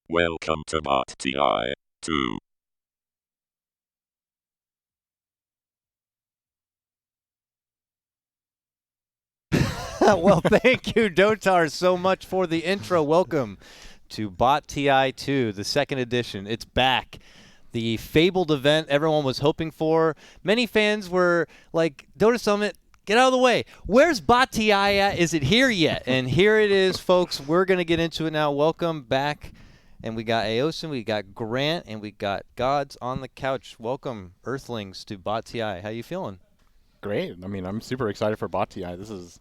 Welcome to Bot TI 2. Well, thank you, Dotar, so much for the intro. Welcome to Bot TI 2, the second edition. It's back. The fabled event everyone was hoping for. Many fans were like, Dota Summit, get out of the way. Where's Bot TI at? Is it here yet? And here it is, folks. We're going to get into it now. Welcome back. And we got Aosin, we got Grant, and we got Gods on the couch. Welcome, Earthlings, to Bot TI. How you feeling? Great. I mean, I'm super excited for Bot TI. This is.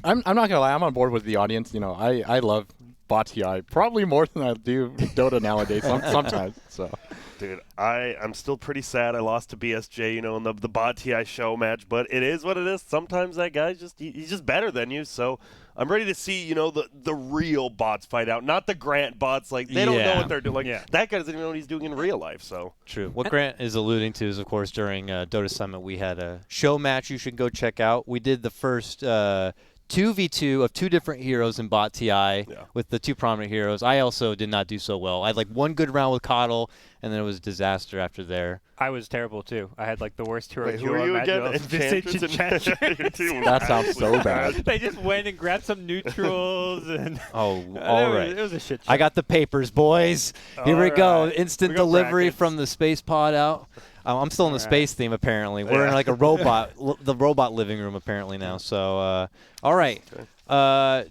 I'm not gonna lie. I'm on board with the audience. You know, I love Bot TI probably more than I do Dota nowadays. Sometimes. So. Dude, I'm still pretty sad I lost to BSJ, in the Bot TI show match, but it is what it is. Sometimes that guy's he's just better than you, so I'm ready to see, the real bots fight out, not the Grant bots. Like, they don't know what they're doing. Like, that guy doesn't even know what he's doing in real life, so. True. What Grant is alluding to is, of course, during Dota Summit, we had a show match you should go check out. We did the first 2v2 of two different heroes in Bot TI with the two prominent heroes. I also did not do so well. I had like one good round with Coddle, and then it was a disaster after there. I was terrible too. I had like the worst hero. Wait, who are you again? Visage and Chantry. That sounds so bad. They just went and grabbed some neutrals and. Oh, all right. It was a shit show. I got the papers, boys. Here we go. Right. Instant We got delivery brackets. from the space pod out. I'm still in the All space theme, apparently. We're in like a robot, the robot living room, apparently, now. So, all right.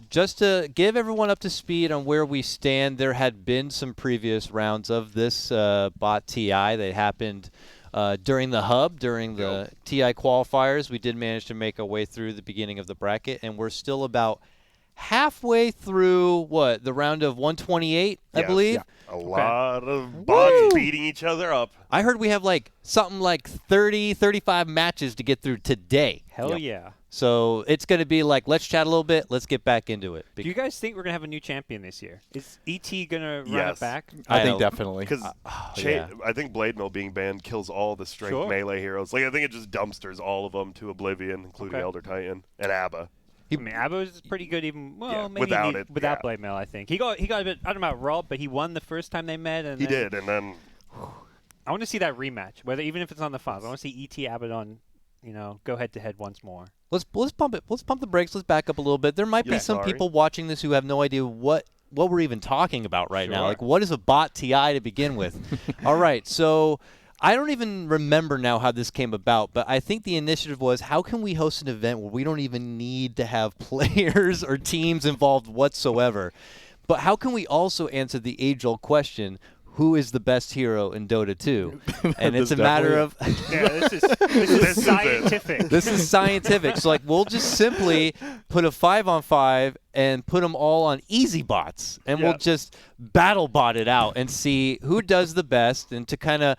Just to give everyone up to speed on where we stand, there had been some previous rounds of this Bot TI that happened during the hub, during the TI qualifiers. We did manage to make our way through the beginning of the bracket, and we're still about halfway through, the round of 128, I believe? Yeah. A lot of bots beating each other up. I heard we have something like 30, 35 matches to get through today. Hell yeah. So it's going to be like, let's chat a little bit. Let's get back into it. Do you guys think we're going to have a new champion this year? Is ET going to run Yes. it back? I think definitely. Because yeah. I think Blade Mill being banned kills all the strength melee heroes. Like, I think it just dumpsters all of them to oblivion, including Elder Titan and Abba. I mean, Abbo's pretty good even, maybe without Blade Mail, I think. He got a bit, I don't know about Rob, but he won the first time they met. And He did, and then... I want to see that rematch, even if it's on the finals. I want to see ET Abaddon, go head-to-head once more. Let's pump it. Let's pump the brakes. Let's back up a little bit. There might be some people watching this who have no idea what we're even talking about right now. Like, what is a Bot TI to begin with? All right, so... I don't even remember now how this came about, but I think the initiative was, how can we host an event where we don't even need to have players or teams involved whatsoever? But how can we also answer the age-old question, who is the best hero in Dota 2? And it's a matter of... this is scientific. This is scientific. So, we'll just simply put a 5-on-5 and put them all on easy bots. And we'll just battle bot it out and see who does the best. And to kind of,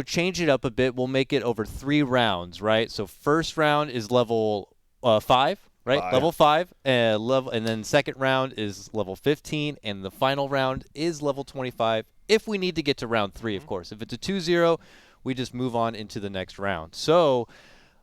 change it up a bit, we'll make it over 3 rounds, right? So first round is level 5. Right, level 5, and then second round is level 15, and the final round is level 25. If we need to get to round 3, of course. If it's a 2-0, we just move on into the next round. So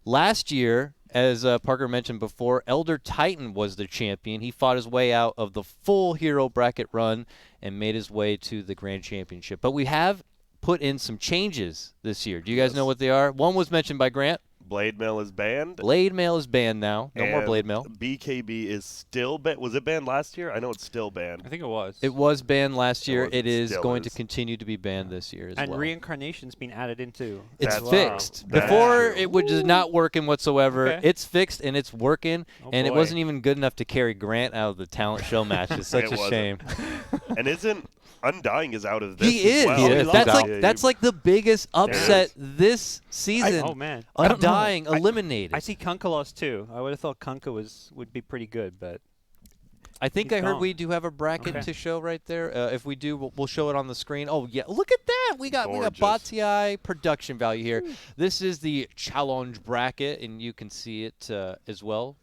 last year, as Parker mentioned before, Elder Titan was the champion. He fought his way out of the full hero bracket run and made his way to the Grand Championship. But we have put in some changes this year. Do you guys know what they are? One was mentioned by Grant. Blade Mail is banned. Blade Mail is banned now. No more Blade Mail. BKB is still banned. Was it banned last year? I know it's still banned. I think it was. It was banned last year. It is still going to is. continue to be banned this year as well. And Reincarnation's been added into. It's That's fixed. That's Before, true. it was just not working whatsoever. Okay. It's fixed, and it's working, and it boy. wasn't even good enough to carry Grant out of the talent show match. It's such It a wasn't. shame. And isn't Undying is out of this He is. as well. He is. That's like the biggest upset this season. Oh, man. Undying eliminated. I see Kunkka lost too. I would have thought Kunkka would be pretty good, but I think He's I heard gone. we do have a bracket Okay. to show right there. If we do, we'll show it on the screen. Oh yeah, look at that! We got Gorgeous. Bot TI production value here. This is the challenge bracket, and you can see it as well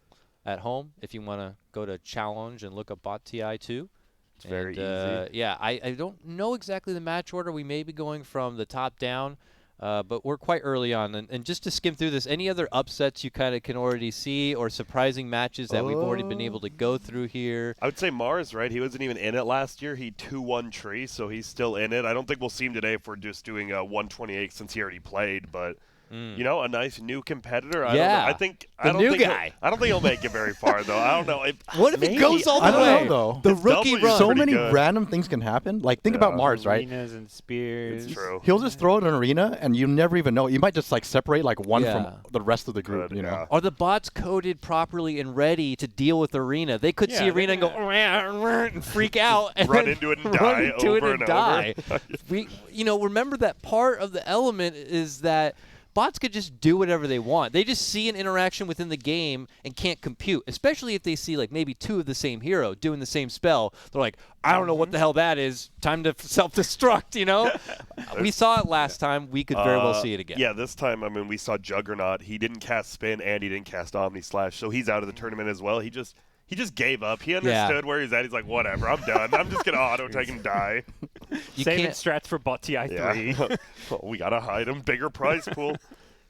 at home if you want to go to challenge and look up Bot TI 2. It's very And, easy. Yeah, I don't know exactly the match order. We may be going from the top down. But we're quite early on. And just to skim through this, any other upsets you kind of can already see or surprising matches that we've already been able to go through here? I would say Mars, right? He wasn't even in it last year. He 2-1 Tree, so he's still in it. I don't think we'll see him today if we're just doing a 128 since he already played, but you know, a nice new competitor. I don't know. I think the new guy. I don't think he'll make it very far though. I don't know. What if it goes all the I don't way? know, though. The His rookie W is run. So pretty many good. random things can happen. Like, think about Mars, right? Arenas and spears. It's true. He'll just throw it in an arena, and you never even know. You might just, like, separate, like, one Yeah. from the rest of the group, Good, you know? yeah. Are the bots coded properly and ready to deal with Arena? They could see Yeah, Arena and go and freak out and Run then into it and run die into it over and and die. over. We, remember that part of the element is that bots could just do whatever they want. They just see an interaction within the game and can't compute, especially if they see like maybe two of the same hero doing the same spell. They're like, I don't know what the hell that is. Time to self-destruct, you know? We saw it last time. We could very well see it again. Yeah, this time, I mean, we saw Juggernaut. He didn't cast Spin and he didn't cast Omni Slash, so he's out of the tournament as well. He just gave up. He understood where he's at. He's like, whatever, I'm done. I'm just going to auto-take and die. You Saving can't, strats for bot TI 3. Yeah. Well, we got to hide him. Bigger prize pool.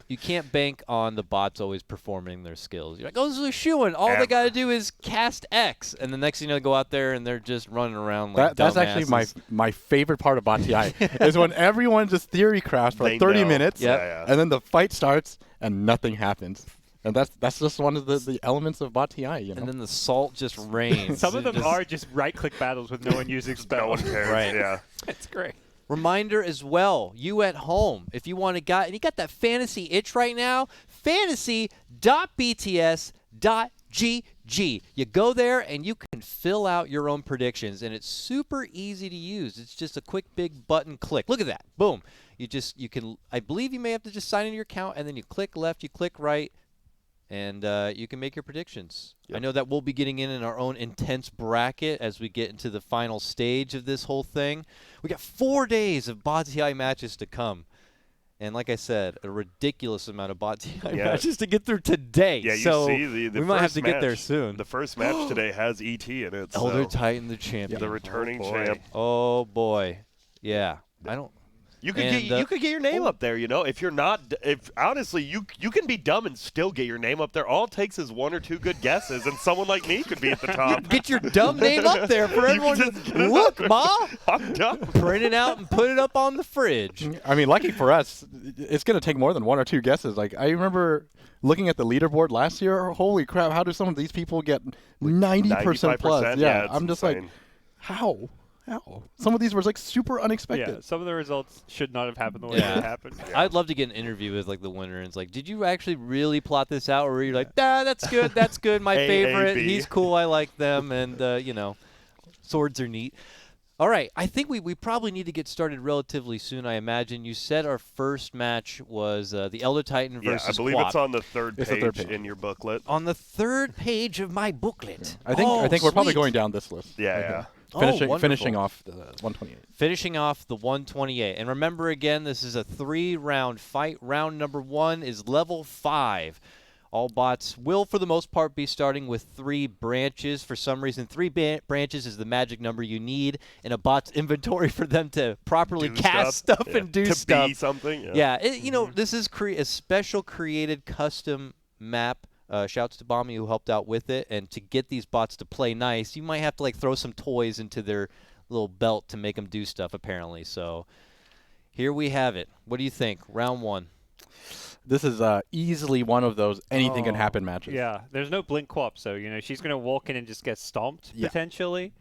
you can't bank on the bots always performing their skills. You're like, oh, this is a shoo-in. All Ever. they got to do is cast X. And the next thing you know, they go out there and they're just running around like That's actually dumbasses. my favorite part of Bot TI is when everyone just theory crafts for They like 30 know. minutes, Yeah. and then the fight starts and nothing happens. And that's just one of the elements of Bot TI, you know? And then the salt just rains. Some of It them just- are just right-click battles with no one using No spells. one cares. Right. Yeah. It's great. Reminder as well, you at home, if you want to and you got that fantasy itch right now, fantasy.bts.gg. You go there and you can fill out your own predictions, and it's super easy to use. It's just a quick big button click. Look at that. Boom. You can, I believe you may have to just sign in your account, and then you click left, you click right, and you can make your predictions. Yep. I know that we'll be getting in our own intense bracket as we get into the final stage of this whole thing. We got 4 days of Bot TI matches to come. And like I said, a ridiculous amount of Bot TI Yeah. matches to get through today. Yeah, you so see the we might have first to get there match- soon. The first match today has ET in it. Elder So Titan, the champion. the returning boy. champ. Oh boy, yeah. I don't. You could And, get you could get your name up there, you know. If you're not, if honestly, you can be dumb and still get your name up there. All it takes is one or two good guesses, and someone like me could be at the top. Get your dumb name up there for You everyone. can just get it Look, up. Ma, I'm dumb. print it out and put it up on the fridge. I mean, lucky for us, it's going to take more than one or two guesses. Like, I remember looking at the leaderboard last year. Holy crap, how do some of these people get 90% plus? 95%, Yeah, it's I'm just insane. like, how? How? Some of these were like super unexpected. Yeah, some of the results should not have happened the way Yeah. they happened. I'd love to get an interview with like the winner and it's like, did you actually really plot this out, or were you like, that's good, my favorite, AAB. he's cool, I like them, and swords are neat. All right, I think we probably need to get started relatively soon. I imagine you said our first match was the Elder Titan Yeah, versus I believe Quap. it's on the third It's the page, third page. in your booklet. on the third page of my booklet. I think we're probably sweet. going down this list. Yeah, right yeah. here. Oh, Finishing wonderful. off the 128. Finishing off the 128. And remember again, this is a 3-round fight. Round number 1 is level 5. All bots will, for the most part, be starting with 3 branches. For some reason, 3 branches is the magic number you need in a bot's inventory for them to properly Do cast stuff yeah. and do to stuff. be something. Yeah. Yeah, this is a special created custom map. Shouts to Bommy who helped out with it. And to get these bots to play nice, you might have to like throw some toys into their little belt to make them do stuff, apparently. So here we have it. What do you think? Round 1. This is easily one of those anything can Oh, happen matches. Yeah, there's no blink Quap, so she's gonna walk in and just get stomped Yeah. potentially.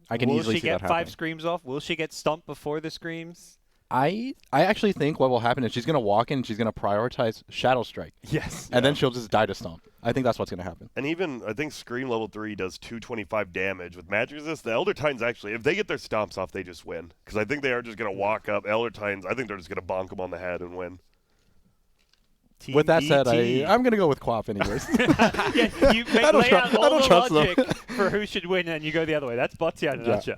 I can Will easily she see get that 5 happening. screams off? Will she get stomped before the screams? I actually think what will happen is she's going to walk in and she's going to prioritize Shadow Strike. Yes. And then she'll just die to stomp. I think that's what's going to happen. And even, I think Scream level 3 does 225 damage. With Magic Resist, the Elder Titans actually, if they get their stomps off, they just win. Because I think they are just going to walk up. Elder Titans, I think they're just going to bonk them on the head and win. Team With that said, ET. I'm going to go with Quap anyways. Yeah, you I don't lay tru- out I all don't the trust them. logic for who should win, and you go the other way. That's Bot TI in a Yeah. nutshell.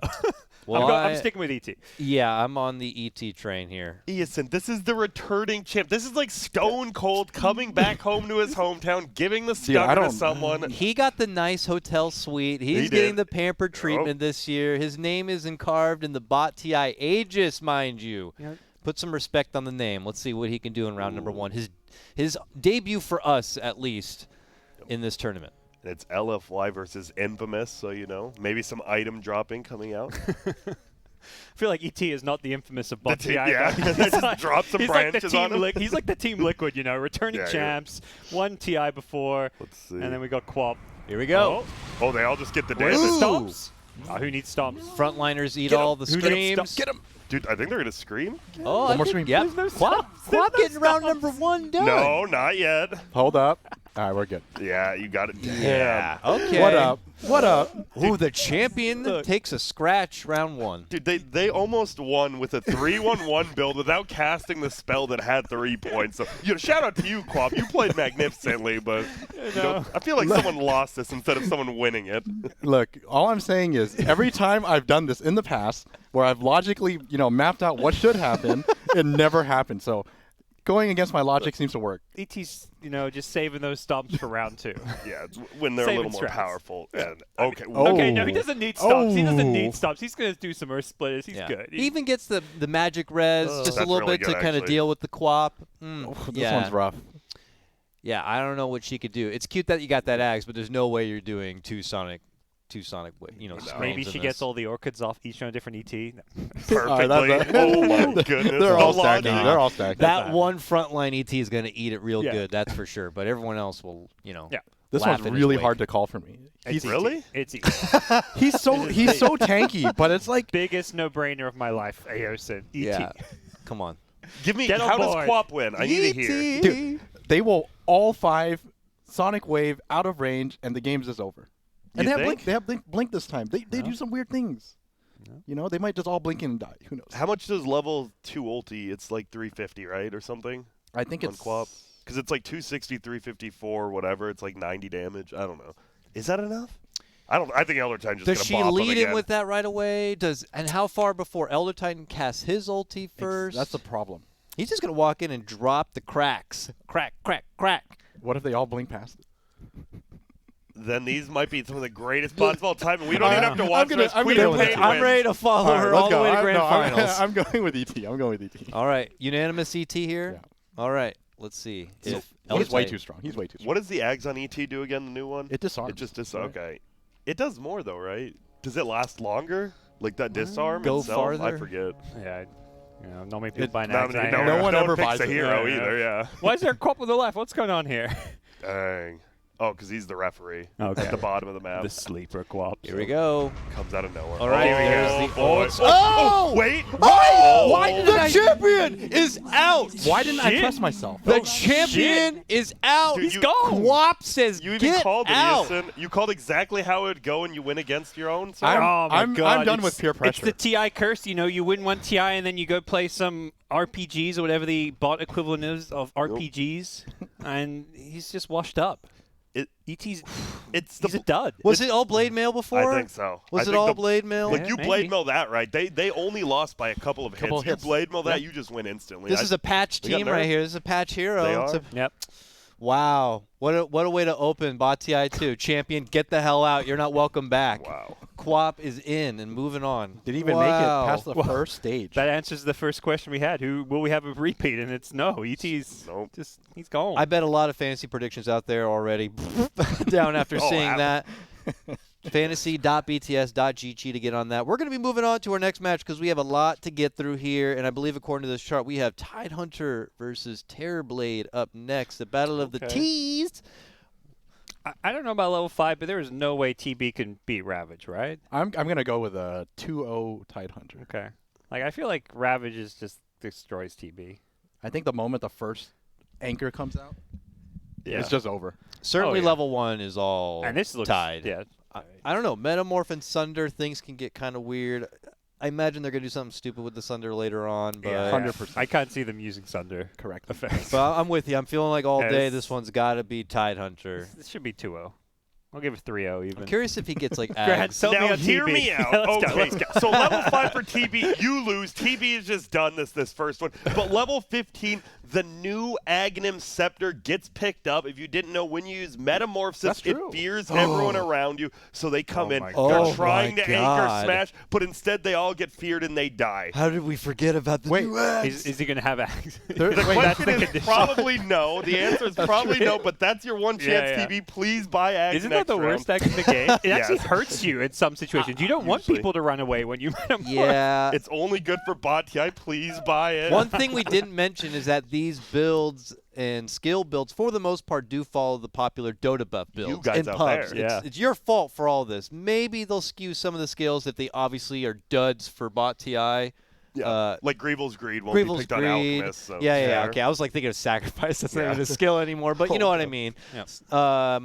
Well, I'm sticking with ET. Yeah, I'm on the ET train here. Eason, this is the returning champ. This is like Stone Cold coming back home to his hometown, giving the I stunner to don't- someone. He got the nice hotel suite. He's He getting did. the pampered treatment Yep. this year. His name is carved in the Bot TI Aegis, mind you. Put some respect on the name. Let's see what he can do in round number 1. His debut for us, at least, in this tournament. And it's LFY versus Infamous, so maybe some item dropping coming out. I feel like ET is not the infamous of The Bot team- TI. yeah. though. They just drop some he's like the branches team on him. He's like the Team Liquid, returning Yeah, champs, won TI before, Let's see. and then we got Quap. Here we go. Oh, they all just get the Where's damage. the stomps? Who needs stomps? Frontliners eat Get 'em. all the Who needs screams. stomps? Get him. Dude, I think they're going to scream. Oh, One more I scream. think, yep. There's no Quap stomps. There's no getting round stomps. number 1 done. No, not yet. Hold up. All right, we're good. Yeah, you got it. Yeah. Okay. What up? What up? Ooh, the champion Look. takes a scratch round 1. Dude, they almost won with a 3-1-1 build without casting the spell that had 3 points. So, shout out to you, Quap. You played magnificently, but I feel like someone lost this instead of someone winning it. Look, all I'm saying is every time I've done this in the past where I've logically, mapped out what should happen, it never happened. So going against my logic seems to work. ET's, just saving those stomps for round 2. Yeah, when they're a Saving little more strats. powerful. And okay, Okay, no, he Oh. doesn't need stomps. He doesn't Oh. need stomps. He's going to do some Earth Splitters. He's Yeah. good. He even gets the magic res just a That's little really bit to good, kind of actually. deal with the Quap. This one's rough. Yeah, I don't know what she could do. It's cute that you got that axe, but there's no way you're doing two sonic, screams Maybe in she this. gets all the orchids off each on a different ET. perfectly. that's- Oh my goodness. They're all The stacking. logic. They're all stacking. That one frontline ET is going to eat it real Yeah. good, that's for sure. But everyone else will, Yeah. This laugh one's in his really wake. hard to call for me. It's Really? ET. It's ET. He's so tanky, but it's like Biggest no-brainer of my life, Aosin. ET. Yeah. Come on. Give me, Get on how does board. Quap win? I need to hear. dude, they will all 5 Sonic Wave out of range, and the game's just over. And You they have think? blink. They have blink this time. They do some weird things. They might just all blink and die. Who knows? How much does level 2 ulti? It's like 350, right, or something? I think on it's Quap? Because it's like 260, 354, whatever. It's like 90 damage. I don't know. Is that enough? I think Elder Titan just Does gonna she bop him lead again. in with that right away? And how far before Elder Titan casts his ulti first? That's the problem. He's just going to walk in and drop the cracks. Crack, crack, crack. What if they all blink past it? Then these might be some of the greatest bots of all time, and we don't even have to I'm watch gonna- this. I'm Queen gonna of go with Pain it. I'm wins. ready to follow All right, her let's all the go. way to I'm- grand no, I'm- finals. I'm going with ET. I'm going with ET. All right, unanimous ET here? Yeah. All right, let's see. If He's way Elder too strong. He's way too strong. What does the Ags on ET do again, the new one? It disarms. It just Right. okay. It does more, though, right? Does it last longer? Like that disarm Go itself? I farther? forget. Yeah. Not many people buy No, Nags. no one ever picks buys a it. hero Yeah, yeah. either, yeah. Why is there a Quap on the left? What's going on here? Dang. Oh, because he's the referee Okay. at the bottom of the map. The sleeper Quap. Here we go. Comes out of nowhere. All right, oh, there's the boy. old- Oh, wait. Oh! Why did the I- champion is out! Why didn't I Shit. trust myself? The champion is out! Dude, He's you- gone! Quap says, You even get called it, out! Eason. You called exactly how it would go, and you win against your own. So I'm done it's, with peer pressure. It's the TI curse. You win one TI and then you go play some RPGs or whatever the bot equivalent is of RPGs, and he's just washed up. ET's it's he's a dud. Was it all blade mail before? I think so. Was I it think all the- blade mail? Like Yeah, you maybe. blade mail that, right? They only lost by a couple of hits. Couple of hits. You blade mail that, Yeah. you just win instantly. This is a patch They got team right nerfed. here. This is a patch hero. They It's are. a- Yep. wow. What a way to open Bot TI 2. Champion, get the hell out. You're not welcome back. Wow. Quap is in and moving on. Didn't even Wow. make it past the Well, first stage. That answers the first question we had. Who will we have a repeat? And it's no. ET's Nope. just he's gone. I bet a lot of fantasy predictions out there already down after Oh, seeing wow. that. Fantasy.bts.gg to get on that. We're going to be moving on to our next match because we have a lot to get through here. And I believe, according to this chart, we have Tidehunter versus Terrorblade up next. The Battle of the Okay. T's. I don't know about level 5, but there is no way TB can beat Ravage, right? I'm gonna go with a 2-0 Tidehunter. Okay. Like I feel like Ravage is just destroys TB. I think the moment the first anchor comes out, Yeah. it's just over. Certainly, yeah. level 1 is all And this looks tied. Yeah. I don't know. Metamorph and Sunder, things can get kind of weird. I imagine they're going to do something stupid with the Sunder later on. But, Yeah. 100%. I can't see them using Sunder Correct. effects. but I'm with you. I'm feeling like all Yeah, day this- this one's got to be Tidehunter. This should be 2-0. I'll give it 3-0 even. I'm curious if he gets like Go ahead, ags. sell me Now on hear TB. me out. Let's go, Okay, let's go. so level 5 for TB, you lose. TB has just done this first one. But level 15, the new Aghanim Scepter gets picked up. If you didn't know, when you use Metamorphosis, That's it true. fears everyone around you. So they come in. my God. They're Oh trying my to anchor God. smash, but instead they all get feared and they die. How did we forget about the Wait, new ags? Is he going to have ags? There- The wait, question the is condition. probably no. The answer is probably true. no, but that's your one chance, Yeah, yeah. TB. Please buy Ags Isn't that next the round. worst act in the game? It actually Yes. hurts you in some situations. You don't want Usually. people to run away when you metamorph. Yeah. It's only good for bot TI. Please buy it. One thing we didn't mention is that these builds and skill builds, for the most part, do follow the popular Dota buff builds. guys in out pubs. there. Yeah. It's your fault for all this. Maybe they'll skew some of the skills if they obviously are duds for bot TI. Yeah, like Greevil's Greed won't be Greevil's picked on Greed. Alchemist. So yeah. fair. Okay, I was like thinking of Sacrifice. That's not Yeah. even a skill anymore, but you know what I mean. Yeah.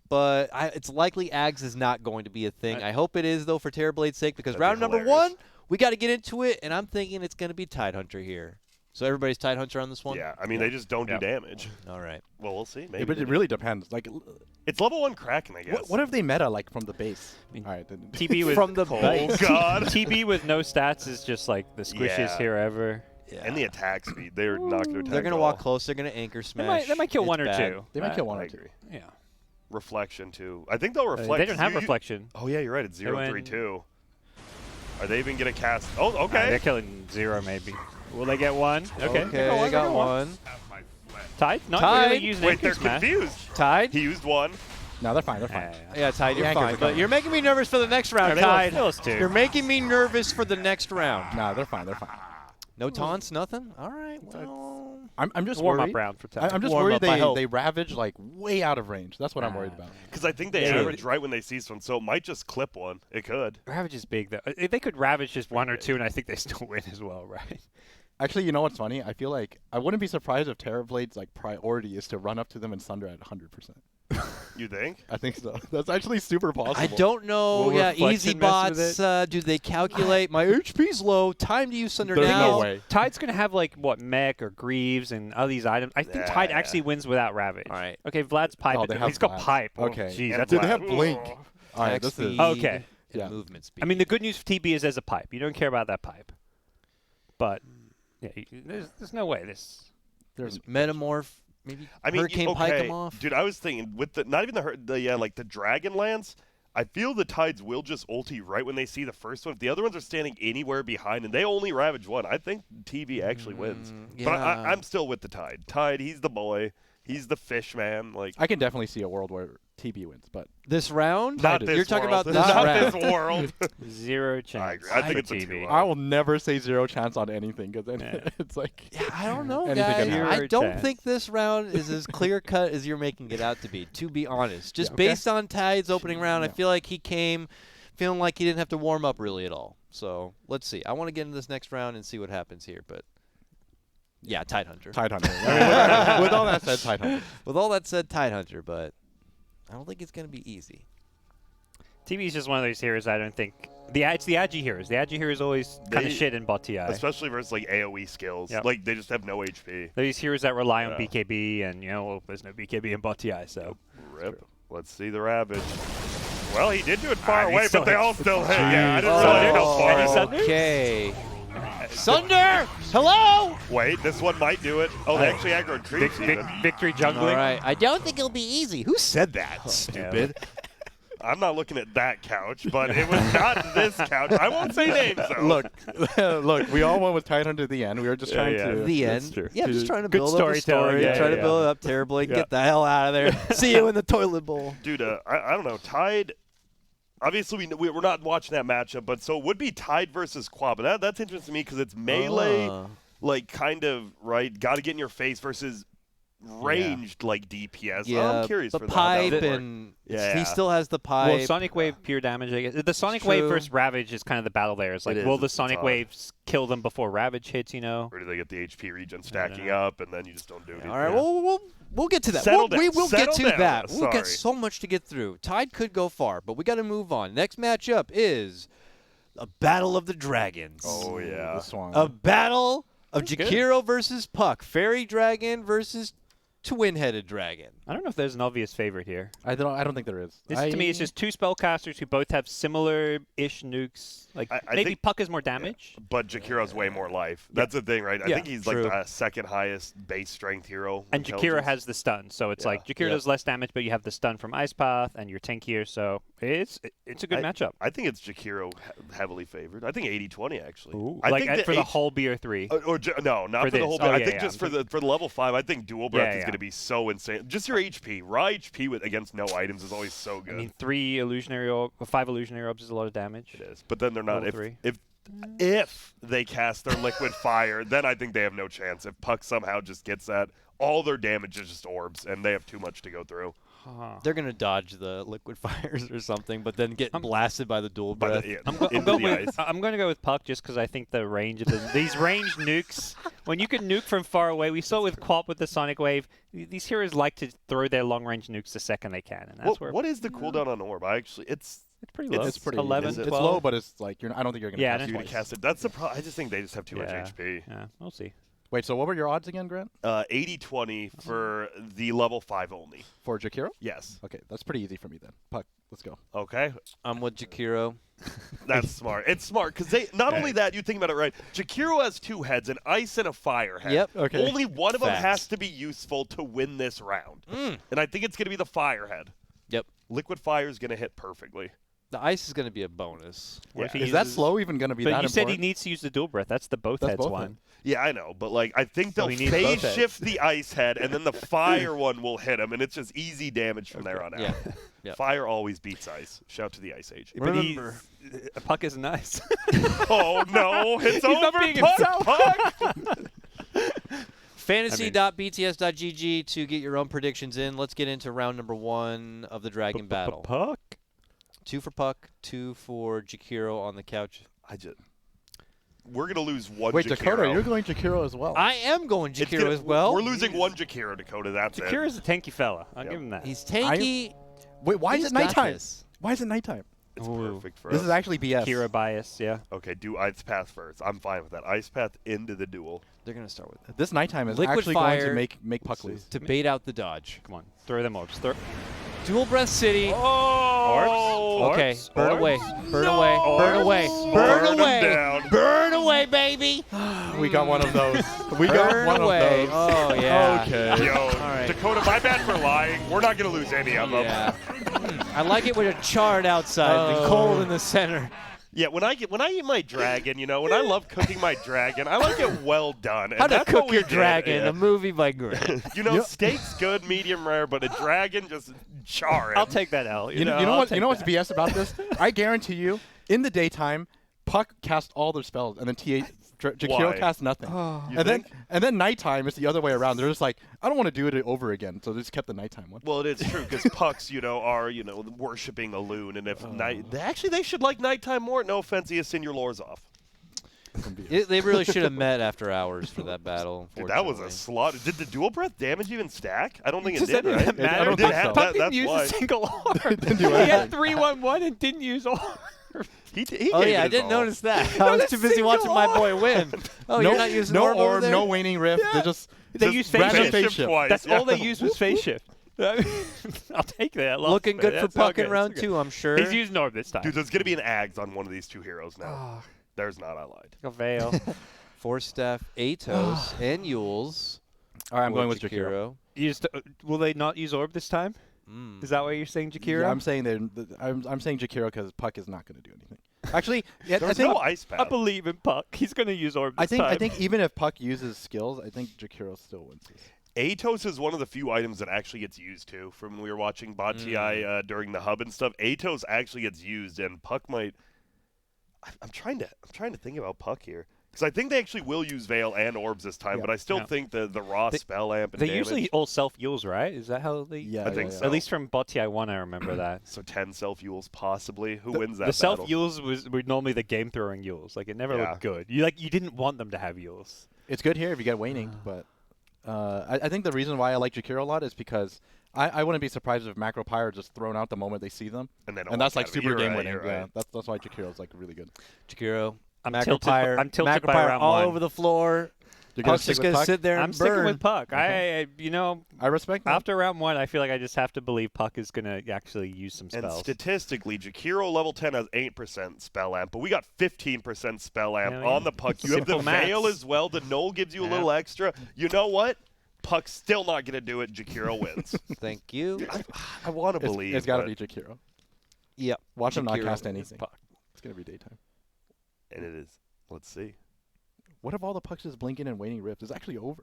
But it's likely Ags is not going to be a thing. I hope it is, though, for Terrorblade's sake, because That'd be round number hilarious. 1, we got to get into it, and I'm thinking it's going to be Tidehunter here. So everybody's Tidehunter on this one? Yeah, I mean, they just don't Yeah. do damage. All right. Well, we'll see. Maybe. Yeah, but they it do. really depends. Like, It's level 1 Kraken, I guess. what if they meta like from the base? mean, All right. Then. TB with From the Oh, base. God. TB with no stats is just like the squishiest Yeah. hero ever. Yeah. And the attack speed. They're not going to attack They're going to at walk all. close. They're going to anchor smash. They might kill It's one or bad. two. They might kill one I or two. agree. Yeah. Reflection, too. I think they'll reflect. They don't have 'cause you- reflection. Oh, yeah, you're right. It's 0, went- 3, 2. Are they even going to cast? Oh, They're okay. killing 0 maybe. Will they get 1? Okay. Okay, they got one. Tide? Not Tide? really using Wait, anchor they're smash. confused. Tide? He used 1. No, they're fine. They're fine. Yeah, Tide, you're The anchors fine. are But coming. you're making me nervous for the next round, they lost- Tide. they lost 2. You're making me nervous for the next round. No, they're fine. They're fine. No taunts, nothing? All right, well. I'm just Warm worried. up round for Tide. I'm just Warm worried up, I hope. they ravage like way out of range. That's what I'm worried about. Because I think they Yeah. average right when they see one, so it might just clip one. It could. Ravage is big though. If they could ravage just 1 or 2, and I think they still win as well, right? Actually, you know what's funny? I feel like I wouldn't be surprised if Terrorblade's like priority is to run up to them and Sunder at 100%. You think? I think so. That's actually super possible. I don't know. Will Yeah, reflection easy mess with bots. Do they calculate my HP's low? Time to use Sunder There's now. no way. Tide's gonna have like what Mech or Greaves and all these items. I think Tide Yeah. actually wins without Ravage. All right. Okay, Vlad's pipe. Oh, it they though. have He's got Vlad. pipe. Oh, Okay. Jeez, And that's Dude, they Vlad. have Blink. Ooh. All right, Attack this is speed Okay. and Yeah. movement speed. I mean, the good news for TB is as a pipe. You don't care about that pipe. But yeah, there's no way this. there's Metamorph, maybe I mean, Hurricane okay, Pike him off. dude. I was thinking with the not even like the Dragon Lance. I feel the Tides will just ulti right when they see the first one. If the other ones are standing anywhere behind and they only ravage one, I think TB actually wins. But yeah. I'm still with the Tide. Tide, he's the boy. He's the fish man. Like I can definitely see a world where TB wins, but This round? not this You're talking world. about this not round. this world. 0 chance. agree. I think for it's a TB. 2-0. I will never say 0 chance on anything because then Yeah. it's like Yeah, I don't know, Anything guys. can happen. I Zero don't chance. think this round is as clear cut as you're making it out to be. To be honest, just Yeah. Okay. based on Tide's opening round, I Yeah. feel like he came feeling like he didn't have to warm up really at all. So let's see. I want to get into this next round and see what happens here, but yeah, Tidehunter. Tidehunter. I mean, with all that said, Tidehunter. With all that said, Tidehunter, but I don't think it's going to be easy. TB is just one of those heroes I don't think. It's the Agi heroes. The Agi heroes always kind of They- shit in bot TI. Especially versus like AoE skills. Yep. Like they just have no HP. These heroes that rely on Yeah. BKB, and well, there's no BKB in bot TI, so. Rip. Let's see the Ravage. Well, he did do it far he away, still but they hits. all still hit. Yeah, I didn't Oh. realize how far. And he Sunder? Okay. Sunder! Hello! Wait, this one might do it. Oh, they actually aggroed creeps even. Victory All jungling. right. I don't think it'll be easy. Who said that? Stupid. I'm not looking at that couch, but it was not this couch. I won't say names, though. Look, we all went with Tidehunter at the end. We were just trying to. The That's end. true. Yeah, I'm just trying to Good build up a storytelling, story. yeah, Try to yeah. build it up terribly. Yeah. Get the hell out of there. See you in the toilet bowl. Dude, I don't know. Tide. Obviously, we're not watching that matchup, but so it would be Tide versus Quad. But that's interesting to me because it's melee, like kind of right. Got to get in your face versus ranged like DPS. Yeah, I'm curious the for that. How pipe that would work. and Yeah. he still has the pipe. Well, Sonic Wave pure damage. I guess. The Sonic Wave true. versus Ravage is kind of the battle there. It's like, It is. will the It's Sonic tough. Waves kill them before Ravage hits? You know. Or do they get the HP regen stacking up, and then you just don't do anything? All right, Yeah. we'll get to that. Settle We down. will get Settle to down. that. We'll Sorry. get so much to get through. Tide could go far, but we got to move on. Next matchup is a battle of the dragons. Oh yeah. The Swan. A battle of That's good. Jakiro versus Puck. Fairy Dragon versus twin-headed dragon. I don't know if there's an obvious favorite here. I don't think there is. To me, it's just two spellcasters who both have similar-ish nukes. Like I maybe think- Puck has more damage. But Jakiro's way more life. That's the thing, right? I Yeah, think he's true. like the second highest base strength hero. And Jakira intelligence. has the stun, so it's Yeah. like Jakira does less damage, but you have the stun from Ice Path, and you're tankier, so it's a good matchup. I think it's Jakiro heavily favored. I think 80-20 actually. Ooh, I like think for the whole BR3. no, not for, the this. whole. Oh, I yeah, think yeah. just for the level 5. I think dual breath Yeah, is yeah. going to be so insane. Just your HP, raw HP against no items is always so good. I mean, 3 illusionary orb, 5 illusionary orbs is a lot of damage. it is, but then they're not. Level 3. If they cast their liquid fire, then I think they have no chance. If Puck somehow just gets that, all their damage is just orbs, and they have too much to go through. They're gonna dodge the liquid fires or something, but then get blasted by the dual By breath. the, yeah, I'm into going the with, ice. I'm going to go with Puck just because I think the range of these ranged nukes, when you can nuke from far away, we saw it with Quap with the Sonic Wave. These heroes like to throw their long range nukes the second they can, and that's where What is the cooldown on orb? it's pretty low. it's pretty 11, is it? It's 12. low, but it's like I don't think you're gonna. Yeah, cast and you it to twice. cast it. That's the problem. I just think they just have too much Yeah. HP. Yeah, we'll see. Wait, so what were your odds again, Grant? 80-20 for the level 5 only. For Jakiro? Yes. Okay, that's pretty easy for me then. Puck, let's go. Okay. I'm with Jakiro. That's smart. It's smart because they not only that, you think about it right. Jakiro has 2 heads, an ice and a fire head. Yep. Okay. Only one of them Facts. has to be useful to win this round, and I think it's going to be the fire head. Yep. Liquid fire is going to hit perfectly. The ice is gonna be a bonus. What if Yeah. he Is that uses- slow even gonna be But that you said he important? needs to use the dual breath. That's the both That's heads both one. heads. Yeah, I know, but like I think So they'll he needs phase both heads. shift the ice head, and then the fire one will hit him, and it's just easy damage from there on out. Yeah. Yeah. Fire always beats ice. Shout to the Ice Age. But Remember- Puck is nice. Oh no, it's He's not over. being Puck, himself. Puck. Fantasy.bts.gg to get your own predictions in. Let's get into round number 1 of the Dragon Battle. Puck. 2 for Puck, 2 for Jakiro on the couch. We're gonna lose one. Wait, Jakiro. Dakota, you're going Jakiro as well. I am going It's Jakiro gonna- as well. We're losing one Jakiro, Dakota. That's it. Jakira's a tanky fella. I'll Yep. give him that. He's tanky. Wait, why is He's it got nighttime? this. Why is it nighttime? It's Ooh. perfect for This us. is actually BS. Kira bias, yeah. Okay, do Ice Path first. I'm fine with that. Ice Path into the duel. They're going to start with that. This nighttime is Liquid actually going fire. to make Puck lose. To bait out the dodge. Come on, throw them orbs. Throw. Dual Breath City. Orbs. Okay, Orbs. burn away. Orbs. Burn away. Burn away. Burn Burn 'em away. down. Burn away, baby. We got one of those. We got Burn one away. of those. Oh, yeah. Okay. Yo, right. Dakota, my bad for lying. We're not gonna lose any of them. Yeah. I like it when it's charred outside and cold in the center. Yeah, when I eat my dragon, when I love cooking my dragon, I like it well done. And How to that's what Cook we Your did, Dragon, yeah. a movie by Grant. Steak's good, medium rare, but a dragon just char it. I'll take that L. You know I'll what? take You know what's that. BS about this? I guarantee you, in the daytime, Puck cast all their spells, and then Jakiro Why? cast nothing. You and think? then nighttime is the other way around. They're just like, I don't want to do it over again, so they just kept the nighttime one. Well, it is true because pucks, are worshiping a loon, and if they should like nighttime more. No offense, Iasin, your lore's off. They really should have met after hours for that battle. Dude, that was a unfortunately. slaughter. Did the dual breath damage even stack? I don't think it Does did, that right? even matter? I don't It did think have so. Puck that, didn't that's use why. a single orb. Didn't do He had anything. 3-1-1 and didn't use orb. He Oh gave yeah, it I his didn't all. notice that. I Not was a too busy single watching my orb. boy win. Oh, no, you're not using no orb over orb, there? no waning rift. Yeah. They just used random phase phase shift shift. twice. That's all they Yeah. used was phase shift. I'll take that. Lost, Looking but good for that's all Puck in good. round It's okay. 2, I'm sure. He's using orb this time. Dude, there's gonna be an Ags on one of these two heroes now. There's not. I lied. A veil. Force Staff, Atos, and Yules. All right, I'm for going with Jakiro. Will they not use orb this time? Mm. Is that why you're saying Jakiro? Yeah, I'm saying I'm saying Jakiro because Puck is not going to do anything. Actually, yeah, I There's think no ice path. I believe in Puck. He's going to use orb this time. I think even if Puck uses skills, I think Jakiro still wins this. Atos is one of the few items that actually gets used too. From when we were watching Bot TI during the hub and stuff, Atos actually gets used, and Puck might. I'm trying to think about Puck here because I think they actually will use Veil and Orbs this time, Yeah. but I still Yeah. think the raw spell amp and they damage. usually all self-use, right? Is that how they... Yeah, I think so. At least from Bot TI 1, I remember that. So 10 self-Yules possibly. Who wins that The battle? self-Yules were normally the game-throwing Yules. Like, it never Yeah. looked good. You didn't want them to have Yules. It's good here if you get waning, but I think the reason why I like Jakiro a lot is because I wouldn't be surprised if Macro Pyre are just thrown out the moment they see them, And they don't and that's look like at it. super You're game right, winning. you're Yeah, right. that's why Jakiro's like really good. Jakiro. I'm Macro tilted- Pyre. I'm tilted Macro by Pyre round all 1. over the floor. You're gonna Puck's stick just with going to Puck? sit there and I'm sticking burn. with Puck. I respect that. after round 1, I feel like I just have to believe Puck is going to actually use some And spells. statistically, Jakiro level 10 has 8% spell amp, but we got 15% spell amp Hell yeah. on the Puck. You have the Simple maths. Veil as well. The Null gives you a Yeah. little extra. You know what? Puck's still not going to do it. Jakiro wins. Thank you. I want to believe. It's got to but- be Jakiro. Yep. Watch him not Jakiro cast is anything. Puck. It's gonna be daytime. And it is. Let's see. What if all the pucks just blinking and waiting rift? It's actually over.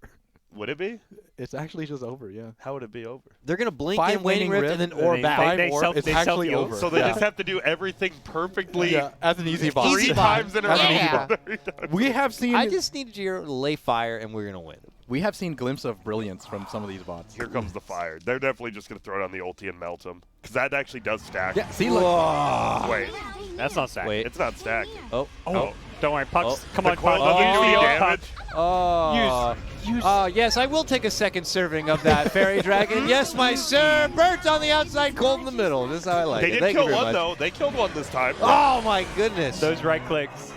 Would it be? It's actually just over. Yeah. How would it be over? They're going to blink 5 in Waiting winning Rift and rift, then and or they- back. Five they orb, self- it's they actually self-heal. over. So they Yeah. just have to do everything perfectly Yeah, as an easy boss. Easy three bot. times in a row. As an easy Yeah. bot. We have seen I just need Jakiro to lay fire, and we're going to win. we have seen glimpses of brilliance from some of these bots. Here comes the fire. They're definitely just going to throw down the ulti and melt him. Because that actually does stack. Yeah. See, look. Whoa. Wait. That's not stacked. Wait. It's not stacked. Oh. Oh, don't worry. Puck's. Come The on, coil Puck. doesn't do any Use the damage. Oh. Yes, I will take a second serving of that Fairy Dragon. Yes, my sir. Burnt on the outside, cold in the middle. This is how I like They it. did Thank you kill very one, much. though. They killed one this time. Oh, my goodness. Those right clicks.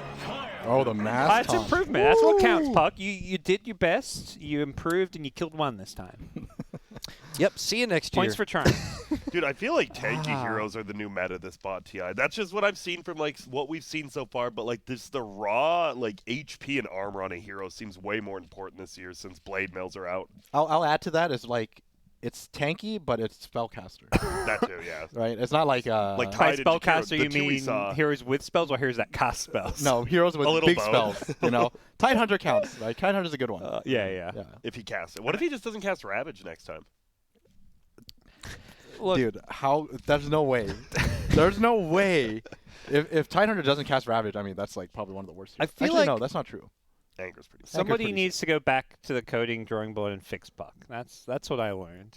Oh, the mask. That's improvement. That's what counts, Puck. You did your best. You improved, and you killed one this time. Yep, see you next year. Points for trying. Dude, I feel like tanky heroes are the new meta this bot TI. That's just what I've seen from like what we've seen so far. But like this, the raw like HP and armor on a hero seems way more important this year since blade mills are out. I'll add to that is like it's tanky, but it's spellcaster, That too, yeah. right? It's not like Like By Tide and Jakiro, spellcaster, the you two we mean saw. heroes with spells or heroes that cast spells? no heroes with A little big both. spells. You know, Tidehunter counts. Right? Tidehunter's a good one. Yeah. yeah. If he casts it, what if he just doesn't cast Ravage next time? Look, Dude, how? There's no way. There's no way. If Tidehunter doesn't cast Ravage, I mean that's like probably one of the worst. I heroes. feel Actually, like- no, that's not true. Anger's pretty. somebody pretty needs to go back to the coding drawing board and fix Puck. That's what I learned.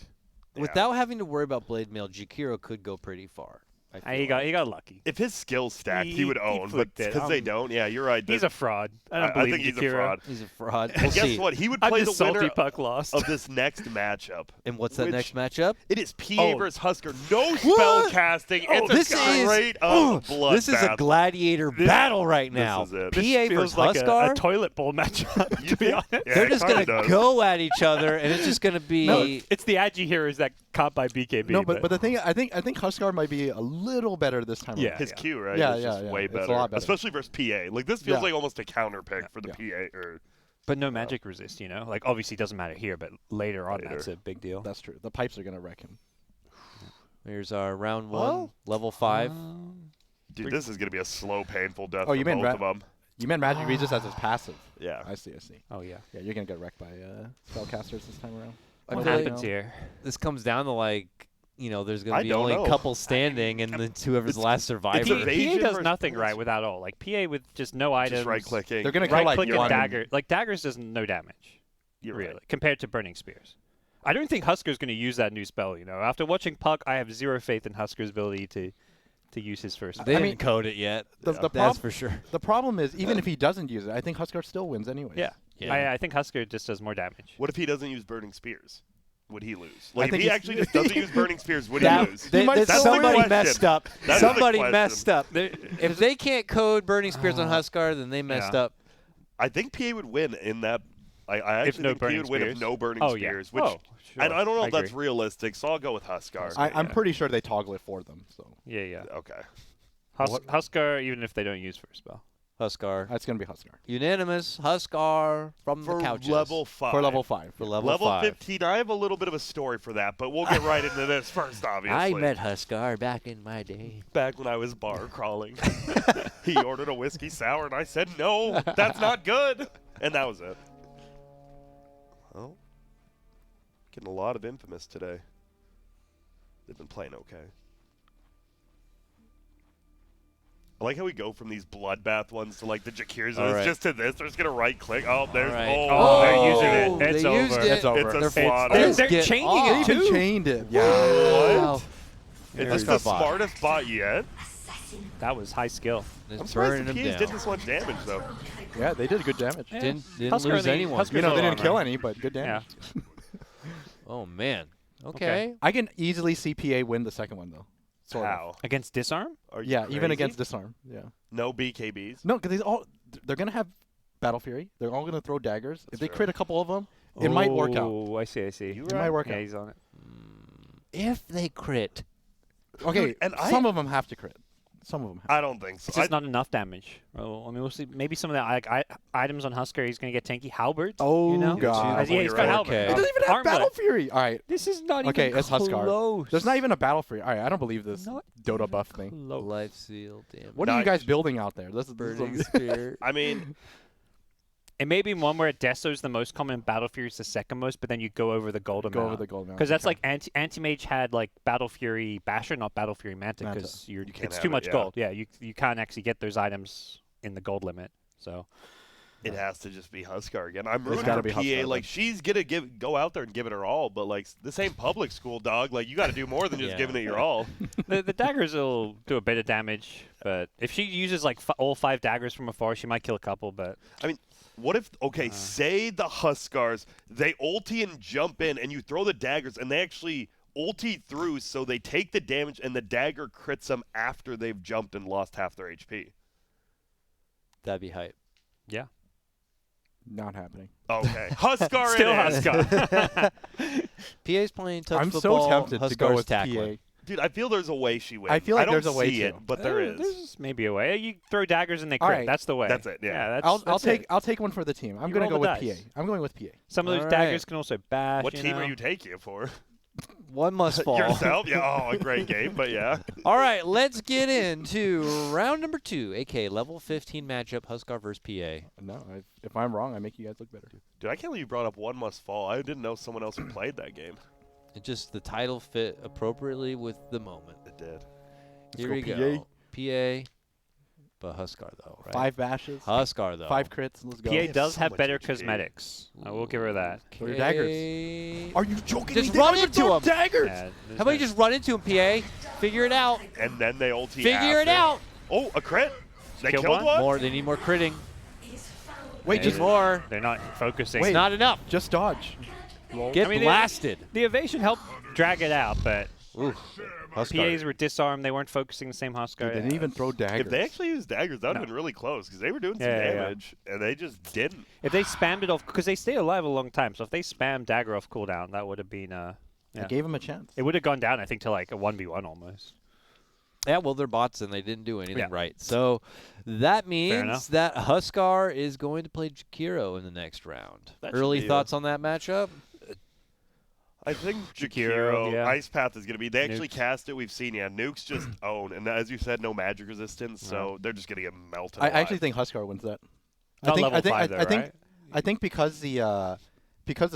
Without having to worry about blade mail, Jakiro could go pretty far. I He feel like. got lucky. If his skills stacked, he would He own. But flicked it. because they don't, yeah, you're right. He's a fraud. I don't I believe think he's Jakiro. a fraud. He's a fraud. And We'll guess see. what? He would I'm play just the winner salty Puck lost. of this next matchup. And what's that Which- next matchup? It is PA Oh. versus Husker. No spell casting. It's this a is- straight up blood This is a gladiator battle right now. is it. PA This versus feels like Huskar. a toilet bowl matchup. You To be think? honest, Yeah, They're it just kinda gonna does. go at each other, and it's just gonna be. it's the Agi heroes that caught by BKB. No, but the thing I think Huskar might be a little better this time. Yeah. around. His Q, right? Yeah, is yeah, just yeah. way It's a better. lot better. Especially versus PA. Like this feels Yeah. like almost a counter pick for the Yeah. PA. Or But no magic resist, Like, obviously, it doesn't matter here, but later on, Later. that's a big deal. That's true. The pipes are gonna wreck him. Here's our round one, Well, level 5. dude, this is gonna be a slow, painful death Oh, for you meant both of them. You meant Magic Regis as his passive. Yeah. I see. Oh, yeah. Yeah, you're gonna get wrecked by spellcasters this time around. I What feel like happens here? this comes down to like, there's gonna I be don't only know. a couple standing, and then whoever's the last survivor. it's PA evasion does versus nothing force. right without all. Like, PA with just no items. Just right clicking. They're gonna kill Right like click and one. dagger. Like, daggers does no damage, You're really, right. compared to Burning Spears. I don't think Husker's going to use that new spell, After watching Puck, I have zero faith in Husker's ability to use his first. They I didn't mean, code it yet. the That's prob- for sure. The problem is, even if he doesn't use it, I think Huskar still wins anyway. Yeah. Yeah. I think Husker just does more damage. What if he doesn't use Burning Spears? Would he lose? I Like, if think he he's- actually just doesn't use Burning Spears, would That- he lose? they- might that still somebody win. messed up. That is the Somebody question. messed up. If they can't code Burning Spears on Huskar, then they messed Yeah. up. I think PA would win in that. I actually no think PA Burning would win if Spears? no Burning Oh, yeah. Spears. Which Oh, sure. I don't know I if that's agree. realistic, so I'll go with Huskar. I'm pretty sure they toggle it for them. So Yeah. Okay. Husker, even if they don't use first spell. Huskar. it's gonna be Huskar Unanimous. Huskar from For the couches. level 5. for level 5. For level Level 5. 15, I have a little bit of a story for that, but we'll get right into this first, obviously. I met Huskar back in my day. back when I was bar crawling. He ordered a whiskey sour, and I said, no, that's not good. And that was it. Well, getting a lot of Infamous today. They've been playing okay. I like how we go from these bloodbath ones to like the Jakirs. All right. Just to this. They're just going to right click. Oh, there's. right. Oh, they're using it. They It's used over. it. It's over. It's a They're- slaughter. Let's They're get changing off. it They too. even chained it. Yeah. Wow. Is There's this the the bot. smartest bot yet? That was high skill. It's I'm surprised burning the him PAs down. did this much damage, though. Yeah, they did good damage. Yeah. Didn't Husker lose only- anyone. Husker- You know, they Good didn't armor. kill any, but good damage. Yeah. Oh, man. Okay. Okay. I can easily see PA win the second one though. Sort of. How? Against disarm? Are you Yeah, even crazy? against disarm. Yeah. No BKBs. No, because they're gonna have Battle Fury. They're all going to throw daggers. If they true. crit a couple of them, it might work out. Oh, I see. You It might work Yeah, out. he's on it. If they crit. Okay, Dude, and some of them have to crit. Some of them have. I don't think so. It's just not enough damage. Well, I mean, we'll see. Maybe some of the items on Huskar, he's going to get tanky. Halberd. Oh, you know? God. Yeah, he's You're got right. Halberd. Okay. It doesn't even have Armlet. Battle Fury. All right. This is not Okay, even it's Huskar. close. There's not even a Battle Fury. All right, I don't believe this Not Dota buff thing. close. Life seal, damn. What are you Nice. guys building out there? This is Burning spear. I mean, It may be one where Deso's the most common and Battle Fury's the second most, but then you go over the gold amount. go over the gold amount. Because that's Okay. like Anti-Mage had like Battle Fury Basher, not Battle Fury Manta, Manta. because You can't it's have too it, much yeah. gold. Yeah, you can't actually get those items in the gold limit. So it has to just be Huskar again. I'm It's rooting gotta for be PA. Huskar Like then. she's gonna go out there and give it her all, but like this ain't public school, dog. Like you got to do more than just Yeah. giving it your all. the daggers will do a bit of damage, but if she uses like all 5 daggers from afar, she might kill a couple. But I mean, what if say the Huskars they ulti and jump in, and you throw the daggers, and they actually ulti through, so they take the damage, and the dagger crits them after they've jumped and lost half their HP. That'd be hype. yeah, Not happening. Okay, Huskar. still it is. Huskar. PA's playing touch I'm football. so tempted to go Huskar's with tackling. PA. Dude, I feel there's a way she wins. I feel like don't there's a way see too. it, but there is. There's maybe a way. You throw daggers and they All crit. right. That's the way. That's it, yeah. that's, I'll that's take one for the team. I'm You gonna roll go the with dice. PA. I'm going with PA. Some of those All daggers right. can also bash. What you team know? are you taking it for? One must fall. Yourself? Yeah. Oh, a great game, but yeah. All right, let's get into round number 2, aka level 15 matchup, Huskar versus PA. No, if I'm wrong, I make you guys look better. Dude, I can't believe you brought up One Must Fall. I didn't know someone else who played that game. It just the title fit appropriately with the moment. It did. Here go we go. PA, but Huskar though, right? 5 bashes, Huskar though. 5 crits. Let's go. PA does so have much better HP. cosmetics. I will give her that. Throw your daggers. Okay. Are you joking? Just me? They run don't even into throw him. Daggers. Yeah, there's How about you no- just run into him, PA? Figure it out. And then they ulti Figure it after. out. Oh, a crit. They Killed killed one? one? More. They need more critting. Wait, Need just more. They're not focusing. Wait. It's not enough. just dodge. Get I mean, blasted. The evasion helped drag it out, but Ooh. PAs Huskar. were disarmed. They weren't focusing the same Huskar. They didn't even throw daggers. If they actually used daggers, that would have No. been really close because they were doing some Yeah, yeah, yeah. damage, and they just didn't. If they spammed it off, because they stay alive a long time, so if they spammed dagger off cooldown, that would have been I yeah. gave him a chance. It would have gone down, I think, to like a 1v1 almost. Yeah, well, they're bots and they didn't do anything Yeah. right. So that enough. means that Huskar is going to play Jakiro in the next round. That should Early be thoughts on that matchup? I think Jakiro, Jakiro, yeah. Ice Path is going to be. They actually Nukes. cast it. We've seen, Nukes just own, and as you said, no magic resistance, so they're just going to get melted. I alive. actually think Huskar wins that. Not level 5, though, I think right? I think because the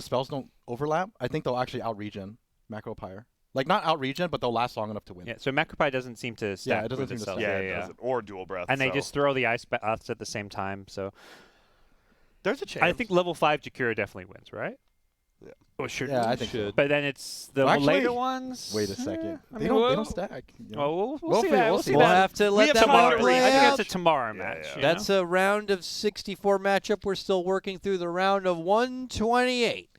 spells don't overlap, I think they'll actually out regen Macro Pyre. Like not out regen, but they'll last long enough to win. Yeah, so Macropie doesn't seem to stack it doesn't with seem to itself. stack. Yeah, yeah, it doesn't. Or dual breath. And they so just throw the ice baths at the same time, so there's a chance. I think level 5 Jakiro definitely wins, right? Yeah. Or should Yeah, I think so. But then it's the Well, actually, later ones. Wait a second. I They mean, don't we'll- stack. you know. Oh, we'll We'll see see- that. we'll We'll see see We'll that. have to let have that tomorrow. one play I think out. that's a tomorrow Yeah, match. yeah. you That's know? a round of 64 matchup. We're still working through the round of 128.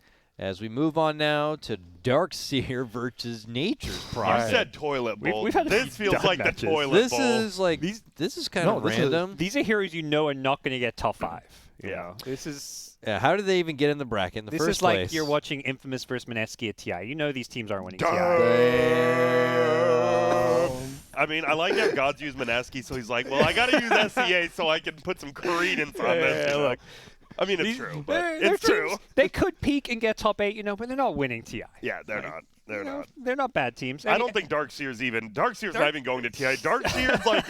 As we move on now to Darkseer versus Nature's You Prophet. said toilet bowl. We've had a this few feels like matches. the toilet This bowl. is like this is kind No, of this is- random. These are heroes you know are not going to get top 5. you Yeah. know? This is Yeah, how did they even get in the bracket in the this first is like place? you're watching Infamous versus Mineski at TI. You know these teams aren't winning TI. I mean, I like how God's used Minaski, so he's like, well, I got to use SCA so I can put some credence on this. Yeah, you know? look. I mean, it's These- true, but they're it's true. teams- They could peak and get top 8, but they're not winning TI. Yeah, they're not. They're You know, not. They're not bad teams. I don't think Darkseer's not even going to TI. Darkseer's like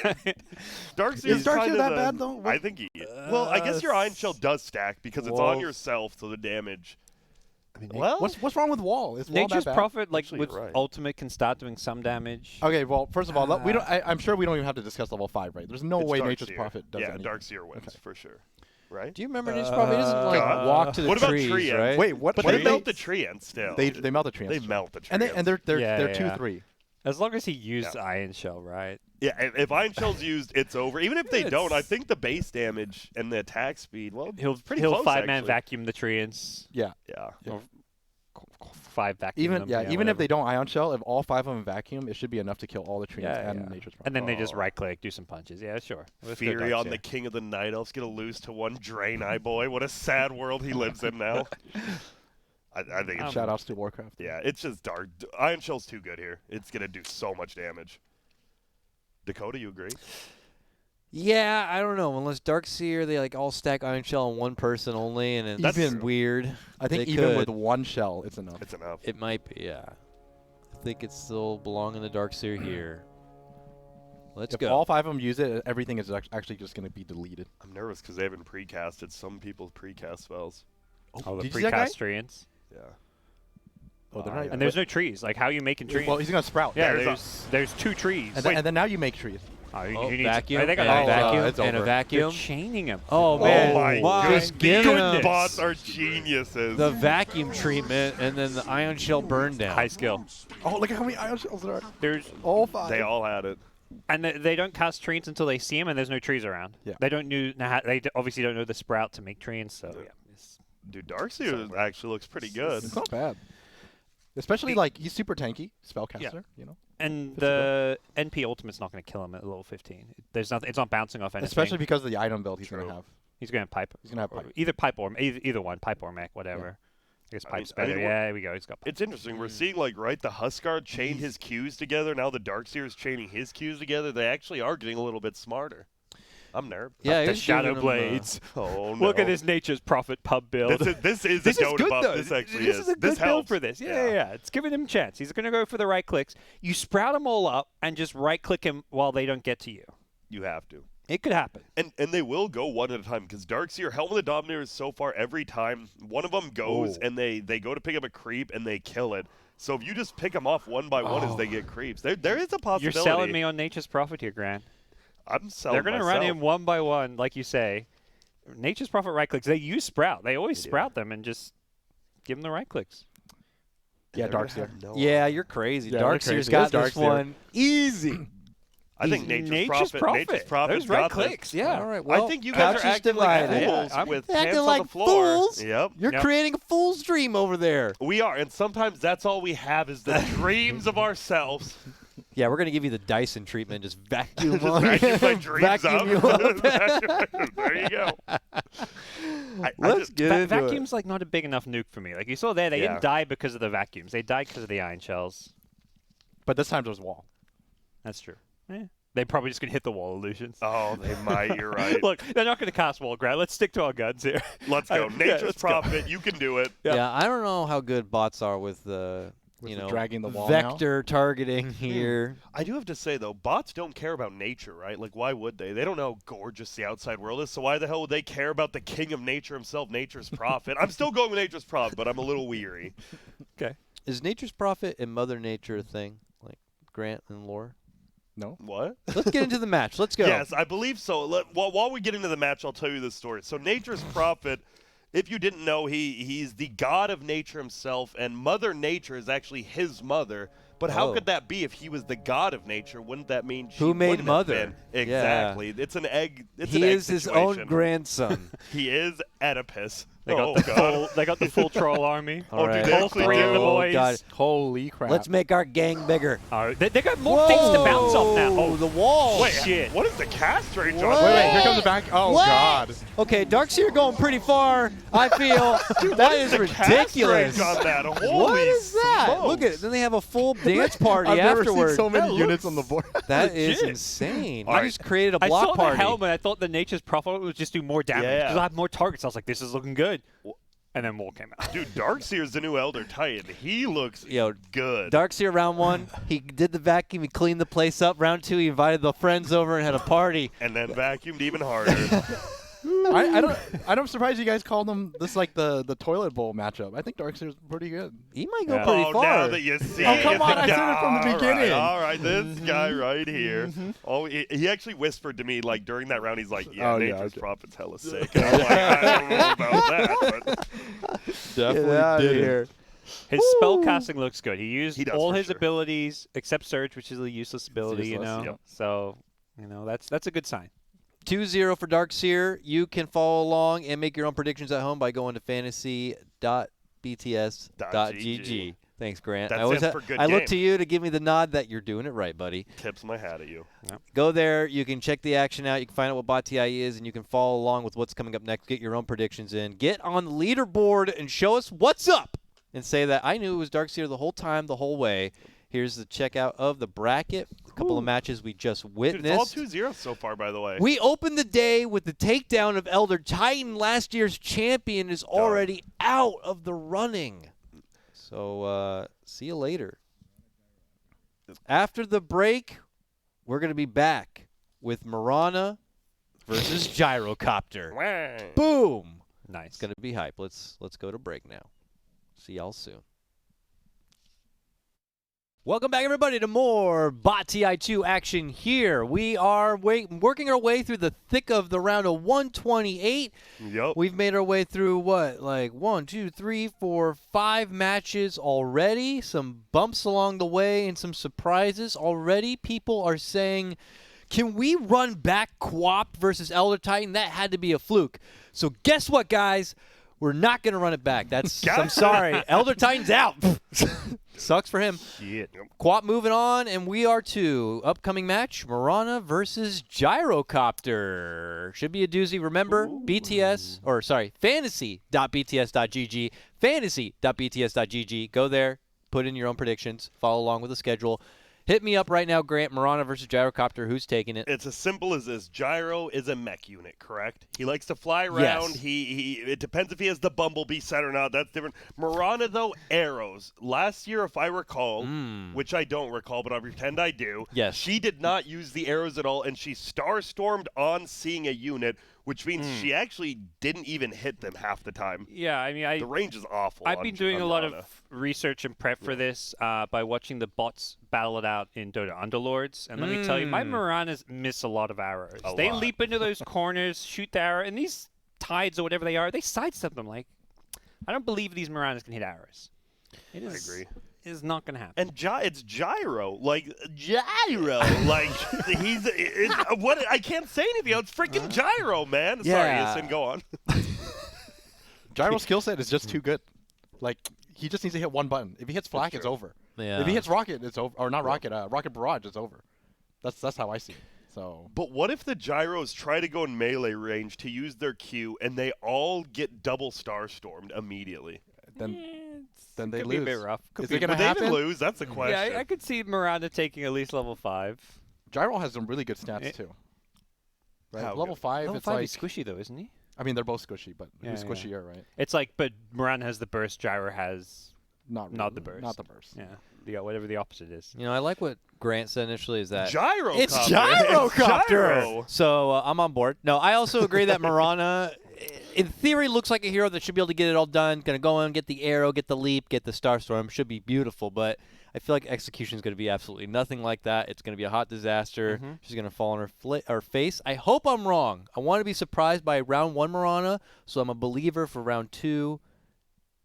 Darkseer's Is Darkseer kind of that the- bad, though? I think he. Well, I guess your Iron Shell does stack because it's Well- on yourself, so the damage. I mean, Well- what's wrong with Wall? Is Wall Nature's that bad? Prophet, like Actually, with you're right. Ultimate, can start doing some damage. Okay, well, first of all, we don't. I'm sure we don't even have to discuss level 5, right? There's no It's way Darkseer. Nature's Prophet does Yeah, anything. Darkseer wins for sure. Right? Do you remember Nature's Prophet? He doesn't like God. walk to the What about trees, tree ends? right? Wait, what? But what they did melt the tree end still. They melt the tree. They ends. melt the tree And ends. they're Yeah, yeah. 2-3. As long as he used Yeah. Iron Shell, right? Yeah, if Iron Shell's used, it's over. Even if they It's- don't, I think the base damage and the attack speed, well, He'll pretty he'll close, 5-man actually. vacuum the treants. Yeah. Yeah. Yeah. 5 vacuum Even them. even if whatever. they don't Ion Shell, if all 5 of them vacuum, it should be enough to kill all the trees Yeah, and yeah. Nature's Prophet. And then they just Oh. right-click, do some punches. Yeah, sure. Let's go Fury on Darkseer. the King of the Night Elves gonna lose to one Draenei boy. What a sad world he lives in now. I think it's Shout outs to Warcraft. yeah, it's just dark. Iron Shell's too good here. It's gonna do so much damage. Dakota, you agree? Yeah, I don't know. Unless Darkseer, they like all stack Iron Shell on one person only, and it's That's true. weird. I think They even with could. one shell, it's enough. It's enough. It might be, yeah. I think it still belong in the Darkseer here. Let's If go. all 5 of them use it, everything is actually just going to be deleted. I'm nervous because they haven't precasted some people's precast spells. Oh, the Did you see that guy? precast treants. Yeah. Oh, they're Oh, not yeah. even- And there's no trees. Like, how are you making trees? Well, he's going to sprout. yeah, there's there's 2 trees. And then now you make trees. Oh, you Oh, need vacuum, To, they got and a Oh, vacuum, it's and a over. They're vacuum. chaining them. Oh, man. my wow. goodness. Just giving them Goodness. Bots are geniuses. the vacuum treatment and then the Ion Shell burn down. High skill. Oh, look at how many Ion Shells there are. There's All 5. They all had it. and they don't cast treants until they see them, and there's no trees around. Yeah. They don't know. They obviously don't know the sprout to make treants. So yeah. It's- Dude, Darkseer actually looks pretty good. It's not bad. Especially, like, he's super tanky, spellcaster, you know? And the NP ultimate's not going to kill him at level 15. There's nothing. It's not bouncing off anything. Especially because of the item build he's going True. to have. he's going to pipe. He's going to have Or pipe. either pipe or either one, pipe or mech, whatever. I guess I mean, pipe's I think better. what- Yeah, there we go. He's got pipe. It's interesting. We're seeing, like, right, the Huskard chain his Qs together. Now the Darkseer's chaining his Qs together. They actually are getting a little bit smarter. I'm nervous. Yeah, the he's Shadow giving them, Blades. Oh, no. Look at this Nature's Prophet pub build. This is This a is Dota good buff. though. This actually This is a good this build helps. for this. Yeah. It's giving him a chance. He's going to go for the right clicks. You sprout them all up and just right click him while they don't get to you. You have to. It could happen. And they will go one at a time because Darkseer, Helm of the Dominators, so far every time one of them goes and they go to pick up a creep and they kill it. So if you just pick them off one by one as they get creeps, there is a possibility. You're selling me on Nature's Prophet here, Grant. I'm selling. They're going to run myself. him one by one, like you say. Nature's Prophet right clicks. They use sprout. They always sprout them and just give them the right clicks. Yeah, They're gonna Darkseer. have no Yeah, you're crazy. Yeah, they're Darkseer's crazy. got It is this Darkseer. one easy. I think Nature's Prophet. Nature's Prophet's Those right got this. clicks, yeah. All right, well, I think you guys couch are is acting like divided. fools Yeah, I'm with acting pants on like the floor. fools. Yep. You're Yep. creating a fool's dream over there. We are, and sometimes that's all we have is the dreams of ourselves. Yeah, we're gonna give you the Dyson treatment. Just vacuum Just on vacuum my you. dreams Vacuum you up. up. There you go. Let's get into it. Vacuum's like not a big enough nuke for me. Like you saw there, they Yeah. didn't die because of the vacuums. They died because of the iron shells. But this time there's wall. That's true. Yeah. They probably just gonna hit the wall illusions. Oh, they might. You're right. Look, they're not gonna cast wall grab. Let's stick to our guns here. Let's go. Yeah, Nature's let's go. Prophet. You can do it. Yeah. Yeah, I don't know how good bots are with the With you the know dragging the wall now? vector targeting here. I do have to say, though, bots don't care about nature, right? Like, why would they? They don't know how gorgeous the outside world is, so why the hell would they care about the king of nature himself, Nature's Prophet? I'm still going with Nature's Prophet, but I'm a little weary. Is Nature's Prophet and Mother Nature a thing? Like Grant and lore? No? What? Let's get into the match. Let's go. Yes, I believe so. While we get into the match, I'll tell you this story. So Nature's Prophet, if you didn't know, he's the god of nature himself, and Mother Nature is actually his mother. But how Oh. could that be if he was the god of nature? Wouldn't that mean she Who made wouldn't have Mother? been? Yeah. Exactly. It's an egg. It's He an egg is his own situation. grandson. He is Oedipus. They got Oh, the God. full. They got the full troll army. All dude, right. they All actually three of the do. boys. God. Holy crap. Let's make our gang bigger. Oh, they got more things to bounce off now. Oh, the wall. Wait, shit. what is the cast range What? on Wait, that? here comes the back. Oh, What? God. Okay, Darkseer going pretty far. I feel that is The cast ridiculous. range on that. Holy What is that? smokes. Look at it. Then they have a full dance party I've never afterward. seen so many That units on looks- the board. That is Legit. insane. All I right. just created a I block saw party. the helmet. I thought the Nature's Prophet would just do more damage Yeah. because I have more targets. I was like, this is looking good. And then Wall came out. Dude, Darkseer's the new Elder Titan. He looks Yo, good. Darkseer round 1, he did the vacuum, he cleaned the place up. Round 2, he invited the friends over and had a party. And then vacuumed even harder. I'm surprised you guys called them this like the toilet bowl matchup. I think Darkseer's pretty good. He might go Yeah. pretty oh, far. now that you see Oh, it, come you on, think, I said it from the all right, beginning. all right, this guy right here. Oh, he actually whispered to me, like, during that round, he's like, yeah, Oh, yeah, Nature's okay. Prophet's hella sick. And I'm like, I don't know about that, but Get out of here. His spell casting looks good. He used He does all for his sure. abilities except Surge, which is a useless ability, useless, you know. yep. So, you know, that's a good sign. 2-0 for Darkseer. You can follow along and make your own predictions at home by going to fantasy.bts.gg. Thanks, Grant. That I always stands for good I look game. to you to give me the nod that you're doing it right, buddy. Tips my hat at you. Go there. You can check the action out. You can find out what Bot TI is, and you can follow along with what's coming up next. Get your own predictions in. Get on the leaderboard and show us what's up. And say that I knew it was Darkseer the whole time, the whole way. Here's the checkout of the bracket. A couple of matches we just Dude, witnessed. it's all 2-0 so far, by the way. We opened the day with the takedown of Elder Titan. Last year's champion is already out of the running. So see you later. After the break, we're going to be back with Marana versus Gyrocopter. Wah. Boom! Nice. It's going to be hype. Let's go to break now. See y'all soon. Welcome back, everybody, to more Bot TI2 action here. We are working our way through the thick of the round of 128. Yup. We've made our way through, what, like 1, 2, 3, 4, 5 matches already. Some bumps along the way and some surprises. Already people are saying, can we run back Quap versus Elder Titan? That had to be a fluke. So guess what, guys? We're not going to run it back. I'm sorry. Elder Titan's out. Sucks for him. Shit. Quap moving on, and we are to upcoming match, Marana versus Gyrocopter. Should be a doozy. Remember, fantasy.bts.gg, fantasy.bts.gg. Go there, put in your own predictions, follow along with the schedule. Hit me up right now, Grant. Marana versus Gyrocopter. Who's taking it? It's as simple as this. Gyro is a mech unit, correct? He likes to fly around. Yes. It depends if he has the Bumblebee set or not. That's different. Marana, though, arrows. Last year, if I recall, which I don't recall, but I pretend I do, Yes. she did not use the arrows at all, and she star-stormed on seeing a unit, which means she actually didn't even hit them half the time. Yeah, I mean, The range is awful. I've on- been doing on a lot Marana. of research and prep for this by watching the bots battle it out in Dota Underlords. And let me tell you, my Maranas miss a lot of arrows. They lot. leap into those corners, shoot the arrow, and these tides or whatever they are, they sidestep them. Like, I don't believe these Maranas can hit arrows. It is, agree. It is not going to happen. And it's Gyro, like Gyro, like what? I can't say anything else. Freaking Gyro, man. Sorry, Yeah. Isin, go on. Gyro's skill set is just too good. Like, he just needs to hit one button. If he hits Flak, it's over. Yeah. If he hits Rocket, it's over. Or not Rocket, Rocket Barrage, it's over. That's how I see it. So But what if the Gyros try to go in melee range to use their Q, and they all get double star stormed immediately? then they Could be a lose. bit rough. Could Is be- it going to Would they happen? even lose? That's the question. Yeah, I could see Miranda taking at least level 5. Gyro has some really good stats Eh. too. Right? How Level good? 5, Level it's 5 like is squishy, though, isn't he? I mean, they're both squishy, but Yeah, who's yeah. squishier, right? It's like, but Miranda has the burst, Gyro has Not Not really. the burst. Not the burst. whatever the opposite is. You know, I like what Grant said initially is that Gyrocopter. It's It's Gyrocopter. Gyro. So I'm on board. No, I also agree that Marana, in theory, looks like a hero that should be able to get it all done. Going to go in, get the arrow, get the leap, get the Starstorm. Should be beautiful, but I feel like execution is going to be absolutely nothing like that. It's going to be a hot disaster. She's going to fall on her face. I hope I'm wrong. I want to be surprised by round 1 Marana, so I'm a believer for round 2,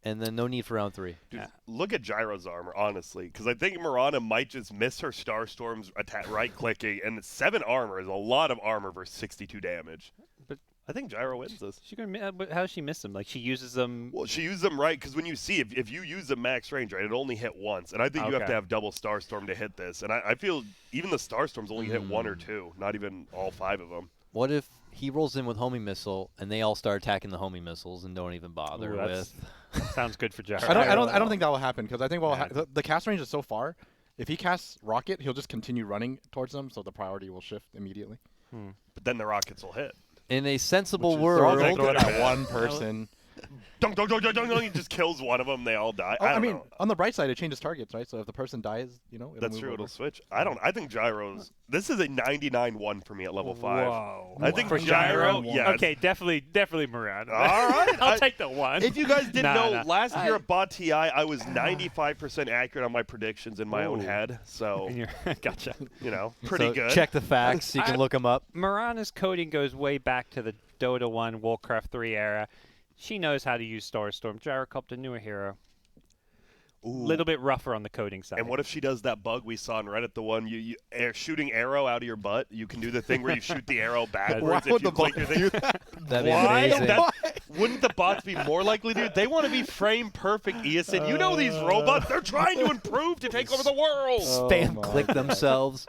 and then no need for round 3. Dude, look at Gyro's armor, honestly, because I think Marana might just miss her Starstorm's attack right-clicking, and 7 armor is a lot of armor versus 62 damage. But I think Gyro wins this. She gonna, but how does she miss them? Like she uses them. Well, she used them right, because when you see, if you use the max range, right, it only hit once, and I think you have Okay. to have double Starstorm to hit this, and I feel even the Starstorms only hit 1 or 2, not even all 5 of them. What if he rolls in with homing missile, and they all start attacking the homing missiles and don't even bother Ooh, that's- with? Sounds good for Gyro. I don't think that will happen because I think the cast range is so far. If he casts Rocket, he'll just continue running towards them, so the priority will shift immediately. But then the rockets will hit. In a sensible They're all world, good at one person. Dunk, dunk, dunk, dunk, dunk, dunk, he just kills one of them, they all die. Oh, I I don't mean, know. on the bright side, it changes targets, right? So if the person dies, it'll That's move true, over. it'll switch. I think Gyro's. This is a 99-1 for me at level 5. Whoa. I think For Gyro, Gyro? yeah. Okay, definitely Miranda. All right. I'll take the 1. If you guys didn't Nah, know, nah. last year at Bot TI, I was 95% accurate on my predictions in my own head. So, And you're gotcha. pretty so good. check the facts. You can look them up. Mirana's coding goes way back to the Dota 1, Warcraft 3 era. She knows how to use Starstorm. Gyrocopter, newer hero. little bit rougher on the coding side. And what if she does that bug we saw in Reddit, the one shooting arrow out of your butt? You can do the thing where you shoot the arrow backwards if you click your thing. That'd be Why? amazing. Wouldn't the bots be more likely to? They want to be frame perfect, Eason. You know these robots, they're trying to improve to take over the world. Spam click themselves.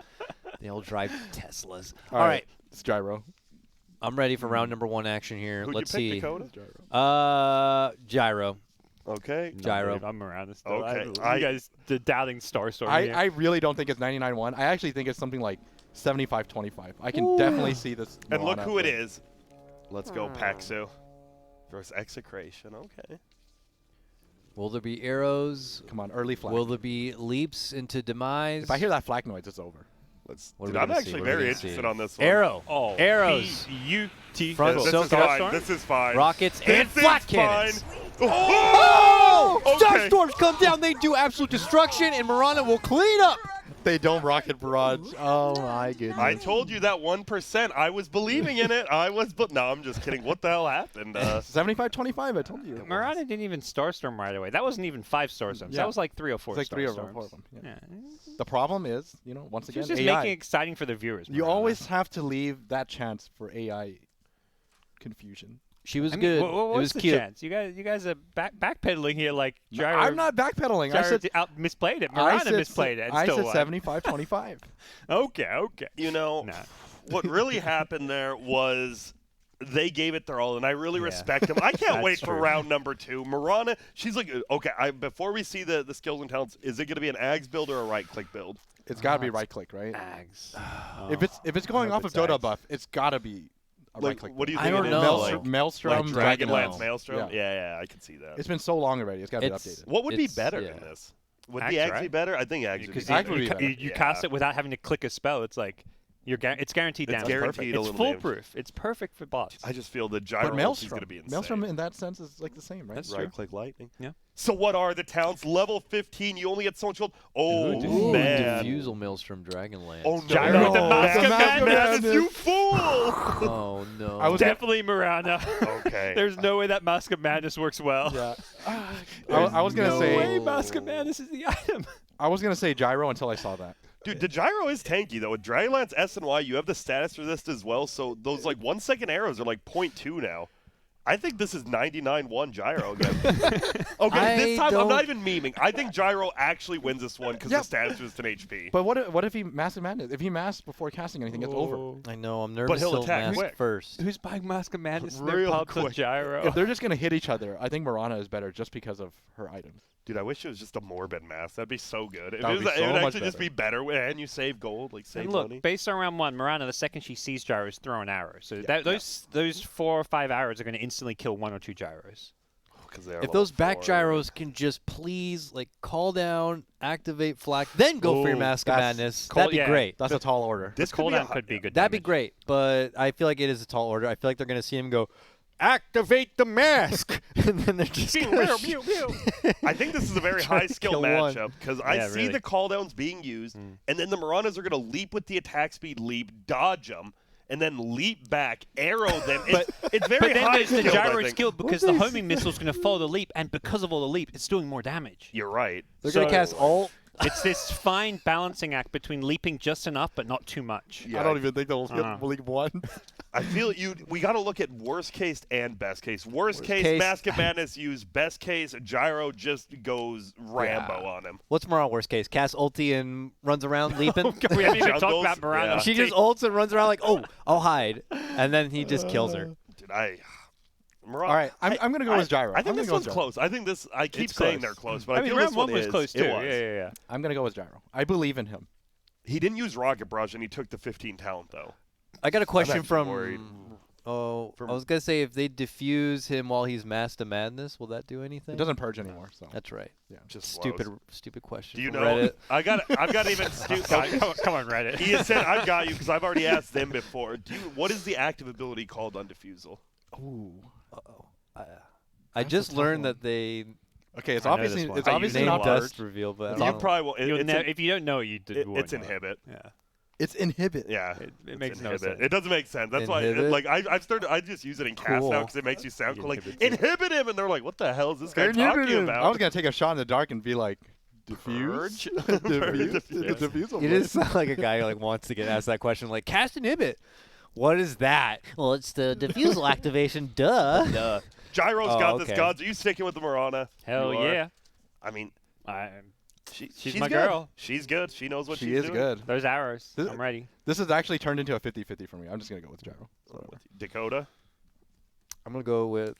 They'll drive Teslas. All right. It's Gyro. I'm ready for round number 1 action here. Who'd Let's you see. pick, Dakota? Gyro. Okay. Gyro. I'm around this. Still. Okay, You guys, the doubting Starstorm here. I really don't think it's 99-1. I actually think it's something like 75-25. I can definitely see this. And look Moana who it win. is. Let's go, Paxu. Versus Execration. Okay. Will there be arrows? Come on, early flag. Will there be leaps into demise? If I hear that flag noise, it's over. What are Dude, we I'm gonna see? actually What are we very gonna see? interested on this one. Arrow. Oh, Arrows. B-U-T. Front This silk is fine. Starstorm? This is fine. Rockets and This flat is cannons. fine. Oh! Okay. Starstorms come down. They do absolute destruction, and Marana will clean up. They don't rocket barrage. Oh my goodness. I told you that 1%. I was believing in it. No, I'm just kidding. What the hell happened? 75-25. I told you. Marana didn't even Starstorm right away. That wasn't even 5 Starstorms. Yeah. That was like 3 or 4 It's like 3 or Starstorms. 4 of them. Yeah. Yeah. The problem is, once She again, was just AI. making it exciting for the viewers. You Marana. always have to leave that chance for AI confusion. She was I mean, good. What's it was the cute. chance? You guys are backpedaling here like Gyro. I'm not backpedaling. I Gyro said misplayed it. I Marana said misplayed it. And I still said won. 75-25. Okay. You know, Nah. what really happened there was they gave it their all, and I really Yeah. respect them. I can't That's wait for true. round number 2. Marana, she's like, okay, before we see the skills and talents, is it going to be an Ags build or a right-click build? It's got to be right click, right? Ags. If it's going hope off of it's Dota Ags. buff, it's got to be a right Like, click. what do you I think don't it is? know. Maelstrom, Like Maelstrom, Dragonlance Dragonlance. Maelstrom? Yeah. Yeah, I can see that. It's been so long already. It's got to be It's- updated. What would be it's- better yeah. in this? Would Ags, the Ags be right? better? I think Ags would be Because Ags would be you, better. you cast it without having to click a spell. It's like it's guaranteed It's damage. guaranteed a It's little damage. foolproof. It's perfect for bots. I just feel the But gyro is Maelstrom, going to be insane. Maelstrom in that sense is like the same, right? That's true. Right-click lightning. Yeah. So what are the talents? Level 15, you only get so much gold. Oh, Ooh, man. Diffusal Maelstrom Dragonlance. Oh, no. Gyro with the Mask of Madness. You fool! Oh no. I was Definitely Marana. Okay. There's no way that Mask of Madness works well. Yeah. I was gonna no say way Mask of Madness is the item. I was gonna say gyro until I saw that. Dude, the gyro is tanky, though. With Dragonlance S and Y, you have the status resist as well, so those, 1 second arrows are, 0.2 now. I think this is 99-1 gyro again. Okay, this time, I'm not even memeing. I think gyro actually wins this one because Yeah. the status resist and HP. But what if he Massive Madness? If he masks before casting anything, it's over. I know. I'm nervous. he'll he'll attack mask quick. first. Who's buying Mask of Madness? Real They're pubs with quick. Gyro. If they're just gonna hit each other, I think Marana is better just because of her items. Dude, I wish it was just a Morbid mask. That'd be so good. If That it, would was, be it so would much actually just be better, and you save gold, save And look, money. based on round 1, Marana, the second she sees Gyro, is throwing arrows. So those 4 or 5 arrows are going to instantly kill 1 or 2 Gyros. 'Cause they are If level those back 4. gyros can just please call down, activate flak, then go for your Ooh, Mask of that's Madness, cool, that'd be yeah. great. That's a tall order. This The could be a cooldown could be good. That'd be damage. great, but I feel like it is a tall order. I feel like they're going to see him go, activate the mask, and then they're just Pew, gonna pew, pew, pew. I think this is a very Trying high to skill kill one. matchup because I Yeah, see really. the cooldowns being used, and then the Maranas are going to leap with the attack speed leap, dodge them, and then leap back, arrow them. It's very But then high there's the skilled, I Gyro think. skill because the homing missile's going to follow the leap, and because of all the leap, it's doing more damage. You're right. They're going to So- cast alt. It's this fine balancing act between leaping just enough but not too much. Yeah, I don't even think they'll Uh. league one. I feel we got to look at worst case and best case. Worst case, case- Mask of Madness use. Best case, Gyro just goes Rambo on him. What's Marana worst case? Cast ulti and runs around leaping? We haven't even talked Jungles, about Marana. yeah. She just ults and runs around like, oh, I'll hide. And then he just kills her. Dude, All right, I'm gonna go with gyro. I think I'm this gonna one's go with gyro. close. I think this. I keep It's saying close. they're close, but I, I mean, feel round this 1 was is. close too. It was. Yeah. I'm gonna go with gyro. I believe in him. He didn't use Rocket Barrage, and he took the 15 talent though. I got a question actually from. worried. Oh, I was gonna say if they diffuse him while he's Masked to Madness, will that do anything? It doesn't purge anymore, so That's right. Just Stupid, slows. stupid question. Do you from know? Reddit. I've got even stupid. Come on, Reddit. He has said, "I've got you" because I've already asked them before. What is the active ability called on Diffusal? Ooh. I That's just a tough learned one. that they Okay, it's I know obviously this one. it's I obviously named not dust purge. reveal, but I You don't know. probably will. You'll It's if you don't know, you it- won't it's know it. inhibit. Yeah. It's inhibit. Yeah, It it's makes no inhibit. sense. It doesn't make sense. That's why, Inhibit? like, I've started. I just use it in cast Cool. now because it makes you sound cool. Like, Inhibit. inhibit him, and they're like, "What the hell is this guy Inhibit talking him. about?" I was gonna take a shot in the dark and be like, diffuse. diffuse. Diffuse. Diffuse. You just sound like a guy who like wants to get asked that question. Like cast inhibit. What is that? Well, it's the diffusal activation. Duh. Gyro's Oh, got okay. this, Gods. Are you sticking with the Marana? Hell You are. yeah. I mean, she's my good. girl. She's good. She knows what She she's is doing. good. Those arrows. This- I'm ready. This has actually turned into a 50-50 for me. I'm just gonna go with Gyro. So. Dakota. I'm gonna go with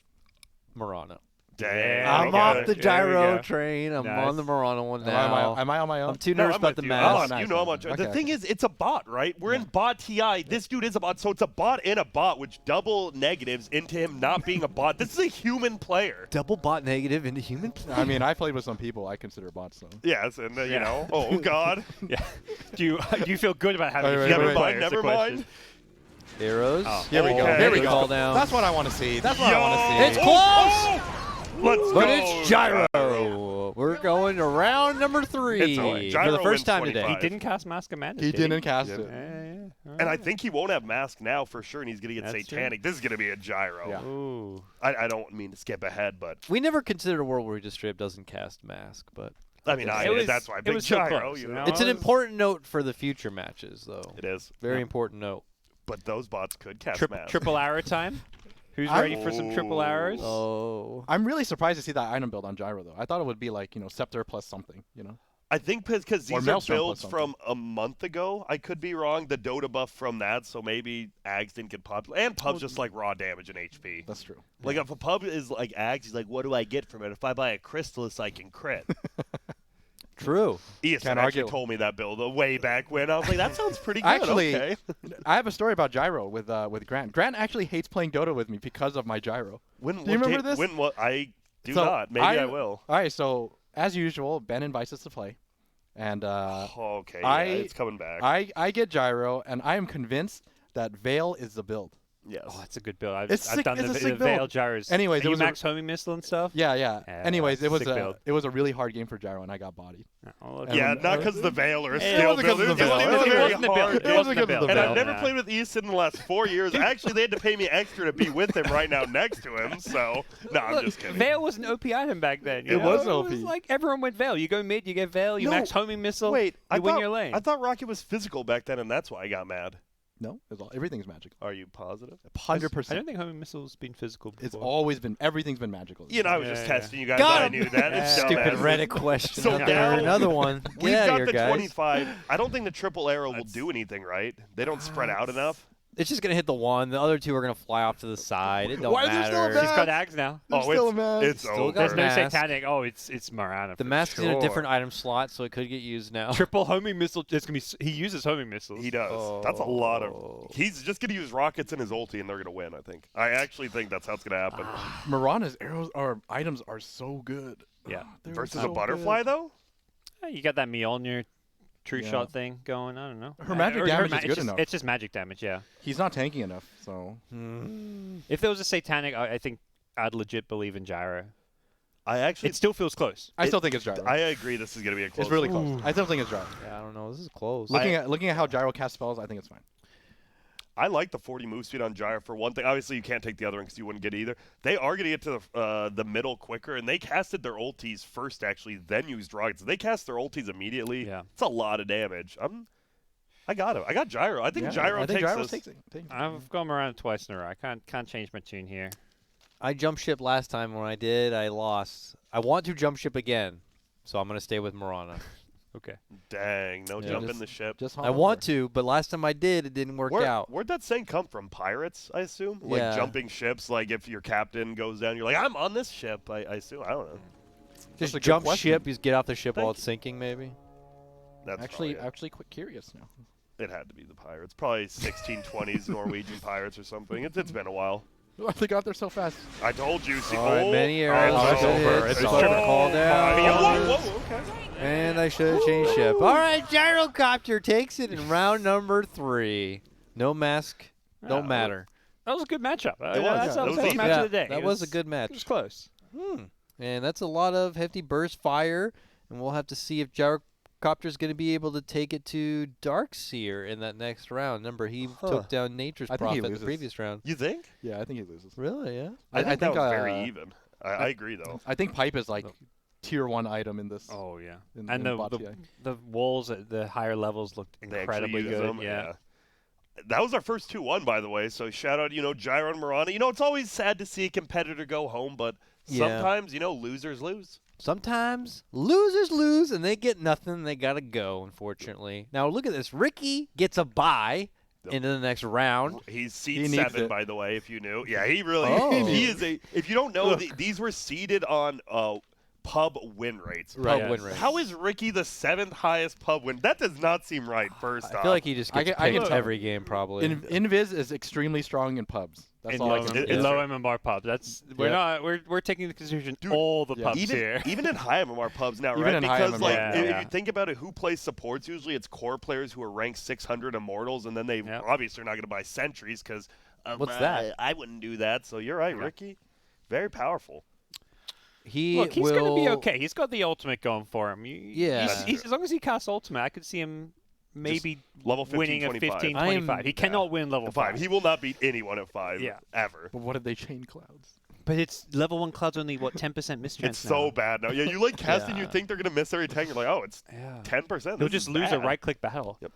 Marana. Dang. I'm okay. off the There we gyro go. train. I'm Nice. on the Marana one now. Am I on my own? I'm too No, nervous I'm about with the you. mask. Oh, nice. You know I'm on. The Okay, thing is, it's a bot, right? We're in bot TI. This dude is a bot, so it's a bot in a bot, which double negatives into him not being a bot. This is a human player. Double bot negative into human. I mean, I played with some people I consider bots. So. Yes, and you Yeah. know, oh god. Yeah. do you feel good about having Wait, human wait, wait. players? Never The question. mind. Arrows. Oh. Here we go. Okay. Here we Fall go. down. That's what I want to see. That's what I want to Yo! see. It's close! Let's But go. it's gyro. We're going to round number 3 It's all right. for Gyro the first wins time 25. today. He didn't cast Mask of Madness. He did didn't cast Yeah. it. Yeah. And I think he won't have mask now for sure, and he's gonna get That's true. satanic. This is gonna be a gyro. Yeah. Ooh. I don't mean to skip ahead, but We never considered a world where he just straight up doesn't cast mask, but I mean, It was- that's why it big was so gyro. close, You you know, know? it's an important note for the future matches, though. It is. Very important note. But those bots could cast mask. Triple arrow time. Who's ready for some triple arrows? Oh. I'm really surprised to see that item build on Gyro though. I thought it would be like Scepter plus something. I think because Or these are Maelstrom plus builds something. from a month ago. I could be wrong. The Dota buff from that, so maybe Ags didn't get popular. And Pub's just like raw damage and HP. That's true. Like if a Pub is like Ags, he's like, what do I get from it? If I buy a Crystallis, I can crit. True. ESN Can't actually argue. told me that build way back when. I was like, that sounds pretty good. Actually, okay. I have a story about Gyro with Grant. Grant actually hates playing Dota with me because of my Gyro. When, Do you remember this? When what? I do So, not. Maybe I will. All right, so as usual, Ben invites us to play, and Okay, yeah, I- it's coming back. I get Gyro, and I am convinced that Veil is the build. yes. Oh, it's a good build. I've It's sick- done it's a the sick Veil build. gyros. Anyways, Are it you was a- max homing missile and stuff? Yeah. Yeah, Anyways, it was sick build. a really hard game for Gyro, and I got bodied. Oh, look. Yeah, And- not because the Veiler is It still wasn't 'cause of the building. Veil. It was It very wasn't a build. hard. It wasn't wasn't a because of build. the And Veil. I've never Yeah. played with Easton in the last 4 years. Actually, they had to pay me extra to be with him right now next to him. So, no, I'm Look, just kidding. Veil was an OP item back then. you It know? was It OP. was like everyone went Veil. You go mid, you get Veil. You No, max homing missile. Wait, you I win thought, your lane. I thought Rocket was physical back then, and that's why I got mad. No, everything's magical. Are you positive? 100%. I don't think homing missile's been physical before. It's always been everything's been magical. You know, I was Yeah, just yeah. testing you guys. Got I him. knew that. It's Yeah. Stupid dumbass. Reddit question. So out there. now- Another one. We've Get out got of here, the guys. 25. I don't think the triple arrow will do anything, right? They don't spread out enough. It's just gonna hit the one. The other two are gonna fly off to the side. It don't Why is there still a matter. bad- She's got Ags now. There's Oh, still it's, a mask. it's Still over. got There's no mask. satanic. Oh, it's Marana. The for mask is in a sure. different item slot, so it could get used now. Triple homing missile. It's gonna be. He uses homing missiles. He does. That's a lot Oh. of. He's just going to use rockets in his ulti, and they're going to win. I think. I actually think that's how it's going to happen. Marana's arrows or items are so good. Yeah. They're Versus so a butterfly, good. though. You got that Mjolnir true Yeah. shot thing going. I don't know. Her magic Or damage is it's good just- enough. It's just magic damage. Yeah. He's not tanking enough, so If there was a satanic, I think I'd legit believe in Gyro. I actually. It still feels close. I still think it's Gyro. I agree. This is going to be a close. It's really one. close. I still think it's Gyro. Yeah, I don't know. This is close. Looking at how Gyro casts spells, I think it's fine. I like the 40 move speed on Gyro for one thing. Obviously, you can't take the other one because you wouldn't get either. They are going to get to the middle quicker, and they casted their ultis first, actually, then used rockets. They cast their ultis immediately. Yeah. It's a lot of damage. I got him. I got Gyro. I think Yeah, Gyro I think takes Gyro this. takes it. I've gone around twice in a row. I can't change my tune here. I jump ship last time. When I did, I lost. I want to jump ship again, so I'm gonna stay with Marana. Okay. Dang, no Yeah, jump in just- the ship. Just I want to, but last time I did, it didn't work out. Where'd that saying come from? Pirates, I assume? Like Yeah. jumping ships, like if your captain goes down, you're like, I'm on this ship, I assume. I don't know. Just a good jump question. ship. You get off the ship while Thank it's sinking, maybe. That's Actually, probably actually, quite curious now. it had to be the pirates. Probably 1620s Norwegian pirates or something. It's been a while. They got there so fast. I told you. See, All right, many arrows. Oh, it's Good over. hits. It's Should have over. called my out. God. Whoa, whoa, okay. And I should have changed ship. All right, Gyrocopter takes it in round number 3. No mask, don't Yeah, matter. That was a good matchup. It was. That's That the was best easy. match Yeah, of the day. that It was a good It match. was close. And that's a lot of hefty burst fire, and we'll have to see if Gyrocopter's going to be able to take it to Darkseer in that next round. Remember, he took down Nature's I think he Prophet the loses. previous round. You think? Yeah, I think he loses. Really? Yeah. I think that was very uh, even. I agree, though. I think pipe is like tier 1 item in this. Oh yeah, In- and in the Bati. the walls at the higher levels looked They actually incredibly use good. them, Yeah. That was our first 2-1, by the way. So shout out, Gyro and Marana. It's always sad to see a competitor go home, but Yeah. sometimes, losers lose. Sometimes losers lose and they get nothing. They got to go, unfortunately. Now, look at this. Ricky gets a bye into the next round. He's He seed needs 7, it. by the way, if you knew. Yeah, he really. Oh. He is a. If you don't know, these were seeded on pub win rates. Pub Yes. win rate. How is Ricky the 7th highest pub win? That does not seem right. First I off, feel like he just I gets can- I can picked tell. every game, probably. Invis is extremely strong in pubs. That's In all I low, can It- say. in it's low true. MMR pubs. We're taking into consideration Dude, all the yeah. pubs even here. even in high MMR pubs now, Even right? in high Because like MMR, if yeah. you think about it, who plays supports? Usually it's core players who are ranked 600 Immortals, and then they Yep. obviously are not going to buy sentries because What's that? I wouldn't do that. So you're right, Yeah. Ricky. Very powerful. he Look, he's will. going to be okay. He's got the ultimate going for him. Yeah. As long as he casts ultimate, I could see him maybe level 15, winning a 25. 15, I am- 25. He cannot win level 5. He will not beat anyone at 5 Yeah. ever. But what if they chain clouds? But it's level 1 cloud's only, 10% mischance It's so bad now. Yeah, you like casting, you Yeah. think they're going to miss every 10. You're like, oh, it's Yeah. 10%. He'll This just is lose a bad. right-click battle. Yep.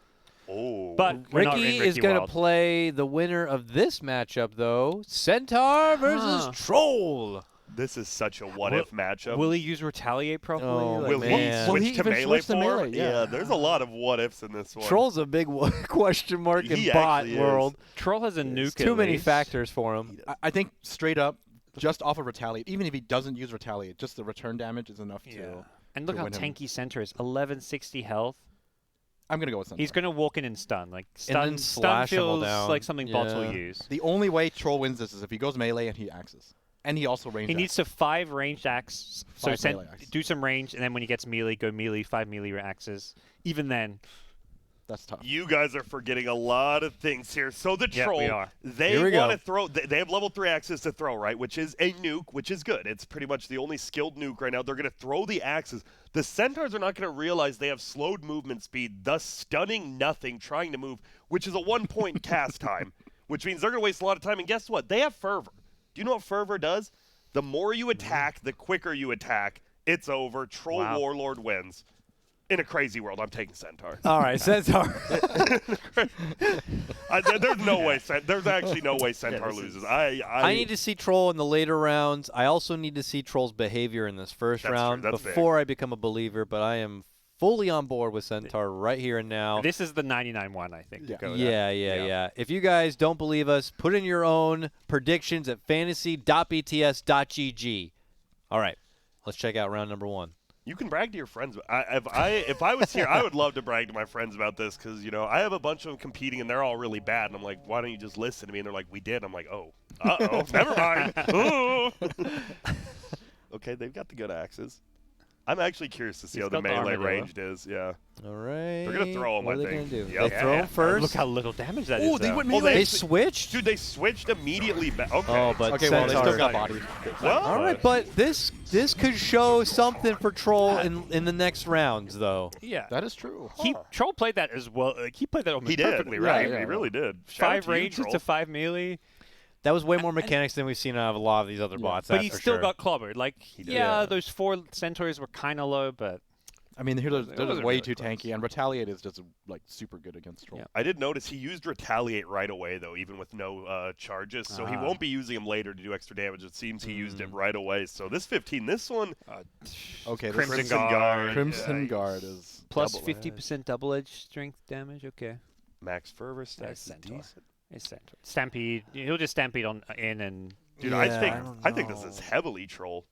Oh. But we're not in Ricky is Ricky going to Wild. play the winner of this matchup, though. Centaur versus Huh. Troll. this is such a what-if matchup. Will he use Retaliate properly? Oh, Like, Will man. he Will switch he to even melee switch to for? melee? Yeah. There's a lot of what-ifs in this one. Troll's a big question mark in He bot actually is. world. Troll has a nuke. Too at many least. factors for him. I think straight up, just off of retaliate, even if he doesn't use retaliate, just the return damage is enough Yeah. to. And look to how win him. tanky Centaur is. 1160 health. I'm gonna go with Centaur. He's going to walk in and stun. Like And stun, then stun slash 'em all feels down. like something bots Yeah. will use. The only way Troll wins this is if he goes melee and he axes, and he also range. He needs to 5 ranged axe. So Five melee axe. do some range, and then when he gets melee, go melee, 5 melee axes. Even then, That's tough. You guys are forgetting a lot of things here. So the Yeah, Troll, we are. they Here we want go. to throw. They have level 3 axes to throw, right? Which is a nuke, which is good. It's pretty much the only skilled nuke right now. They're going to throw the axes. The Centaurs are not going to realize they have slowed movement speed, thus stunning nothing, trying to move, which is a 1-point cast time, which means they're going to waste a lot of time. And guess what? They have Fervor. Do you know what Fervor does? The more you attack, the quicker you attack. It's over. Troll Wow. Warlord wins. In a crazy world, I'm taking Centaur. All right, Centaur. There's no way. There's actually no way Centaur loses. I need to see Troll in the later rounds. I also need to see Troll's behavior in this first That's true. round That's big. before I become a believer, but I am fully on board with Centaur right here and now. this is the 99 one, I think. to Yeah. go with Yeah, that. yeah. If you guys don't believe us, put in your own predictions at fantasy.bts.gg. All right, let's check out round number 1. You can brag to your friends. If I was here, I would love to brag to my friends about this because I have a bunch of them competing and they're all really bad. And I'm like, why don't you just listen to me? And they're like, we did. I'm like, oh, never mind. Ooh. Okay, they've got the good axes. I'm actually curious to see He's how the got the melee armadillo. ranged is. Yeah. All right. They're gonna throw 'em, What I are they think. going to do? Yep. They throw Yeah. him first? Look how little damage that is. Oh, they though. went Well, melee. They switched? Dude, they switched immediately back. Okay. Oh, but Okay, well, they Centaur- still got body. well, All right, but this could show something for Troll in the next rounds, though. Yeah. That is true. Troll played that as well. He played that almost he did. perfectly, Yeah, right? he really did. Shout out 5 to you, ranges Troll. to 5 melee. That was way more mechanics than we've seen out of a lot of these other bots. But that's he for still sure. got clobbered. Like, did. yeah, Yeah. those 4 Centaurs were kind of low, but I mean, they're wasn't just way really too close. tanky, and retaliate is just like super good against Troll. Yeah. I did notice he used Retaliate right away, though, even with no charges. So he Ah. won't be using them later to do extra damage. It seems he used it right away. So this 15, this one, Okay, this Crimson is- Guard. Crimson yeah, Guard is plus double. 50% double edge strength damage. Okay. Max Fervor stacks is Centaur. decent. It's Centaur. Stampede. He'll just stampede on in and. Dude, Yeah, I think this is heavily Troll.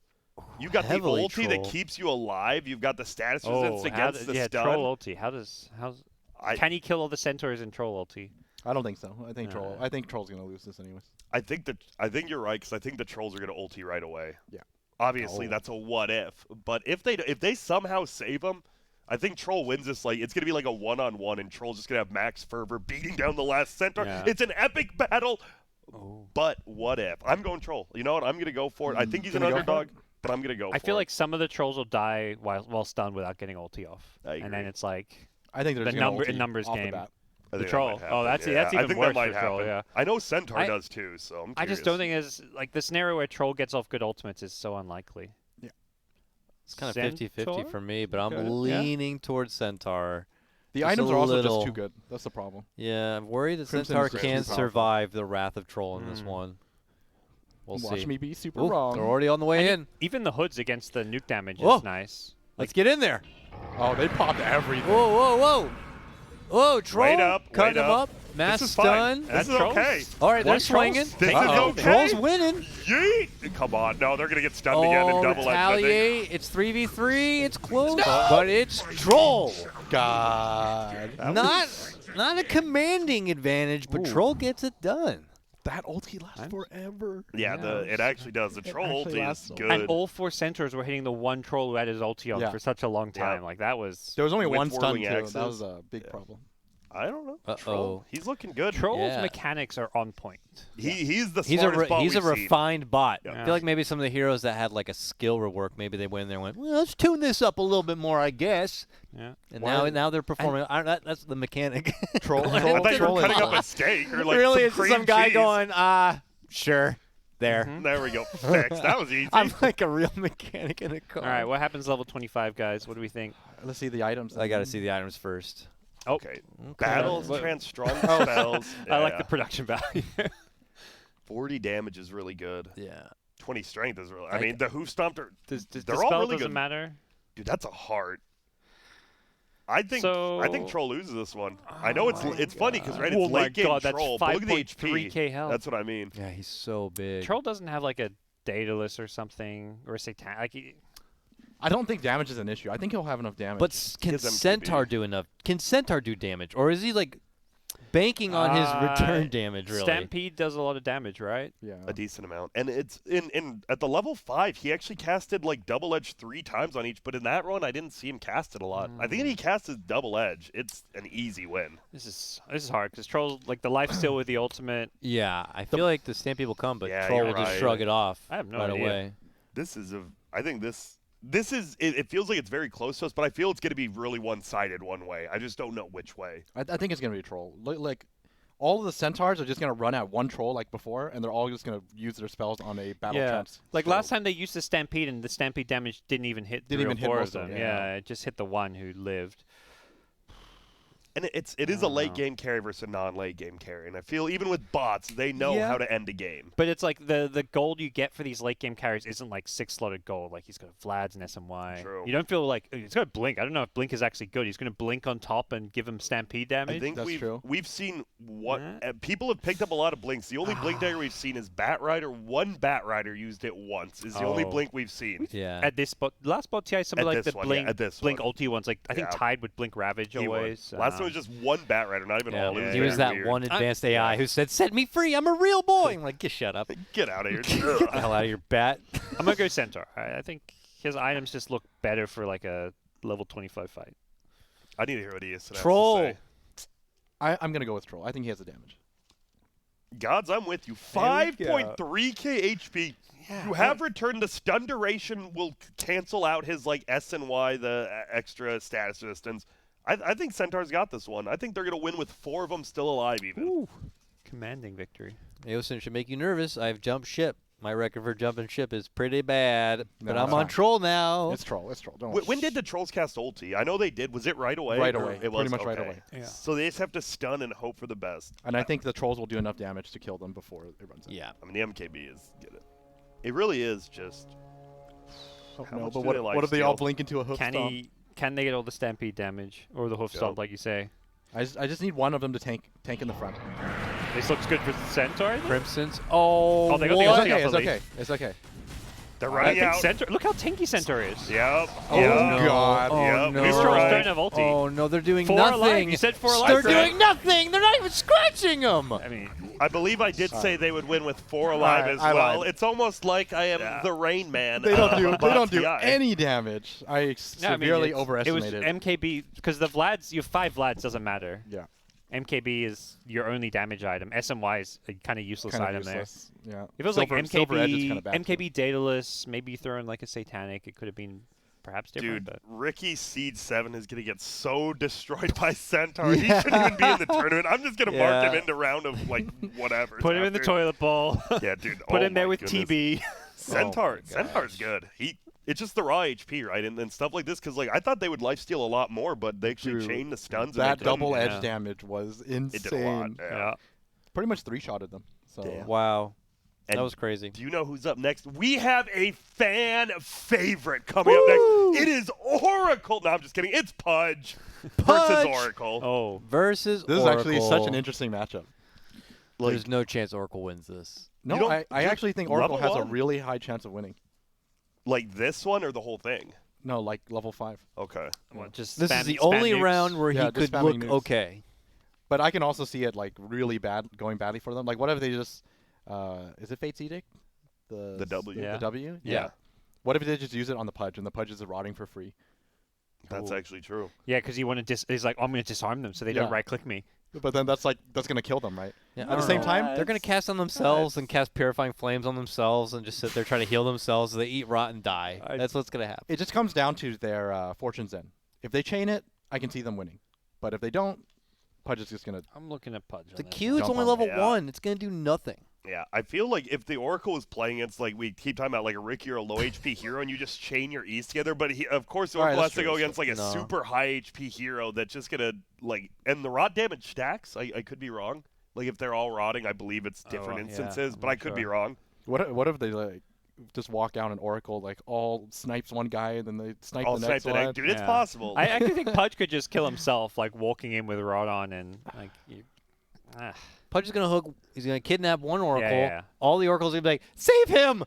You got the Heavily ulti that Troll. keeps you alive. You've got the status resistance how against does, the yeah, stun. troll ulti. How's I- can he kill all the centaurs in troll ulti? I don't think so. I think No. Troll. I think Troll's gonna lose this anyways. I think you're right because I think the trolls are going to ulti right away. Yeah. Obviously, Oh. that's a what if. But if they somehow save him, I think Troll wins this. Like it's going to be like a 1-on-1, and Troll's just going to have Max Fervor beating down the last centaur. Yeah. It's an epic battle. Oh. But what if? I'm going Troll. You know what? I'm going to go for it. I think he's an Gonna go for underdog. it? but I'm gonna go. I for feel it. like some of the trolls will die while stunned without getting ulti off, I and then agree. it's like I think there's the gonna number- ulti numbers off the game. bat. I the think that troll. might Oh, happen, that's I even think worse that might for troll, happen. yeah. I know Centaur I- does too, so I'm I curious. just don't think is like the scenario where troll gets off good ultimates is so unlikely. It's kind of 50-50 Centaur? for me, but I'm Okay. Yeah. leaning towards Centaur. The Just items a are also little- just too good. That's the problem. Yeah, I'm worried that Crimson Centaur is just can too powerful. survive the Wrath of Troll in this Mm. one. We'll Watch see. me be super Ooh, wrong. they're already on the way And in. Even the hoods against the nuke damage Whoa. is nice. Let's get in there. Oh, they popped everything. Whoa, whoa, whoa. Whoa, Troll. Wait up, Cut wait him up. up. Mass This is fine. stun. This is Trolls? okay. All right, they're Watch swinging. Trolls. This is Uh-oh, okay. Troll's winning. Yeet! Come on, no, they're gonna get stunned again and double edge. retaliate. It's 3v3. It's close, but it's Troll. God. Not a commanding advantage, but Ooh. Troll gets it done. That ulti lasts forever. Yeah, it actually does. The troll actually ulti lasts is so good. And all 4 centers were hitting the one troll who had his ulti on Yeah. for such a long Yeah. time. Like that was There was only With one stun whirling too. axes. That was a big problem. I don't know. Uh-oh. Troll, he's looking good. Troll's Yeah. mechanics are on point. He's the He's smartest bot he's a we've seen. refined bot. Yeah. I feel like maybe some of the heroes that had like a skill rework, maybe they went in there and went, well, let's tune this up a little bit more, I guess. Yeah. And Why- now they're performing. That's the mechanic. Troll. I thought you were troll is- cutting up a steak or like really, some it's cream some guy cheese. going, sure, there. There we go. Fixed. That was easy. I'm like a real mechanic in a car. All right, what happens level 25, guys? What do we think? Let's see the items. I got to see the items first. Okay. Battles, What- trans strong spells. I like Yeah. the production value. 40 damage is really good. Yeah. 20 strength is really. I mean, the hoof stomped are. Does They're the all spell really doesn't good. matter? Dude, that's a heart. I think So- Troll loses this one. I know it's funny because right, Oh it's my late game God, that's Troll. But look at the 5.3K HP. health. That's what I mean. Yeah, he's so big. Troll doesn't have like a Daedalus or something, or a Satan. Like, I don't think damage is an issue. I think he'll have enough damage. But can His MTB. Centaur do enough? Can Centaur do damage, or is he like banking on his return damage? Really? Stampede does a lot of damage, right? yeah. A decent amount, and it's in at the level 5. He actually casted like double edge 3 times on each, but in that run I didn't see him cast it a lot. I think he casted double edge. It's an easy win. This is hard because Troll like the life steal with the ultimate. Yeah, I feel like the Stampede will come, but Yeah, Troll you're will just right. shrug it off I have no right idea. away. This is a. I think this is. It feels like it's very close to us, but I feel it's going to be really one-sided one way. I just don't know which way. I think it's gonna be a troll. Like all of the centaurs are just gonna run at one troll like before, and they're all just gonna use their spells on a battle Yeah, trance. like troll. last time they used the Stampede and the Stampede damage didn't even hit Didn't three even or hit 4 most of of them. them, Yeah, yeah. it just hit the one who lived. And it is a late game carry versus a non-late game carry, and I feel even with bots, they know Yeah. how to end a game. But it's like the gold you get for these late game carries isn't like 6-slotted gold. Like he's got Vlad's and SMY. True. You don't feel like he's got Blink. I don't know if Blink is actually good. He's going to Blink on top and give him Stampede damage. I think That's true. we've seen what Yeah. people have picked up a lot of blinks. The only blink dagger we've seen is Bat Rider. One Bat Rider used it once. Is the only Oh. blink we've seen. Yeah. At this spot, last spot TI, some At of like this the one, yeah, Blink, at this Blink one. ulti ones. Like I think Yeah. Tide would Blink Ravage He always. was. Last time was just one Bat Rider, not even Yeah, all. It was he very was that weird. one advanced AI who said, "Set me free. I'm a real boy." I'm like, "Get shut up. Get out of here. Get the hell out of your bat." I'm gonna go Centaur. I think his items just look better for like a level 25 fight. I need to hear what he has to Troll. say. I'm gonna go with troll. I think he has the damage. Gods, I'm with you. There we go. 5.3k HP. You have returned. The stun duration will cancel out his like S and Y, the extra status resistance. I think Centaur's got this one. I think they're gonna win with 4 of them still alive. Even. Commanding victory. Aosin should make you nervous. I've jumped ship. My record for jumping ship is pretty bad, but No, I'm it's on not. Troll now. It's troll. It's troll. Don't When did the trolls cast ulti? I know they did. Was it right away? Right or away. It was Pretty much right okay. away. Yeah. So they just have to stun and hope for the best. And I think the trolls will do enough damage to kill them before it runs out. Yeah. I mean, the MKB is good. It really is just. Oh, How no, much but do what, they what if they all lifesteal? blink into a hoof stomp? Can they get all the Stampede damage or the hoof Yep. stomp like you say? I just need one of them to tank in the front. This looks good for Centaur. I think? Crimson's. Oh, Oh, they got the It's what? ulti. okay. off It's the okay. leaf. It's okay. They're I running think out. Centaur. Look how tanky Centaur is. Yep. Oh, yep. no. God. Oh, Yep. no. These These trolls trolls right. don't have ulti. Oh no, they're doing 4 nothing. alive. You said 4 alive. They're Brad. doing nothing. They're not even scratching them. I mean, I believe I did say they would win with 4 alive I- as I well. lied. It's almost like I am the Rain Man. They don't do. of They don't do TI. any damage. I no, I mean, severely It overestimated. was MKB because the Vlads. You have 5 Vlads doesn't matter. Yeah. MKB is your only damage item. SMY is a kind of useless Kind of item useless. Yeah. there. If it was Silver, like Silver Edge is MKB, kind of bad. too. MKB Daedalus, maybe you throw in like a Satanic, it could have been perhaps different. Dude, But Ricky Seed 7 is going to get so destroyed by Centaur. He shouldn't even be in the tournament. I'm just going to mark him Yeah. into round of, like, whatever. put him in the after. toilet bowl. Yeah, dude. Put oh him there my with goodness. TB. Centaur. Oh my Centaur's gosh. good. It's just the raw HP, right? And stuff like this, because, like, I thought they would lifesteal a lot more, but they actually Dude, chained the stuns. That and they didn't. double edge yeah. damage was It did a lot. insane. Yeah. Pretty much 3-shotted them. So Damn. Wow. And That was crazy. do you know who's up next? We have a fan favorite coming up next. It is Oracle. No, I'm just kidding. It's Pudge versus Pudge! Oracle. Oh, Versus this is actually such Oracle. an interesting matchup. Like, There's no chance Oracle wins this. No, don't- I dude, actually think Oracle level has a one? really high chance of winning. like this one or the whole thing? No, like level 5. Okay. well, just This spam- is the spam only nukes. round where Yeah, he just could spamming look nukes. okay. But I can also see it like really bad, going badly for them. Like what if they just, is it Fate's Edict? The W. Yeah. The W? Yeah. What if they just use it on the Pudge and the Pudge is rotting for free? That's Ooh. actually true. Yeah, because you want to he's like, I'm going to disarm them so they don't Yeah. right-click me. But then that's gonna kill them, right? Yeah, At the same time, they're gonna cast on themselves and cast purifying flames on themselves and just sit there trying to heal themselves. So they eat rot and die. That's what's gonna happen. it just comes down to their Fortune's End. If they chain it, I can see them winning. But if they don't, Pudge is just gonna. I'm looking at Pudge. The on this Q one. is Jump only on level it. 1. It's gonna do nothing. Yeah, I feel like if the Oracle is playing against, like, we keep talking about, like, a Ricky or a low HP hero, and you just chain your E's together, but of course, the All right, Oracle that's has to true, go that's against, like, a No. super high HP hero that's just going to, like, and the rot damage stacks. I could be wrong. Like, if they're all rotting, I believe it's different yeah, instances, I'm but I not could be sure. wrong. What if they like just walk out and Oracle like all snipes one guy and then they snipe I'll the snipe next the one? next. Dude, it's Yeah. possible. I actually think Pudge could just kill himself, like walking in with Rod on and like. Pudge is gonna hook. He's gonna kidnap one Oracle. yeah. All the Oracles are gonna be like, save him,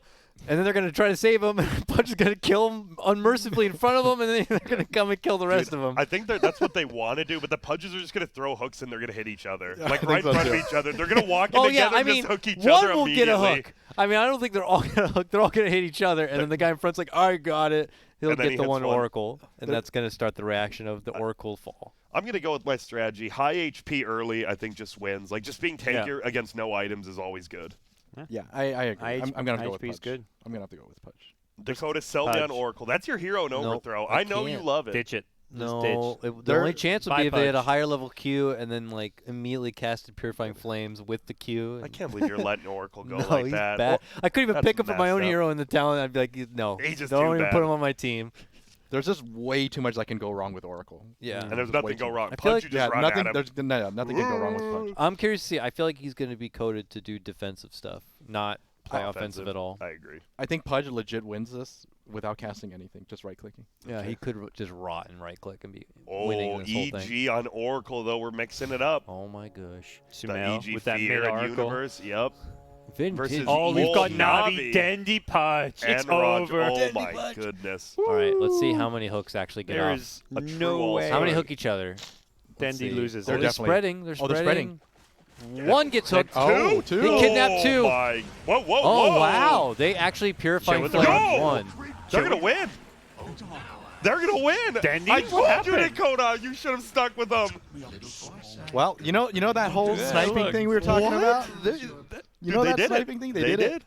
and then they're gonna try to save him. And Pudge is gonna kill him unmercifully in front of them, and then they're gonna come and kill the rest Dude, of them. I think that's what they want to do, but the Pudges are just going to throw hooks and they're going to hit each other. I Like, think right in so, front of too. each other. They're going to walk in Oh together yeah, I and mean, just hook each one other will get a immediately. hook. I mean, I don't think they're all gonna hook. They're all gonna hit each other, and then the guy in front's like, "I got it." He'll And then get he the hits one one. Oracle, and that's gonna start the reaction of the Oracle fall. I'm going to go with my strategy. High HP early, I think, just wins. Like, just being tankier against no items is always good. Yeah, I agree. I'm gonna go with IHP is Pudge. good. I'm gonna have to go with Pudge. Dakota, sell me on Pudge. Oracle. That's your hero in Nope, overthrow. I I know you can't. love it. Ditch it. Just No, ditch. the They're- only chance would Bye, be if they had a Pudge. higher level Q and then like immediately casted Purifying Flames with the Q. I and- can't believe you're letting Oracle go no, like he's that. bad. I couldn't even That's pick up my own messed up. hero in the talent. I'd be like, no, He's just don't too even bad. put him on my team. There's just way too much that can go wrong with Oracle. Yeah. And there's Just way nothing go too wrong. I feel Pudge, like- you Yeah, just run nothing. at him. There's nothing can go wrong with Pudge. I'm curious to see. I feel like he's going to be coded to do defensive stuff, not play Offensive. offensive at all. I agree. I think Pudge legit wins this without casting anything, just right clicking. Yeah, he could just rot and right click and be winning Oh, this whole thing. EG on Oracle, though. We're mixing it up. Oh my gosh. The Sumail EG with that Fear mid and Oracle. Universe. Yep. Vintage. Oh, we've got Oh, Navi, Navi. Dendy, Pudge. It's And Roger. over. Oh, my goodness. All right, let's see how many hooks actually get There off. is A true no all way. How many Sorry. hook each other? Let's Dendy see. loses. Oh, They're they're definitely- spreading. They're Oh, they're spreading. One gets hooked. Oh, two. They kidnapped two. Oh, my. Whoa, whoa, Oh whoa. wow! They actually purifying Show it flame to them. one. They're going to win. They're going to win. Dendy, I what told you, happened? Dakota. You should have stuck with them. Well, you know that whole sniping look. thing we were talking about. You know Dude, they that did sniping it. thing they did it.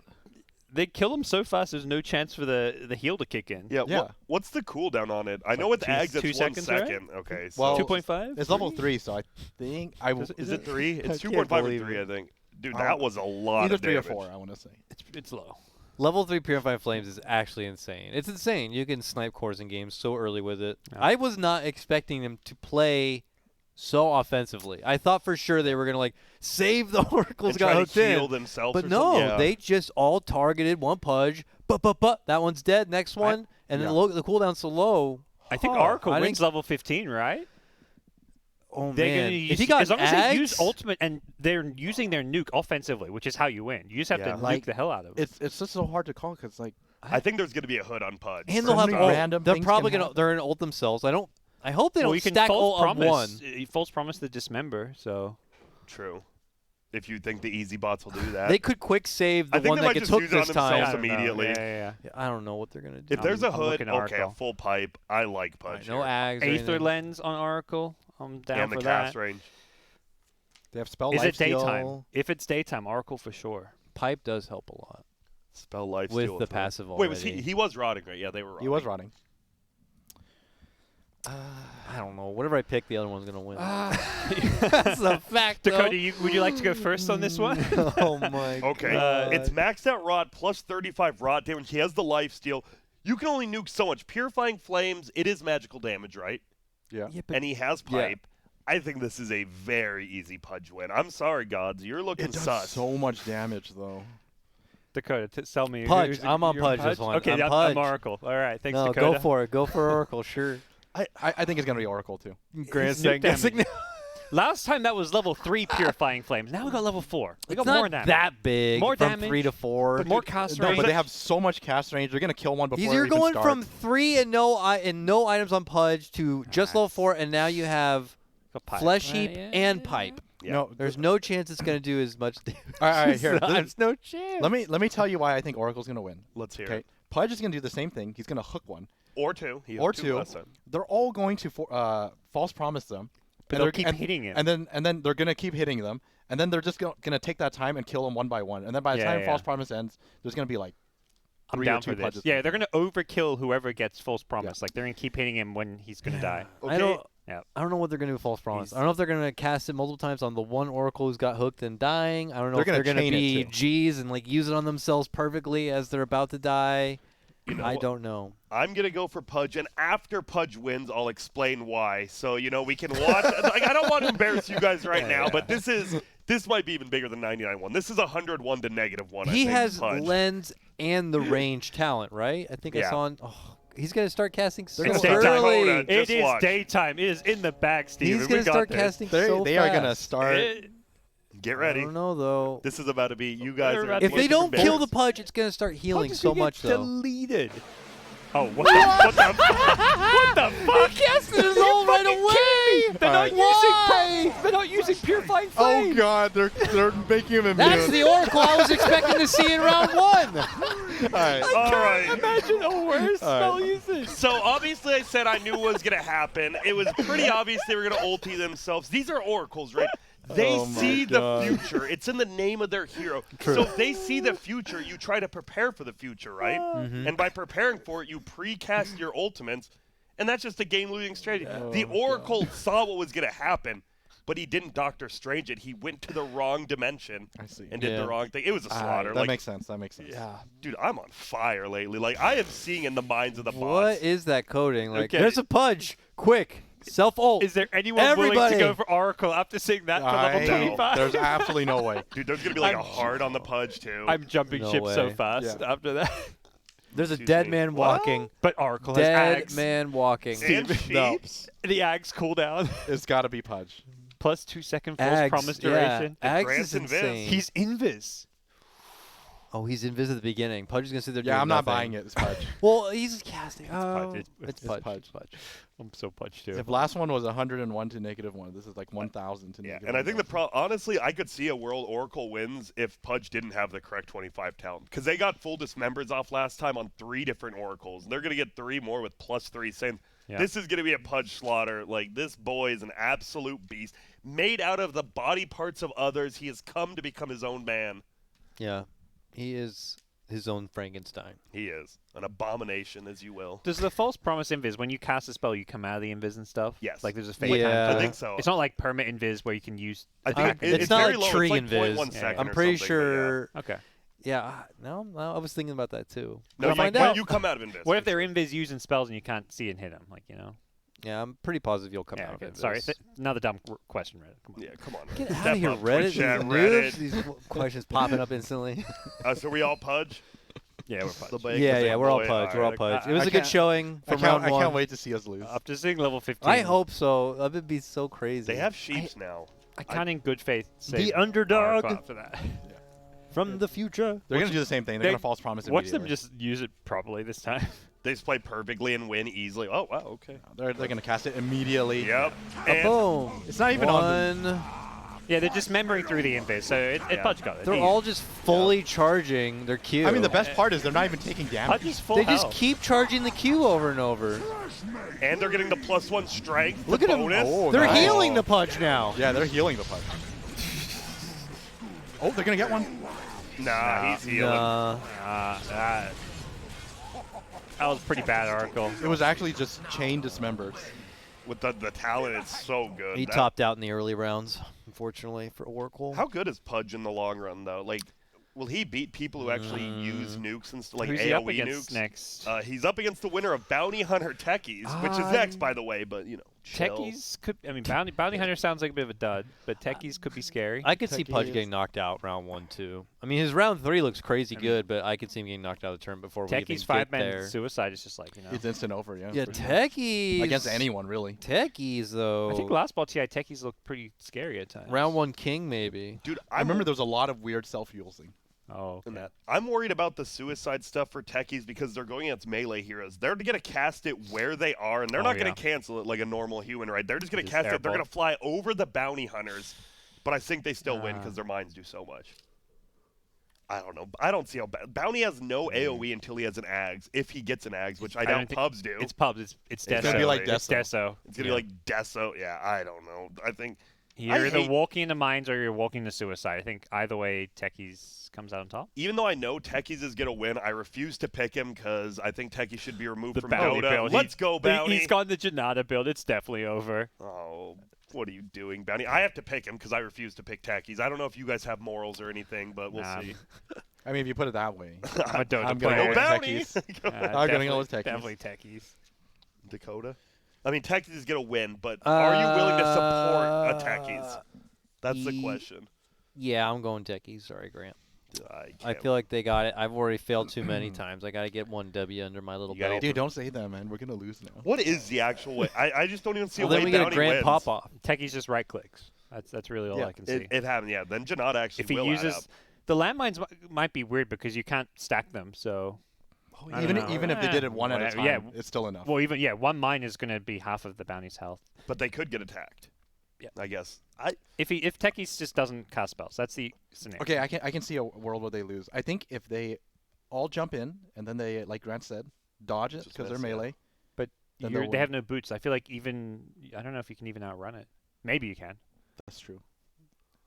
They kill him so fast. There's no chance for the heal to kick in. Yeah. Yeah. What's the cooldown on it? I know with two- Ags it's 2 1 seconds, right? second. Okay. So Well, 2.5. It's level 3, so I think I will. is it 3? It's I 2.5 can't or believe 3, it. I think. Dude, Oh, that was a lot either of 3 or damage. 4. I want to say. It's low. Level 3 Purifying Flames is actually insane. It's insane. You can snipe cores in games so early with it. Yeah. I was not expecting them to play so offensively. I thought for sure they were going to like save the Oracles And got try hooked to heal in. themselves But or no, something. Yeah. they just all targeted one Pudge. But that one's dead. Next one. And yeah. then the cooldown's so low. I think Huh, Oracle I wins think- level 15, right? Oh, They're man. gonna use, if he got as long as they use Ags- ultimate and they're using their nuke offensively, which is how you win. You just have Yeah. to nuke Like, the hell out of it. It's just so hard to call because like I think there's going to be a hood on Pudge. And So they'll have many ult. random They're things probably can gonna. happen. They're gonna ult themselves. I hope they well, don't you can stack false ult of one. promise. False promise the dismember. So True. If you think the easy bots will do that. They could quick save I the think one they that might gets just hooked use it on this themselves time. I don't know. immediately. Yeah. I don't know what they're gonna do. if there's a I'm hood, looking at okay, a Oracle. full pipe, I like All right, Pudge. no here. Ags. or Aether anything. lens on Oracle. I'm down and for the that. cast range. They have spell Is it lifesteal. daytime? If it's daytime, Oracle for sure. Pipe does help a lot Spell life with steal the with her. passive Wait, already. was he was rotting, right? Yeah, they were rotting. He was rotting. I don't know. Whatever I pick, the other one's gonna win. That's a fact, Dakota, would you like to go first on this one? Oh my. Okay, God. it's maxed out rot plus 35 rot damage. He has the life steal. You can only nuke so much. Purifying Flames, it is magical damage, right? Yeah. Yeah, but And he has pipe. I think this is a very easy Pudge win. I'm sorry, gods. You're looking It does sus. so much damage, though. Dakota, tell me. Pudge. who's- I'm on you're Pudge this one. Okay, I'm I'm Pudge. Oracle. All right, thanks, no, Dakota. go for it. Go for Oracle. Sure. I think it's going to be Oracle, too. Grand nuke Guessing. damage. Last time that was level 3 Purifying Flames. Now we got level 4. We got It's not more damage. that big. More from damage, 3 to 4. but more cast No, range. but they have so much cast range. They're going to kill one before You're it even going starts. from 3 and no items on Pudge to just level 4, and now you have Got pipe. Flesh Heap Yeah. and Pipe. Yeah. No, There's no chance it's going to do as much damage. All right, here. There's no chance. Let me tell you why I think Oracle's going to win. Let's hear Okay, it. Pudge is going to do the same thing. He's going to hook one Or two. He or hooked two. last time. They're all going to false promise them. But and they'll they're- keep hitting him. And then they're going to keep hitting them. And then they're just going to take that time and kill them one by one. And then by the Yeah, time yeah. false promise ends, there's going to be like I'm 3 down or 2 for this. Pudges. Yeah, they're going to overkill whoever gets false promise. Like, they're going to keep hitting him when he's going to die. I don't. Yeah. I don't know what they're going to do with False Promise. He's- I don't know if they're going to cast it multiple times on the one Oracle who's got hooked and dying. I don't know They're if gonna they're going to chain it be too. G's and like use it on themselves perfectly as they're about to die. You know I what? don't know. I'm going to go for Pudge, and after Pudge wins, I'll explain why. So, we can watch. Like, I don't want to embarrass you guys right now, but this might be even bigger than 99-1. This is 101 to -1. I He think, has Pudge. lens and the range talent, right? I think I Yeah. saw. He's going to start casting so It's gonna- daytime. early. Dakota, It just is watch. daytime. It is in the bag, Steven. He's going to start casting so They are going to fast. start. Get I ready. don't know though. This is about to be you guys. They're Are about to If get they don't kill the embarrassed. Pudge, it's going to start healing so much though. deleted. Oh, what the fuck? He casted his ult right away. They're not Why? They're not using Purifying Oh Flame. God, they're making him immune. That's the Oracle I was expecting to see in round 1. All right. All right. Imagine a worse All right. spell usage. So obviously I said I knew what was going to happen. It was pretty obvious they were going to ulti themselves. These are oracles, right? They Oh my see the God. future. It's in the name of their hero. So if they see the future, you try to prepare for the future, right? And by preparing for it, you precast your ultimates, and that's just a game-losing strategy. The oracle saw what was going to happen, but he didn't Doctor Strange it. He went to the wrong dimension I see. and did Yeah. the wrong thing. It was a slaughter. That Like, makes sense. That makes sense. Yeah. dude, I'm on fire lately. Like I am seeing in the minds of the bots. What is that coding? Like, Okay. there's a Pudge. Quick. Self-ult. Is there anyone willing Everybody. to go for Oracle after seeing that for level I- 25? There's absolutely no way. Dude, there's gonna be like a heart on the Pudge too. I'm jumping No ship so way. fast Yeah. after that. There's a Excuse dead me. man What? walking. But Oracle has Dead Ags. man walking. and No. sheeps. The Ags cooldown. It's got to be Pudge. Plus 2 second false Ags, promise yeah. duration. Ags Grant's is invis. insane. He's invis. Oh, he's invis at the beginning. Pudge is gonna sit there. Yeah, doing I'm not nothing. buying it. It's Pudge. Well, he's casting. Oh, Pudge. it's It's Pudge. Pudge. Pudge. I'm so punched too. If last one was 101 to -1, this is like 1,000 to Yeah, -1. and I think honestly, I could see a World Oracle wins if Pudge didn't have the correct 25 talent because they got full dismembers off last time on 3 different Oracles, and they're gonna get 3 more with +3. Saying Yeah. this is gonna be a Pudge slaughter. Like this boy is an absolute beast, made out of the body parts of others. He has come to become his own man. Yeah, he is his own Frankenstein. He is an abomination, as you will. Does the false promise invis, when you cast a spell, you come out of the invis and stuff? Yes. Like there's a phase Yeah. time to I it? think so. It's not like permit invis where you can use. I think attack it's It's not very like low. tree It's like 0.1 invis. second I'm or pretty something, but yeah. sure. Okay. Yeah, no, I was thinking about that too. No, We'll you, find when out. you come out of Invis. What if they're invis using spells and you can't see and hit them? Like, you know? Yeah, I'm pretty positive you'll come Yeah, out okay. of it. Sorry. Another dumb question, Reddit. Come on. Yeah, come on. Get Step out of here, up, Reddit. Twitch These chat, noobs, Reddit. these questions popping up instantly. So we all Pudge? Yeah, we're fine. The big- yeah, we're all boy, Pudge. We're all right. Pudge. I- It was I a good can't- showing I from round can't, one. I can't wait to see us lose. After seeing level 15. I hope so. That would be so crazy. They have sheeps now. I can't in good faith say The underdog. Oracle after that. from the future. They're going to do the same thing. They're they- going to false promise Watch them immediately. just use it properly this time. They just play perfectly and win easily. Oh, wow, okay. They're going to cast it immediately. Yep. And Boom. It's not even on One. Yeah, they're just remembering through the invis, so it Yeah. Pudge got it. They're Easy. all just fully charging their Q. I mean, the best part is they're not even taking damage. Pudge is full They just health. keep charging the Q over and over. and they're getting the +1 strength. Look the at 'em. bonus. Oh, They're nice. healing the Pudge now. Yeah, they're healing the Pudge. Oh, they're going to get one. Nah, he's healing. That was pretty bad, Oracle. It was actually just chain dismembered. With the talent, it's so good. He That- topped out in the early rounds, unfortunately, for Oracle. How good is Pudge in the long run, though? Like, will he beat people who actually use nukes and like Who's AoE he up against nukes? next? He's up against the winner of Bounty Hunter Techies, which is next, by the way. But chill. Techies could. I mean, Bounty Hunter sounds like a bit of a dud, but Techies could be scary. I could see Pudge Techies. getting knocked out round 1, 2. I mean, his round 3 looks crazy good, but I could see him getting knocked out of the turn before we even Techies get 5-man there. suicide is just like It's instant over, yeah. Yeah, for sure. Techies. Against anyone, really. Techies, though. I think last ball TI Techies looked pretty scary at times. round 1 king, maybe. Dude, I remember there was a lot of weird self-using. Oh, in okay. that. I'm worried about the suicide stuff for Techies because they're going against melee heroes. They're going to cast it where they are, and they're not going to cancel it like a normal human, right? They're just going to Just cast it. They're airball. going to fly over the bounty hunters, but I think they still win because their mines do so much. I don't know. I don't see how Bounty has no AoE until he has an Ags. If he gets an Ags, which I doubt don't think- pubs do. It's pubs. It's Deso. gonna be like It's Deso. Deso. It's going to be like Deso. Yeah, I don't know. I think You're either hate- walking into mines or you're walking to suicide. I think either way, Techies comes out on top. even though I know Techies is going to win, I refuse to pick him because I think Techies should be removed from Bounty Dota. build. Let's go, Bounty. He's gone the Janata build. It's definitely over. Oh, what are you doing, Bounty? I have to pick him because I refuse to pick Techies. I don't know if you guys have morals or anything, but we'll Nah. see. I mean, if you put it that way. I'm a Dota I'm player. gonna Go with Bounty! Techies. Uh, I'm gonna definitely- go with Techies. Definitely Techies. Dakota? I mean, Techies is going to win, but are you willing to support a Techies? That's the ye- question. Yeah, I'm going Techies. Sorry, Grant. I can't- feel like they got it. I've already failed too many times. I got to get one W under my little You gotta belt. Dude, don't say that, man. We're going to lose now. What is the actual way? I just don't even see Well, a then way we get a Bounty Grant wins. pop-off. Techies just right clicks. That's really all Yeah, I can see. It happened, yeah. Then Janata actually If he will add up. uses the landmines, might be weird because you can't stack them. So I Even don't know. even if they did it one at a Whatever, time, yeah. it's still enough. well, even one mine is going to be half of the bounty's health. But they could get attacked. Yeah. I guess. If Techies just doesn't cast spells, that's the scenario. Okay, I can see a world where they lose. I think if they all jump in and then they, like Grant said, dodge it Just because they're miss, yeah. melee. But Then they they'll have win. no boots. I feel like I don't know if you can even outrun it. Maybe you can. That's true.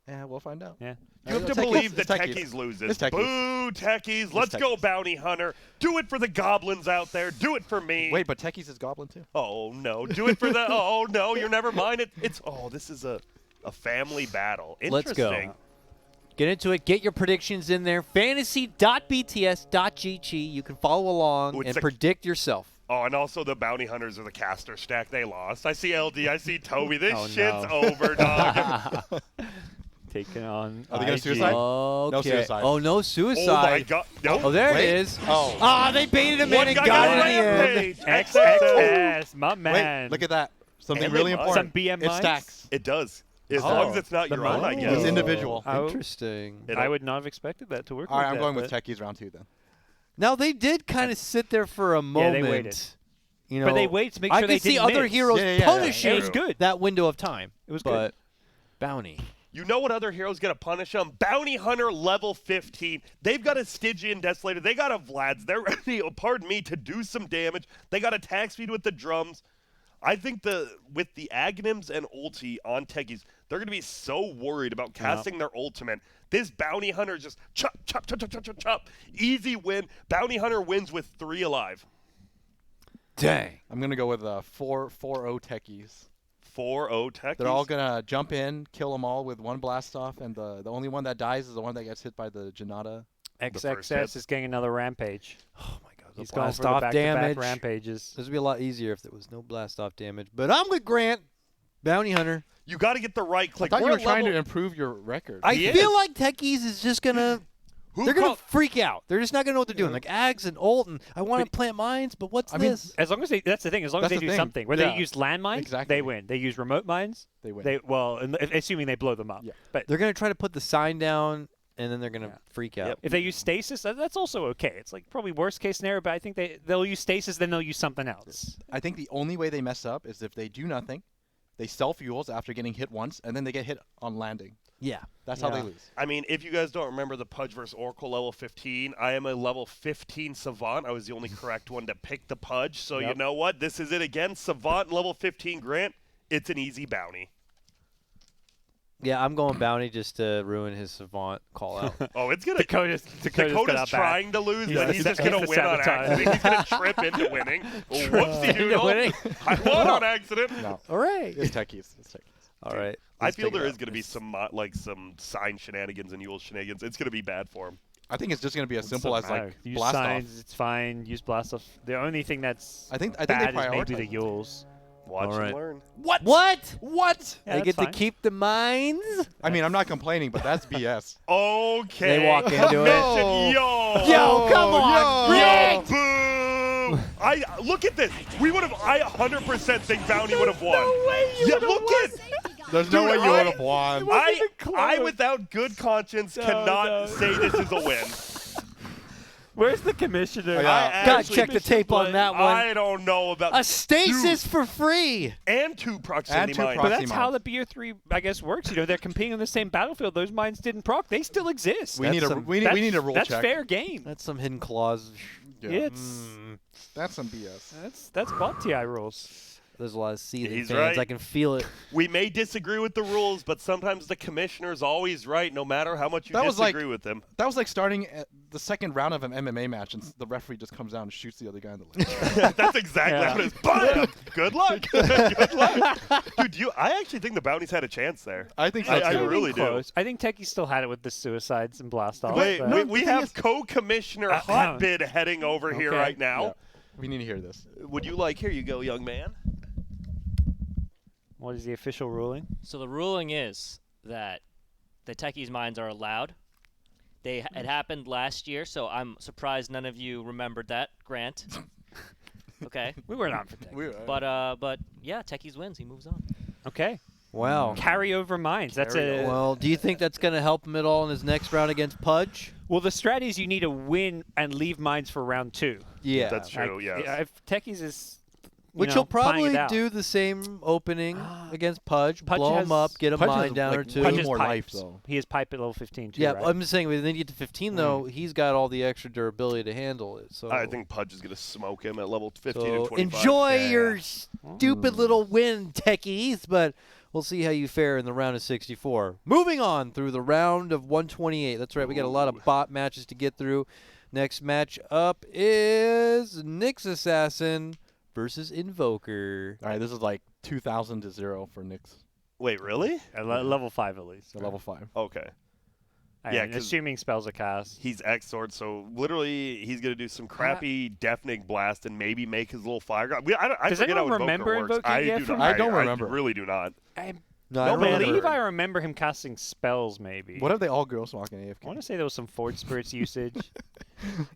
Yeah, we'll find out. Yeah. You have to Techies- believe that it's Techies. Techies loses. It's Techies. Boo, Techies. Let's go, Techies. Bounty Hunter. Do it for the goblins out there. Do it for me. Wait, but Techies is Goblin too. Oh, no. Do it for the... Oh, no. You're never mind. It's... Oh, this is a family battle. Let's go. Interesting. Get into it. Get your predictions in there. Fantasy.bts.gg. You can follow along Ooh, it's and a- predict yourself. Oh, and also the Bounty Hunters are the caster stack they lost. I see LD. I see Toby. This Oh, shit's no. over, dog. Taking on. Are they gonna IG. suicide? Okay. suicide. Oh, no Oh, my suicide. God. No. Oh, there Wait. it is. Oh. Ah, they baited him One in and guy got got it in the end. rampage. XXS, my man. Wait, look at that. Something And really they mine. important. Some BM It mines? stacks. It does. As Oh. long as it's not The your own, I mine? guess. It's individual. Oh. Interesting. It- I would not have expected that to work. All right, like I'm that, going with but- Techies round 2 then. Now, they did kind of sit there for a Yeah, moment. they waited. You know, But they waited to make I sure they could see didn't other miss. heroes Yeah, yeah, yeah. punishing It was good. that window of time. It was but good. Bounty. You know what other hero's going to punish them? Bounty Hunter level 15. They've got a Stygian Desolator. They got a Vlad's. They're ready, pardon me, to do some damage. They got attack speed with the drums. I think with the Aghanims and ulti on Techies, they're going to be so worried about casting their ultimate. This Bounty Hunter just chop, chop, chop, chop, chop, chop, chop. Easy win. Bounty Hunter wins with 3 alive. Dang. I'm going to go with 4-0 Techies. 4-0 Techies. They're all going to jump in, kill them all with one blast off, and the only one that dies is the one that gets hit by the Janata. first XXS hit. is getting another rampage. Oh, my God. He's The going blast for the off back-to-back damage. rampages. This would be a lot easier if there was no blast off damage. But I'm with Grant. Bounty Hunter. You got to get the right click. I thought you We're were trying level- to improve your record. I He feel is. like Techies is just going to... Who They're going call- to freak out. They're just not going to know what they're doing. Like Ags and ult, and I want to plant mines, but what's I mean, this? As long as that's the thing. As long as That's they the do thing. something, whether Yeah. they use landmines, Exactly. they win. They use remote mines, They win. assuming they blow them up. Yeah. But They're going to try to put the sign down, and then they're going to Yeah. freak out. if they use stasis, that's also okay. It's like probably worst case scenario, but I think they'll use stasis, then they'll use something else. I think the only way they mess up is if they do nothing, they self-fuels after getting hit once, and then they get hit on landing. Yeah. That's how they Yeah. lose. I mean, if you guys don't remember the Pudge vs. Oracle level 15, I am a level 15 Savant. I was the only correct one to pick the Pudge. So you Yep. know what? This is it again. Savant level 15 Grant. It's an easy bounty. Yeah, I'm going Bounty just to ruin his Savant call out. Oh, it's gonna. Dakota's Dakota's trying to lose, Yeah, but he's he's just gonna the win on sabotage. accident. He's gonna trip into winning. Whoopsie doodle! winning. I won on accident. No, All right. it's techies. It's techies. All right. I feel take it there out. is gonna be some some sign shenanigans and Yule shenanigans. It's gonna be bad for him. I think it's just going to be as simple as like use blast signs, off. it's fine. Use blast off. The only thing that's I think they bad is maybe prioritize the it. Yules. Watch All right. and learn. What? What? What? Yeah, they that's get fine. to keep the mines? I mean, I'm not complaining, but that's BS. Okay. They walk into it. Commission, yo. Yo, come on, yo. Rick! Boo! I look at this. We would have. I 100% think Bounty would have won. No way you Yeah, would've look won. at. There's no Dude, way you I- would have won. wasn't I, even close. I, without good conscience, cannot no. say this is a win. Where's the commissioner? Oh, yeah. I Gotta actually- check the tape on that one. I don't know about A stasis for free. and two proximity And two mines. But proximity that's how mines. the BO3, I guess, works. You know, they're competing on the same battlefield. Those mines didn't proc. They still exist. We need a some- we need a rule That's check. fair game. That's some hidden clause. Yeah. It's That's some BS. that's bot TI rules. There's a lot of seething He's fans. right. I can feel it. We may disagree with the rules, but sometimes the commissioner's always right, no matter how much you That was like- disagree with him. That was like starting at the second round of an MMA match, and the referee just comes down and shoots the other guy in the leg. That's exactly Yeah. what it is. Bam! Good luck. Good luck. Dude, I actually think the Bounties had a chance there. I think so I too. really do. Close. I think Techie still had it with the suicides and blast off. Wait, but- no, we the thing have is- co-commissioner Hotbid heading over here Okay. right now. Yeah. We need to hear this. Would you like? Here you go, young man. What is the official ruling? So the ruling is that the techies mines are allowed. It happened last year, so I'm surprised none of you remembered that, Grant. Okay. We weren't on for Techie. But yeah, techies wins. He moves on. Okay. Wow. Carryover mines. That's a Well, do you think that's going to help him at all in his next round against Pudge? well. The strategy is you need to win and leave mines for round 2. Yeah. That's true. Like, Yes. If Techies is Which know, he'll playing it probably out. do the same opening against Pudge. Pudge blow him has- up, get a Pudge mine has, down like, or two. way Pudge has more life, pipes. though. He has pipe at level 15 too. Yeah, right? I'm just saying when they get to 15 though, he's got all the extra durability to handle it. So I think Pudge is going to smoke him at level 15 so and 25. enjoy Yeah. your stupid little win, techies, but we'll see how you fare in the round of 64. Moving on through the round of 128. That's right, we got a lot of bot matches to get through. Next match up is Nyx Assassin versus Invoker. All right, this is like 2,000 to 0 for Nyx. Wait, really? At level 5 at least. So level 5. Okay. And Yeah, 'cause- assuming spells are cast. He's X-Sword, so literally he's going to do some crappy deafening blast and maybe make his little fire god. I Does forget how anyone Invoker remember works. Invoking I yet do from- not. I don't remember. I really do not. I No, No, I man. believe remember. I remember him casting spells maybe. What if they all gross walk in AFK? I want to say there was some Forge Spirits usage.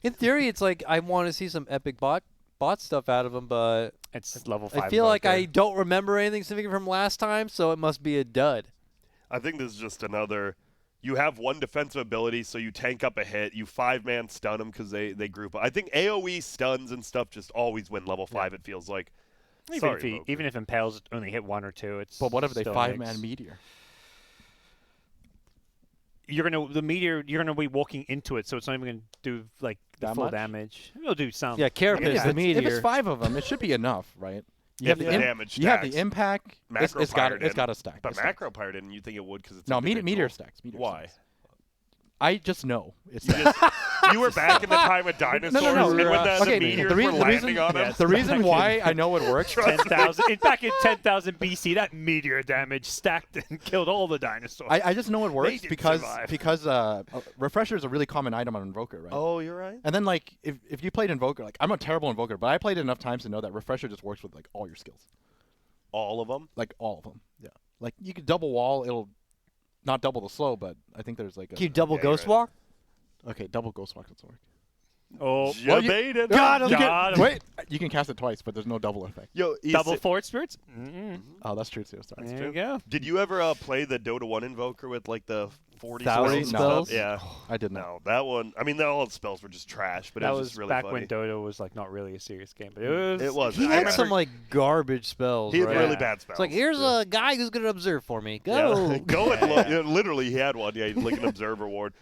In theory, it's like I want to see some epic bot stuff out of him, but It's level 5. I feel like I Invoker. don't remember anything significant from last time, so it must be a dud. I think this is just another. You have one defensive ability, so you tank up a hit. You 5-man stun them because they group up. I think AoE stuns and stuff just always win level 5, it feels like. Even if Impales only hit 1 or 2, it's But what if they still 5-man mixed. meteor? You're gonna be walking into it, so it's not even gonna do like the That full much? damage. It'll do some. Yeah, Carapace, Yeah, the if meteor. it's 5 of them, it should be enough, right? If the damage You have stacks. the impact. Macro It's got Pirate it's in. got to stack. But It stacks. macro pirate didn't. You think it would because it's No, individual? meteor stacks. Meteor Why? stacks. I just know it's You, just, you were back in the time of dinosaurs no, and when the okay, meteors the were landing reason, on them. the reason why I know it works. 10,000. Back in 10,000 BC, that meteor damage stacked and killed all the dinosaurs. I just know it works didn't because survive. refresher is a really common item on Invoker, right? Oh, you're right. And then like if you played Invoker, like I'm a terrible Invoker, but I played it enough times to know that refresher just works with like all your skills, All of them. like all of them. Yeah, like you could double wall, it'll not double the slow, but I think there's like a Can you double Yeah, you're Ghost right. Walk? okay double ghost walk doesn't work. oh, You baited. God, Got him. wait, you can cast it twice, but there's no double effect. Yo, double Forge Spirits? Oh, that's true too. Sorry. There you go. Did you ever play the Dota 1 Invoker with like the 40 1,000 spells? spells? Yeah. I did not. No, that one. I mean, all the spells were just trash, but That it was was just really back funny. when Dota was like not really a serious game, but it was. It was. He I had remember- some like garbage spells. He had right? really bad spells. It's like here's Yeah. a guy who's gonna observe for me. Yeah. Go. Go and look. Yeah, literally, he had one. Yeah, like an observer ward.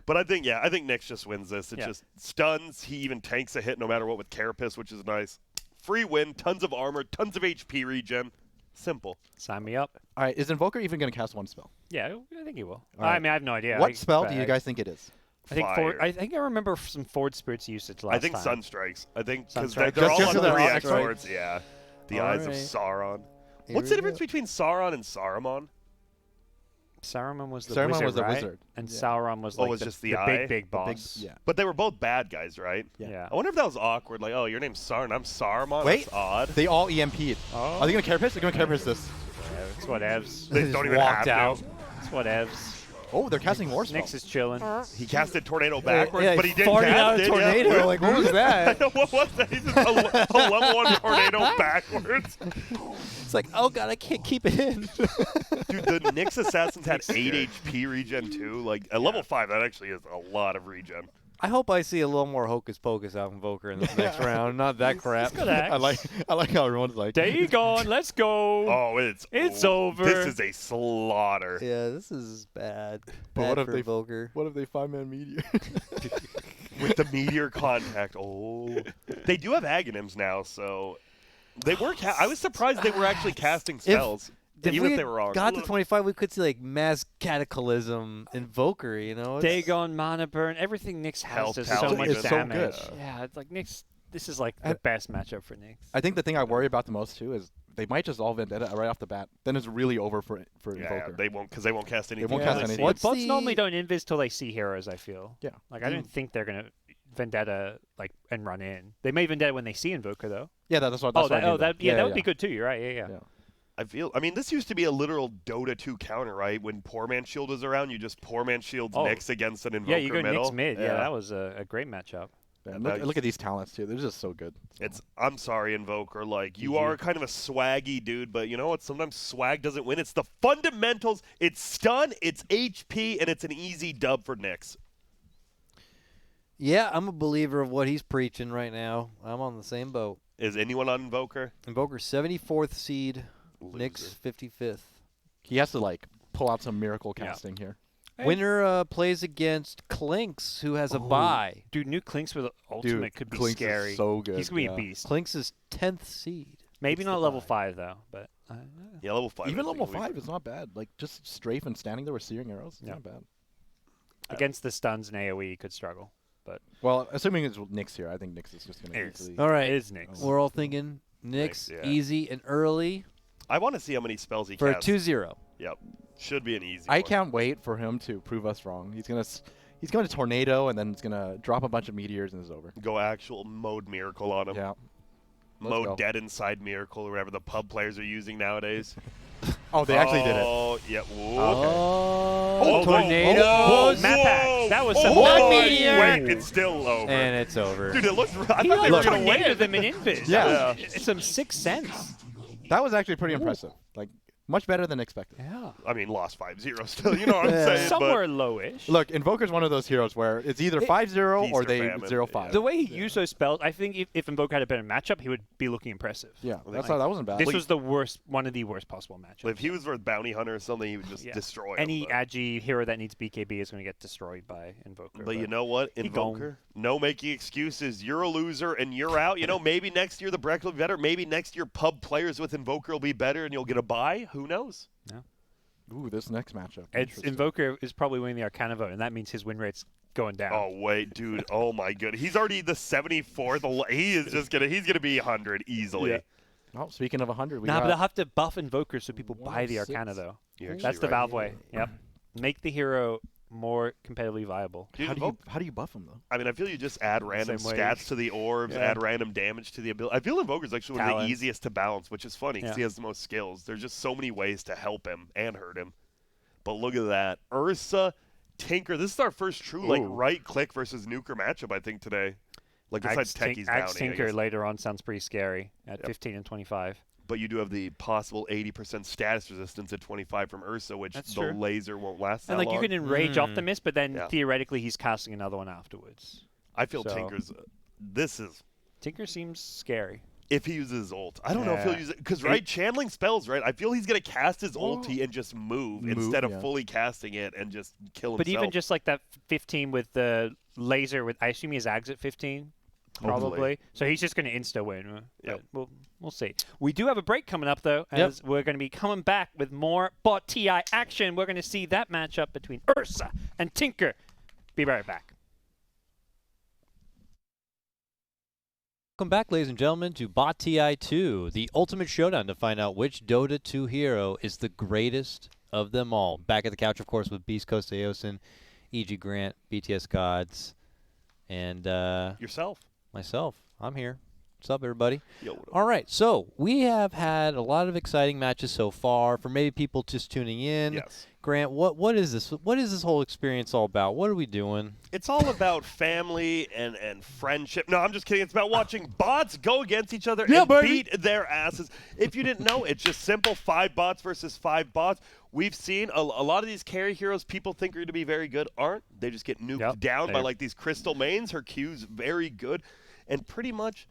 But I think Nyx just wins this. It Yeah. just stuns. He even tanks a hit no matter what with Carapace, which is nice. Free win, tons of armor, tons of HP regen. Simple. Sign me up. All right, is Invoker even going to cast one spell? Yeah, I think he will. All right. I mean, I have no idea. What spell do you guys think it is? I think I remember some Forward Spirits usage last I think time. Sunstrikes. I think because Sunstrike. they're all Just on for the 3X X, right? swords. Yeah. The All Eyes of right. Sauron. Here What's we the difference go. between Sauron and Saruman? Saruman was the Saruman wizard, was the right? wizard. And Yeah. Sauron was Oh, like was the, just the the eye? big The big- boss. yeah. But they were both bad guys, right? Yeah. I wonder if that was awkward. Like, oh, your name's Sauron. I'm Saruman. Wait. That's odd. They all EMP'd. Oh. Are they going to carapace? They're going to carapace this. Yeah, it's whatevs. They just don't even walked have out. to. It's whatevs. Oh, they're casting more spells. Nyx is chilling. He casted tornado backwards, Yeah, but he didn't farted cast out a it. tornado. Yeah. Like, what was that? What was that? He just a level 1 tornado backwards. It's like, oh god, I can't keep it in. Dude, the Nyx Assassins had 8 HP regen too. Like at level 5, that actually is a lot of regen. I hope I see a little more hocus pocus out of Invoker in this next round. Not that crap. Good axe. I like how everyone's like. Dagon, let's go. Oh, it's over. This is a slaughter. Yeah, this is bad. But Bad what if for they- Invoker. What if they 5-man meteor? With the meteor contact. Oh, they do have Aghanims now, so they were. I was surprised they were actually casting spells, even if they were wrong. got to 25, we could see like mass cataclysm Invoker. You know, It's- Dagon, Mana Burn, everything Nyx has Health does Paladin so much is so damage. good. Yeah, it's like Nyx. This is like the best matchup for Nyx. I think the thing I worry about the most too is they might just all Vendetta right off the bat. Then it's really over for Yeah, Invoker. they won't because they won't cast anything. won't until cast they see anything. it. What's Bots the- normally don't invis till they see heroes. I feel. Yeah. Like I don't think they're gonna Vendetta like and run in. They may Vendetta when they see Invoker though. Yeah, that's what. Oh, That's what I mean, though. that would be good too. You're right. Yeah. Yeah. I mean, this used to be a literal Dota 2 counter, right? When Poor Man Shield is around, you just Poor Man Shields Oh. Nyx against an Invoker Yeah, you go middle. Nyx mid. Yeah, that was a great matchup. Yeah, And look, now look at these talents too. They're just so good. I'm sorry, Invoker. Like, you are kind of a swaggy dude, but you know what? Sometimes swag doesn't win. It's the fundamentals. It's stun, it's HP, and it's an easy dub for Nyx. Yeah, I'm a believer of what he's preaching right now. I'm on the same boat. Is anyone on Invoker? Invoker 74th seed, Loser. Nyx 55th. He has to like pull out some miracle Yeah. casting here. Hey. Winner plays against Clinks, who has a bye. Dude, new Clinks with ultimate could be Clinks is scary. so good, He's gonna be yeah. a beast. Clinks is 10th seed. Maybe It's not the level bye. 5 though, but Yeah, level 5. Even I think level will be 5 pretty- is not bad. Like just strafe and standing there with searing arrows. It's Yeah. not bad. against the stuns and AoE, he could struggle. But Well, assuming it's Nyx here, I think Nyx is just gonna It is. easily. All right, it is Nyx. we're all thinking Nyx, yeah. easy and early I want to see how many spells he for a casts. 2-0. Yep. Should be an easy I one. can't wait for him to prove us wrong. He's going to tornado and then he's gonna drop a bunch of meteors and it's over. Go actual mode miracle on him. Yeah. Let's Mode go. dead inside miracle or whatever the pub players are using nowadays. Oh, they actually did it. Oh, yeah. Whoa. Oh, whoa, tornadoes! whoa, Map hack. whoa. That was Oh, some One my media. wait, it's still over. And it's over. Dude, it looks. I He thought they were like gonna win. tornadoed them in Invis. Yeah. It's some 6th sense. That was actually pretty impressive. Like much better than expected. Yeah. I mean, lost 5-0 still. You know what I'm Yeah. saying? Somewhere lowish. Look, Invoker's one of those heroes where it's either 5-0 or Feast or they famine, 0-5. The way he used those spells, I think if Invoker had a better matchup, he would be looking impressive. Yeah, Well, that's like- how that wasn't bad. This was the worst, one of the worst possible matchups. But if he was worth Bounty Hunter or something, he would just Yeah. destroy Any him. but- Agi hero that needs BKB is going to get destroyed by Invoker. But you know what? He Invoker, no making excuses. You're a loser and you're out. You know, maybe next year the Breck will be better. Maybe next year pub players with Invoker will be better and you'll get a bye. Who knows? Ooh, this next matchup. It's Interesting. Invoker is probably winning the Arcana vote, and that means his win rate's going down. Oh wait, dude. Oh my god. He's already the 74th. He is just gonna. He's gonna be 100 easily. Yeah. Oh, speaking of 100, we Nah, but got they'll have to buff Invoker so people buy the 106. Arcana, though. You're actually That's the right. Valve way. Yep. Make the hero more competitively viable. Dude, how do you buff him though? I mean, I feel you just add random Same way. stats to the orbs, Yeah. add random damage to the ability. I feel Invoker's actually one of the Talents. easiest to balance, which is funny because Yeah. he has the most skills. There's just so many ways to help him and hurt him. But look at that. Ursa, Tinker. This is our first true like Ooh. right-click versus Nuker matchup, I think, today. Like besides Techie's Axe Bounty, I Tinker guess. later on sounds pretty scary at Yep. 15 and 25. But you do have the possible 80% status resistance at 25 from Ursa, which That's the true. laser won't last And that like long. you can enrage Optimus, but then Yeah. theoretically he's casting another one afterwards. I feel so- Tinker's. This is Tinker seems scary. if he uses his ult. I don't know if he'll Yeah. use it because right, channeling spells, right? I feel he's gonna cast his ulti and just move instead of yeah. fully casting it and just kill But himself. even just like that 15 with the laser, with I assume he has Ags at 15. probably. So he's just going to insta win. Yep. But we'll see. We do have a break coming up though, as we're going to be coming back with more Bot TI action. We're going to see that matchup between Ursa and Tinker. Be right back. Welcome back, ladies and gentlemen, to Bot TI 2, the ultimate showdown to find out which Dota 2 hero is the greatest of them all. Back at the couch, of course, with Beast Coast Aosin, E.G. Grant, BTS Gods, and Yourself. myself. I'm here. What's up, everybody? Yo, what up? All right, so we have had a lot of exciting matches so far. For maybe people just tuning in, Yes. Grant, what is this? What is this whole experience all about? What are we doing? It's all about family and friendship. No, I'm just kidding. It's about watching bots go against each other and beat their asses. If you didn't know, it's just simple 5 bots versus 5 bots. We've seen a lot of these carry heroes people think are going to be very good aren't. They just get nuked down by like these crystal mains. Her Q's very good. And pretty much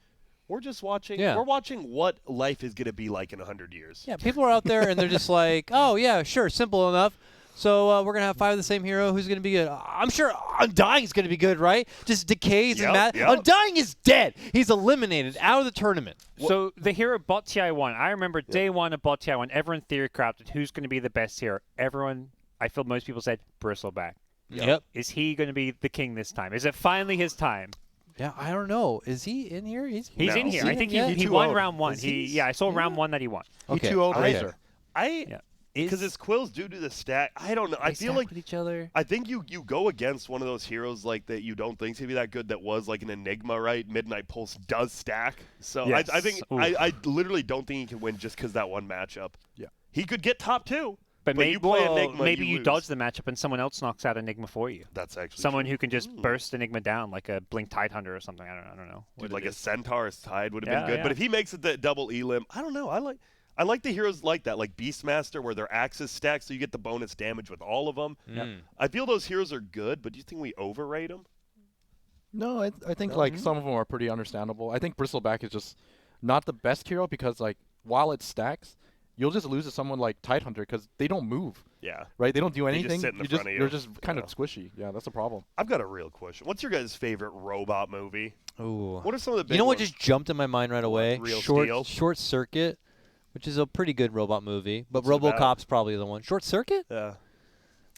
we're just watching. Yeah. We're watching what life is going to be like in 100 years. Yeah, people are out there and they're just like, oh, yeah, sure, simple enough. So we're going to have 5 of the same hero. Who's going to be good? I'm sure Undying is going to be good, right? Just decays and mad. Undying is dead. He's eliminated out of the tournament. So the hero Bot TI 1, I remember day 1 of Bot TI 1, everyone theory crafted who's going to be the best hero. Everyone, I feel most people said Bristleback. Yep. Is he going to be the king this time? Is it finally his time? Yeah, I don't know. Is he in here? He's He's No. in here. Is he I think in he yet? won 2-0'd. round 1. Is he? I saw round 1 that he won. Okay. He 2-0'd Okay. Razor. Because his quills do the stack. I don't know. I feel like with each other. I think you go against one of those heroes like that you don't think's gonna be that good that was like an Enigma, right? Midnight Pulse does stack. So Yes. I think Oof. I literally don't think he can win just because that one matchup. Yeah. He could get top 2. But you play well, Enigma, maybe you lose. dodge the matchup and someone else knocks out Enigma for you. That's actually Someone true. who can just burst Enigma down like a Blink Tidehunter or something. I don't know. Dude, what like it a is. Centaur's Tide would have Yeah, been good. yeah. But if he makes it the double elim, I don't know. I like the heroes like that, like Beastmaster, where their axes stack, so you get the bonus damage with all of them. Mm. I feel those heroes are good, but do you think we overrate them? No, I think like some of them are pretty understandable. I think Bristleback is just not the best hero because like while it stacks, you'll just lose to someone like Tidehunter because they don't move, Yeah. right? They don't do just anything. sit in the You front of you. They're just kind Yeah. of squishy. Yeah, that's a problem. I've got a real question. What's your guys' favorite robot movie? Ooh. What are some of the big You know what ones? just jumped in my mind right away? Real Short Steel? Short Circuit, which is a pretty good robot movie, but What's it about? RoboCop's probably the one. Short Circuit? Yeah.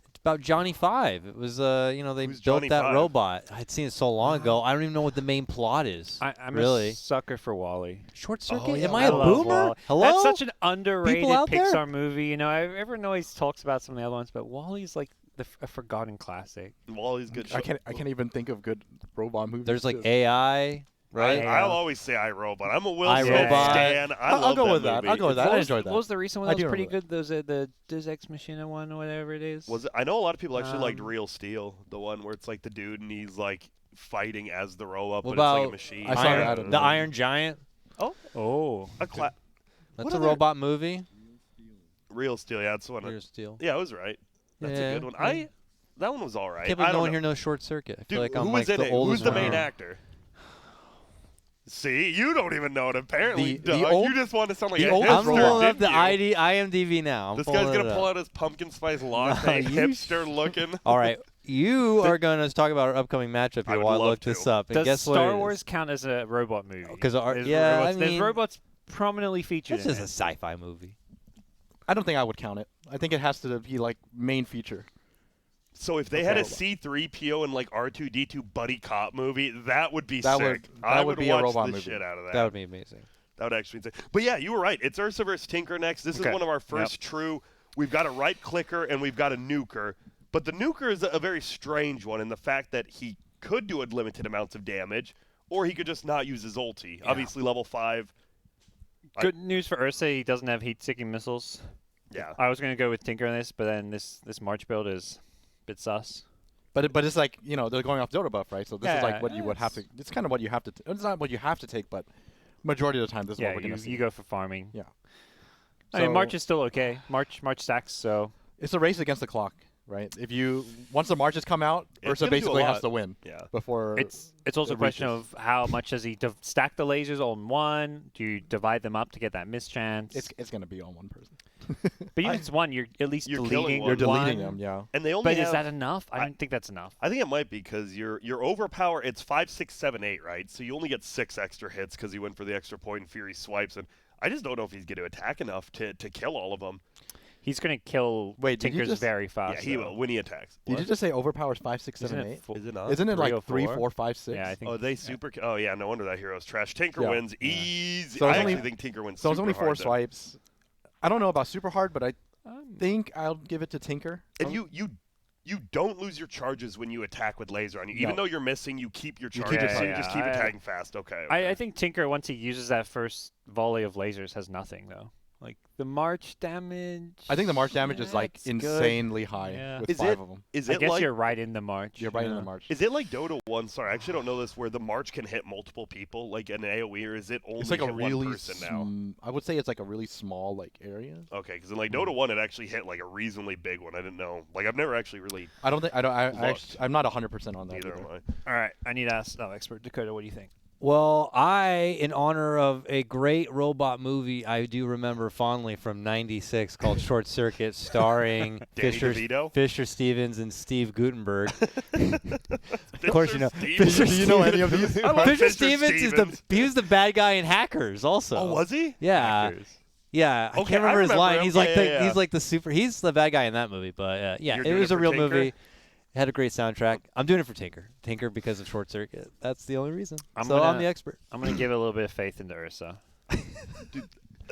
It's about Johnny Five. It was they Who's built Johnny that Five? robot. I'd seen it so long ago. I don't even know what the main plot is. I'm really. a sucker for Wally. Short Circuit? yeah, Am I I a love boomer? Wall-E. Hello? That's such an underrated out there? Pixar movie. You know, everyone always talks about some of the other ones, but Wally's like a forgotten classic. Wally's good. I can't even think of good robot movies. There's like too. AI, right? Yeah. I'll always say iRobot. I'm a Will iRobot. Smith stan. I I'll love go that with that. movie. I'll go with that. I enjoyed that. What was the recent one I that was do pretty remember good? Those the Deus Ex Machina one or whatever it is. Was it? I know a lot of people actually liked Um, Real Steel, the one where it's like the dude and he's like fighting as the robot, What but it's like a about machine. I saw Iron, that in the the- Iron Giant? Oh. A cla- That's What a other- robot movie. Real Steel, yeah, that's the one. Rear Steel. Yeah, I was right. That's Yeah, a good one. yeah. That one was all right. Can't I believe no don't one know. here knows Short Circuit. I feel Dude, like I'm who like is in the it? oldest Who's the one main here. actor? See, you don't even know it. Apparently, The Doug. old- You just want to sound like the a oldest I'm hipster, robot. pulling up didn't the you? IMDb now. I'm This pulling guy's it gonna up. pull out his pumpkin spice latte, you hipster looking. All right, you are going to talk about our upcoming matchup I here would while I love look this to. up. And Does guess what? Star it is? Wars count as a robot movie? 'Cause There's yeah, I robots, there's mean- robots prominently featured It's in just a it. sci-fi movie. I don't think I would count it. I think it has to be like main feature. So if they had a Okay. C-3PO and like R2-D2 buddy cop movie, that would be That sick. would- I that would be a watch robot the movie. shit out of that. That would be amazing. That would actually be insane. But yeah, you were right. It's Ursa versus Tinker next. This Okay. is one of our first true. We've got a right clicker and we've got a nuker. But the nuker is a very strange one in the fact that he could do limited amounts of damage, or he could just not use his ulti. Obviously, level 5. Good news for Ursa, he doesn't have heat-seeking missiles. Yeah. I was going to go with Tinker on this, but then this March build is a bit sus. But it's like they're going off Dota buff, right? So this is like what you would have to. it's- It's kind of what you have to. It's not what you have to take, but majority of the time this is Yeah, what we're gonna see. you go for farming. Yeah. I mean, So- March is still okay. March stacks, so It's a race against the clock, right? Once the marches come out, It's Ursa gonna do a basically lot. has to win Yeah. before. it's also a it question reaches. of how much does he stack the lasers on one? Do you divide them up to get that miss chance? It's gonna be on one person. But even if it's one, you're at least You're killing deleting one. You're deleting one. them, yeah. And they only But have, is that enough? I don't think that's enough. I think it might be because your overpower, it's 5, 6, 7, 8, right? So you only get 6 extra hits because he went for the extra point and Fury swipes. And I just don't know if he's going to attack enough to kill all of them. He's going to kill Wait, did you Tinkers just- very Yeah, fast. he though. will when he attacks. Did you just say overpowers 5, 6, 7, Isn't it 8? four- Is it not? Isn't it like 3 or 3, 4? 4, 5, 6? Yeah, I think. Oh, they super. Oh, yeah, no wonder that hero's trash. Tinker Yeah. wins easy. So I it's actually only- think Tinker wins So it's super only 4 hard, though. swipes. I don't know about super hard, but I Um, think I'll give it to Tinker. And you don't lose your charges when you attack with laser on you. Even No. though you're missing, you keep your You charges. keep your so you charges. just keep Yeah, attacking fast. Okay. I think Tinker, once he uses that first volley of lasers, has nothing though. Like the March damage. I think the March damage is like that's good. insanely high Yeah. with Is 5 it- of them. Is I it guess like you're right in the March. You're right in yeah. the March. Is it like Dota 1? Sorry, I actually don't know this. Where the March can hit multiple people, like an AOE, or is it only It's like a hit really one person now? I would say it's like a really small like area. Okay, because in like Dota 1, it actually hit like a reasonably big one. I didn't know. Like I've never actually really. I don't think I Looked. I'm not 100% on that. Neither either. am I. All right, I need to ask expert Dakota. What do you think? Well, in honor of a great robot movie I do remember fondly from '96 called Short Circuit, starring Danny DeVito? Fisher Stevens and Steve Gutenberg. Of course, you know Stevens? Do you know any of these? I love Fisher Fisher Stevens Stevens. he was the bad guy in Hackers also. Oh, was he? Yeah. Hackers. Yeah, I Okay, can't remember I his remember line. him. He's Yeah, like yeah, the yeah. he's like the super. He's the bad guy in that movie, but yeah, You're it doing was it a for real Tinker? movie. It had a great soundtrack. I'm doing it for Tinker. Tinker because of Short Circuit. That's the only reason. I'm I'm gonna- the expert. I'm gonna give a little bit of faith into Ursa.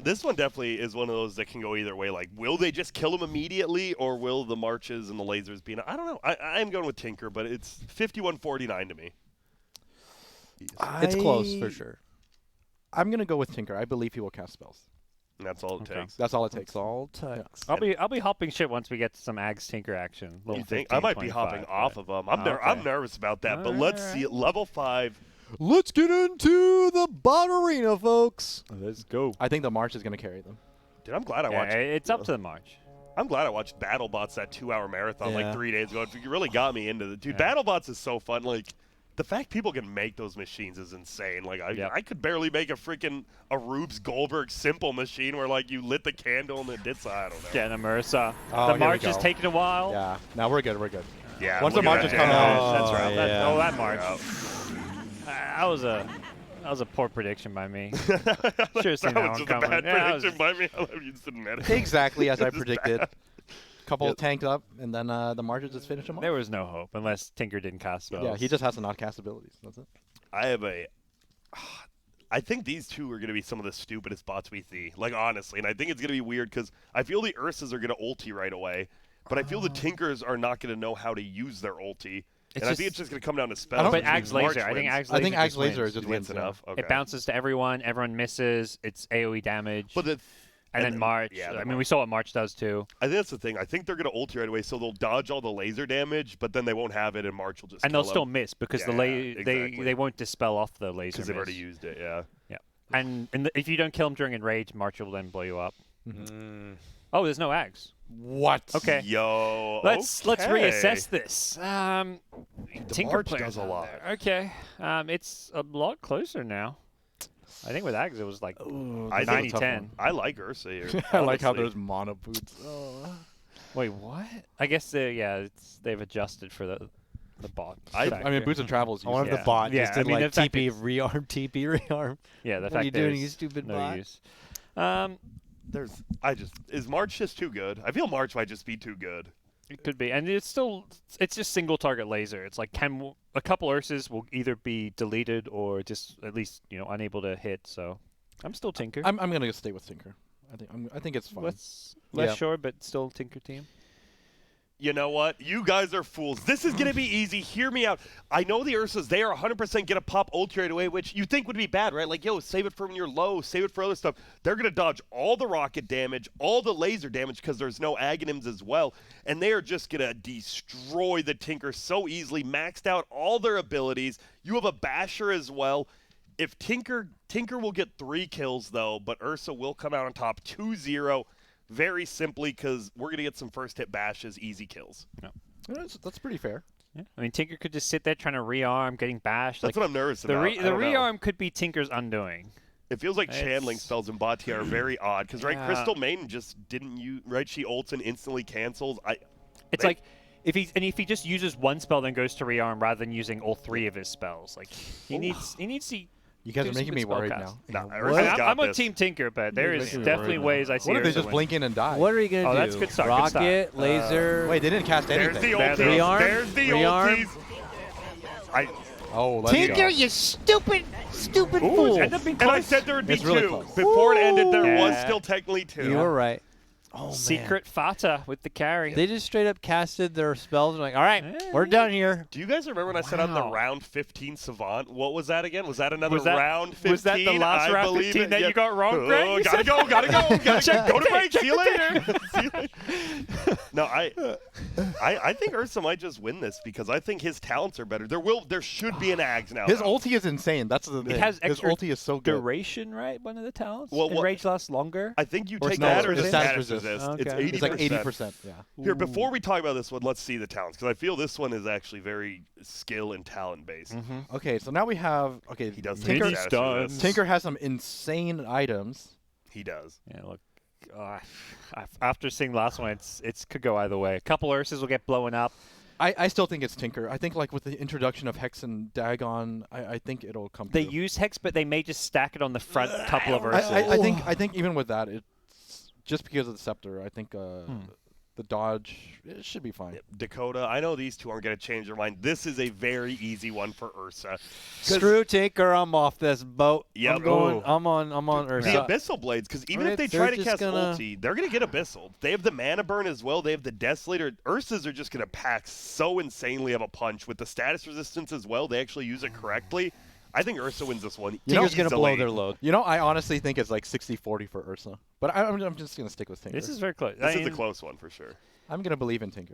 This one definitely is one of those that can go either way. Like, will they just kill him immediately, or will the marches and the lasers be? I don't know. I'm going with Tinker, but it's 51-49 to me. It's close for sure. I'm gonna go with Tinker. I believe he will cast spells. And that's all it Okay. takes. That's all it takes. That's all it takes. I'll be hopping shit once we get to some Ags Tinker action. You Level think 15, I might be 25, hopping off but- of them? I'm Okay. nervous about that, but let's see it. Level 5. Let's get into the bot arena, folks. Let's go. I think the March is gonna carry them. Dude, I'm glad I Yeah, watched. it's up to the March. I'm glad I watched BattleBots that 2-hour marathon like Yeah. 3 days ago. You really got me into the dude. Yeah. BattleBots is so fun. Like the fact people can make those machines is insane. Like Yep. I could barely make a Rubes Goldberg simple machine where like you lit the candle and it did so. I don't know. Getting a Ursa. Oh, The here we March is go. taking a while. Yeah. Now we're good. We're good. Yeah. Once look the at March that is coming damage. out. That's right. yeah. That March. That was a poor prediction by me. Should have That seen that was one just a coming. bad Yeah, that prediction was- by me. I love you just admit it. Exactly as I This is predicted. bad. Couple Yep. tanked up, and then the March just finish him off. There was no hope unless Tinker didn't cast spells. Yeah, he just has to not cast abilities. That's it. I think these two are going to be some of the stupidest bots we see. Like, honestly. And I think it's going to be weird because I feel the Ursas are going to ulti right away. But I feel the Tinkers are not going to know how to use their ulti. And I think it's just going to come down to spells. But which means Ags March Laser. I think wins. Ags Laser. I think Axe just Laser wins. is just Wins wins enough. Okay. It bounces to everyone. Everyone misses. It's AOE damage. But the, and then March. yeah, I the mean, we saw what March does too. I think that's the thing. I think they're going to ulti right away, so they'll dodge all the laser damage, but then they won't have it, and March will just And kill they'll still them miss because Yeah, the exactly. they won't dispel off the laser because they've already miss. used it. Yeah. And if you don't kill them during enrage, March will then blow you up. Mm. Oh, there's no Ags. What? Okay. Yo. Let's okay. reassess this. The Tinker March players does a out lot. there. Okay. It's a lot closer now. I think with Ags it was like I think 90-10. I like Ursa here. I like how honestly. there's mono boots. Wait, what? I guess they've adjusted for the bot. I factor. I mean, boots and travels. I wonder if Yeah. the bot Yeah, just I did mean, like the fact TP it's- rearm, TP rearm. Yeah, the What are fact you doing, there's you stupid no bot? use. Is March just too good? I feel March might just be too good. It could be, and it's just single target laser. It's like a couple Ursas will either be deleted or just at least unable to hit. So I'm still Tinker. I'm gonna stay with Tinker. I think it's fine. Less Yeah. sure, but still Tinker team. You know what? You guys are fools. This is going to be easy. Hear me out. I know the Ursas, they are 100% going to pop ulti right away, which you think would be bad, right? Like, yo, save it for when you're low, save it for other stuff. They're going to dodge all the rocket damage, all the laser damage, because there's no Aghanims as well. And they are just going to destroy the Tinker so easily, maxed out all their abilities. You have a Basher as well. If Tinker will get 3 kills, though, but Ursa will come out on top 2-0. Very simply because we're going to get some first hit bashes, easy kills. That's pretty fair. Yeah. I mean, Tinker could just sit there trying to rearm, getting bashed. That's like, what I'm nervous the about. I the don't know. rearm could be Tinker's undoing. It feels like It's- channeling spells in Batia are very odd because Yeah. Crystal Maiden just didn't use right. She ults and instantly cancels. It's like if he just uses one spell then goes to rearm rather than using all 3 of his spells. Like he needs to. You guys do are some making good me spell worried cast. now. Nah, I Ursa's mean, got I'm on this. Team Tinker, but there is making me definitely worried ways I see. What if they Ursa just win. blink in and die? What are you gonna Oh, do? that's a good start, good start. Rocket, laser. Wait, they didn't cast There's anything. the Bad ulties. Rearm? There's the Rearm? ulties. Oh, let's Tinker, go. you stupid Ooh, fool. it ended up being And I close. said there would be It's really 2. close. Before it ended, there was Yeah. still technically 2. You were right. Oh, man. Secret Fata with the carry. They just straight up casted their spells and like, all right, we're done here. Do you guys remember when I said on the Wow. round 15 Savant? What was that again? Was that another Was that- round 15? was that the last I round believe 15 it. that Yeah. you got wrong, Grant? Oh, You gotta said- go. Check Go the to break. tape, See you later. See you later. No, I think Ursa might just win this because I think his talents are better. There should be an Ags now. His though. ulti is insane. That's the thing. has His extra ulti is so good. Duration, right? One of the talents. Well, what- Enrage lasts longer. I think you Or take status that or the resist. status Status resist. resist. It's Okay. 80%. It's like 80%. Yeah. Here, before we talk about this one, let's see the talents because I feel this one is actually very skill and talent based. Okay, so now we have. Okay, He does take Tinker. Mini status stuns. resist. Tinker has some insane items. He does. Yeah, look. After seeing the last one, it could go either way. A couple Ursas will get blown up. I still think it's Tinker. I think like with the introduction of Hex and Dagon, I think it'll come. They through. use Hex, but they may just stack it on the front couple of Ursas. I think even with that, it's just because of the scepter. I think the dodge it should be fine. Dakota, I know these two aren't going to change their mind. This is a very easy one for Ursa. Screw Tinker, I'm off this boat. Yep. I'm going. Ooh. I'm on The Ursa. Abyssal Blades, because even Right, if they they're try to just cast gonna- ulti, they're going to get Abyssal. They have the Mana Burn as well. They have the Desolator. Ursas are just going to pack so insanely of a punch. With the status resistance as well, they actually use it correctly. I think Ursa wins this one. Tinker's gonna blow easily. their load. You know, I honestly think it's like 60-40 for Ursa, but I'm just gonna stick with Tinker. This is very close. This is a close one for sure. I'm gonna believe in Tinker.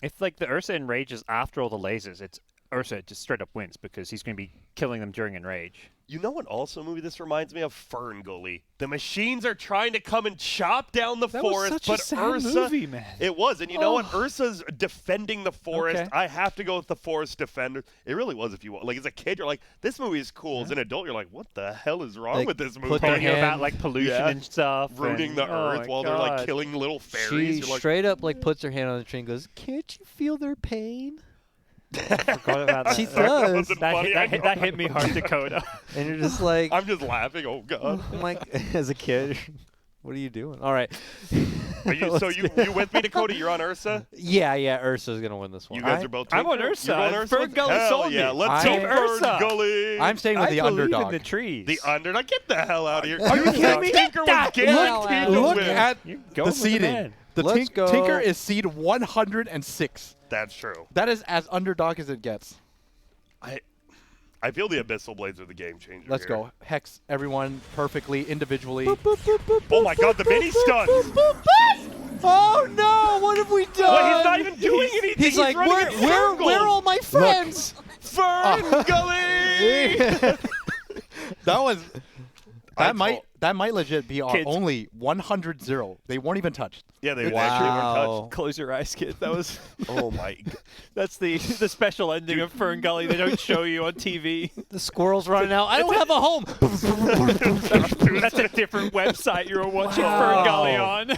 If like the Ursa enrages after all the lasers, it's Ursa just straight up wins because he's going to be killing them during enrage. You know what also movie this reminds me of? Fern Gully. The machines are trying to come and chop down the That was forest, such a but sad Ursa. movie, man. It was, and you know what? Ursa's defending the forest. Okay. I have to go with the forest defender. It really was. If you want, like as a kid, you're like, this movie is cool. As an adult, you're like, what the hell is wrong Like, with this put movie? their Telling you hand- about like pollution Yeah. and stuff. Ruining and, the oh earth my while they're like God. killing little She fairies. You're like, straight up like puts her hand on the tree and goes, "Can't you feel their pain?" Forgot about that. She that does. wasn't That funny. hit, I that, hit, know. that hit me hard, Dakota. And you're just like, I'm just laughing. Oh god. I'm like, as a kid, what are you doing? All right. Are you, so you with me, Dakota? You're on Ursa. Yeah, Ursa's gonna win this one. You guys are both. I'm on Tinker? Ursa. You're on Ursa. Fern Gully Hell sold yeah. me. Let's I'm go Ursa. Fern Gully. I'm staying with I the believe underdog. in the trees. The underdog. Get the hell out of here. Are you kidding me? Tinker was Get the hell guaranteed out to of Look win. at You go the with the seeding. man. The Let's go. Tinker is seed 106. That's true. That is as underdog as it gets. I feel the Abyssal Blades are the game changer. Let's here. go. Hex everyone perfectly, individually. Oh my god, the mini stun. Oh no! What have we done? Wait, he's not even doing anything. He's like, running where, in where, circles. where are all my friends? Fern Gully? That was I that might legit be our Kids. only 100-0. They weren't even touched. Yeah, they Wow. actually weren't touched. Close your eyes, kid. That was Oh my. that's the special ending of Fern Gully. They don't show you on TV. The squirrel's running out. I don't have a home. That's a different website you were watching Fern Gully on.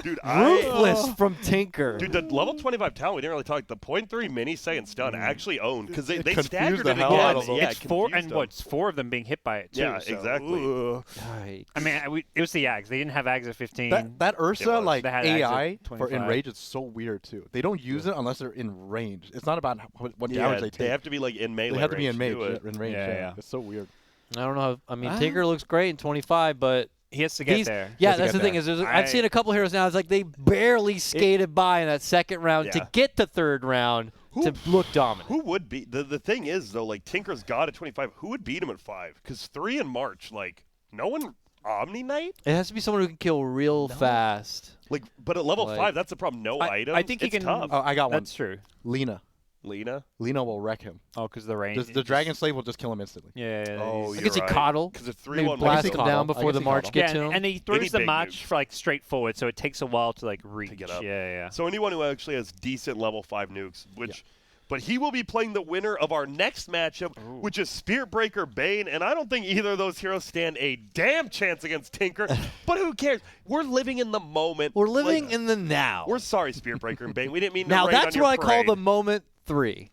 Dude, Ruthless from Tinker. Dude, the level 25 talent, we didn't really talk. The 0.3 mini second stun actually owned because they confused staggered the it hell again. out of them. Yeah, It's four confused and them. what's 4 of them being hit by it too. Yeah, so- exactly. Ugh. Right. I mean, it was the Ags. They didn't have Ags at 15. That Ursa was. like They had Ags at AI for 25. enrage is so weird too. They don't use it unless they're in range. It's not about what Yeah, damage they take. they have to be like in melee. They have to be in range range. to do it. In range. Yeah, Yeah, yeah. It's so weird. I don't know. How, I mean, Ah. Tinker looks great in 25, but he has to get these, there. yeah, to that's get the thing there. is, I've seen a couple heroes now. It's like they barely skated by in that second round Yeah. to get to third round to look dominant. Who would beat the thing is though, like Tinker's got at 25. Who would beat him at 5? Because 3 in March, like no one. Omni Knight, It has to be someone who can kill real fast. like, but at level Like- 5, that's the problem. No items. I think he it's can. tough. Oh, I got one. That's true. Lena. Lena, Lena will wreck him. Oh, because the range. The Dragon Slave will just kill him instantly. Yeah. Oh, I you're can see right. Coddle. Because it's Maybe 3-1. blast see him Coddle. down I before can the see March Coddle. get Yeah, to him. and he throws the big match nukes. for like straightforward, so it takes a while to like reach. get up. Yeah. So anyone who actually has decent level 5 nukes, which But he will be playing the winner of our next matchup, which is Spirit Breaker Bane, and I don't think either of those heroes stand a damn chance against Tinker. But who cares? We're living in the moment. We're living Like, in the now. We're sorry, Spirit Breaker and Bane. We didn't mean to Now rain that's on what your I call the parade. moment 3.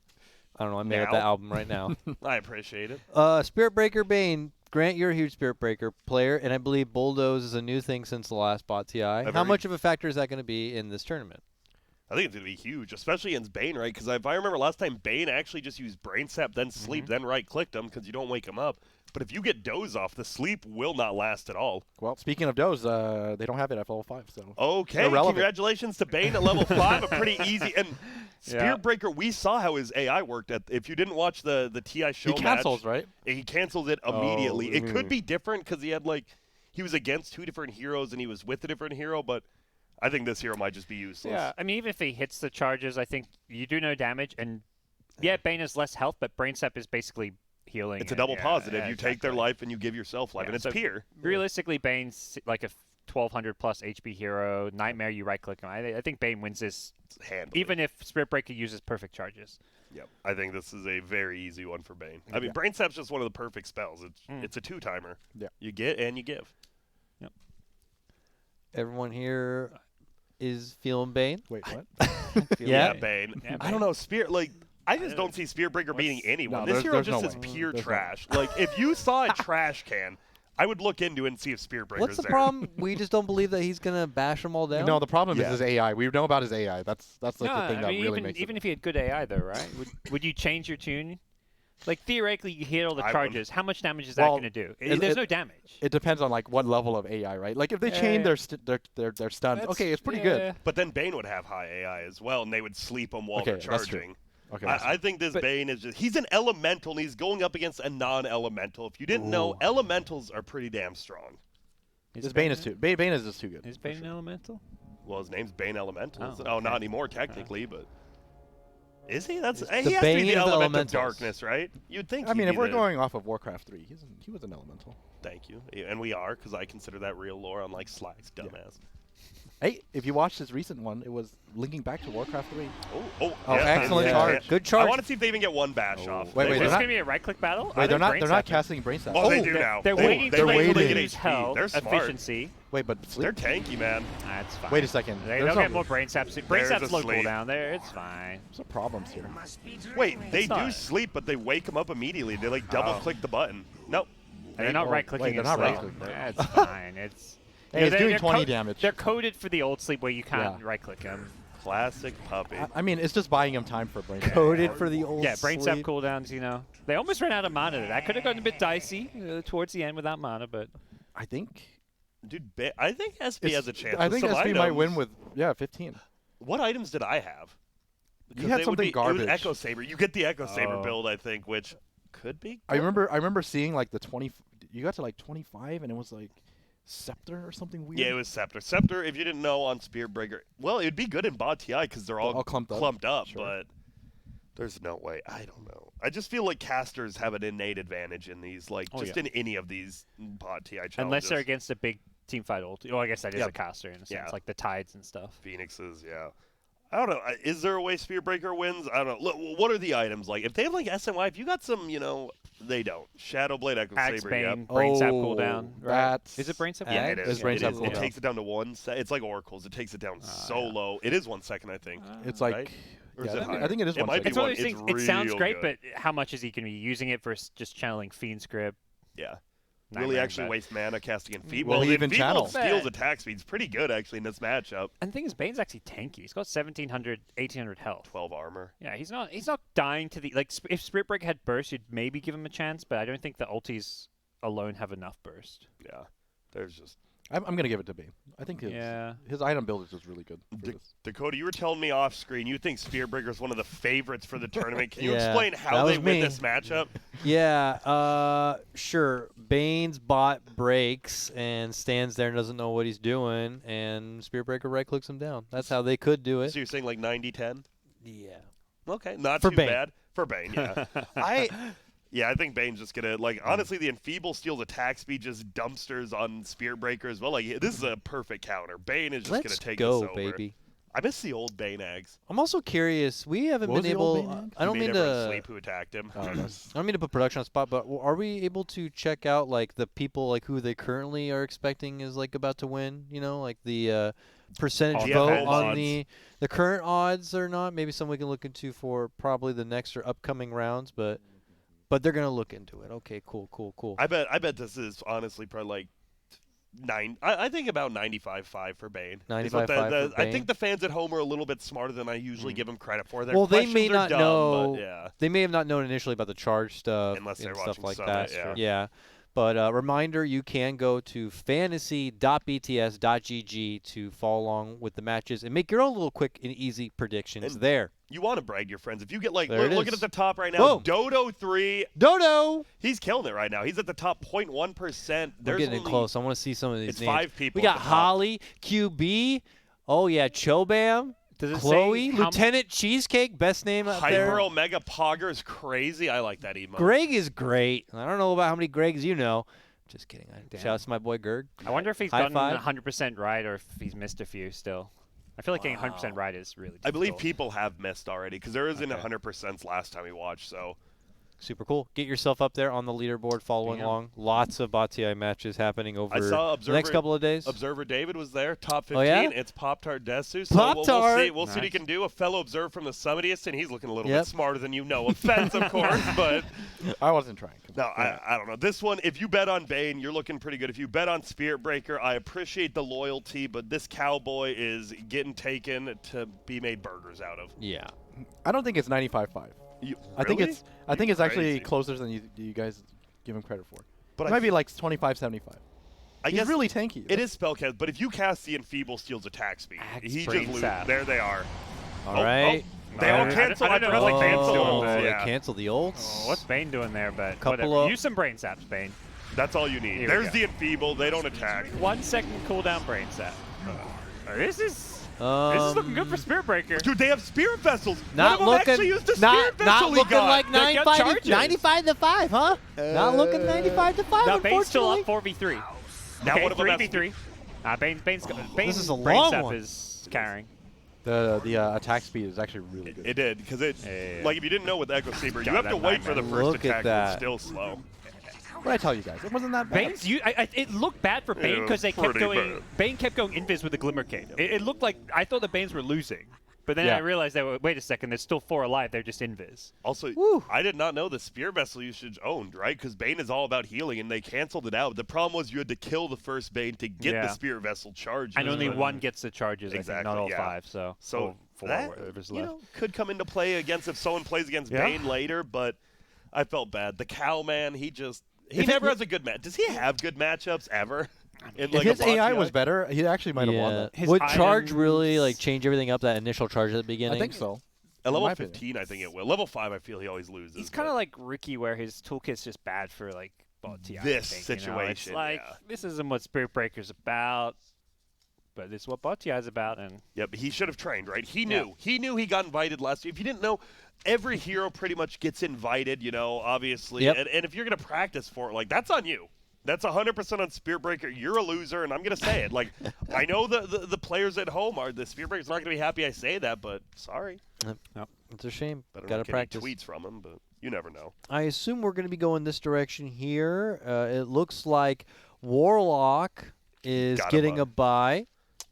I don't know. I made up Now? the album right now. I appreciate it. Spirit Breaker Bane. Grant, you're a huge Spirit Breaker player, and I believe Bulldoze is a new thing since the last Bot TI. How very- much of a factor is that going to be in this tournament? I think it's going to be huge, especially against Bane, right? Because if I remember last time, Bane actually just used Brain Sap, then sleep, then right-clicked him because you don't wake him up. But if you get Doze off, the sleep will not last at all. Well, speaking of Doze, they don't have it at level 5, so. Okay, Irrelevant. congratulations to Bane at level 5. A pretty easy. And Spirit Yeah. Breaker, we saw how his AI worked. If you didn't watch the TI show He cancels, match, right? he canceled it immediately. It could mm. be different because he was against 2 different heroes and he was with a different hero, but I think this hero might just be useless. Yeah, I mean, even if he hits the charges, I think you do no damage. And yeah, Bane has less health, but Brain Sap is basically healing. It's a and- double yeah, positive. yeah, You take their exactly. life and you give yourself life, Yeah, and it's so peer. Realistically, Bane's like a 1200 plus HP hero. Nightmare, you right click him. I think Bane wins this, Handily. even if Spirit Breaker uses perfect charges. Yep. I think this is a very easy one for Bane. I mean, Brain Sap's just one of the perfect spells. It's a 2-timer. Yeah. You get and you give. Everyone here is feeling Bane? Wait, what? Yeah. Bane. Yeah, I don't know. I just don't see Spirit Breaker beating anyone. No, This hero there's just no is way. pure There's no trash. Like, if you saw a trash can, I would look into it and see if Spirit Breaker's What's the there. problem? We just don't believe that he's going to bash them all down? No, the problem Yeah. is his AI. We know about his AI. That's like the thing that really even, makes even it. if he had good AI, though, right? Would you change your tune? Like, theoretically, you hit all the I charges. How much damage is Well, that going to do? it- There's it- no damage. It depends on like what level of AI, right? Like if they chain Yeah. their stuns, That's- okay, it's pretty yeah. good. But then Bane would have high AI as well, and they would sleep him while Okay, they're that's true. charging. Okay, I think this Bane is just—he's an elemental, and he's going up against a non-elemental. If you didn't know, elementals are pretty damn strong. this Bane is too. Bane is just too good. Is for Bane sure. an elemental? Well, his name's Bane Elemental. Oh, isn't it? Oh, okay. not anymore technically, but is he? That's the he has to be Bane the of the element of elementals. darkness, right? You'd think. I mean, he'd if be we're the- going off of Warcraft 3, he was an elemental. Thank you, and we are because I consider that real lore, unlike Slack's dumbass. Hey, if you watched his recent one, it was linking back to Warcraft 3. Oh, Oh, yeah, excellent yeah, charge. yeah. Good charge. I want to see if they even get one bash off. Wait, They wait, Is will. this not- going to be a right-click battle? Wait, they're not. Brain They're not Sap- casting brain sap. Oh, they do now. They're They- waiting they're to waiting to use get HP. health, They're smart. efficiency. Wait, but They're tanky, man. That's fine. Wait a second. They'll There's get no- more brain saps. Brain There's saps a low sleep. cooldown there. It's fine. There's problems here. Wait, they It's do not. sleep, but they wake them up immediately. They like double-click the button. Nope. And they're not Oh, right-clicking. wait, they're and not sleep. right-clicking. That's fine. It's Hey, you know, it's doing they're 20 damage. They're coded for the old sleep where you can't Yeah. right-click them. Classic puppy. I mean, it's just buying him time for brain sap. Coded for the old Yeah, brain sap sleep. cooldowns. You know, they almost ran out of mana. That could have gotten a bit dicey towards the end without mana, but I think. Dude, I think SP has a chance. I with think some SP might win items. with 15. What items did I have? Because had they would something be, It garbage. was Echo Saber. You get the Echo Saber Oh. build, I think, which could be. I good. remember seeing like the 20. You got to like 25, and it was like Scepter or something weird. Yeah, it was Scepter. Scepter, if you didn't know on Spear Breaker, well, it'd be good in Bot TI because they're all clumped up. Sure. but there's no way. I don't know. I just feel like casters have an innate advantage in these, like Oh, just yeah. in any of these Bot TI challenges. unless they're against a big team fight ult. Well, I guess that is Yeah. a caster in a sense, Yeah. like the tides and stuff. Phoenixes, yeah. I don't know. Is there a way Spear Breaker wins? I don't know. Look, what are the items like? If they have like SNY, if you got some, they don't. Shadowblade, Echo Axe Saber, Bane, yep. brain sap Oh, cooldown. Right? that's- Is it brain sap? Yeah, It It's is. brain It sap is. cooldown. It takes it down to 1 second. It's like Oracle's. It takes it down so low. It is 1 second, I think. It's like. Right? Or Yeah, is it I think- higher? I think it is It one might be second. It's one of one. those It's things. It sounds real great, good. but how much is he going to be using it for just channeling Fiend Script? Yeah. Really Nightmare actually Bad. waste mana casting Enfeeble. Will he The even Enfeebled channel? Steel's attack speed's pretty good, actually, in this matchup. And the thing is, Bane's actually tanky. He's got 1700, 1800 health. 12 armor. Yeah, he's not dying to the like. If Spirit Breaker had burst, you'd maybe give him a chance, but I don't think the ultis alone have enough burst. Yeah. There's just... I'm gonna give it to Bane. I think his item build is just really good. For this. Dakota, you were telling me off screen you think Spearbreaker is one of the favorites for the tournament. Can you Yeah, explain that how they was win me. this matchup? Yeah, sure. Bane's bot breaks and stands there and doesn't know what he's doing, and Spirit Breaker right clicks him down. That's how they could do it. So you're saying like 90-10? Yeah. Okay, not For too Bane. bad. For Bane, yeah. I think Bane's just gonna honestly the Enfeeble Steel's attack speed just dumpsters on Spearbreaker as well. Like this is a perfect counter. Bane is just Let's gonna take go, this over. baby. I miss the old Bane eggs. I'm also curious. We haven't What was been the old able. Bane egg? I don't He made mean everyone to. sleep who attacked him. Oh, that's- I don't mean to put production on spot, but are we able to check out like the people like who they currently are expecting is like about to win? You know, like the percentage Oh, yeah, vote home on odds. the current odds or not. Maybe something we can look into for probably the next or upcoming rounds, but they're gonna look into it. Okay, cool. I bet this is honestly probably like I think about 95.5 for Bane. is what 95.5 for I Bane. think the fans at home are a little bit smarter than I usually give them credit for. Their Well, they may questions are not dumb, know. but yeah. They may have not known initially about the charge stuff Unless they're and stuff watching like Summit, that. yeah. But reminder, you can go to fantasy.bts.gg to follow along with the matches and make your own little quick and easy predictions And there. You want to brag to your friends. If you get like, There it looking is. at the top right now, Boom. Dodo 3, Dodo! he's killing it right now. He's at the top 0.1%. We're There's getting in only- close. I want to see some of these It's names. 5 people. We at got the top. Holly, QB. Oh, yeah, Chobam. Does it Chloe, say how Lieutenant Cheesecake, best name out there. Hyper Omega Pogger is crazy. I like that emote. Greg is great. I don't know about how many Gregs you know. Just kidding. Damn. Shout out to my boy Gerg. I wonder if he's High gotten five. 100% right or if he's missed a few still. I feel like getting 100% right is really difficult. I believe people have missed already because there isn't Okay. 100% last time we watched. So Super cool. Get yourself up there on the leaderboard following Yeah. along. Lots of BATI matches happening over I saw the next couple of days. Observer David was there, top 15. Oh, yeah? It's Pop-Tart Desu. So Pop-Tart! We'll see what he can do. A fellow observer from the Summitiest, and he's looking a little Yep. bit smarter than you. No offense, of course, but I wasn't trying. no, I don't know. This one, if you bet on Bane, you're looking pretty good. If you bet on Spirit Breaker, I appreciate the loyalty, but this cowboy is getting taken to be made burgers out of. Yeah. I don't think it's 95.5. I think Really? it's actually Crazy. closer than you guys give him credit for. But It I might be like 25.75. I He's guess really tanky. it is spellcast, but if you cast the Enfeeble Steel's attack speed, Axe he just Brain loses. Sap. There they are. All Oh, right. oh, they all I cancel. don't know forgot if they they canceled. canceled Oh, it. they Yeah. cancelled the ults. Oh, what's Bane doing there? But Couple whatever. of- Use some brain saps, Bane. That's all you need. Here we There's go. the Enfeeble. They don't attack. 1 second cooldown brain sap. This is looking good for Spirit Breaker. Dude, they have Spirit Vessels. Not One of them actually looking, used the Spirit Vessel not he looking got. like They got 95 charges. to, 95 to 5, huh? Not looking 95 to 5, No, Bane's still up unfortunately. 4v3. Now Okay, one of them has- 3v3. Bane's is a brain long sap one. is carrying. The attack speed is actually really good. It did, because it, Yeah. like, if you didn't know with Echo Saber, you God, have to that wait for the nightmare. first Look at attack, and that. it's still slow. What did I tell you guys? It wasn't that bad. Bane's it looked bad for Bane Yeah, because they kept pretty going. bad. Bane kept going invis with the Glimmercade. It looked like I thought the Banes were losing, but then Yeah. I realized that wait a second, there's still 4 alive. They're just invis. Also, Woo. I did not know the Spear Vessel usage owned, right? Because Bane is all about healing, and they canceled it out. The problem was you had to kill the first Bane to get Yeah. the Spirit Vessel charged. And only But- one gets the charges. I think, Exactly, not all yeah. 5. So So 4 that, whatever's you left. know, could come into play against if someone plays against Yeah. Bane later, but I felt bad. The Cowman, he If never it- has a good match. Does he have good matchups ever? In, If like, his a AI Boccia? was better, he actually might have won Yeah. that. His Would charge really items- like change everything up, that initial charge at the beginning? I think so. At in level my opinion. 15, I think it will. Level 5, I feel he always loses. He's kind but- of like Ricky, where his toolkit's just bad for like TI. This I think, you know? It's situation, like yeah. this isn't what Spirit Breaker's about, but this is what TI is about, and Yeah, but he should have trained, right? He Yeah. knew. He knew he got invited last year. If you didn't know, every hero pretty much gets invited, you know, obviously. Yep. And if you're going to practice for it, like, that's on you. That's 100% on Spirit Breaker. You're a loser, and I'm going to say it. Like, I know the players at home are, the Spirit Breaker's not going to be happy I say that, but sorry. It's a shame. I don't Gotta get any practice. tweets from him, but you never know. I assume we're going to be going this direction here. It looks like Warlock is Got a getting bye. a bye.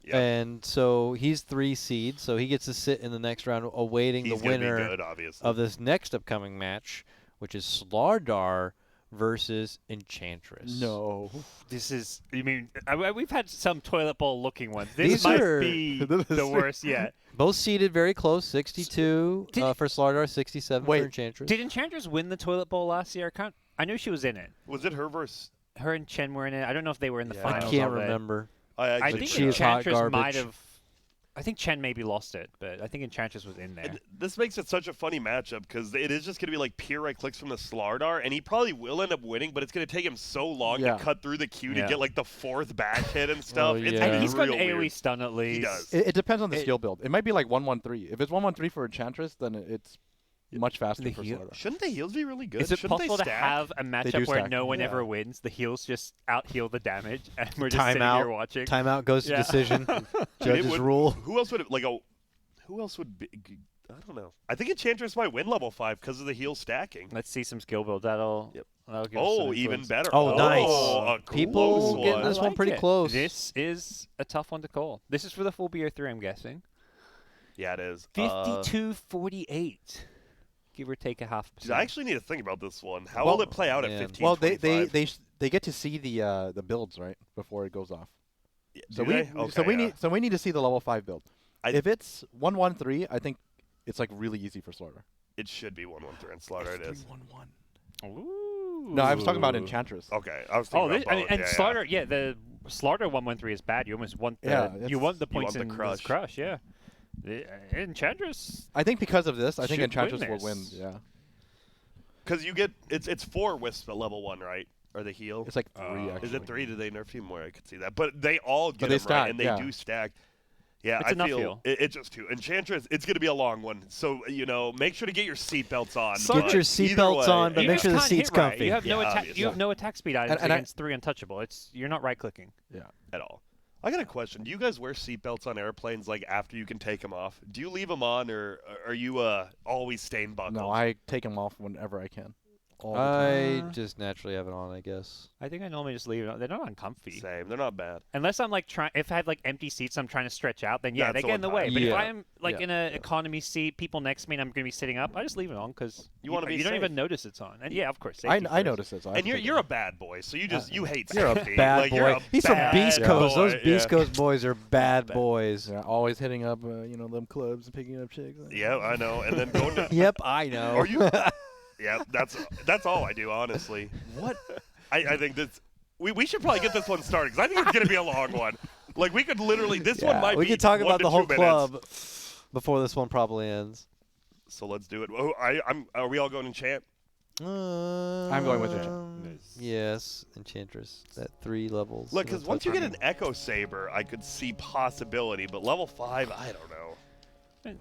Yep. And so he's 3 seed, so he gets to sit in the next round awaiting He's the going to be winner good, obviously. of this next upcoming match, which is Slardar versus Enchantress. No. this is. I mean, we've had some toilet bowl looking ones. These This might are- be This the is- worst yet. Both seated very close, 62 Did- for Slardar, 67 Wait, for Enchantress. Did Enchantress win the toilet bowl last year? I knew she was in it. Was it her versus... Her and Chen were in it. I don't know if they were in the Yeah. I finals. can't of it. remember. I I actually think she is hot Enchantress might garbage. have. I think Chen maybe lost it, but I think Enchantress was in there. And this makes it such a funny matchup because it is just going to be like pure right clicks from the Slardar, and he probably will end up winning, but it's going to take him so long Yeah. to cut through the queue Yeah. to get like the 4th back hit and stuff. Oh, It's yeah. gonna And be he's got an real AoE weird. stun at least. He does. It depends on the It- skill build. It might be like 1-1-3. If it's 1-1-3 for Enchantress, then it's much faster The for heal- Slardar. Shouldn't the heals be really good? Is it Shouldn't possible they to stack? have a do matchup where stack. no one Yeah. ever wins? The heals just out heal the damage, and we're just sitting Timeout. here watching. Timeout goes to Yeah. decision. I mean, it Judge's would- rule. Who else would it, like a who else would be? I don't know. I think Enchantress might win level 5 because of the heal stacking. Let's see some skill build. That'll give us some Oh, even influence. better. Oh, nice. A close People getting one. this one like pretty it. close. This is a tough one to call. This is for the full BO3, I'm guessing. Yeah, it is. 52-48. Give or take a half Dude, I percent. actually need to think about this one. How Well, will it play out yeah. at 15? Well, they get to see the builds right before it goes off. So we need to see the level 5 build. If it's 1-1-3, I think it's like really easy for Slaughter. It should be 1-1-3 and Slaughter. It is. 3-1-1. Ooh. No, I was talking about Enchantress. Okay, I was thinking Oh, about both. and yeah, Slaughter, the Slaughter 1-1-3 is bad. You almost want the Yeah, you want the you points want the in crush. this crush, yeah. The, Enchantress. I think because of this, I think Should Enchantress win will win. this. Yeah, Because you get it's 4 wisps at level 1, right? Or the heal. it's like 3 actually. Is it 3? Did they nerf team more? I could see that. But they all get they them right, stack, and they yeah. do stack. Yeah, It's I enough feel heal. it's just 2. Enchantress, it's going to be a long one. So, make sure to get your seatbelts on. Get but your either seatbelts way- on, but You make just sure the can't seat's hit right. comfy. You have no Yeah, attack. obviously. You have no attack speed items And I- against 3 untouchable. You're not right clicking. Yeah. At all. I got a question. Do you guys wear seatbelts on airplanes like after you can take them off? Do you leave them on, or are you always staying buckled? No, I take them off whenever I can. All the I time. just naturally have it on, I guess. I think I normally just leave it on. They're not uncomfy. Same. They're not bad. Unless I'm like trying, if I have like empty seats, I'm trying to stretch out. Then yeah, That's they the get in the one way. time. But if Yeah. I'm like Yeah. in an economy seat, people next to me, and I'm going to be sitting up, I just leave it on because You wanna be You don't safe. even notice it's on. And yeah, of course. I safety first. noticed this. And you're a bad boy, so you hate You're a safety. bad Like, you're boy. a He's from bad Beast boy. Coast. Those Yeah. Beast Coast boys are bad boys. Yeah, always hitting up them clubs and picking up chicks. Yeah, I know. And then going to Yep, I know. Are you? Yeah, that's all I do, honestly. What? I think this. We should probably get this one started because I think it's gonna be a long one. Like we could literally. This one might we be. could talk 1 about to the whole 2 minutes. club before this one probably ends. So let's do it. Oh, Are we all going enchant? I'm going with Yes, Enchantress at 3 levels. Look, So because that's once you what- get an Echo Saber, I could see possibility, but level 5, I don't know.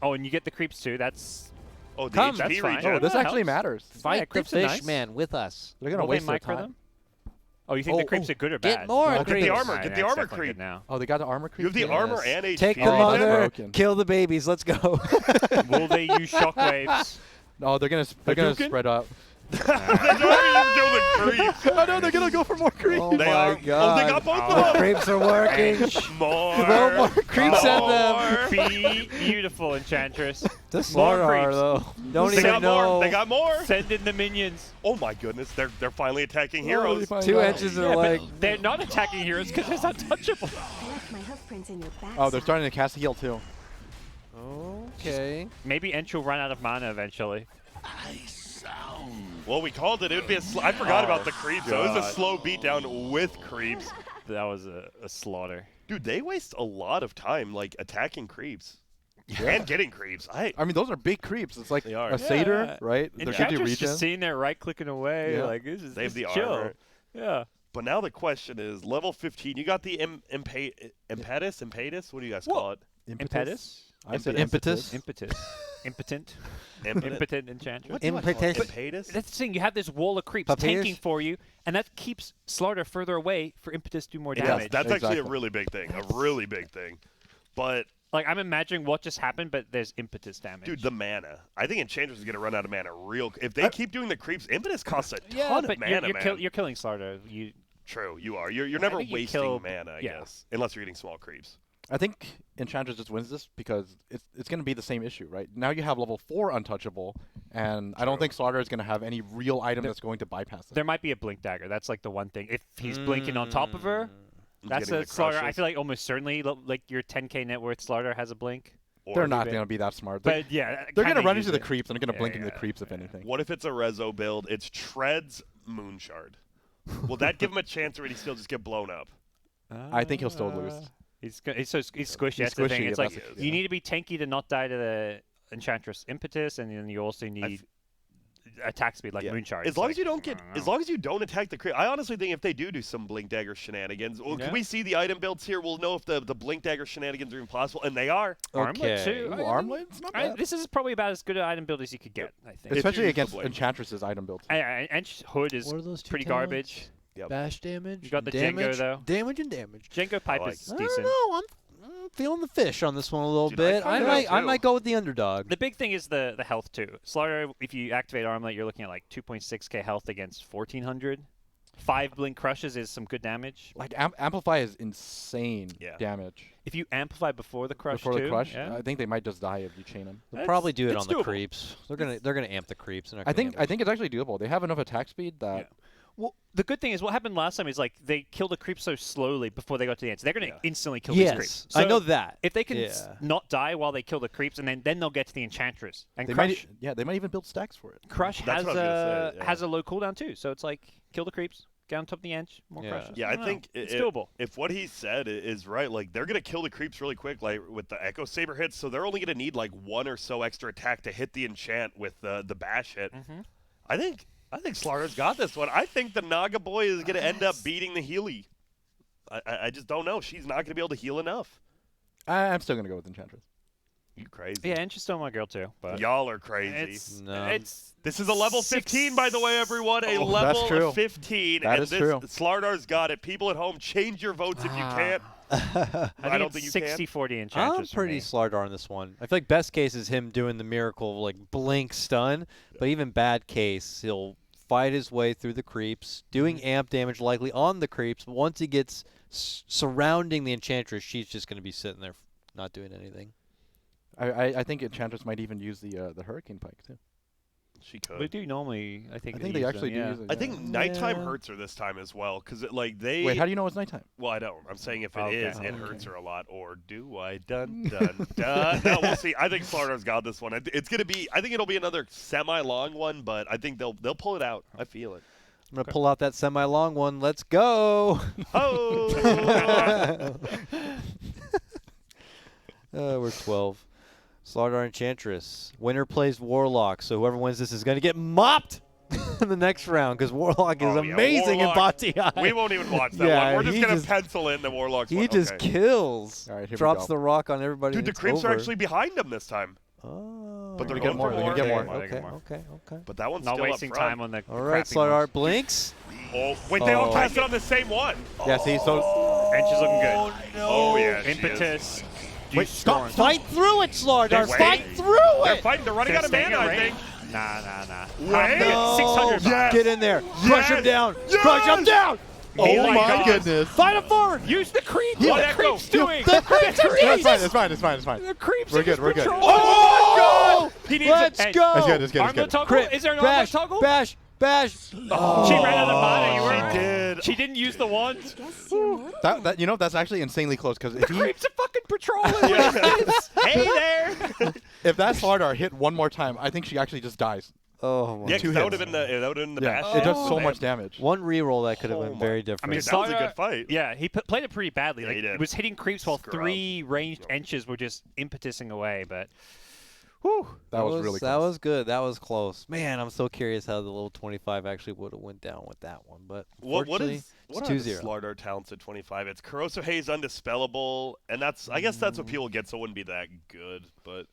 Oh, and you get the creeps too. That's Oh, the Come. HP That's fine. regen. Oh, this that actually helps. matters. Fight the creeps are nice. fish man with us. They're gonna will they waste their micro time. them? Oh, you think the creeps are good or Get bad? more Well, get the creeps. armor. Alright, Get the that's armor definitely creep. good now. Oh, they got the armor creep. You have the too? armor Yes. and HP. Take the Oh, that's mother, broken. kill the babies. Let's go. Will they use shockwaves? No, they're gonna Hadouken? spread up. They don't even kill the creep. Oh no, they're gonna go for more creep. Oh They my are. God. Oh, they got both The of them. creeps are working. More. No more creeps at them. Be beautiful, Enchantress. The smart More are creeps. though. Don't They even got know. more. They got more. Send in the minions. Oh my goodness, they're finally attacking Oh, heroes. they find 2 out. edges are Yeah, like. but they're not attacking heroes because it's untouchable. I left my hoof prints in your back. Oh, they're starting to cast heal too. Okay. Maybe Ench will run out of mana eventually. Well, we called it. It would be a. I forgot about the creeps. So it was a slow beatdown with creeps. That was a slaughter. Dude, they waste a lot of time like attacking creeps and getting creeps. I mean, those are big creeps. It's like They are. a satyr, Yeah. right? They're gonna do Enchantress regen. just sitting there right clicking away. Yeah. Like, this is They have the chill. armor. Yeah. But now the question is, level 15. You got the impetus. What do you guys call it? Impetus? I said Impetus. Impetus. Impotent. Impetus. Impotent Enchantress. What do I call it? Impetus. Impetus? That's the thing. You have this wall of creeps Papyrus? tanking for you, and that keeps Slaughter further away for Impetus to do more Yes, damage. that's actually a Exactly. really big thing. A really big thing. But Like, I'm imagining what just happened, but there's Impetus damage. dude, the mana. I think Enchantress is gonna run out of mana real. If they keep doing the creeps, Impetus costs a yeah, ton but of mana, man. you're killing Slaughter. You True, you are. You're never think you wasting kill- mana, I yeah. guess, unless you're getting small creeps. I think Enchantress just wins this because it's going to be the same issue, right? Now you have level 4 untouchable, and I don't think Slaughter is going to have any real item that's going to bypass it. there might be a blink dagger. That's like the one thing. If he's blinking on top of her, that's Getting a the Slaughter. I crushes. feel like almost certainly like your 10k net worth Slaughter has a blink. Or They're if not bit. going to be that smart. They're, But yeah, they're going kinda to run use into the it. creeps, and they're going to Yeah, blink into yeah, the creeps, if anything. What if it's a Rezo build? It's Treads Moonshard. Will that give him a chance, or would he still just get blown up? I think he'll still lose. He's squishy. He's That's the thing. squishy, It's that's like it, you yeah. need to be tanky to not die to the Enchantress Impetus, and then you also need attack speed like Yeah. Moonshard. As It's long like, as you don't get, I don't as know. long as you don't attack the creep. I honestly think if they do some blink dagger shenanigans, well, Yeah. can we see the item builds here? We'll know if the blink dagger shenanigans are even possible, and they are. Armlet Okay. too. Ooh, Armlet's not bad. This is probably about as good an item build as you could get, I think. If Especially you use the against blade. Enchantress's item build. And Hood is What are those two pretty talents? garbage. Yep. Bash damage. You got the damage, Jengo, though. Damage and damage. Jengo Pipe like is I decent. don't know. I'm feeling the fish on this one a little Dude, I bit. I kinda might do I too. might go with the underdog. The big thing is the health too. Slaughter, if you activate Armlet, you're looking at like 2.6k health against 1400. 5 Blink Crushes is some good damage. Like Amplify is insane Yeah. damage. If you amplify before the crush Before too, the crush, yeah. I think they might just die if you chain them. They'll probably do it it's on the doable. creeps. They're gonna amp the creeps. They're not I gonna think amp it's actually doable. They have enough attack speed that Yeah. Well, the good thing is what happened last time is like they killed the creeps so slowly before they got to the end. So they're going to instantly kill these creeps. Yes, I So know that. If they can Yeah. not die while they kill the creeps, and then they'll get to the Enchantress. And they Crush, they might even build stacks for it. Crush That's has what I was gonna say, yeah. has a low cooldown too. So it's like kill the creeps, get on top of the Ench, more Yeah. crushes. Yeah, I don't think know. It's doable. if what he said is right, like they're gonna kill the creeps really quick, like with the Echo Saber hits. So they're only gonna need like 1 or so extra attack to hit the enchant with the bash hit. Mm-hmm. I think Slaughter's got this one. I think the Naga boy is gonna end up beating the Healy. I just don't know. She's not gonna be able to heal enough. I'm still gonna go with Enchantress. You crazy? Yeah, Ench is still my girl too. But Y'all are crazy. it's No. it's This is a level 15, by the way, everyone. A Oh, level that's true. of 15. That and is this, true. Slardar's got it. People at home, change your votes if you can't. I don't think think it's you 60-40 I'm Enchantress. for pretty me. Slardar on this one. I feel like best case is him doing the miracle like blink stun, but even bad case he'll fight his way through the creeps, doing amp damage likely on the creeps. But once he gets surrounding the Enchantress, she's just going to be sitting there not doing anything. I think Enchantress might even use the Hurricane Pike too. She could. We do normally. I think I think they actually do use it. I think nighttime Yeah. hurts her this time as well, because like they. Wait, how do you know it's nighttime? Well, I don't. I'm saying if it Okay. is, it Oh, hurts okay. her a lot. Or do I? Dun dun dun. No, we'll see. I think Slardar's got this one. It's gonna be. I think it'll be another semi-long one, but I think they'll pull it out. I feel it. I'm going to pull out that semi-long one. Let's go. Oh. We're 12. Slardar Enchantress. Winner plays Warlock, so whoever wins this is going to get mopped in the next round because Warlock is Oh, yeah, amazing Warlock. in Bati. We won't even watch that Yeah, one. We're just he gonna just- pencil in the Warlock's He one. just Okay. kills. All right, here we Drops go. the rock on everybody. Dude, and the it's creeps are over. actually behind him this time. Oh. But they're We're going gonna get more. for They're more. gonna get more. They're gonna Okay, get more. okay. But that one's Not still wasting up front. time on the. All right, crappy Slardar ones. blinks. Oh, wait, they all Oh. passed it on the same one. Yes, he's so. Ench is looking good. Oh, yeah. she is. Impetus. Wait, stop. Fight through it, Slardar. They're Fight waiting. through They're it. fighting. They're running They're out of staying mana, in I think. range. Nah. Wait. No. 600 Yes. Get in there. Crush him Yes. down. Yes. Crush him down. Oh my my God. goodness! Fight him forward. Use the creep. Yeah, What the the creep's creep. doing? The creeps are It's fine. It's fine. It's fine. It's fine. The creeps We're are good, just we're good. patrolling. Oh, He needs let's a, go. It's good. It's good. It's Armlet good. toggle? Crit. Is there an bash, armlet toggle? Bash. She ran out of mana. You were She did. She didn't use the wand. Guess you're more That that's actually insanely close because if Creeps are fucking patrolling. Hey there. if that Slardar hit one more time, I think she actually just dies. Oh my. Yeah, 'cause that would hits. have been the Yeah, bash. it does hit. so Man. much damage. One reroll that could have Oh been my- very different. I mean, Dude, that was a Slardar- good fight. Yeah, he played it pretty badly. Yeah, Like he did. it was hitting creeps while Scrub. 3 ranged enches were just impetusing away. But, whew. That was really That close. was good. That was close. Man, I'm so curious how the little 25 actually would have went down with that one. But What fortunately, is what it's are the 2-0. Slardar talents at 25? It's Corrosive Haze, Undispellable, and I guess that's what people get, so it wouldn't be that good. But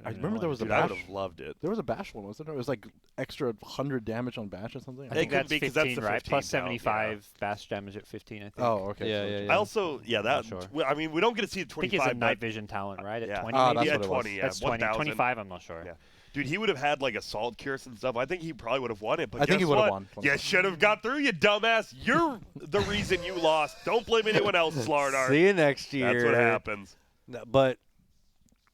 I remember there was a dude, I would bash. have loved it. There was a bash one, wasn't there? It was like extra 100 damage on bash or something. I It think could that's be 'cause 15, that's the right? 15 Plus count, 75 bash damage at 15, I think. Oh, okay. Yeah, so yeah, it's- yeah. I also, yeah, that. sure. I mean, we don't get to see the I think he's 25. a night but- vision talent, right? At yeah. 20, Ah, maybe? that's yeah, what it was. 20. Yeah, That's 20. 1,000. 25, I'm not sure. Yeah. Dude, he would have had like Assault Curse and stuff. I think he probably would have won it. But I think he guess would have what? won. You should have got through, you dumbass. You're the reason you lost. Don't blame anyone else, Slardar. See you next year. That's what happens. No, but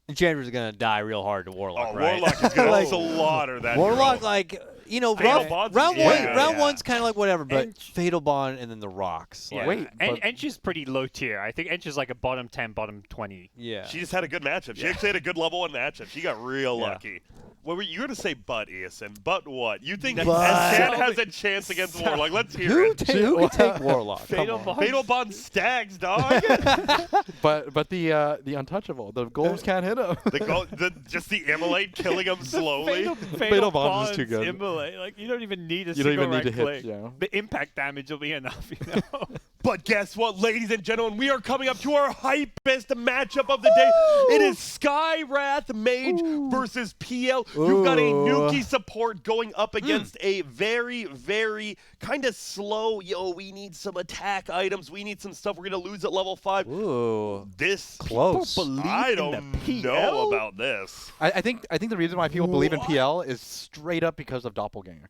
Enchantress is gonna die real hard to Warlock, Oh, right? Warlock is going Like, to slaughter that Warlock, hero. like Fatal rough, Bond's round yeah, one. yeah. Round one's kind of like whatever, but Ench- Fatal Bond and then the rocks. Yeah. Like, Wait, but- Ench is pretty low tier. I think Ench is like a bottom 10, bottom 20. yeah. She just had a good matchup. She actually had a good level 1 matchup. She got real Yeah. lucky. What were you going to say, but Eason? But what? You think But- Enchan has a chance against Warlock? Let's hear who it. can take Warlock? Fatal Come on. Bond. Fatal Bond stags, dog. But the untouchable, the golems can't hit him. Just the immolate killing him slowly. Fatal Bond is too good. Immolate. Like, you don't even need a You don't single even need right to hit, click. yeah. The impact damage will be enough, you know? But guess what, ladies and gentlemen? We are coming up to our hypest matchup of the day. It is Skywrath Mage versus PL. You've got a Nuki support going up against a very, very kind of slow, we need some attack items. We need some stuff. We're going to lose at level 5. Ooh. This Close. I don't know about this. I think the reason why people believe in PL is straight up because of Doppelganger.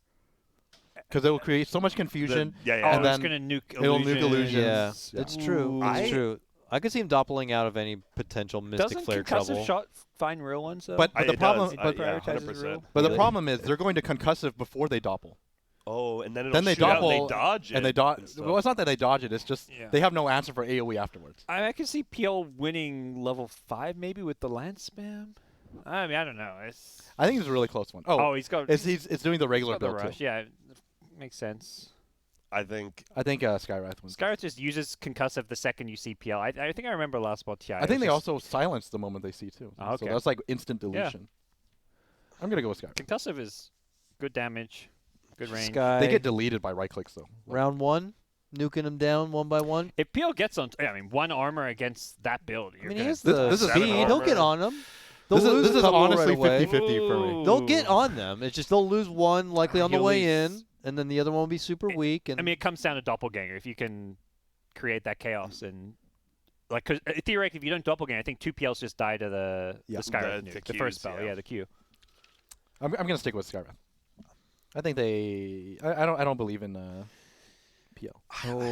Because it will create so much confusion. Yeah. Oh, And it's then going to nuke it'll illusion. nuke illusions. Yeah, it's true. Ooh. It's true. I could see him doppling out of any potential Mystic Doesn't Flare concussive trouble. shot find real ones though? But I- the it problem, does. but, Yeah, prioritizes 100%. real. but the Really? problem is they're going to concussive before they doppel. Oh, and then it'll Then they shoot out and doppel they dodge it. and they dodge. and stuff. Well, it's not that they dodge it. It's just Yeah. they have no answer for AOE afterwards. I can see PL winning level 5 maybe with the lance spam. I mean, I don't know. It's I think it's a really close one. oh, he's got it's doing the he's regular got the build rush. too. Yeah, it makes sense. I think I think Skywrath wins. Skywrath just uses concussive the second you see PL. I think I remember last ball TI. I think they also silence the moment they see too. Oh, okay. So that's like instant deletion. I'm gonna go with Skywrath. concussive is good damage, good range. Sky. They get deleted by right clicks though. round 1, nuking them down one by one. If PL gets on, I mean, 1 armor against that build. I You're mean, he gonna- has the this is speed. seven He'll get armor. on them. They'll This lose is a couple honestly right away. 50-50 for me. They'll get on them. It's just they'll lose one likely on the He'll way lose- in, and then the other one will be super weak. And I mean, it comes down to doppelganger. If you can create that chaos and like, because theoretically, if you don't doppelganger, I think 2 PLs just die to the Yeah. Skywrath The nuke, the Qs, first spell. yeah. Yeah, the Q. I'm gonna stick with Skywrath. I think they. I don't believe in PL.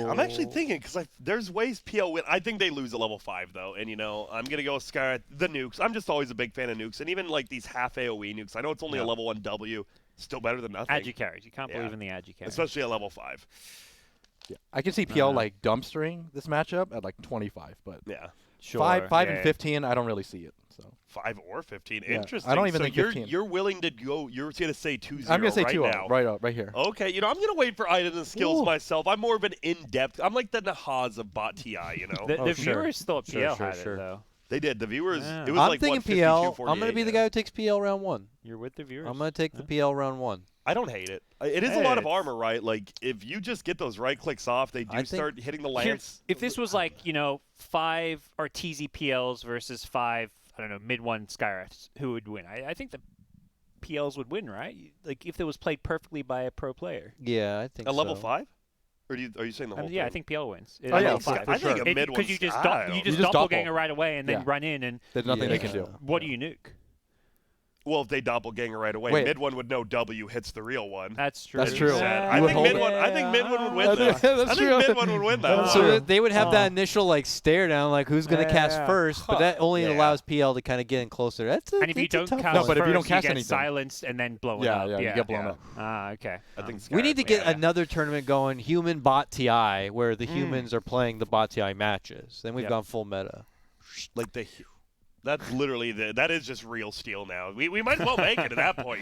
I'm actually thinking because there's ways PL win. I think they lose at level 5 though, and I'm gonna go with Skywrath. The nukes. I'm just always a big fan of nukes, and even like these half AOE nukes. I know it's only a level 1 W, still better than nothing. Agi carries. You can't Yeah. believe in the Agi carries. Especially at level 5. Yeah, I can see PL like dumpstering this matchup at like 25, but Yeah. Sure. 5 yeah. and 15, I don't really see it. So 5 or 15. Yeah, Interesting. I don't even so think you're 15. you're willing to go. You're gonna say 2-0 I'm gonna say right 2-0 now. right here. Okay, I'm gonna wait for items and skills Ooh. myself. I'm more of an in-depth. I'm like the Nahaz of Bot TI. The, Oh, the sure. viewers thought Sure, PL sure, had sure. it though. They did. The viewers. Yeah. It was I'm like thinking what, 52, PL. I'm 48, going to be the yeah. guy who takes PL round 1. You're with the viewers. I'm going to take the Yeah. PL round 1. I don't hate it. It is a lot of It's- armor, right? Like if you just get those right clicks off, they do I think- start hitting the Here- lance. if this was like 5 Arteezy PLs versus 5 I don't know mid 1 Skywraths, who would win? I think the PLs would win, right? Like if it was played perfectly by a pro player. Yeah, I think At level so. 5? Or are you saying the whole thing? Yeah, I think PL wins. Oh, yeah, level for 5. sure. I think a mid Because you just style. you just just doppelganger doppel. right away and then Yeah. run in and There's nothing they can Yeah. do. what do you nuke? Well, if they doppelganger right away, Wait. mid one would know W hits the real one. That's true. That's true. I You would think hold mid it. one. I think mid one would win Yeah, that. that's I true. think mid one would win that. That's one. true. So they would have Oh. that initial stare down, like who's going to Yeah, cast yeah. first, but that only Yeah. allows PL to kind of get in closer. That's a, And if you it's a don't tough cast No, but if you don't first, cast get anything. silenced and then blow it Yeah, up. yeah, you get blown Yeah. up. Ah, okay. I think We need to get Yeah. another tournament going, human bot TI, where the humans are playing the bot TI matches. Then we've Yep. gone full meta. like that's literally that is just real steel now. We might as well make it at that point,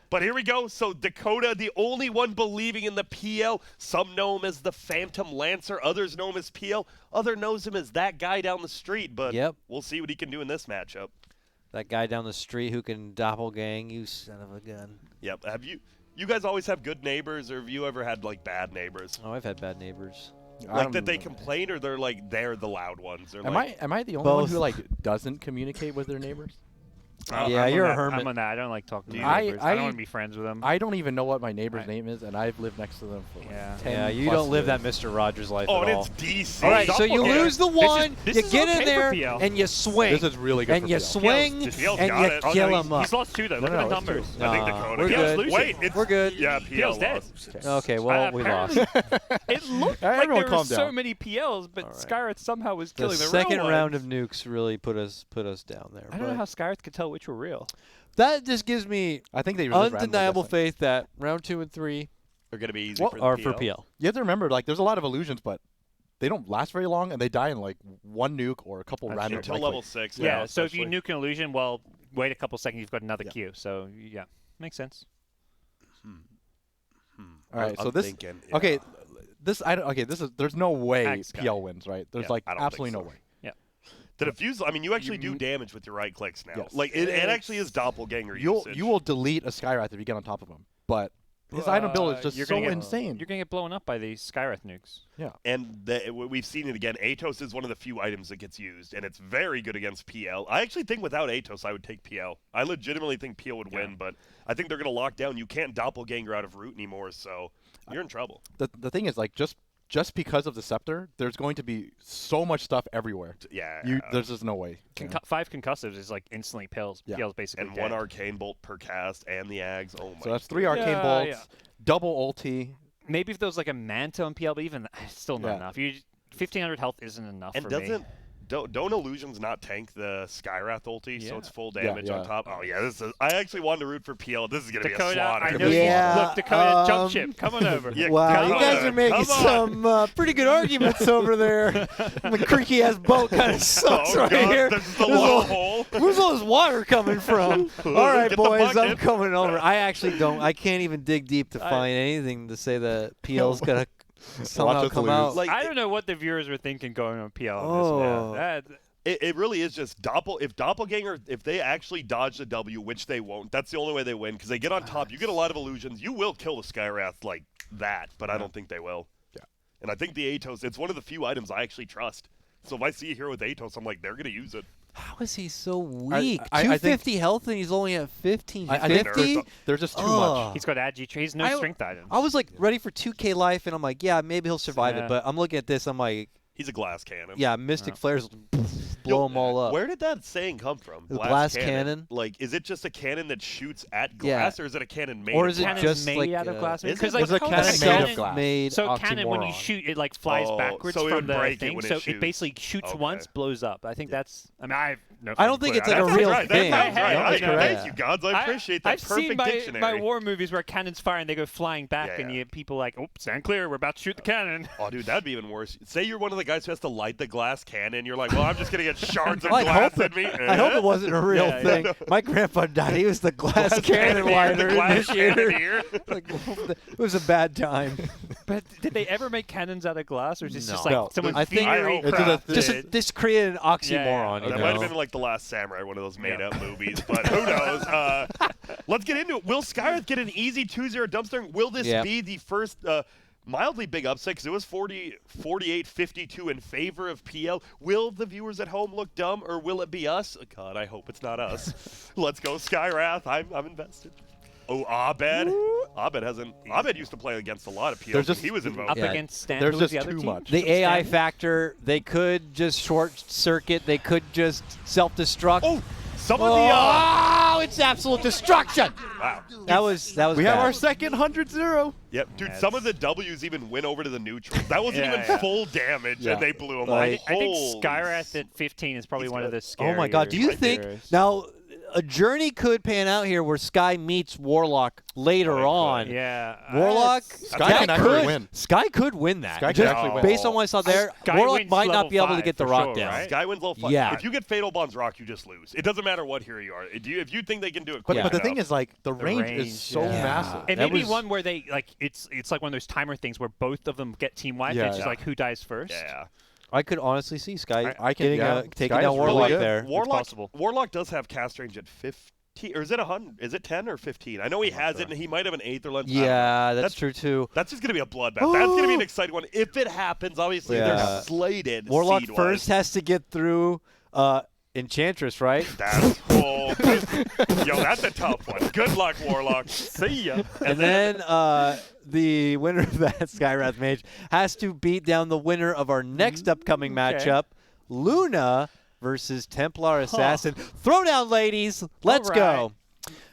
But here we go. So Dakota, the only one believing in the PL. Some know him as the Phantom Lancer. Others know him as PL. Other knows him as that guy down the street. But Yep. we'll see what he can do in this matchup. That guy down the street who can doppelgang, you son of a gun. Yep. Have you guys always have good neighbors, or have you ever had like bad neighbors? Oh, I've had bad neighbors. Like that they complain, or they're the loud ones? Or Am I the only Both. one who like doesn't communicate with their neighbors? Yeah, I'm you're on a that- hermit. I'm on that. I don't like talking to Do my you? neighbors. I- I don't want to be friends with them. I don't even know what my neighbor's I- name is, and I've lived next to them for like Yeah. 10 Yeah, you plus don't live that years. Mr. Rogers life Oh, at and all. it's DC. All right, so you Doppelganger. lose the This is- one, this you is get okay in for there, PL. and you swing. This is really good and for you PL. swing, Just PL's and got you it. Oh, kill no, him up. He's lost 2 though. Look No, at the no, it's numbers. true. I think Nah, Dakota. we're PL's good. losing. Wait, it's, We're good. Yeah, PL's dead. lost. Okay, well, we lost. It looked like Everyone there were calm so down. many PLs, but All right. Skywrath somehow was The killing the second real round ones. of nukes really put us down there. I don't know but how Skywrath could tell which were real. that just gives me I think they just randomly undeniable guessed it. faith that round 2 and 3 They're gonna be easy are for PL. PL. You have to remember, like, there's a lot of illusions, but they don't last very long, and they die in like one nuke or a couple That's random. Until right level clicks. 6. Yeah, now, so if you especially. nuke an illusion, well, wait a couple seconds, you've got another Yeah. queue. So, yeah, makes sense. All right, I'm so this. thinking, Okay, yeah. this I don't. Okay, this is. There's no way Axe guy. PL wins, right? There's Yeah, like I don't think absolutely no so. way. The diffuse, I mean, you actually do damage with your right clicks now. Yes. Like, it actually is doppelganger You usage. will delete a Skywrath if you get on top of him, but his item build is just you're so gonna get- insane. You're gonna get blown up by these Skywrath nukes. And we've seen it again. Atos is one of the few items that gets used, and it's very good against PL. I actually think without Atos, I would take PL. I legitimately think PL would win, but I think they're going to lock down. You can't doppelganger out of root anymore, so you're in trouble. The thing is, like, just because of the scepter, there's going to be so much stuff everywhere. Yeah. There's just no way. 5 concussives is like instantly pills. Yeah. PL's basically And dead. 1 arcane bolt per cast, and the Ags. Oh my. So that's 3 arcane Yeah, bolts, yeah. double ulti. Maybe if there was like a Manta on PL, but even still not Yeah. enough. 1500 health isn't enough And for doesn't me. don't illusions not tank the Skywrath ulti, so Yeah. it's full Yeah, damage on yeah. top. Oh yeah, this is. I actually wanted to root for PL. This is gonna be a Dakota, slaughter. I know Yeah, you. Look, Dakota, jump um, ship. Come on over. Yeah, Wow, come you guys on, are making come on. some pretty good arguments over there. The creaky ass boat kind of sucks Oh right god, here. there's just a little hole. Where's all this water coming from? All right, Get the boys, I'm bucket. coming over. I actually don't. I can't even dig deep to find anything to say that PL's gonna somehow us come lose. out. Like, I don't know what the viewers were thinking going on PL. Oh. On this, man. It really is just if doppelganger, if they actually dodge the W, which they won't, that's the only way they win, because they get on top. You get a lot of illusions. You will kill the Skywrath like that, but I don't think they will. Yeah. And I think the Atos, it's one of the few items I actually trust. So if I see a hero with Atos, I'm like, they're going to use it. How is he so weak? I think- 250 health and he's only at 1550. I think there's just too much. He's got Agi. He's no I- strength items. I was like ready for 2K life, and I'm like, yeah, maybe he'll survive Yeah. it. But I'm looking at this, I'm like, He's a glass cannon. yeah, Mystic Flares Yo, blow them all up. Where did that saying come from? The glass cannon? Like, is it just a cannon that shoots at Yeah. glass, or is it a cannon made Or of is it glass? Cannon's just made like, out of glass? is it? Because There's like a how cannon is made of cannon- glass. made So cannon, when you oxymoron. shoot, it like flies Oh, backwards so it from would the break it thing. when it So shoots. it basically shoots Okay. once, blows up. I think that's. I mean, I have no. I don't fucking think it's clue. like a That sounds real right. thing. That sounds right. Yeah, I- correct. Thank you, gods. I appreciate that I've perfect seen my, dictionary. my war movies where cannons fire and they go flying back, Yeah, and yeah. you people like, oh, stand clear, we're about to shoot the cannon. Oh, dude, that'd be even worse. Say you're one of the guys who has to light the glass cannon. You're like, well, I'm just gonna get shards of I glass hope in me. I hope it wasn't a real Yeah, thing. My grandpa died. He was the glass cannon The lighter glass initiator. cannoneer. Like, it was a bad time. But did they ever make cannons out of glass, or is this just No. like someone I think- theory I hope not. Just created an oxymoron. Yeah, you That know? might have been like The Last Samurai, one of those made-up movies, but who knows? Let's get into it. Will Skywrath get an easy 2-0 dumpster? Will this Yeah. be the first mildly big upset? Because it was 48-52 in favor of PL. Will the viewers at home look dumb, or will it be us? Oh, God, I hope it's not us. Let's go Skywrath. I'm invested. Oh, Abed. Abed used to play against a lot of PL. There's just- He was up involved. Yeah. against Stan. There's who was just the other too team? much. The AI Stan? factor, they could just short circuit. They could just self-destruct. Oh, some of the. Oh, it's absolute destruction. Wow. That was We have bad. our second 100-0. Yep, dude, some of the W's even went over to the neutral. That wasn't Yeah, even yeah. full damage, Yeah. and they blew him Like- up. I think Holy Skywrath at 15 is probably He's one of good. the scarier. Oh my God! Do you think heroes. now a journey could pan out here where Sky meets Warlock later Oh, it on? could. Yeah. Warlock, Sky that can actually could- win. Sky could win that. Sky can Just actually win. based on what I saw there, Sky Warlock wins might not level be able to 5 get the for rock sure, down. right? Sky wins level 5. Yeah. If you get Fatal Bonds Rock, you just lose. It doesn't matter what hero you are. If you think they can do it But, quick but the enough, thing is, like, the range range, is so yeah. massive. It That may be was- one where they like it's like one of those timer things where both of them get team wiped. Yeah, and it's just yeah. like who dies first. yeah. I could honestly see Sky I can- getting yeah. taking Sky down is really Warlock good. there. possible. Warlock does have cast range at 15, or is it 100? Is it 10 or 15? I know he has it, and he might have an Aether Lens. I don't know. Yeah, that's That's- true too. That's just gonna be a bloodbath. That's gonna be an exciting one if it happens. Obviously, Yeah. they're slated. Warlock seed-wise. first has to get through Enchantress, right? That's yo, that's a tough one. Good luck, Warlock. See ya. And then the winner of that Skywrath Mage has to beat down the winner of our next upcoming matchup, Luna versus Templar Assassin. Throw down, ladies. Let's All go.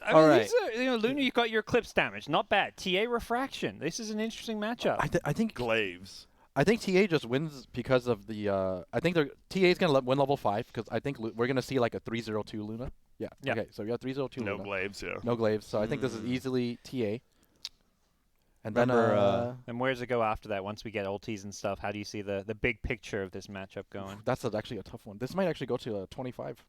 I All mean, right. these are, Luna, you got your Eclipse damage. Not bad. TA Refraction. This is an interesting matchup. I think Glaives. TA just wins because of the. I think TA is gonna win level 5 because I think we're gonna see like a 302 Luna. Yeah. Yeah. Okay. So we got 302 No Luna. glaives, yeah. No glaives. So I think this is easily TA. And then Remember, And where does it go after that? Once we get ultis and stuff, how do you see the big picture of this matchup going? that's actually a tough one. This might actually go to 25.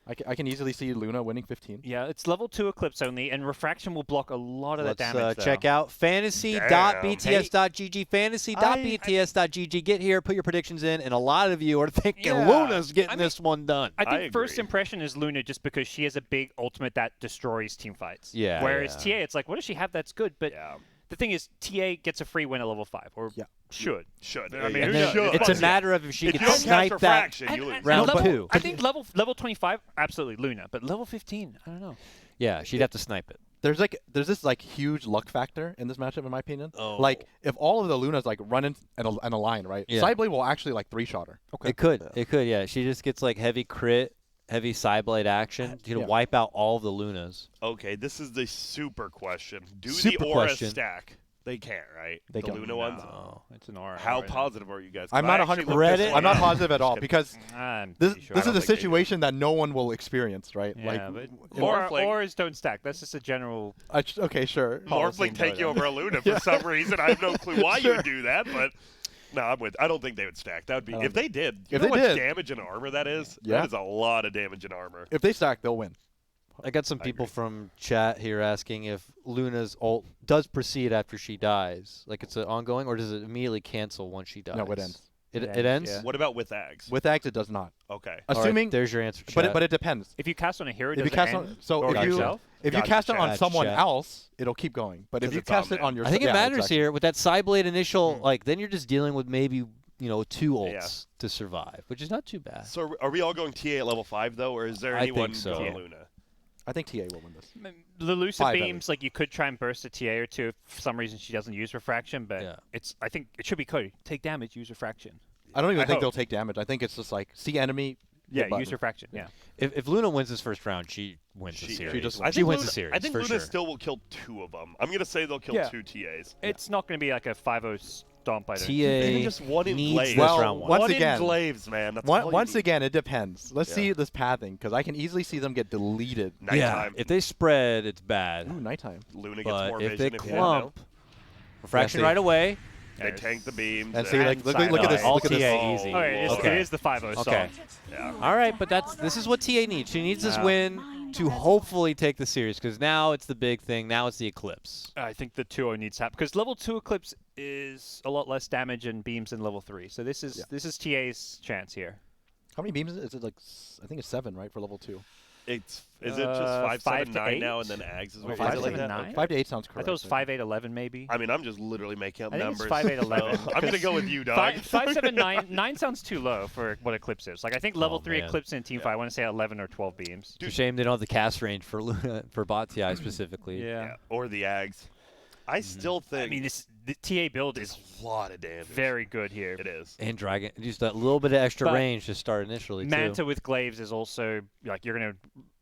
I can easily see Luna winning 15. Yeah, it's level 2 Eclipse only, and Refraction will block a lot of the Let's damage. check though. out fantasy.bts.gg. Fantasy.bts.gg. Get here, put your predictions in, and a lot of you are thinking Yeah. Luna's getting I mean, this one done. I think I first agree. impression is Luna just because she has a big ultimate that destroys team fights. Yeah, Whereas yeah. TA, it's like, what does she have that's good? But Yeah. the thing is, TA gets a free win at level 5, or should. Should. I mean, And who then knows? it's a Yeah. matter of if she If can you don't cast snipe that. Refraction, you lose. round level, two. I think level 25, absolutely Luna, but level 15, I don't know. Yeah, she'd have to snipe it. There's this like huge luck factor in this matchup, in my opinion. Oh. Like if all of the Lunas like run in a line, right? Yeah. Sideblade will actually like 3-shot her. It could. It could, yeah. She just gets like heavy crit, heavy Psyblade action to Yeah. wipe out all the Lunas. Okay, this is the super question. Do Super the Aura question. stack? They can't, right? They the don't. Luna ones? Oh, it's an aura. How right? positive are you guys? 'Cause I'm I not actually 100%. looked this Reddit? one I'm not up. positive at all Just because I'm this pretty sure. this I is don't a think they do. situation that no one will experience, right? Yeah, like, but Morphling- auras don't stack. That's just a general. okay, sure. Policy Morphling take Dota. you over a Luna for some reason. I have no clue why you would do that, but no, I'm with. I don't think they would stack. That would be if they did. You if know they how much did- damage and armor that is? Yeah. That is a lot of damage and armor. If they stack, they'll win. I got some I people agree. from chat here asking if Luna's ult does proceed after she dies. Like it's ongoing, or does it immediately cancel once she dies? No, it ends. It It ends? ends, yeah. What about with Ags? With Axe, it does not. Okay. All right, Assuming, there's your answer, chat. but it depends. If you cast on a hero, If does you it cast end? on, so Or if you yourself? if you Gotcha, cast it on chat. someone Chat. else, it'll keep going. But if 'Cause you it's on cast it them. on yourself, I think it yeah, matters exactly. here with that Psyblade initial. Like then you're just dealing with maybe 2 ults Yeah. to survive, which is not too bad. So are we all going TA at level 5 though, or is there I think anyone so. going Yeah. Luna? I think TA will win this. The Lucifer 5 at beams, like you could try and burst a TA or two if for some reason she doesn't use refraction, but Yeah. I think it should be Cody. Take damage, use refraction. I don't even I think hope. they'll take damage. I think it's just like see enemy. Yeah, hit button. use refraction. Yeah. If Luna wins this first round, she wins the She- series. she just I she think wins Luna, the series I think for Luna sure. still will kill 2 of them. I'm gonna say they'll kill Yeah. 2 TAs. It's not going to be like a 5-0 stomp. I don't think. TA Even just one in needs Glaive. this Well, round one. once One again- in Glaives, man. That's all you Once need. again, it depends. Let's Yeah. see this pathing because I can easily see them get deleted. Nighttime. If they spread, it's bad. Ooh, nighttime. Luna gets But more if vision they if you clump, refraction see. right away. They tank the beams. And see, and- like, look at this. All Look at this. TA easy. All right, Okay. it is the 5-0 Okay. stomp. Yeah. All right, but this is what TA needs. She needs this Yeah. win to hopefully take the series because now it's the big thing. Now it's the Eclipse. I think the 2-0 needs to happen because level 2 Eclipse is a lot less damage and beams than level 3. So this is TA's chance here. How many beams is it? Is it like I think it's 7, right, for level 2? Is it just 5, 5 7, to 9 8? now, and then Ags is Or what 5, is it like 7, that? 9? 5 to 8 sounds correct. I thought it was 5, 8, 11 maybe. I mean, I'm just literally making up I think numbers. it's 5, 8, 11. so I'm gonna go with you, dog. 5, 7, 9. 9 sounds too low for what Eclipse is. Like I think level 3 man. Eclipse in Team Fight, I want to say 11 or 12 beams. It's a shame they don't have the cast range for Luna for bot TI specifically. Yeah, or the Ags. I still think I mean, the TA build it's is a lot of damage. very good here. It is. And Dragon, just that little bit of extra But range to start initially Manta too. with Glaives is also like you're gonna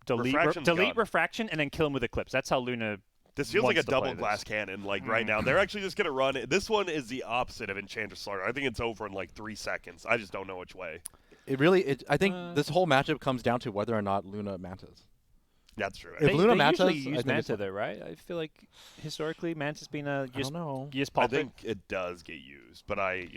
delete Refraction's gone. refraction and then kill him with Eclipse. That's how Luna. This feels like a wants to play double this. glass cannon. Like right now, they're actually just gonna run it. This one is the opposite of Enchantress Slaughter. I think it's over in like 3 seconds. I just don't know which way. It really. I think this whole matchup comes down to whether or not Luna mantas. That's true. If Luna they Mantas, usually I use think it's Manta like- though, right? I feel like historically Manta's been a I just don't know. just I pop it. think it does get used, but I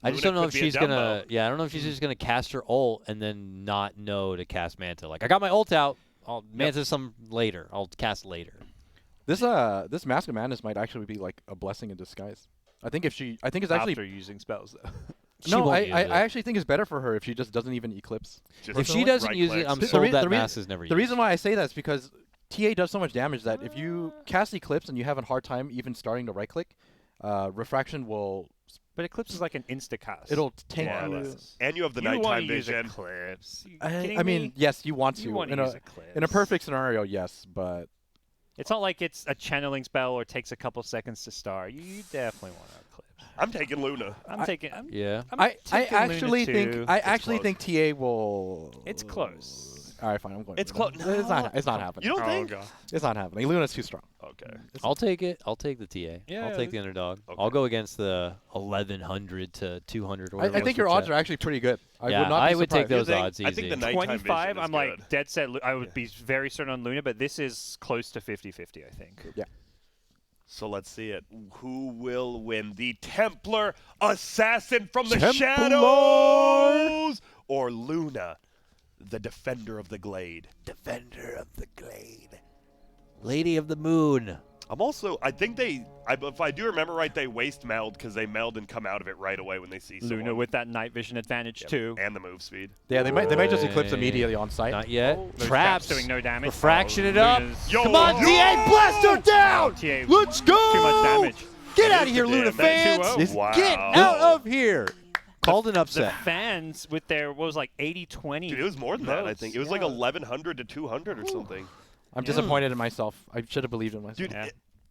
I just Luna don't know could if be a she's gonna. Dumbo. Yeah, I don't know if she's just gonna cast her ult and then not know to cast Manta. Like I got my ult out. I'll Manta some later. I'll cast later. This Mask of Madness might actually be like a blessing in disguise. I think it's actually after using spells though. She no. won't I use it. actually think it's better for her if she just doesn't even Eclipse. Just If she doesn't right use it, clicks. I'm The sold re- that the rea- Mass is never used. The reason why I say that is because TA does so much damage that if you cast Eclipse and you have a hard time even starting to right click, Refraction will But Eclipse is like an insta cast. it'll tank Yeah, you. less. and you have the You want nighttime to use vision. Eclipse? You I kidding mean, me? yes, you want to. You want to in use a Eclipse. perfect scenario, yes, but It's not like it's a channeling spell or takes a couple seconds to start. You definitely want to Eclipse. I'm taking Luna. I'm taking. I'm, Yeah. I'm I taking Luna actually think too. think TA will. It's close. All right, fine. I'm going. It's with it. close. It's not. It's not happening. You don't Oh, think? God. It's not happening. Luna's too strong. Okay. I'll take it. I'll take the TA. Yeah, I'll take the underdog. Okay. I'll go against the 1100 to 200. Or I think your odds are actually pretty good. I Yeah, would not be I would take surprised. those think- odds easy. I think the nighttime 25. vision is I'm like good. dead set. I would be very certain on Luna, but this is close to 50-50. I think. So let's see it. Who will win? The Templar Assassin from the Templar! Shadows or Luna? the defender of the glade. Defender of the glade. Lady of the moon. I think if I do remember right, they waste meld because they meld and come out of it right away when they see Luna someone. with that night vision advantage too. And the move speed. Yeah, they might just eclipse immediately on site. Not yet. Those Traps. doing no damage. Refraction it up. Luna's- Yo, Come on, TA, blast her down! TA, Let's go! Too much damage. Get out of here, Damn, Luna that's fans! 2-0. Wow. Get out of here! Called an The upset. fans with their, what was like 80-20. Dude, it was more than that, I votes. think. It was like 1,100 to 200 or something. I'm disappointed in myself. I should have believed in myself. Dude, Yeah.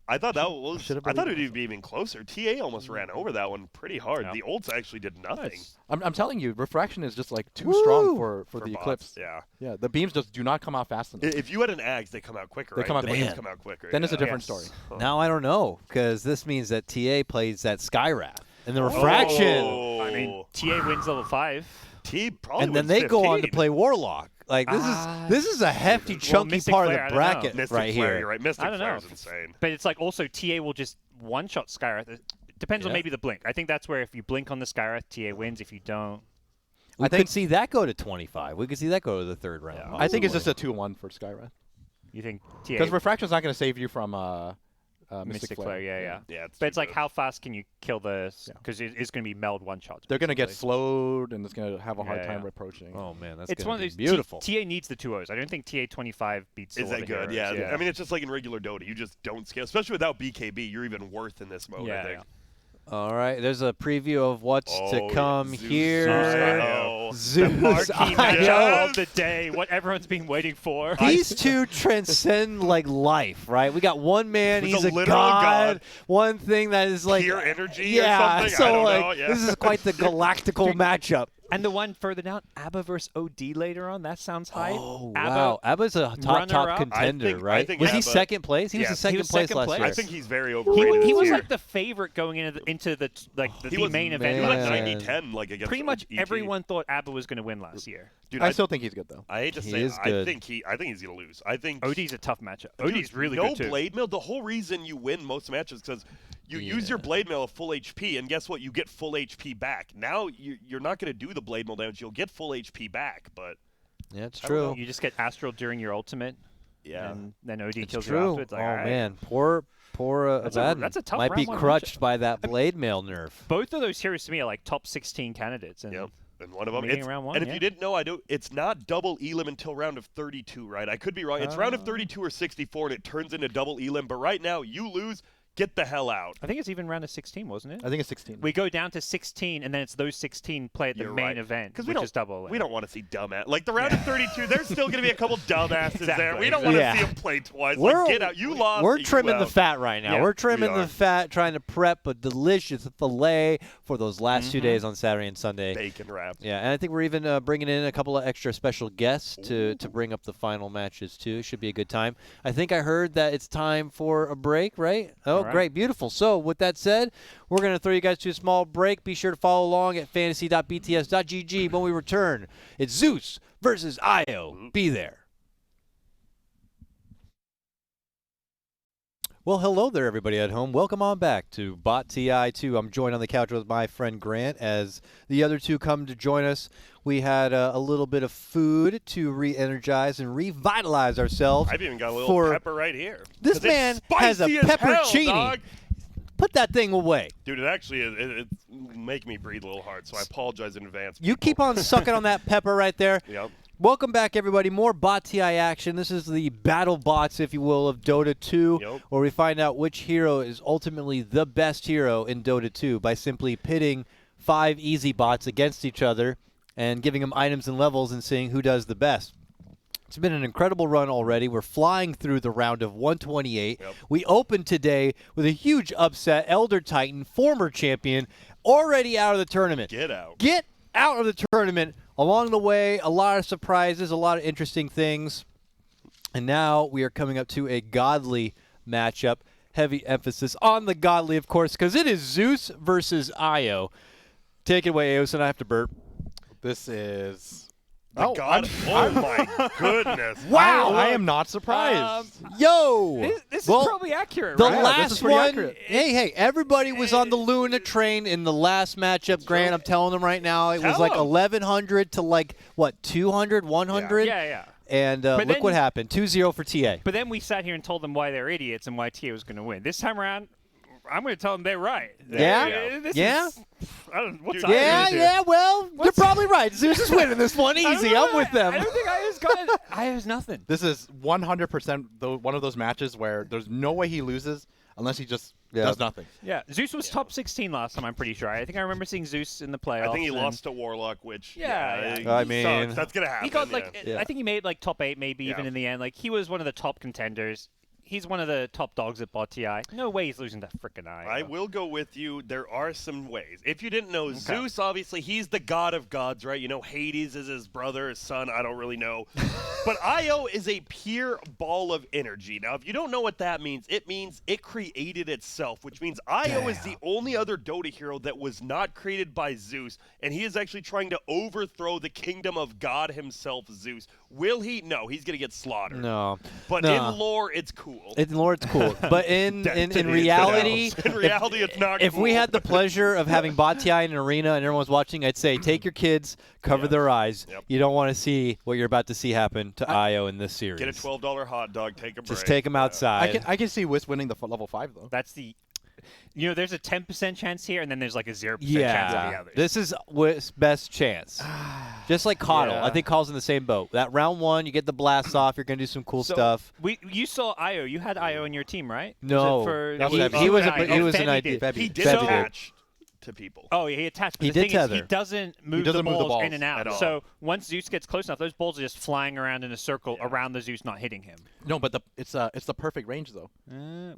I thought that was. Should've I thought believed it would be even closer. TA almost ran over that one pretty hard. Yeah. The ults actually did nothing. I'm telling you, refraction is just like too strong for for the bots, eclipse. Yeah. Yeah, the beams just do not come out fast enough. If you had an Ags, they come out quicker. They right? come out the quicker. beams Man. come out quicker. Then it's a yeah. different Yes. story. Now I don't know, because this means that TA plays that Skywrath. And the refraction. Oh. I mean, TA wins level 5. T probably And then wins they go on to 15. play Warlock. Like, this is a hefty, Well, chunky Mystic part Flare, of I the don't know. bracket Mystic right Flare, here. You're right. Mystic I don't Flare know. is insane. But it's like also TA will just one-shot Skywrath. It depends on Yeah. maybe the blink. I think that's where if you blink on the Skywrath, TA wins. If you don't, We I think- could see that go to 25. We could see that go to the third round. Yeah. I think it's just a 2-1 for Skywrath. you think TA Because refraction's not going to save you from Mystic Flare, yeah. Yeah, But it's like, good. how fast can you kill this? Yeah. Because it's going to be meld one-shots. They're going to get basically. slowed, and it's going to have a hard Yeah, time yeah. approaching. Oh, man, that's It's gonna one of be those beautiful. TA needs the 2-0s. I don't think TA 25 beats. Is all that the good? heroes. Yeah. I mean, it's just like in regular Dota. You just don't scale, especially without BKB. You're even worth in this mode. I Yeah, think. All right, there's a preview of what's to come Zeus here. IO. Zeus marquee matchup IO. of the day. What everyone's been waiting for. These two transcend like life, right? We got one man, Who's he's a a literal god. One thing that is like Pure energy or yeah, something? I so don't like know, yeah. this is quite the galactical matchup. And the one further down, ABBA versus OD later on. That sounds hype. Oh ABBA, wow, Abba's a top runner-up. contender, I right? think Was he Abba- second place? He was Yes, the second he was place second last place. year. I think he's very overrated. He this was year. like the favorite going into the He was main He event. was like Man. 90-10, like against Pretty much ET. everyone thought ABBA was going to win last year. Dude, I still think he's good, though. I hate to He say, is I good. think he's gonna lose. I think OD's a tough matchup. Dude, OD's really no good too. blade mail. The whole reason you win most matches because you use your blade mail at full HP, and guess what? You get full HP back. Now you're not going to do the blade mail damage. You'll get full HP back, but Yeah, it's I don't know. true. You just get Astral during your ultimate, yeah. and then OD It's kills you true. afterwards. Like, oh all right. man, poor That's a- Abaddon that's a tough might be round one crutched matchup. by that blade mail nerf. Both of those heroes to me are like top 16 candidates. And Yep. And one of them, Meeting it's, around one, and if yeah. you didn't know, it's not double elim until round of 32, right? I could be wrong. It's round of 32 or 64, and it turns into double elim. But right now, you lose, get the hell out. I think it's even round of 16, wasn't it? I think it's 16. We go down to 16, and then it's those 16 play at the You're main right. event, Because which is double. we don't want to see dumbass. Like the round of 32, there's still going to be a couple dumbasses there. We don't want Yeah. to see them play twice. We're- Like, get out. You lost. We're you trimming the out. fat right now. Yeah, We're trimming we are. the fat, trying to prep a delicious fillet for those last 2 days on Saturday and Sunday. Bacon wrapped. Yeah, and I think we're even bringing in a couple of extra special guests to bring up the final matches too. Should be a good time. I think I heard that it's time for a break, right? Oh, All right. great, beautiful. So with that said, we're going to throw you guys to a small break. Be sure to follow along at fantasy.bts.gg. When we return, it's Zeus versus Io. Be there. Well, hello there, everybody at home. Welcome on back to Bot TI2. I'm joined on the couch with my friend Grant as the other two come to join us. We had a little bit of food to re-energize and revitalize ourselves. I've even got a little for pepper right here. This 'Cause it's man has a spicy as hell, peppercini. dog. Put that thing away. Dude, it actually it make me breathe a little hard, so I apologize in advance. You keep on sucking on that pepper right there. Yep. Welcome back, everybody. More Bot TI action. This is the battle bots, if you will, of Dota 2, Yep. where we find out which hero is ultimately the best hero in Dota 2 by simply pitting 5 easy bots against each other and giving them items and levels and seeing who does the best. It's been an incredible run already. We're flying through the round of 128. Yep. We opened today with a huge upset. Elder Titan, former champion, already out of the tournament. Get out. Get out of the tournament. Along the way, a lot of surprises, a lot of interesting things. And now we are coming up to a godly matchup. Heavy emphasis on the godly, of course, because it is Zeus versus Io. Take it away, Eos, and I have to burp. This is The Oh, god. Oh my goodness. Wow. I am not surprised. Yo. This is Well, probably accurate, The right? this is last pretty one, accurate. hey, everybody was on the Luna train in the last matchup, Grant. I'm telling them right now, it was Tell like 'em. 1,100 to like, what, 200, 100? Yeah. And But look then- what happened, 2-0 for TA. But then we sat here and told them why they're idiots and why TA was going to win. This time around, I'm going to tell them they're right. Yeah? This Yeah? is- I don't. What's Dude, Yeah, Io do? yeah, well, you're probably right. Zeus is winning this one I don't easy. know I'm why- with them. I don't think Io's got it. Io's nothing. This is 100% one of those matches where there's no way he loses unless he just does nothing. Yeah, Zeus was top 16 last time. I'm pretty sure. I think I remember seeing Zeus in the playoffs. I think he and lost to Warlock, which Yeah, he I sucks. mean- that's gonna happen. He got like Yeah. I think he made like top 8 maybe even Yeah. in the end. Like he was one of the top contenders. He's one of the top dogs at Bot TI. No way he's losing to frickin' Io. I will go with you. There are some ways. If you didn't know, Zeus, obviously, he's the god of gods, right? You know, Hades is his brother, his son. I don't really know. But Io is a pure ball of energy. Now, if you don't know what that means, it means it created itself, which means Io is the only other Dota hero that was not created by Zeus, and he is actually trying to overthrow the kingdom of God himself, Zeus. Will he? No, he's going to get slaughtered. No. But No. in lore, it's cool. In lore, it's cool. But in Destiny reality, is in reality, it's not if cool. we had the pleasure of having Bot TI in an arena and everyone's watching, I'd say take your kids, cover their eyes. Yep. You don't want to see what you're about to see happen to Io in this series. Get a $12 hot dog, take a break. Just take them outside. I can see Wiz winning the level 5 though. That's the there's a 10% chance here and then there's like a 0% chance of the Yeah, others. this is Wiz' best chance. Just like Coddle. Yeah. I think Coddle's in the same boat. That round 1, you get the blast off. You're going to do some cool So, stuff. You saw Io. You had Io in your team, right? No. Was it for That He, was he was, Febby he was did. an idea. Febby. He did Febby did. attach to people. Oh, yeah, he attached. But He the did thing is, he tether. doesn't move, doesn't the, move the balls in balls and out. at all. So once Zeus gets close enough, those balls are just flying around in a circle around the Zeus, not hitting him. No, but it's the perfect range though.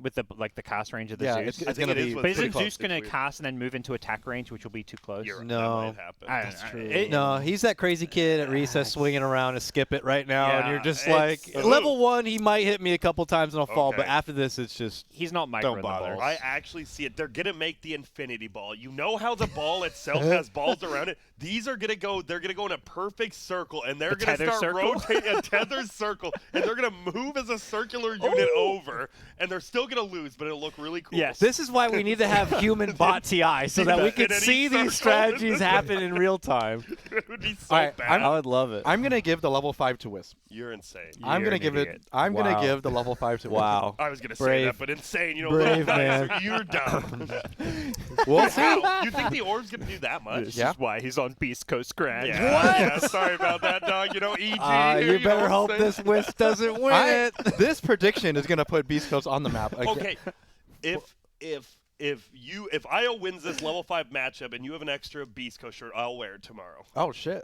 With the cast range of the Yeah, Zeus. it's think gonna it is be. with But pretty isn't close. Zeus going to It's weird. cast and then move into attack range, which will be too close? You're right, No. that might happen. I don't know. No, he's that crazy kid at recess swinging around to skip it right now, and Yeah, you're just it's- like, level 1, he might hit me a couple times and I'll fall, but Okay. after this, it's just He's not micro Don't bother. the balls. I actually see it. They're gonna make the infinity ball. You know how the ball itself has balls around it. These are gonna go. They're gonna go in a perfect circle, and they're The gonna tether start circle? rotating a tether circle, and they're gonna move as a circular unit over, and they're still gonna lose, but it'll look really cool. Yes. This is why we need to have human bot TI so that we In can any see circle. these strategies happen in real time. it would be so All right, bad. I would love it. I'm gonna give the level 5 to Wiz. You're insane. I'm You're gonna an give idiot. it. I'm Wow. gonna give the level 5 to Wiz. Wow. I was gonna say Brave. that, but insane. You know, Brave little man. guys, you're dumb. We'll see. Wow, you think the orb's gonna do that much? This Yeah. is why he's on Beast Coast Grand. Yeah. Yeah. Sorry about that, dog. You know, EG. here, You better know hope what I'm this saying? Wiz doesn't win I- it. This prediction is gonna put Beast Coast on the map. again. Okay, if Io wins this level 5 matchup and you have an extra Beast Coast shirt, I'll wear it tomorrow. Oh shit.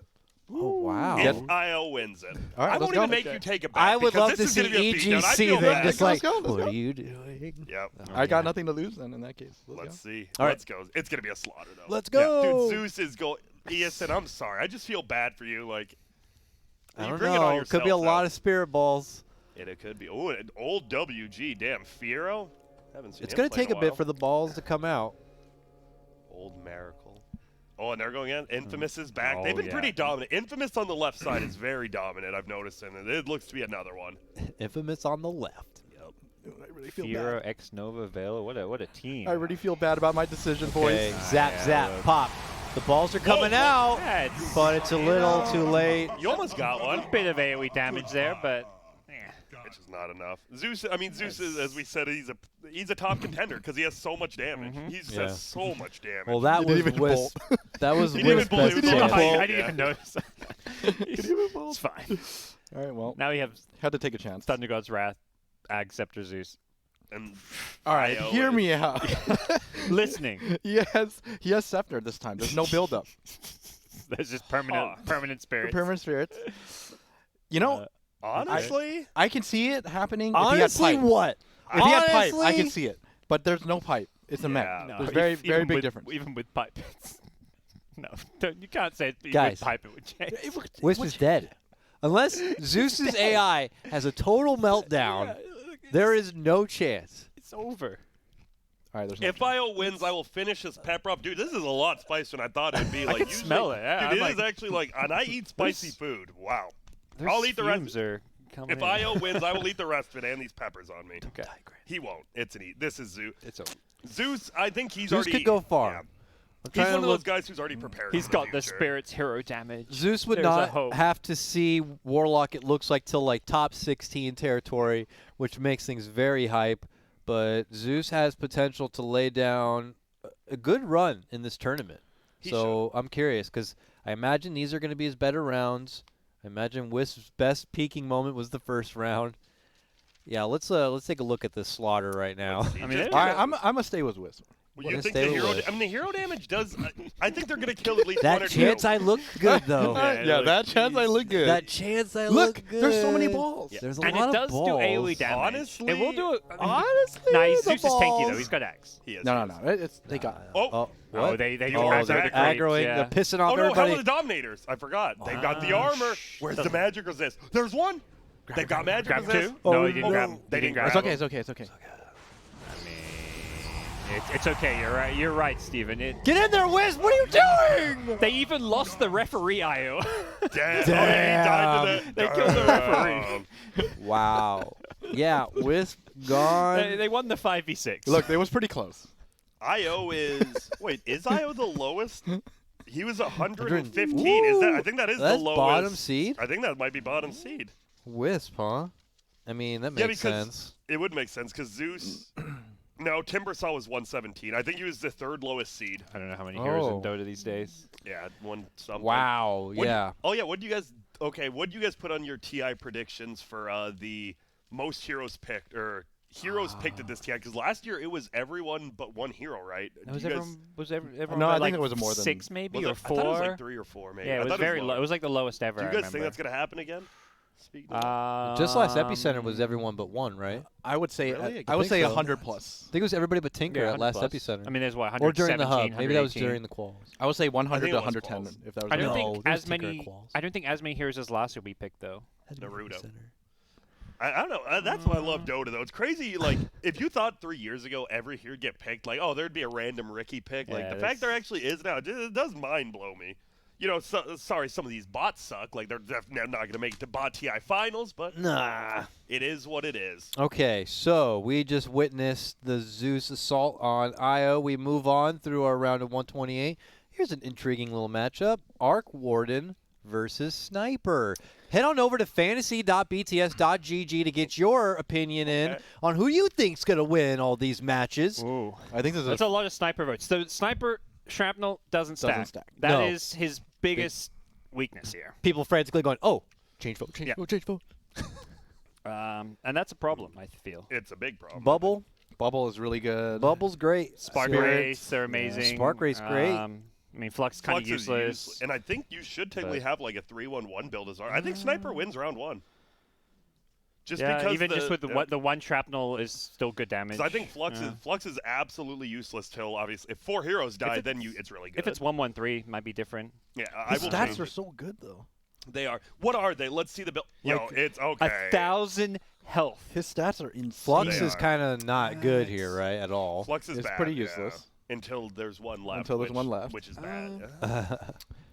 Oh, wow. If Io wins it, All right, I let's won't go. even make you take it back. I would because love this to is see gonna be a EG beatdown. I feel seething, bad. just Let's like, go, let's what go. are you doing? Yep. I got nothing to lose then in that case. Let's see. All right. Let's go. It's gonna be a slaughter though. Let's go. Dude, Zeus is going. ESN, I'm sorry. I just feel bad for you. Like, I you don't bring it on know. Could be a yourself lot now. of spirit balls. It could be. Oh, an old WG. Damn, Fiero. Haven't seen It's him going to play take in a bit while. for the balls to come out. Old Miracle. Oh, and they're going in. Infamous is back. Oh, They've been yeah. pretty dominant. Infamous on the left side is very dominant, I've noticed, and it looks to be another one. Infamous on the left. I really feel Fiero, bad. X Nova, Vela. What a team. I really feel bad about my decision, boys. Okay, zap, zap, pop. The balls are coming whoa. out, Yeah, it's but it's a little too late. You almost got one. a bit of AoE damage there, but Which is not enough. Zeus, I mean, Zeus is, as we said, he's a top contender because he has so much damage. He just Yeah. has so much damage. Well, that He was didn't even Wiz. bolt. That was He didn't Wiz's even bolt. He best was on the chance. height. I didn't Yeah. even notice. It's fine. All right, well, Now we have had to take a chance. Thunder God's Wrath, Ag Scepter Zeus. and All right, Io hear is- me out. Listening. he has Scepter this time. There's no build-up. There's just permanent spirits. Permanent spirits. You know, Honestly, I can see it happening. Honestly, if he had pipe. what? If he had pipe, I Honestly? can see it. But there's no pipe. It's a mech. Yeah, no, There's if- very, even very big with- difference. Even with pipe. No, you can't say even Guys. with pipe it would change. Wisp is dead. Unless Zeus's AI has a total meltdown, there is no chance. It's over. All right, there's no If IO wins, I will finish this pepper up. Dude, this is a lot spicier than I thought it'd be. I Like, can usually- smell it. Yeah, Dude, I'm it like- is actually like, and I eat spicy food. Wow. There's I'll eat the rest. fumes are coming If in. IO wins, I will eat the rest of it and these peppers on me. Okay. He won't. It's an eat. This is Zeus. It's a, Zeus, I think he's Zeus already. could go far. Yeah. I'm He's trying one to of those look- guys who's already prepared. he's for got the future. spirit's hero damage. Zeus would There's a not hope. have to see Warlock, it looks like, till like top 16 territory, which makes things very hype. But Zeus has potential to lay down a good run in this tournament. He So I'm curious because I imagine these are going to be his better rounds. I imagine Wisp's best peaking moment was the first round. Yeah, let's take a look at this slaughter right now. I mean, Just it- All right, I'm gonna stay with Wisp. Well, you Let's think stay the with hero? Wiz. I mean, the hero damage does. I think they're gonna kill at least That one or chance two. I look good though. Yeah, that chance I look good. That chance I Look, look good. there's so many balls. Yeah. There's a and lot it does of balls. do AoE damage. Honestly, it will do it. Honestly, Nah, the Zeus is tanky though. balls. He's got Axe. He is. No. They got. Oh, Oh, Oh, what? they You do are Axe they're with the aggroing, creeps, yeah. they're pissing off oh no! How everybody. are the Dominators? I forgot. They've got the armor. Where's the magic resist? There's one. They've got magic Grab resist. two? No, you didn't Oh, grab. no, You they didn't grab. It's okay. It's okay. It's okay. I mean, it's okay. You're right. You're right, Steven. Get in there, Wiz! What are you doing? They even lost the referee, IO. Damn. Oh, he died to the. They killed the referee. Wow. Yeah, Wisp gone. They won the 5v6. Look, it was pretty close. IO is. Wait, is IO the lowest? He was 115. Is that? I think that is That's the lowest. bottom seed? I think that might be bottom seed. Wisp, huh? I mean, that Yeah, makes because sense. it would make sense because Zeus. No, Timbersaw was 117. I think he was the third lowest seed. I don't know how many heroes Oh. in Dota these days. Yeah, one something. Wow. What- Yeah. Oh yeah, what do you guys? Okay, what do you guys put on your TI predictions for the most heroes picked or heroes picked at this TI? Because last year it was everyone but one hero, right? That Do was you guys- everyone. Was everyone? No, I got, think like it was more than- 6 maybe was or it- 4. I thought it was like 3 or 4, maybe. Yeah, I it was thought very lower. low. It was like the lowest ever. Do you I guys think remember. that's gonna happen again? Speaking of, Just last Epicenter was everyone but one, right? I would say. Really? I would think say so. 100 plus. I think it was everybody but Tinker Yeah, at last 100 plus. Epicenter. I mean, there's what or during 117, the hub. Maybe that was 118. during the quals. I would say 100 think to it was 110 quals. if that was. I don't No, think there's as Tinker many. at quals. I don't think as many heroes as last year we picked though. Naruto. I don't know. That's why I love Dota, though. It's crazy. Like, if you thought 3 years ago every hero would get picked, like, oh, there'd be a random Ricky pick. Like, Yeah, the fact there actually is now, it does mind blow me. You know, sorry, some of these bots suck. Like, they're definitely not going to make it to bot TI finals, but Nah. it is what it is. Okay, so we just witnessed the Zeus assault on Io. We move on through our round of 128. Here's an intriguing little matchup. Arc Warden versus Sniper. Head on over to fantasy.bts.gg to get your opinion in Okay. on who you think's going to win all these matches. Ooh, I think this is. that's a lot of sniper votes. So sniper shrapnel doesn't stack. Doesn't stack. That No. is his biggest weakness here. People frantically going, oh, change vote, change Yeah. vote, change vote. And that's a problem, I feel. It's a big problem. Bubble. Bubble is really good. Bubble's great. Spark Spirit. Race, they're amazing. Spark Race, great. I mean, Flux kind Flux of is useless. And I think you should technically But- have, like, a 3-1-1 build as well. I think Sniper wins round 1. Just yeah, because even just with yeah. the one shrapnel is still good damage. 'Cause I think Flux Yeah. is absolutely useless till obviously if 4 heroes die, then it's really good. If it's 1-1-3, might be different. yeah, I His will stats change are it. so good though. They are. What are they? Let's see the build. Yo, Like, it's okay. 1,000 health. His stats are insane. Flux They is are. kind of not good here, right, at all. Flux is It's bad, pretty yeah. useless. Until there's one left. Until there's which- one left. which is bad. yeah.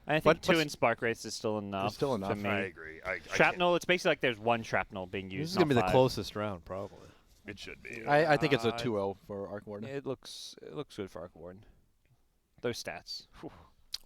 I think But- 2 but- in Spark Race is still enough. still enough. For me. I agree. I can't- Shrapnel, it's basically like there's one shrapnel being This used. is going to be not the 5. closest round, probably. It should be. I think it's a 2-0 for Arc Warden. It looks good for Arc Warden. Those stats. Whew.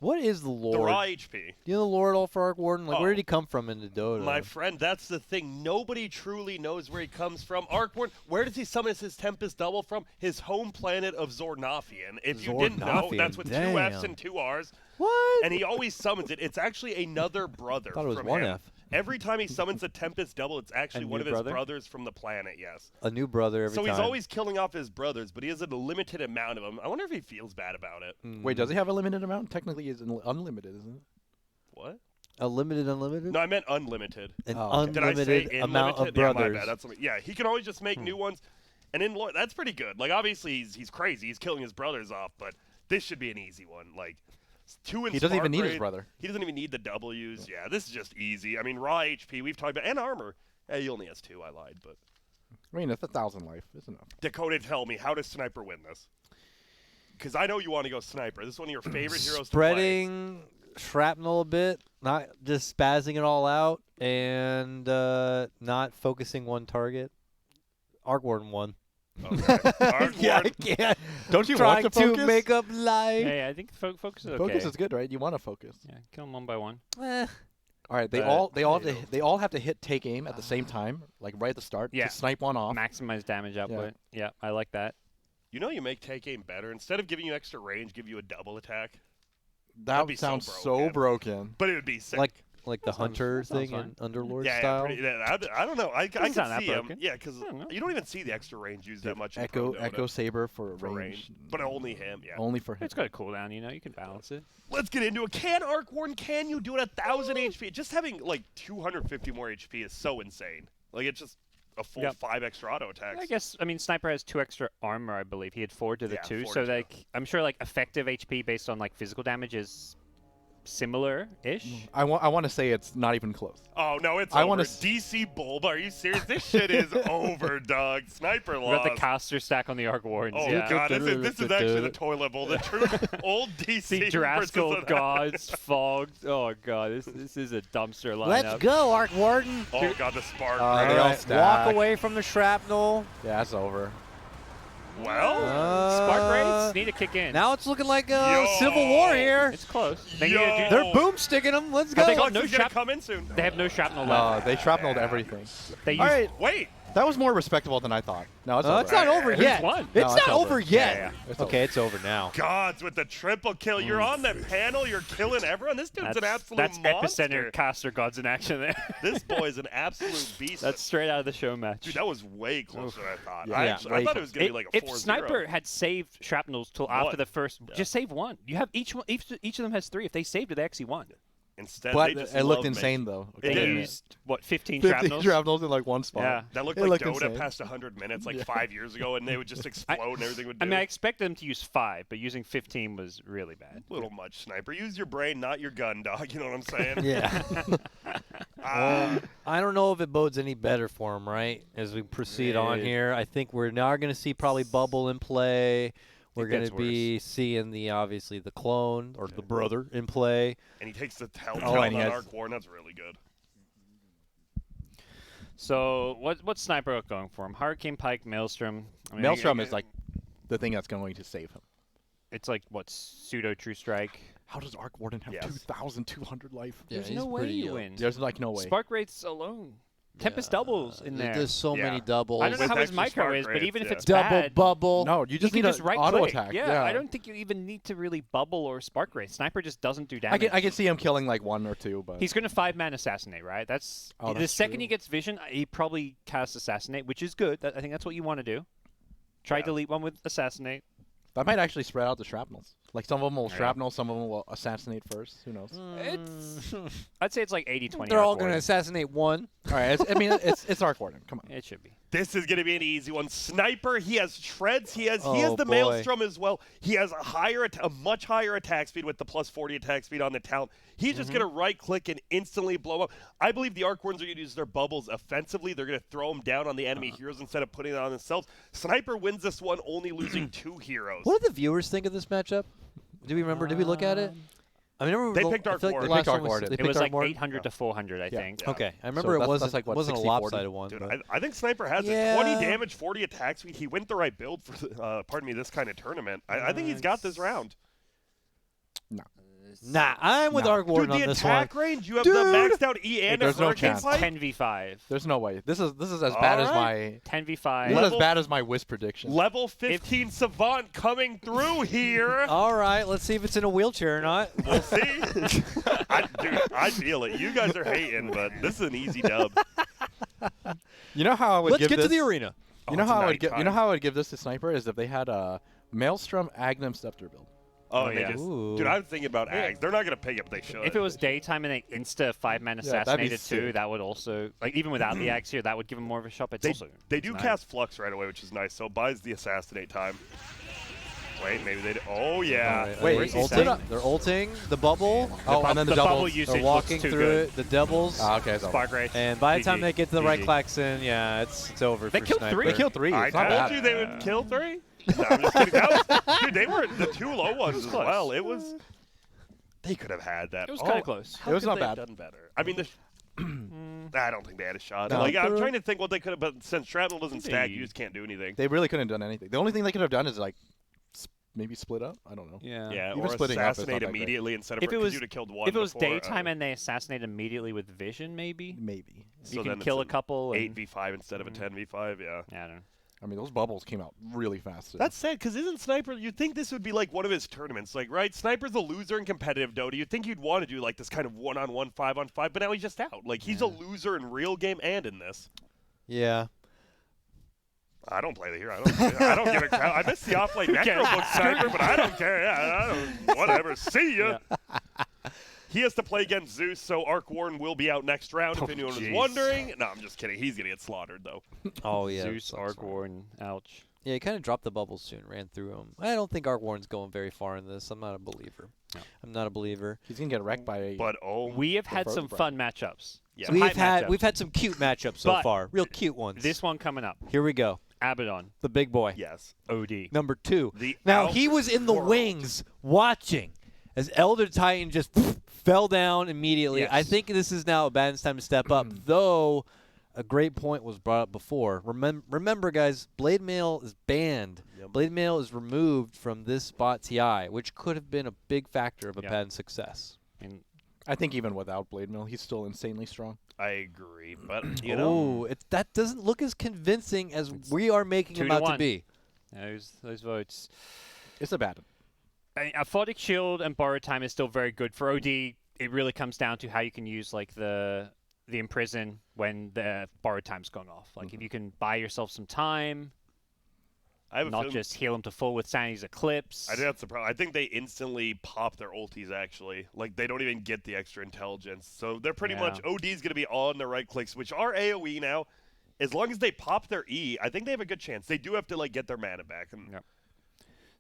What is the the Lord? raw HP. Do you know the Lord all for Arc Warden? Like, where Oh. did he come from in the Dota? My friend, that's the thing. Nobody truly knows where he comes from. Arkborn, where does he summon his Tempest Double from? His home planet of Zornothian. If you didn't know, Zornothian, that's with 2 Fs damn. and 2 Rs. What? And he always summons it. It's actually another brother Thought it was from one him. F. Every time he summons a Tempest Double, it's actually A one of new his brother? brothers from the planet, yes. A new brother every So time. he's always killing off his brothers, but he has a limited amount of them. I wonder if he feels bad about it. Wait, does he have a limited amount? Technically, it's unlimited, isn't it? What? a limited, unlimited? No, I meant unlimited. An Oh, okay. Did I say unlimited amount of unlimited? Yeah, my brothers. bad. That's yeah. He can always just make new ones, and in that's pretty good. Like obviously he's crazy. He's killing his brothers off, but this should be an easy one. Like 2 in He doesn't even Spark need his Raid. brother. He doesn't even need the W's. Yeah, this is just easy. I mean, raw HP we've talked about, and armor. He only has 2. I lied, but I mean, it's 1,000 life. It's enough. Dakota, tell me, how does Sniper win this? because I know you want to go sniper. This is one of your favorite heroes Spreading shrapnel a bit, not just spazzing it all out, and not focusing one target. Arc Warden won. to play. Okay. Arc Yeah, I Warden. can't. Don't you Trying want to focus? make up life. Hey, I think focus is okay. Focus is good, right? You want to focus. Yeah, kill them one by one. Eh. All right, they all have to hit take aim at the same time, like right at the start, Yeah. to snipe one off. Maximize damage output. Yeah, I like that. You know you make take aim better. Instead of giving you extra range, give you a double attack. That be so sounds broken. so broken. But it would be sick. Like the hunter that sounds thing fine. in Underlord yeah, style. I don't know. I can sound that see him. broken. Yeah, because I don't know. you don't even see the extra range used that much. in Echo Pro Dota Echo Saber for for range. but only him. Yeah. Only for him. It's got a cooldown, you can balance it. Let's get into it. Can Arc Warden? Can you do it at 1,000 HP? Just having like 250 more HP is so insane. Like it's just a full Yep. 5 extra auto attacks. I guess, Sniper has 2 extra armor, I believe. He had 4 to the Yeah, 2, 4 so to 2. like I'm sure like effective HP based on like physical damage is similar-ish. I want to say it's not even close. Oh no, it's I over. wanna DC Bulb. Are you serious? This shit is over, dog. Sniper We got the lost. caster stack on the Arc Wardens. Oh yeah. god, this is actually the toilet bowl. The true old DC See versus Drascal, the- Gods, Fogged. Oh god, this is a dumpster lineup. Let's go, Arc Warden. Oh god, the spark. They right? all Walk stack. away from the shrapnel. Yeah, it's over. Well, Spark rates need to kick in. Now it's looking like Yo. Civil War here. It's close. They, Yo. need to do, They're boomsticking them. Let's go. they got Flux no is gonna shrap- come in soon. they have no shrapnel No, left. they shrapneled everything. They use, All right, Wait, that was more respectable than I thought. No, it's over. It's not over Who's yet. won? It's No, not it's over over. yet. Yeah, It's Okay, it's over now. gods with the triple kill. You're on that panel. You're killing everyone. This dude's an absolute that's monster. epicenter caster gods in action there. This boy is an absolute beast. That's straight out of the show match. Dude, that was way closer than I thought. Yeah. I, Yeah, actually, way I thought it was gonna be like a 4-0. If Sniper had saved shrapnels till after One. the first, just save one. You have each of them has 3. If they saved it, they actually won. Instead, But they just it looked love insane, making- though. It They did. used what 15 50 shrapnels. shrapnels in like one spot. Yeah. That looked It like looked Dota insane. past 100 minutes like 5 years ago, and they would just explode and everything would do. I mean, I expected them to use 5, but using 15 was really bad. Little much, Sniper. Use your brain, not your gun, dog. You know what I'm saying? Yeah. Ah, I don't know if it bodes any better for him, right? As we proceed on Right. here, I think we're now going to see probably Bubble in play. We're going gets to be seeing obviously the clone or the brother in play. and he takes the Telltale Oh, on and he has- Arc Warden. That's really good. So what's Sniper going for him? Hurricane Pike, Maelstrom. I mean, Maelstrom is like the thing that's going to save him. it's like what pseudo True Strike. How does Arc Warden have Yes. 2,200 life? There's no way you win. There's like no way. Spark rates alone. Tempest doubles in there. There's so Yeah. many doubles. I don't know With how his extra micro spark is, but rates, even if yeah. it's Double bad, bubble. No, you just you need can an just right auto click. attack. Yeah, I don't think you even need to really bubble or spark rate. Sniper just doesn't do damage. I can see him killing like 1 or 2, but He's going to 5-man assassinate, right? That's Oh, the that's second true. he gets vision, he probably casts assassinate, which is good. I think that's what you want to do. Try Yeah. delete one with assassinate. that might actually spread out the shrapnels. Like some of them will Yeah. shrapnel, some of them will assassinate first. Who knows? It's I'd say it's like 80-20. They're all Arc going to Warden. assassinate one. All right, it's Arc Warden. Come on. It should be. This is going to be an easy one. Sniper, he has treads. He has Oh, the boy. Maelstrom as well. He has a much higher attack speed with the plus 40 attack speed on the talent. He's just going to right click and instantly blow up. I believe the Arc Wardens are going to use their bubbles offensively. They're going to throw them down on the enemy heroes instead of putting it on themselves. Sniper wins this one, only losing 2 heroes. What did the viewers think of this matchup? Do we remember? Did we look at it? I mean, remember They the- picked I Arc feel like the Warden. They last picked Arc one Warden. they It was picked Arc like Warden? 800 to 400, I think. Yeah. Okay, I remember it that's wasn't like, what, wasn't a 60-40? lopsided one. Dude, but- I think Sniper has Yeah. it. 20 damage, 40 attack speed. He went the right build for this kind of tournament. I think he's got this round. Nah, I'm with Nah. Arc Warden Dude, on the this one. attack range, you have Dude. the maxed out E and There's a no Hurricane chance. Pike? 10v5. There's no way. This is as bad as All my 10v5. this is as Level- bad as my Wiz prediction. Level 15 Savant coming through here. All right, let's see if it's in a wheelchair or not. We'll see. I feel it. You guys are hating, but this is an easy dub. You know how I would Let's give get this, to the arena. You know it's a how I would night give. You time. know how I would give this to Sniper is if they had a Maelstrom Agnum Scepter build. Oh, yeah. they just, Ooh. dude, I was thinking about Ags. They're not going to pick it, but they should. If it was daytime and they insta 5-man Yeah, that'd be assassinated too, sick. that would also, like even without the Axe here, that would give them more of a shot. But it's they, also, they it's do nice. cast Flux right away, which is nice, so it buys the assassinate time. Wait, maybe they do. Oh, yeah. Wait, Wait, they're he said- ulting. They're ulting the bubble. Oh, and then the bubble doubles. usage They're walking looks too through good. it. The doubles. Ah, okay, it's over. Spark rate. And by the GG. time they get to the right GG. klaxon, yeah, it's over They for killed Sniper. 3. They killed 3. I It's not told bad. you they would kill 3. No, I'm just kidding. Dude, they were the 2 low ones as well. It was. They could have had that. It was kind of close. How It was could not they bad. have done better? I mean, I don't think they had a shot. No. Like I'm trying to think what they could have, but since shrapnel doesn't stack, They- you just can't do anything. They really couldn't have done anything. The only thing they could have done is like maybe split up. I don't know. Yeah. Yeah, Even or splitting up is not assassinate that great. immediately instead of If it because was- you'd have killed one. If it was before, daytime and they assassinate immediately with vision, maybe Maybe. so you then can it's kill a an couple. And, 8v5 instead of a 10v5. Yeah. Yeah, I don't know. I mean, those bubbles came out really fast. today. That's sad, because isn't Sniper, you'd think this would be like one of his tournaments, like, right? Sniper's a loser in competitive Dota. You'd think you'd want to do like this kind of 1-on-1, 5-on-5, but now he's just out. Like, he's a loser in real game and in this. Yeah. I don't play the hero. I don't give a crap. I missed the offlane macro book Sniper, but I don't care. Yeah, I don't, whatever. See ya. He has to play against Zeus, so Arc Warren will be out next round, if anyone was jeez. wondering. No, I'm just kidding. He's going to get slaughtered, though. Oh yeah. Zeus, Sucks. Argorn, ouch. Yeah, he kind of dropped the bubbles soon, ran through them. I don't think Arc Warren's going very far in this. I'm not a believer. No. I'm not a believer. He's gonna get wrecked by a. But, We have had Frozen some Breath. fun matchups. Yeah. Some hype matchups. We've had some cute matchups so But far. Real cute ones. This one coming up. Here we go. Abaddon, The big boy. yes. OD. Number 2. The Now he was in the Outworld. wings watching as Elder Titan just fell down immediately. I Yes. think this is now Abaddon's time to step up, though a great point was brought up before. Remember, guys, Blade Mail is banned. Yep. Blade Mail is removed from this spot TI, which could have been a big factor of Yeah. Abaddon's success. And I think even without Blade Mill, he's still insanely strong. I agree, but, you know. That doesn't look as convincing as we are making 2 him to out to 1. be. those votes. It's a bad. Aphotic Shield and Borrowed Time is still very good. For OD, it really comes down to how you can use like the Imprison when the Borrowed Time's going off. Like if you can buy yourself some time, I have a not feeling just heal them to full with Sanity's Eclipse. I think that's the problem. I think they instantly pop their ultis, actually. Like, they don't even get the extra intelligence. So they're pretty much, OD's going to be on the right clicks, which are AoE now. As long as they pop their E, I think they have a good chance. They do have to, like, get their mana back. And Yep.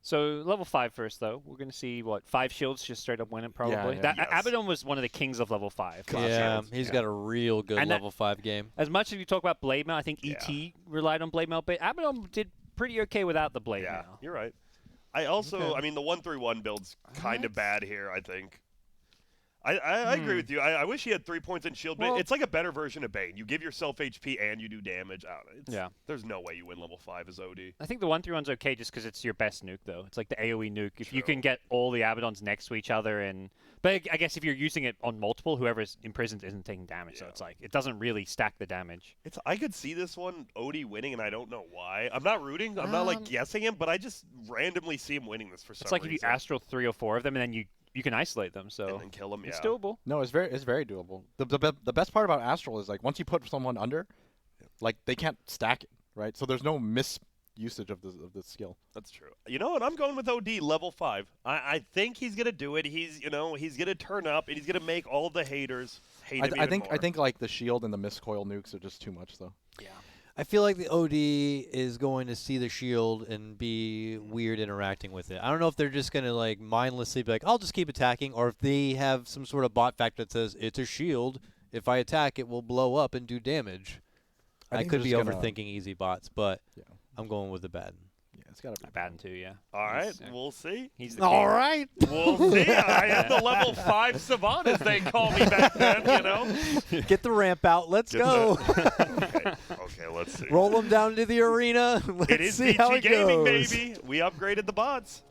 So level 5 first, though. We're going to see, 5 shields just straight up win it, probably. yeah. That, Yes. Abaddon was one of the kings of level 5. Yeah, Shields. he's got a real good And that- level 5 game. As much as you talk about Blade Mail, I think ET relied on Blade Mail, but Abaddon did pretty okay without the Blade yeah, Mail. you're right. I also, Okay. I mean, the 1-3-1 build's kind of bad here, I think. I agree with you. I wish he had 3 points in shield, but Well- it's like a better version of Bane. You give yourself HP and you do damage. I don't know. Yeah. There's no way you win level 5 as OD. I think the 1-3-1's okay just because it's your best nuke, though. It's like the AoE nuke. If you True. can get all the Abaddons next to each other, but I guess if you're using it on multiple, whoever's imprisoned isn't taking damage. So Yeah. it's like it doesn't really stack the damage. I could see this one OD winning, and I don't know why. I'm not rooting. I'm not like guessing him, but I just randomly see him winning this for some It's like reason. if you astral 3 or 4 of them, and then you can isolate them. So and then kill him. it's Yeah. doable. No, it's very doable. The best part about Astral is like once you put someone under, like they can't stack it, right? So there's no misusage of the skill. That's true. You know what? I'm going with OD level 5. I think he's gonna do it. He's he's gonna turn up and he's gonna make all the haters hate him I even think more. like the shield and the miscoil nukes are just too much though. I feel like the OD is going to see the shield and be weird interacting with it. I don't know if they're just going to like mindlessly be like, I'll just keep attacking, or if they have some sort of bot factor that says it's a shield. If I attack, it will blow up and do damage. I think could they're be just gonna- overthinking easy bots, but Yeah. I'm going with the bad. Yeah, it's gotta be. Abaddon too, yeah. all right, He's, we'll see. He's the All king. right. We'll see. I had the level 5 savant, as they call me back then. Get the ramp out. Let's Get go. Okay, let's see. Roll them down to the arena. Let's It is see how VG it Gaming, goes. baby. We upgraded the bots.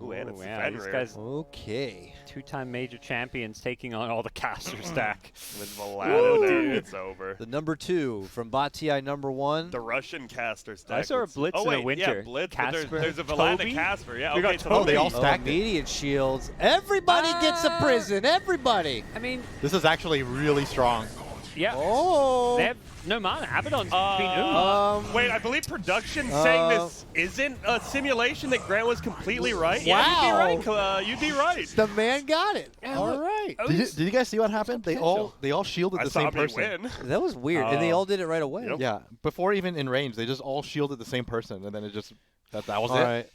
Ooh, and it's Ooh, the yeah, these Fenrir guys Okay. 2-time major champions taking on all the caster stack. with Vlad in there. It's over. The number 2 from Bot TI number 1. The Russian caster stack. I saw a Let's- Blitz oh, in the wait, winter. Yeah, Blitz. But Casper, there's a Vlad and Toby. a Casper. Yeah, We got okay, Toby. Oh, they all Oh, stacked it. immediate shields. Everybody gets a prison. Everybody. I mean, This is actually really strong. yeah. Oh. They have no mana. Abaddon's been ooh. Wait, I believe production saying this isn't a simulation. That Grant was completely right. Yeah, Wow. you'd be right. You'd be right. The man got it. Yeah, All look. right. Did you guys see what happened? They all shielded I the saw same me person. win. That was weird. And they all did it right away. Yep. Yeah, before even in range, they just all shielded the same person, and then it just that was All it. right.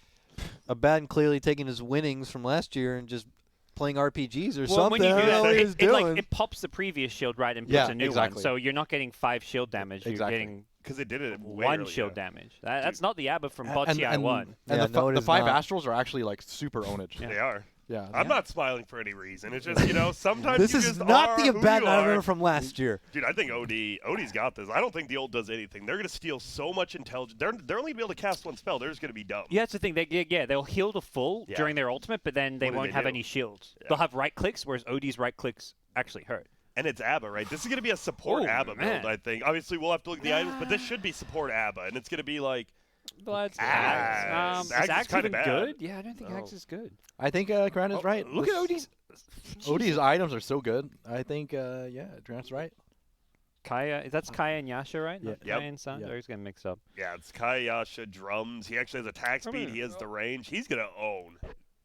Abaddon clearly taking his winnings from last year and just playing RPGs or Well, something. when you I do don't know what that, he's it, like, doing. it pops the previous shield right and puts Yeah, a new exactly. one. So you're not getting 5 shield damage. You're Exactly. getting because it did it way One earlier. shield damage. That's not the Abba from Bot And- TI and- 1. And Yeah, the, no, it the is 5 not. Astrals are actually like super ownage. Yeah. They are. Yeah. I'm not smiling for any reason. It's just, sometimes This you is just not are the who Abaddon you I are. remember from last year. Dude, I think OD's got this. I don't think the ult does anything. They're going to steal so much intelligence. They're only going to be able to cast one spell. They're just going to be dumb. Yeah, that's the thing. They'll heal to full Yeah. during their ultimate, but then they What do won't they have do? any shields. Yeah. They'll have right clicks, whereas OD's right clicks actually hurt. And it's ABBA, right? This is going to be a support Oh, ABBA man. build, I think. Obviously, we'll have to look at the items, but this should be support ABBA, and it's going to be like, But Axe. is Axe is Axe kinda even bad. good? Yeah, I don't think No. Axe is good. I think Grant is right. Look at OD's. OD's items are so good. I think, Grant's right. Kaya, that's Kaya and Yasha, right? Yeah. Not Yep. Kaya and Sand. Yeah. I was getting mixed up. yeah, it's Kayasha drums. He actually has attack speed. He has the range. He's going to own.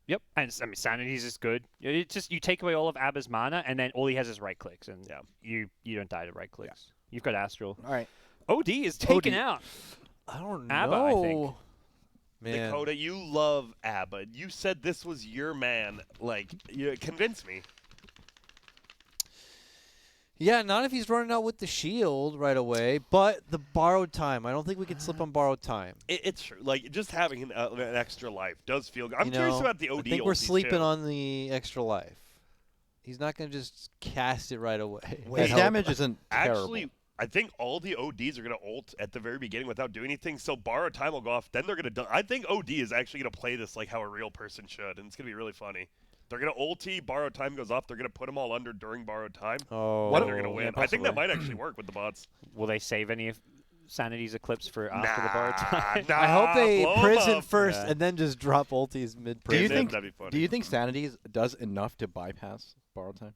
Yep, and Sanity's is good. It's just you take away all of Abba's mana, and then all he has is right clicks, and Yeah. you don't die to right clicks. You've got Astral. All right. OD is taken OD. out. I don't Abba, I think. Man. Dakota, you love ABBA. You said this was your man. Like, you convinced me. Yeah, not if he's running out with the shield right away, but the borrowed time. I don't think we can slip on borrowed time. It's true. Like, just having an extra life does feel good. I'm You curious know, about the OD I think we're ultis, sleeping too. on the extra life. He's not going to just cast it right away. His damage isn't terrible. Actually, I think all the ODs are going to ult at the very beginning without doing anything, so borrowed time will go off. Then they're going to... I think OD is actually going to play this like how a real person should, and it's going to be really funny. They're going to ulti, borrowed time goes off, they're going to put them all under during borrowed time, Oh, and they're going to win. yeah, I think that possibly. might actually work with the bots. Will they save any of Sanity's Eclipse for after the borrowed time? Nah, I hope they blow 'em prison up. first Yeah. and then just drop ultis mid Do you prison. think? That'd be funny. Do you think Sanity's does enough to bypass borrow time?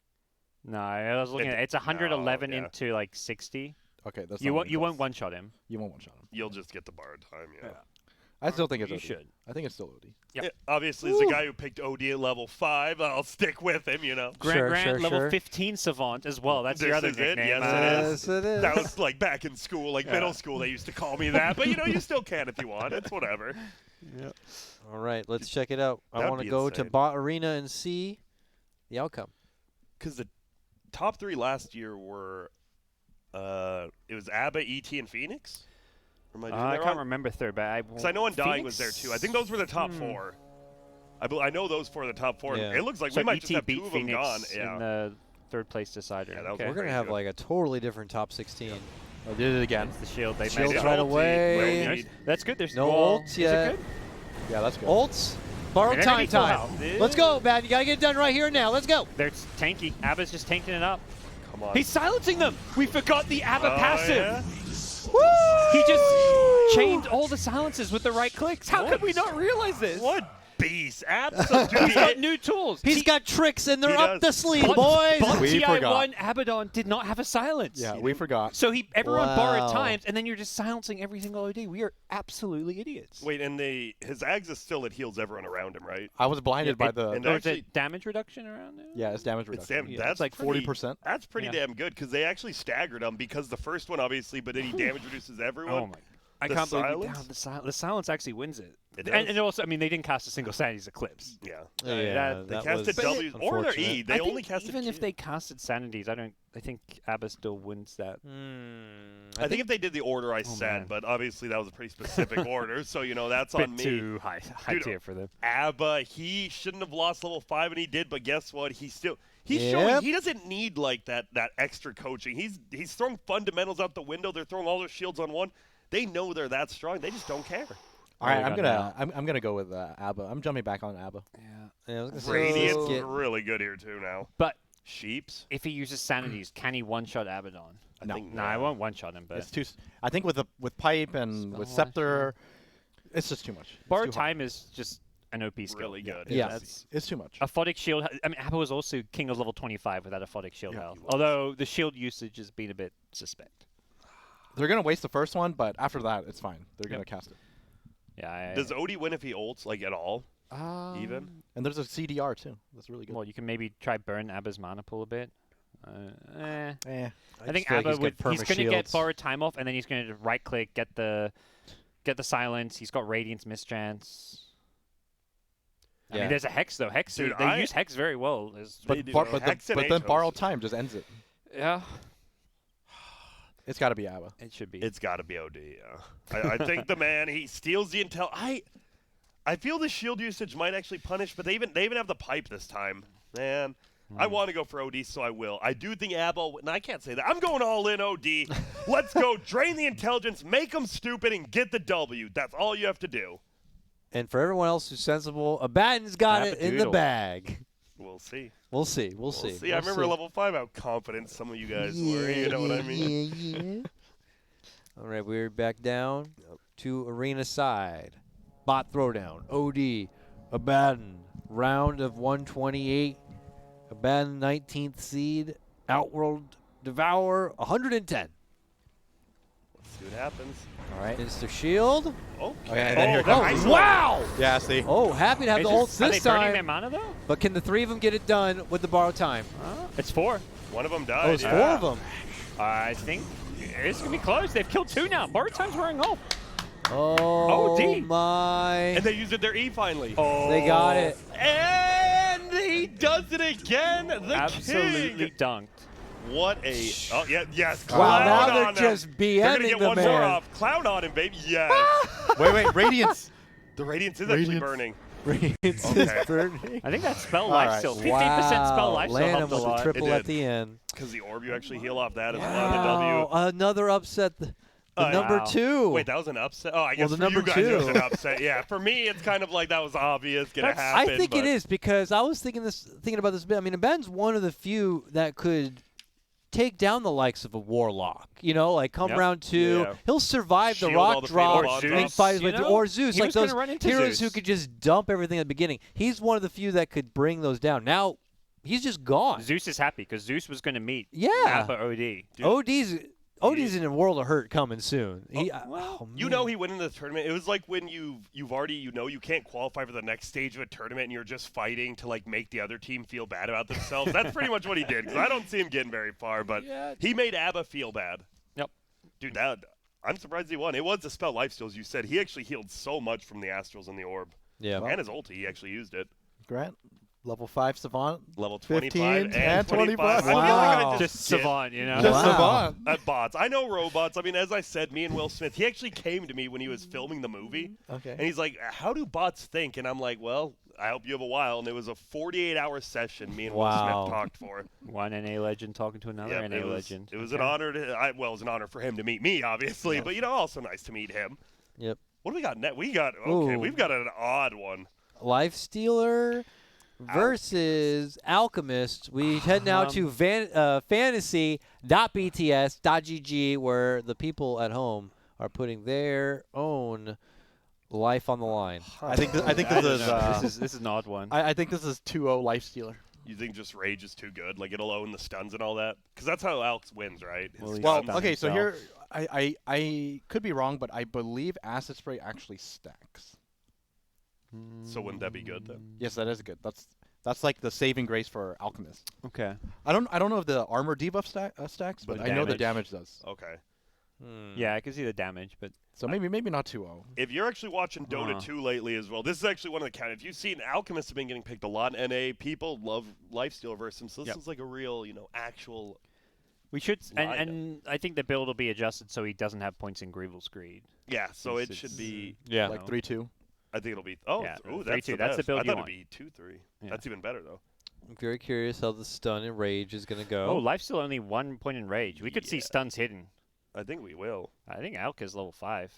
No, I was looking at it's 111 no, yeah. into like 60. Okay, that's You not won't even close. one shot him. You won't one shot him. You'll just get the borrowed time, yeah. I still think it's You OD. should. I think it's still OD. Yep. Yeah, obviously, as a guy who picked OD at level 5, I'll stick with him, Grant Sure, Grant sure, level sure. 15 Savant as well. That's This your other is it, nickname. yes, Yes, it is. That was like back in school, like middle school, they used to call me that. But, you still can if you want. It's whatever. All right, let's check it out. I That'd want to be go to insane. Bot Arena and see the outcome. Because the top 3 last year were, it was ABBA, ET, and Phoenix? Or am I doing I that can't wrong? remember third, but Because I know Undying was there too. I think those were the top 4. I know those 4 are the top 4. Yeah. It looks like so we might ET just have beat 2 of them Phoenix gone. in Yeah. the third place decider. Yeah, that was okay. We're going to pretty have good. like a totally different top 16. I did it again. Against the shield. They Shields made it. right ulti. away. Well, There's- That's good. There's No well, ults is it yet. good? Yeah, that's good. Ults. Borrowed And time everything's full time. health. Let's go, man. You got to get it done right here and now. Let's go. There's tanky. Abba's just tanking it up. Come on. He's silencing them. We forgot the Abba Oh, passive. yeah? He just chained all the silences with the right clicks. How could we not realize this? What beast. Absolutely. He's got new tools. He's got tricks and they're He up the does. sleeve, boys. But We TI1 forgot. Abaddon did not have a silence. Yeah, we forgot. So everyone Wow. borrowed times, and then you're just silencing every single OD. We are absolutely idiots. Wait, and his Ags is still, it heals everyone around him, right? I was blinded by the. and Or is actually- it damage reduction around there? Yeah, it's damage It's reduction. damn, that's it's like pretty- 40%. That's pretty Yeah. damn good because they actually staggered him because the first one, obviously, but then he damage reduces everyone. Oh my! I The can't believe we silence? down the silence actually wins it. It and does. also, I mean, they didn't cast a single Sanity's Eclipse. Yeah. Yeah, They that casted was W or their E. unfortunate. They I only think casted even if Q. they casted Sanity's, I think Abba still wins that. I think if they did the order I said, man. but obviously that was a pretty specific order, so that's Bit on me. too high Dude, tier for them. Abba, he shouldn't have lost level 5, and he did. But guess what? He's Yep. showing he doesn't need like that extra coaching. He's throwing fundamentals out the window. They're throwing all their shields on one. They know they're that strong. They just don't care. All right, we I'm got gonna go with Abba. I'm jumping back on Abba. Yeah, I was gonna say, Radiant's let's get- really good here too now. But Sheeps. if he uses Sanity's, can he one-shot Abaddon? I No. think No, I won't one-shot him, but It's too. I think with pipe and Spell with launch, scepter, it's just too much. It's borrowed too hard. time is just an OP skill. Really good. Yeah. That's It's too much. a Photic shield. I mean, Abba was also king of level 25 without a Photic shield Yeah, health. he was. Although the shield usage has been a bit suspect. They're gonna waste the first one, but after that, it's fine. They're gonna cast it. Yeah. Does Odie win if he ults like at all? Even? And there's a CDR too. That's really good. Well, you can maybe try burn Abba's mana pool a bit. Eh. I think feel like Abba he's got he's going to get perma-shields. borrowed time off, and then he's going to right click, get the silence. He's got Radiance Mischance. I Yeah. mean, there's a Hex though. Hex, Dude, they use Hex very well. They But do. but Hex and then Atos. borrowed time just ends it. Yeah. It's got to be Abba. It should be. It's got to be OD. Yeah. I think the man, he steals the intel. I feel the shield usage might actually punish, but they even have the pipe this time. Man, I want to go for OD, so I will. I do think Abba. No, I can't say that. I'm going all in OD. Let's go. Drain the intelligence, make them stupid, and get the W. That's all you have to do. And for everyone else who's sensible, Abaddon's got it in the Abadoodle. bag. We'll see. We'll see. We'll We'll see. see. I remember level 5 how confident some of you guys were. You know what I mean? Yeah. All right, we're back down to arena side. Bot throwdown. OD. Abaddon. Round of 128. Abaddon 19th seed. Outworld Devour 110. Let's see what happens. All right. Insta shield. Oh, yeah, and then here the comes- nice one. Wow! Yeah, see. Oh, happy to have the ults Are this they burning their time. mana though? But can the three of them get it done with the borrow time? It's 4. One of them Oh, died. it's yeah. 4 of them. I think it's gonna be close. They've killed 2 now. Borrow time's wearing off. Oh, OD. my. And they used their E finally. Oh, They got it. And he does it again. The Absolutely king. dunked. What a. Oh, yeah, yes. Wow, Cloud now they're on him. just They're going to BMing get the one more man. off. Cloud on him, baby. Yes. Wait, Radiance. The Radiance is actually Radiance. burning. It's Okay. burning. I think that's spell All life right. still. 15% spell life still Landon helped a with a lot. triple It at did. the end. Because the orb, you actually heal off that as well. Wow, The W. another upset. The Oh, number wow. 2. Wait, that was an upset? Oh, I guess the for number you guys it was 2. an upset. Yeah, for me, it's kind of like that was obvious going to happen. I think but it is because I was thinking about this bit. I mean, Abaddon's one of the few that could take down the likes of a Warlock. You know, like come Yep. round 2, Yeah. he'll survive the Shield all rock the drop fatal and drops. fight his way You through. know, Or Zeus, he like was gonna those run into heroes Zeus. who could just dump everything at the beginning. He's one of the few that could bring those down. Now, he's just gone. Zeus is happy because Zeus was going to meet Yeah. Nappa OD. OD's in a world of hurt coming soon. He, You know he went into the tournament. It was like when you've already you can't qualify for the next stage of a tournament and you're just fighting to like make the other team feel bad about themselves. That's pretty much what he did because I don't see him getting very far, but he made Abba feel bad. Yep. Dude, I'm surprised he won. It was the spell life steals you said. He actually healed so much from the Astrals and the orb. Yeah. And his ulti, he actually used it. Grant, level 5 Savant. Level 15 25 and 25. 25. I feel like I Wow. just Just did savant, you know. Just Wow. Savant. at bots. I know robots. I mean, as I said, me and Will Smith, he actually came to me when he was filming the movie. Okay. And he's like, how do bots think? And I'm like, well, I hope you have a while. And it was a 48-hour session me and Will Wow. Smith talked for. One NA legend talking to another Yeah, NA legend. It was an honor it was an honor for him to meet me, obviously. But, also nice to meet him. Yep. What do we got next? We've Ooh. got an odd one. Life Stealer versus Alchemist. We head now to fantasy.bts.gg where the people at home are putting their own life on the line. I think this is This is an odd one. I think this is 2-0 Life Stealer. You think just Rage is too good? Like, it'll own the stuns and all that? Because that's how Alex wins, right? Well, His he's Well, stuns. okay, so himself. here I could be wrong, but I believe Acid Spray actually stacks. So wouldn't that be good, then? Yes, that is good. That's like the saving grace for Alchemist. Okay. I don't know if the armor debuff stacks, but The I know the damage. damage does. Okay. Yeah, I can see the damage, but So maybe not 2-0. If you're actually watching Dota 2 lately as well, this is actually one of the if you've seen Alchemists have been getting picked a lot in NA, people love Lifesteal versus him, so this Yep. is like a real, actual. we should. Line And I think the build will be adjusted so he doesn't have points in Grievel's Greed. Yeah, so It's- it should it's- be. Yeah. Like 3-2. I think it'll be. Oh, Yeah, ooh, 3-2, that's the that's the best. build I you thought want. it'd be 2-3. Yeah. That's even better though. I'm very curious how the stun and rage is going to go. Oh, life's still only 1 point in rage. We could see Yeah. stuns hidden. I think we will. I think Alk is level 5.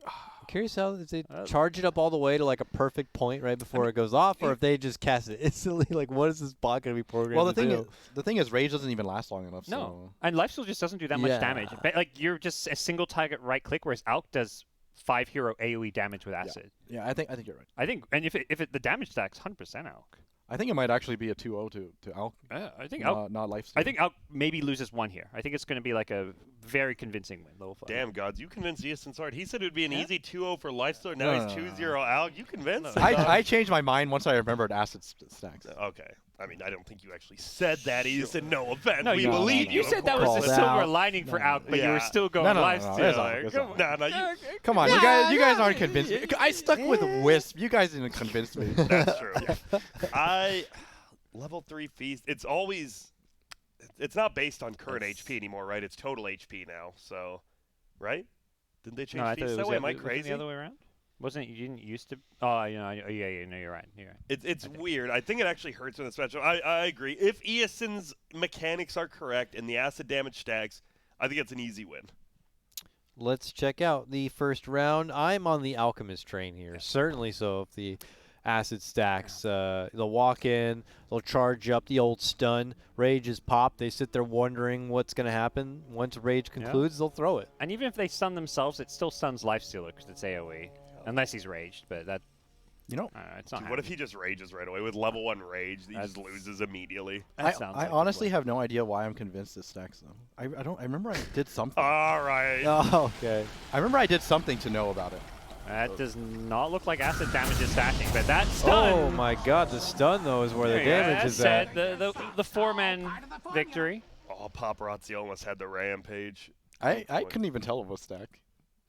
I'm curious how if they Uh, charge it up all the way to like a perfect point right before it goes off, or if they just cast it instantly. Like, what is this bot going to be programmed Well, to do? the thing is, Rage doesn't even last long enough. No, So. and lifesteal just doesn't do that much Yeah. damage. But, like you're just a single target right click, whereas Alk does 5 hero AOE damage with acid. Yeah, I think you're right. I think, and if the damage stacks 100% Alk. I think it might actually be a 2-0 to Alk. I think Alk. Not Lifesteal. I think Alk maybe loses 1 here. I think it's going to be like a very convincing win. Level 5. Damn, gods, you convinced Easton Sard. He said it would be an Yeah. easy 2-0 for Lifesteal. Now No, he's no, no, 2-0 out. You convinced him. I changed my mind once I remembered Acid stacks. Okay. I mean, I don't think you actually said that, Easton. No offense. No, we you, believe you of said that was course. the silver Called out. lining for Alk, but you were Yeah. still going No, no, no, lifesteal. no, it's all Like, good, it's come all on. good. No, Come on, you guys aren't convinced me. I stuck with Wisp. You guys didn't convince me. That's true. Level 3 feast. It's always it's not based on current HP anymore, right? It's total HP now. So, right? Didn't they change No, I thought feats it that was way? Am I wasn't it crazy? the other way around? Wasn't it? You didn't used to. Oh, no, you're right. You're right. It's weird. I think it actually hurts in this matchup. I agree. If Eason's mechanics are correct and the acid damage stacks, I think it's an easy win. Let's check out the first round. I'm on the Alchemist train here. Certainly so. If the acid stacks, they'll walk in, they'll charge up the old stun. Rage is popped. They sit there wondering what's going to happen. Once Rage concludes, they'll throw it. And even if they stun themselves, it still stuns Lifestealer because it's AoE. Unless he's raged, but that. It's not. Dude, what if he just rages right away with level 1 rage? He just loses immediately. I honestly have no idea why I'm convinced this stacks though. I remember I did something. All right. Oh, okay. I remember I did something to know about it. That does not look like acid damage is stacking, but that stun. Oh my God! The stun though is where the damage is at. at. The 4-man victory. Oh, Paparazzi almost had the rampage. I couldn't even tell it was stack.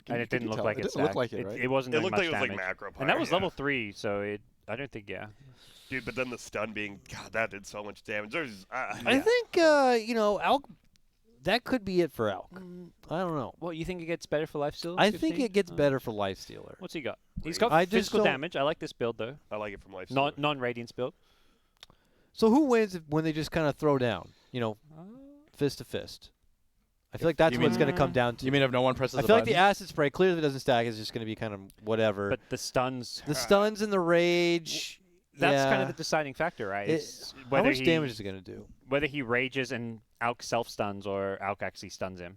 And it didn't look like it. It didn't look like it, right? It wasn't. It doing looked like much it was damage. like macro power. And that was level 3, so I don't think. Yeah. Dude, but then the stun being, God, that did so much damage. There's, I think Alk. That could be it for Alk. I don't know. Well, you think it gets better for Lifestealer? I think it gets better for Lifestealer. What's he got? He's got I just physical don't- damage. I like this build though. I like it from life. Non-radiance build. So who wins when they just kind of throw down? Fist to fist. I feel like that's You what it's mean- going to come down to. You mean if no one presses I the feel like the button? acid spray clearly doesn't stack. It's just going to be kind of whatever. But the stuns. The stuns and the rage. That's kind yeah. of the deciding factor, right? It's How whether much damage is it going to do? Whether he rages and Alk self-stuns or Alk actually stuns him.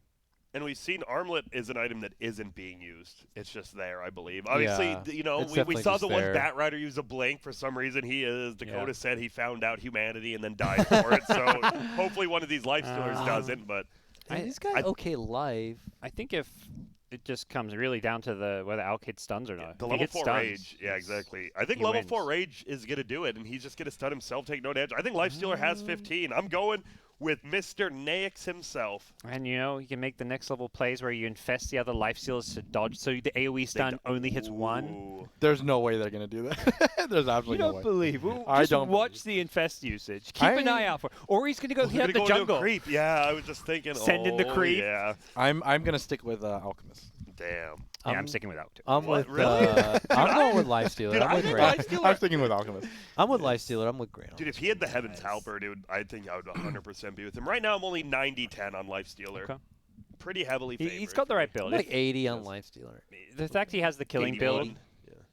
And we've seen Armlet is an item that isn't being used. It's just there, I believe. Obviously, Yeah, it's we definitely saw just the there. one Batrider use a blink. For some reason, he is. Dakota Yeah. said he found out humanity and then died for it. So hopefully one of these life stealers doesn't. But He's got okay life. I think if it just comes really down to whether Alk hits stuns or not. the If he level hits 4 stuns, rage, yeah, exactly. I think he level wins. 4 rage is going to do it, and he's just going to stun himself, take no damage. I think Lifestealer has 15. I'm going with Mr. Naix himself. And you can make the next level plays where you infest the other life stealers to dodge, so the AoE stun only hits one. Ooh. There's no way they're gonna do that. There's absolutely no way. believe. I Just don't watch the infest usage. Keep an eye out for. Or he's gonna go hit Gonna the go into a jungle. creep. Yeah, I was just thinking. Send in the oh, creep. Yeah. I'm gonna stick with Alchemist. Damn. Yeah, I'm sticking with Alk too. I'm What, with. really? I'm going with Lifestealer. Dude, I'm I with think Grant. Lifestealer- I'm sticking with Alchemist. I'm with Lifestealer. I'm with Grant. Dude, if he had the Heaven's Helper, dude, I think I would 100% be with him. Right now, I'm only 90-10 on Lifestealer. Okay. Pretty heavily favored. He's got the right build. I'm like 80 on Lifestealer. The fact he has the killing build. 81.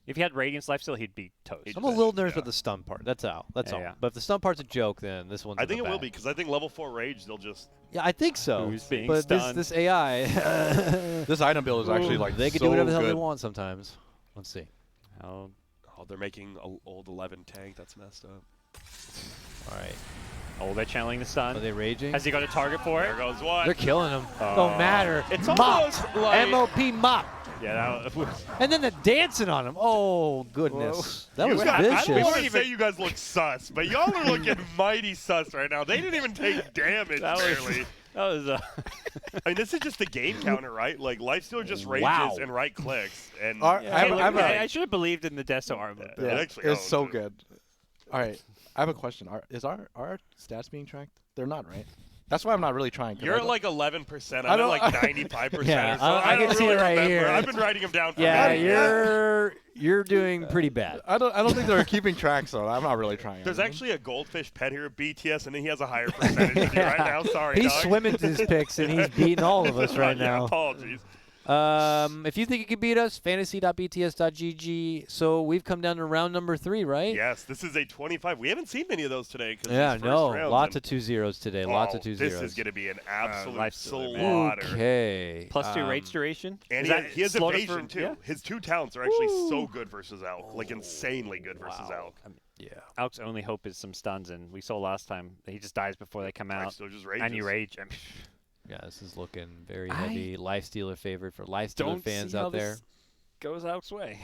If he had Radiance Lifesteal, he'd be toast. I'm a little nervous about the stun part. That's all. That's Yeah, all. yeah. But if the stun part's a joke, then this one's. I in think the it will bag. be, because I think level 4 Rage, they'll just... Yeah, I think so. Who's being but stunned? this AI, This item build is actually like they can so do whatever the hell good. they want sometimes. Let's see. Oh, Oh, they're making an old 11 tank. That's messed up. All right. oh, they're channeling the stun. Are they raging? Has he got a target for There it? goes one. They're killing him. Don't matter. It's Mopped. almost like... MOP mop. Yeah, that was. And then the dancing on him. Oh goodness, that You was guys- I don't want vicious. to say you guys look sus, but y'all are looking mighty sus right now. They didn't even take damage, That was- barely. That was. I mean, this is just a game counter, right? Like, Lifestealer just rages Wow. and right clicks. And All right, Yeah, I I should have believed in the Deso armor. Yeah, Yeah, it actually it's owns so it. good. All right, I have a question. Is our stats being tracked? They're not, right? That's why I'm not really trying. 'cause You're I at don't- like 11%. I I'm at don't- like 95%. Yeah, or so. I can don't see really it right remember. here. I've been writing them down for Yeah, a minute. you're doing pretty bad. I don't think they're keeping track, so I'm not really trying. There's actually a goldfish pet here at BTS, and then he has a higher percentage than you right now. Sorry, He's dog. swimming to his picks and he's beating all of us right Yeah, now. apologies. If you think you can beat us, fantasy.bts.gg. So we've come down to round number 3, right? Yes, this is a 25. We haven't seen many of those today. 'Cause Yeah, these no. first rounds, Lots and- of 2-0s today. Lots of Oh, 2-0s. This is going to be an absolute Lifestealer, man. slaughter. Okay. Plus 2 rage duration. And Is he, that he has slaughter evasion, for- too. Yeah. His 2 talents are actually so good versus Alk. Like, insanely good versus Alk. Yeah. Alk's only hope is some stuns, and we saw last time that he just dies before they come out. Lifestealer just And you rages. rage. And Yeah, this is looking very heavy. Lifestealer favorite for Lifestealer fans out there. Goes Alk's way.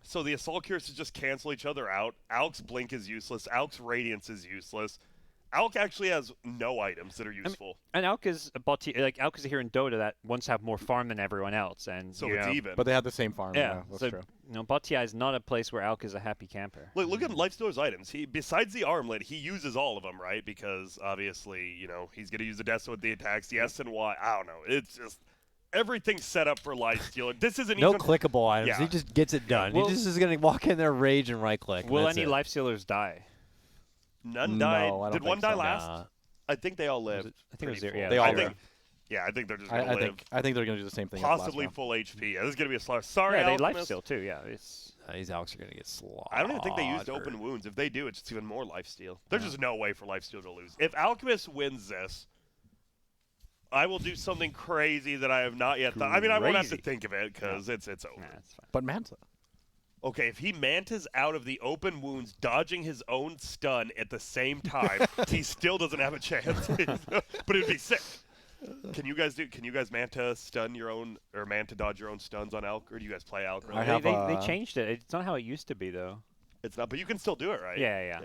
So the Assault Cures to just cancel each other out. Alk's Blink is useless. Alk's Radiance is useless. Alk actually has no items that are useful. And Alk is Alk is here in Dota that wants to have more farm than everyone else, and So you it's know, even. But they have the same farm. Yeah, that's so true. you know, bot TI is not a place where Alk is a happy camper. Look at Lifestealer's items. He, besides the armlet, he uses all of them, right? Because obviously, you know, he's going to use the Desto with the attacks, the S and Y. I don't know. It's just everything's set up for Lifestealer. This isn't No even clickable items. Yeah. He just gets it done. Well- he just is going to walk in there, rage, and right click. Will That's any it. life stealers die? none No, died. I don't Did one think die so. last? Nah. I think they all lived. I think it was pretty zero- yeah, full. they all I lived. think, yeah, I think they're just going to I live. think they're going to do the same thing. Possibly as last full HP. Yeah, this is going to be a slaughter. Sorry, Yeah, they Alchemist. life steal too. Yeah, it's These Alks are going to get slaughtered. I don't even think they used open wounds. If they do, it's just even more lifesteal. There's just no way for lifesteal to lose. If Alchemist wins this, I will do something crazy that I have not yet thought. I mean, I won't have to Crazy. think of it because it's over. nah, it's fine. But Manta. Okay, if he mantas out of the open wounds, dodging his own stun at the same time, he still doesn't have a chance. But it'd be sick. Can you guys manta stun your own or manta dodge your own stuns on Alk, or do you guys play Alk? Really? I have, they changed it. It's not how it used to be though. It's not, but you can still do it, right? Yeah.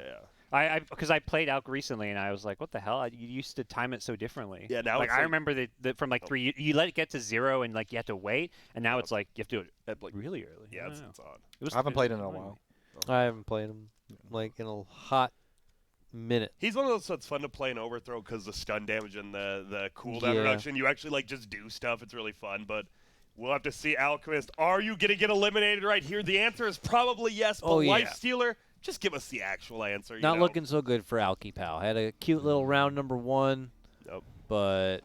Because I played Alk recently and I was like, what the hell? You used to time it so differently. Yeah, now like it's I like- remember that from like 3, you let it get to 0 and like you have to wait, and now it's like you have to do it At, like, really early. yeah, I it's, don't know. it's odd. It was, I haven't it played was in a annoying while. me. I haven't played him like in a hot minute. He's one of those that's fun to play in Overthrow because the stun damage and the cooldown Yeah. reduction. You actually like just do stuff. It's really fun, but we'll have to see. Alchemist, are you gonna get eliminated right here? The answer is probably yes. But Oh, yeah. Lifestealer, just give us the actual answer. You Not know? looking so good for Alky Pal. Had a cute little round number 1, Nope. but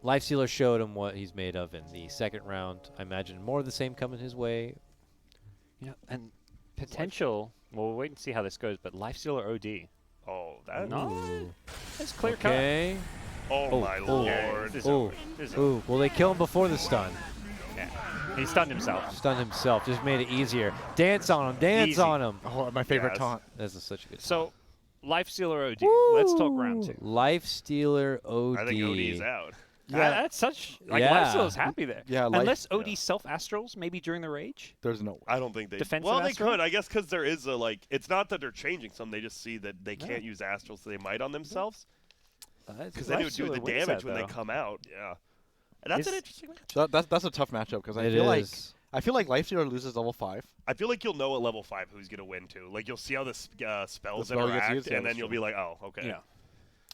Lifestealer showed him what he's made of in the second round. I imagine more of the same coming his way. You know, and potential. Well, we'll wait and see how this goes. But Lifestealer OD. Oh, that. No, it's clear cut. Okay. Oh, my oh. lord. This is Ooh. over. This is over. Ooh. Will they kill him before the stun? Yeah. He stunned himself. Stunned himself. Just made it easier. Dance on him. Dance Easy. on him. Oh, my favorite Yes. taunt. This is such a good So, Lifestealer OD. Let's talk round 2. Lifestealer OD. I think OD's out. That's such like Yeah. Lifestealer's happy there. Yeah, Unless OD self astrals maybe during the rage. There's no way. I don't think they. Defensive well, they Astral? could. I guess because there is a like. It's not that they're changing some. They just see that they can't use Astral, so they might on themselves. Because then it would do the damage when they come out. Yeah. And that's an Is- interesting match. That's a tough matchup because It is. I feel like Lifestealer loses level 5. I feel like you'll know at level 5 who's going to win, too. Like, you'll see how the spells spell gets interact, used, yeah, and then that's you'll true. be like, oh, okay. Yeah.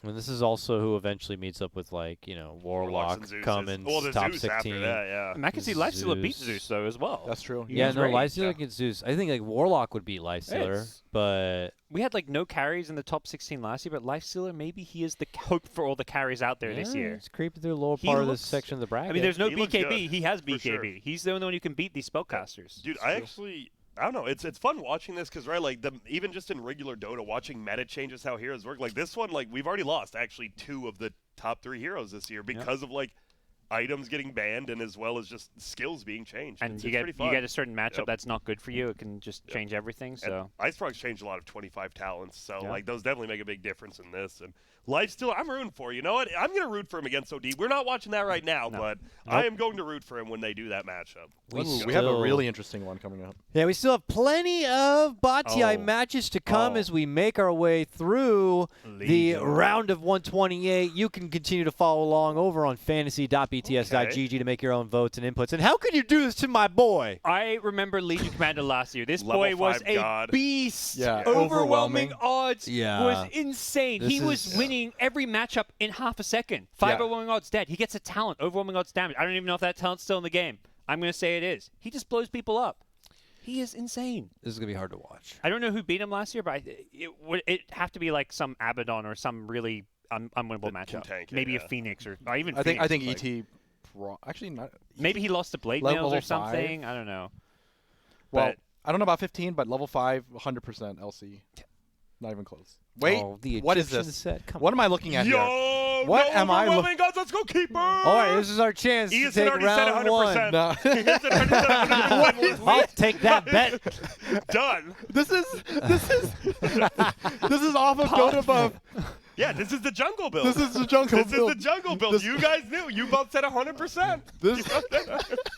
And this is also who eventually meets up with, like, you know, Warlocks Warlock, and Zeus Cummins, well, the top Zeus 16. after that, yeah. And I can see Lifestealer beat Zeus. Zeus though as well. That's true. Yeah, Use no, rage, Lifestealer yeah. against Zeus. I think, like, Warlock would beat Lifestealer, It's- but We had like no carries in the top 16 last year, but Lifestealer maybe he is the hope for all the carries out there this yeah, year. It's creeping through the lower He part of this looks- section of the bracket. I mean, there's no He looks BKB. good, He has for sure. BKB. He's the only one who can beat these spellcasters. Dude, I actually, I don't know. It's fun watching this because, right, like, even just in regular Dota, watching meta changes how heroes work. Like, this one, like, we've already lost, actually, 2 of the top 3 heroes this year because of, like, items getting banned and as well as just skills being changed. And it's you pretty fun. get a certain matchup Yep. that's not good for you. It can just change everything. And So Ice Frog's changed a lot of 25 talents, so Yeah. like those definitely make a big difference in this. And Lifestealer, I'm rooting for. You know what? I'm gonna root for him against OD. We're not watching that right now, No. but I am going to root for him when they do that matchup. We Ooh, we have a still- really interesting one coming up. Yeah, we still have plenty of BotTI Oh. matches to come Oh. as we make our way through the Legion. round of 128. You can continue to follow along over on fantasy.bts.gg to make your own votes and inputs. And how could you do this to my boy? I remember Legion Commander last year. This Level boy was 5 a god. beast. Yeah, Overwhelming overwhelming. odds Yeah. was insane. This He was is- winning every matchup in half a second. 5 Yeah. overwhelming odds dead. He gets a talent, overwhelming odds damage. I don't even know if that talent's still in the game. I'm going to say it is. He just blows people up. He is insane. This is going to be hard to watch. I don't know who beat him last year, but it would have to be like some Abaddon or some really unwinnable matchup. tank it, Maybe yeah. a Phoenix or even I think Phoenix, like- ET. Actually, not. Maybe he lost to Blade Level Nails or 5. something. I don't know. Well, But I don't know about 15, but level 5, 100% LC. Not even close. Wait, Oh, the what is Egyptian this? set. Come What am I looking at here? Yo, What no am I overwhelming gods, let's go keeper! All right, this is our chance to Ian take already said round one. 100%. No. He said 100%. I'll take that bet. Done. this is off of Dota Buff. Yeah, this is the jungle build. This is the jungle This build. is the jungle build. You guys knew. You both said 100%.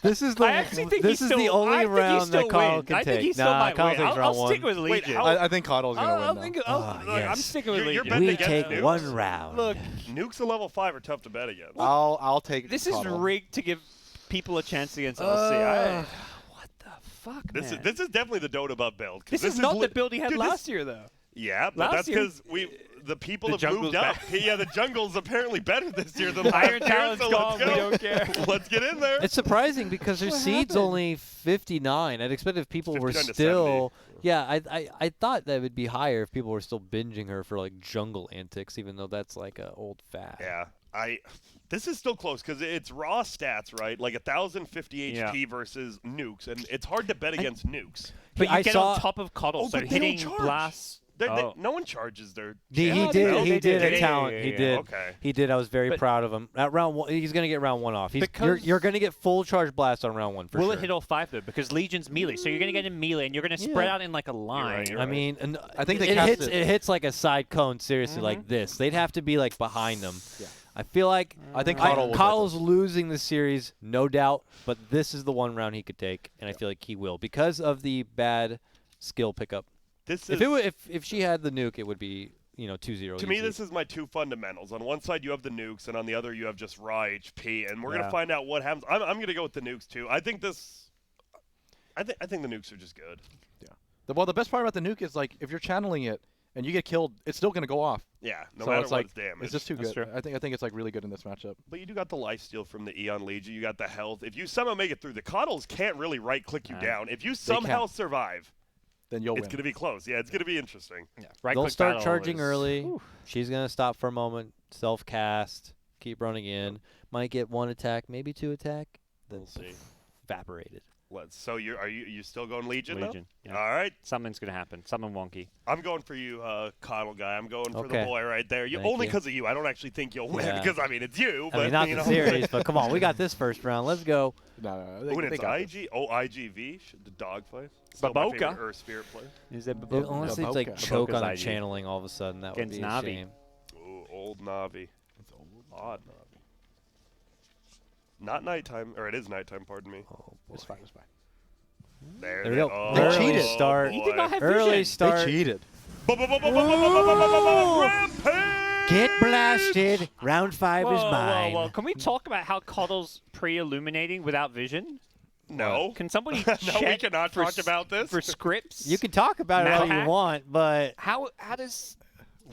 This is the I actually think this he is still, the I only think he round still that Kyle wins. can I think take. he still Nah, might Kyle win. takes I'll round stick one. with Wait, Legion. how- I think Coddle's gonna I'll win. think, Though. oh, look, I'm yes. sticking with You're Legion. betting We against take nukes. one round. Look, nukes at level 5 are tough to bet against. I'll take. This is Coddle. rigged to give people a chance against LC. What the fuck, This man? is definitely the Dota buff build. 'cause This is not li- the build he had Dude, last year, though. Yeah, but Last that's year- because the people The have jungle's moved up. back. Yeah, the jungle's apparently better this year than last Iron year. Talon's So gone. let's We go. don't care. Let's get in there. It's surprising because her seed's only 59. I'd expect if people were 59 to still. Yeah, I thought that would be higher if people were still binging her for like jungle antics, even though that's like a old fad. Yeah, this is still close because it's raw stats, right? Like 1,050 HP versus nukes, and it's hard to bet against nukes. But you I get saw- on top of Coddle, Oh, so but they don't hitting charge. blast. No one charges their. He channel. did. no, He they did did. a Yeah, talent. yeah, He yeah. did. Okay. He did. I was very But- proud of him. At round one, he's gonna get round one off. You're Because- gonna get full charge blast on round one for Will sure. it hit all 5 though? Because Legion's melee, so you're gonna get in melee, and you're gonna spread Yeah. out in like a line. you're I mean, and I think they it cast hits. it- It hits like a side cone. Seriously, like this. They'd have to be like behind them. Yeah. I feel like I think Coddle will get Coddle's losing the series, no doubt. But this is the one round he could take, and I feel like he will because of the bad skill pickup. This If is. if she had the nuke, it would be 2-0. To me, easy. this is my two fundamentals. On one side, you have the nukes, and on the other, you have just raw HP. And we're Yeah. gonna find out what happens. I'm gonna go with the nukes too. I think this. I think the nukes are just good. Well, the best part about the nuke is like if you're channeling it and you get killed, it's still gonna go off. Yeah, no so matter it's what like it's damage. it's just too That's good. true. I think it's like really good in this matchup. But you do got the lifesteal from the Eon Legion. You got the health. If you somehow make it through, the Coddles can't really right-click you down. If you somehow can't. survive, Then you'll it's win. going to be close. Yeah, it's going to be interesting. Right They'll click start battle charging is- early. She's gonna stop for a moment, self cast, keep running in. Might get one attack, maybe two attack. Then We'll see. evaporated. So are you still going Legion? Legion. Though? Yeah. All right. Something's gonna happen. Something wonky. I'm going for you, Coddle guy. I'm going for Okay. the boy right there. Thank Only you. because of you. I don't actually think you'll win Yeah. because I mean it's you. I But mean, not you the know. series, but come on, we got this first round. Let's go. No, When they it's got this. IG, IGV, the dogfight. Still my Baboka. favorite Earth Spirit play. Is it Unless it's like Baboka. choke on a IG. channeling all of a sudden, that would Against be a Navi. shame. Ooh, old Navi. Odd Navi. Not nighttime, or it is nighttime. Pardon me. Oh boy. It's fine. It's fine. There There we they- go. Oh, They cheated. Start. He did not have Early vision. start. They cheated. Rampage! Get blasted. Round 5 is Whoa, mine. whoa, whoa! Can we talk about how Coddle's pre-illuminating without vision? No. Can somebody No, we check cannot for talk about this. for scripts? You can talk about it all you Matt? want, but How does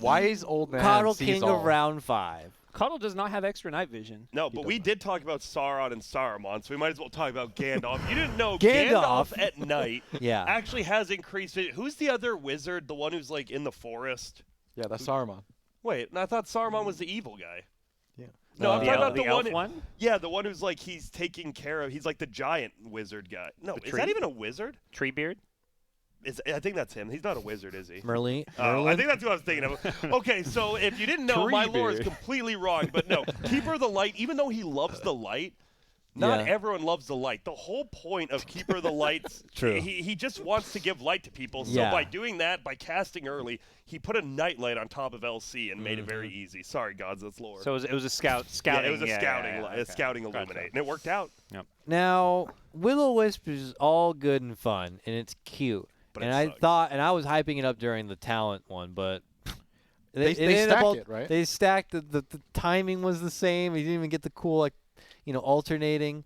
Wise old man Coddle sees King all. of round 5. Coddle does not have extra night vision? No, but we did talk about Sauron and Saruman, so we might as well talk about Gandalf. You didn't know Gandalf. Gandalf at night Yeah. actually has increased vision. Who's the other wizard, the one who's like in the forest? Yeah, that's Saruman. Wait, I thought Saruman was the evil guy. Yeah. No, I'm the talking el- about the the elf one. one? Yeah, the one who's like he's taking care of. He's like the giant wizard guy. No, The is tree? that even a wizard? Treebeard? I think that's him. He's not a wizard, is he? Merlin. Oh, I think that's what I was thinking of. Okay, so if you didn't know, my lore is completely wrong. But no, Keeper of the Light, even though he loves the light, not Yeah. everyone loves the light. The whole point of Keeper of the Lights, True. he just wants to give light to people. So Yeah. by doing that, by casting early, he put a nightlight on top of LC and made it very easy. Sorry, gods, that's lore. So it was a scouting. yeah, it was a yeah, scouting, yeah, a okay. scouting Gotcha. illuminate, and it worked out. Now, Will-O-Wisp is all good and fun, and it's cute. But and it I sucks. thought, and I was hyping it up during the talent one, but They ended up stacked all- it, right? They stacked the timing was the same. You didn't even get the cool alternating.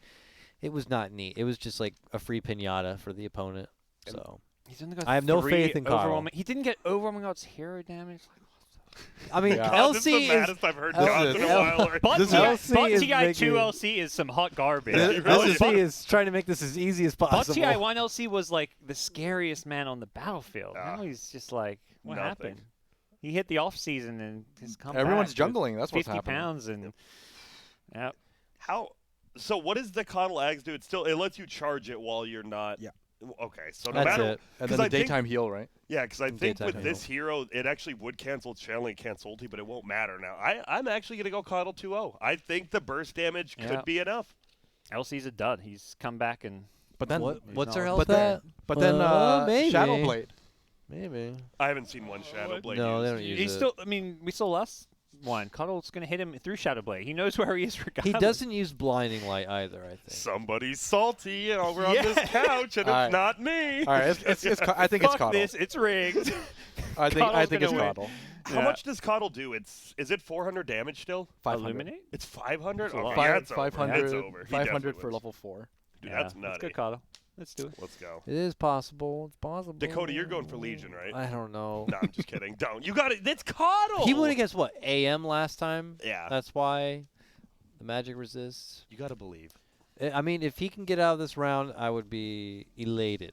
It was not neat. It was just like a free pinata for the opponent. So He's only got I have no 3 faith in Coddle. overwhelming. He didn't get overwhelming odds hero damage. I mean, Yeah. God, this is the LC is maddest I've heard LC gods in a L- while. But This TI, LC is TI2 making- LC is some hot garbage. LC is trying to make this as easy as But possible. TI1 LC was like the scariest man on the battlefield. Ah. Now he's just like, what Nothing. happened? He hit the off season and has come Everyone's back with jungling. That's what's 50 happening. pounds and yep. So what does the Coddle Ags do? It lets you charge it while you're not. Yeah. Okay, so no That's matter. it. And 'cause then I the think- daytime heal, right? Yeah, because I think Daytime with this hero, it actually would cancel channeling, cancel ulti, but it won't matter now. I'm actually going to go Coddle 2-0. I think the burst damage Yeah. could be enough. LC's a dud. He's come back and But then, What's her not- health but then, at? but then Maybe. Shadowblade. Maybe. I haven't seen one Shadow Blade. No, they used. don't use He's it. still. I mean, we saw last one. Cuddle's gonna hit him through Shadow Blade. He knows where he is He regardless. doesn't use blinding light either, I think. Somebody's salty over on this couch, and All it's right. not me. All right, I think it's Fuck Coddle. this. It's rigged. I think Coddle's it's gonna win. Coddle. How Yeah. much does Coddle do? Is it 400 damage still? 500. Illuminate. It's 500. a lot. Okay, that's over. 500, That's over. He 500 definitely for wins. level 4. Dude, Yeah, that's Let's nutty. go, Cuddle. Let's do it. Let's go. It is possible. It's possible. Dakota, you're going for Legion, right? I don't know. No, I'm just kidding. Don't. You got it. That's Coddle. He went against what? AM last time. Yeah. That's why the magic resists. You got to believe. I mean, if he can get out of this round, I would be elated.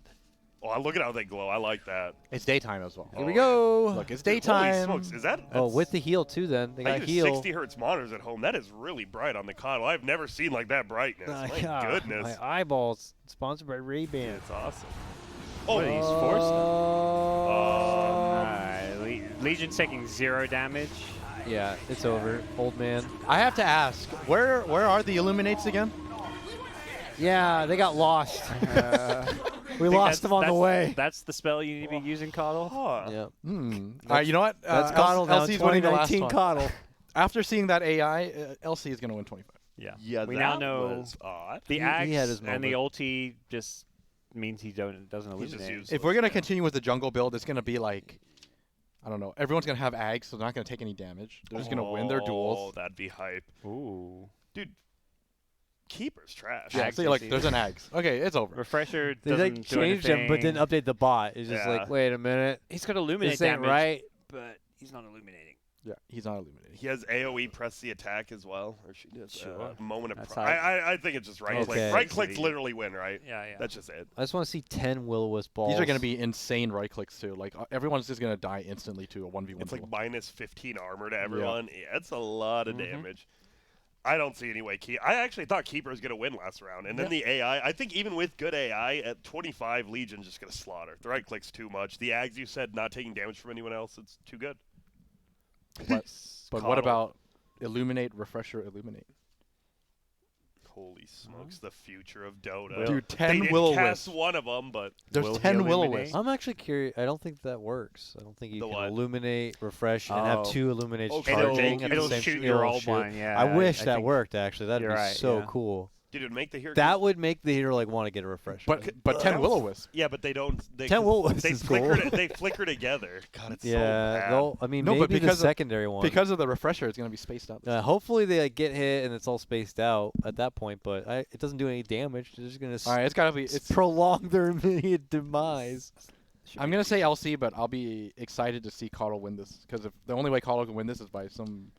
Oh, look at how they glow. I like that. It's daytime as well. Here we Oh, go. Look, it's Dude, daytime. Holy smokes. Is that? Oh, that's- with the heal too. Then they I got use heal. 60 hertz monitors at home. That is really bright on the Coddle. I've never seen like that brightness. My goodness. My eyeballs. Sponsored by Ray-Ban. It's awesome. Oh, He's forced. Oh. Alright, Legion's taking 0 damage. Yeah, it's over. Old man. I have to ask, where are the Illuminates again? Yeah, they got lost. We Think lost them on the that's- way. That's the spell you need to be using, Coddle. huh. Yeah. All right, you know what? That's Coddle now. LC's winning the last 2019 one. Coddle. After seeing that AI, LC is going to win 25. Yeah. Yeah, We that now know was odd. the He axe had his and the moment. ulti just means he doesn't He's just illuminate. useless. If we're going to continue with the jungle build, it's going to be like, I don't know, everyone's going to have Ags, so they're not going to take any damage. They're just going to win their Oh, duels. that'd be hype. Ooh. Dude, Keeper's trash. Yeah, Ags so you're like, easy. there's an Ags. Okay, it's over. Refresher They doesn't like do changed them, but anything. didn't update the bot. It's just Yeah. like, wait a minute, He's got illuminate this ain't damage, right. but he's not illuminating. Yeah, he's not illuminating. He has AoE press the attack as well, or she does. Sure. Moment of. That's Pro- how- I think it's just right click. Okay. Right clicks literally win, right? Yeah, yeah. That's just it. I just want to see 10 will-o-wisp balls. These are going to be insane right clicks too. Like everyone's just going to die instantly to a 1v1 It's like duel. minus 15 armor to everyone. Yeah, it's a lot of damage. I don't see any way. I actually thought Keeper was going to win last round, and then the AI. I think even with good AI at 25, Legion's just going to slaughter. The right click's too much. The Ags you said not taking damage from anyone else. It's too good. But what Coddle. about Illuminate, Refresher, Illuminate? Holy smokes, the future of Dota. Dude, They 10 did Will-O-Wisp. cast one of them, but There's Will he 10 illuminate? Will-O-Wisps. I'm actually curious. I don't think that works. I don't think you The can what? illuminate, refresh, and have Oh. 2 illuminates Okay. charging at the It'll same shoot time. your It'll old shoot. one. Yeah. I wish that think- worked. Actually, that'd you're be right, so yeah. cool. dude, it would make the hero. That would make the hero like want to get a refresh. But 10 Will-O-Wisps. Yeah, but they don't. They, 10 Will-O-Wisps They is flicker. cool. They flicker together. God, it's so yeah, bad. they'll- I mean, No, but maybe the because of- secondary one. Because of the Refresher, it's going to be spaced out. Hopefully they like, get hit and it's all spaced out at that point, but it doesn't do any damage. They're just gonna All right, it's got to be. It's. prolong their immediate demise. I'm going to say LC, but I'll be excited to see Coddle win this because if the only way Coddle can win this is by some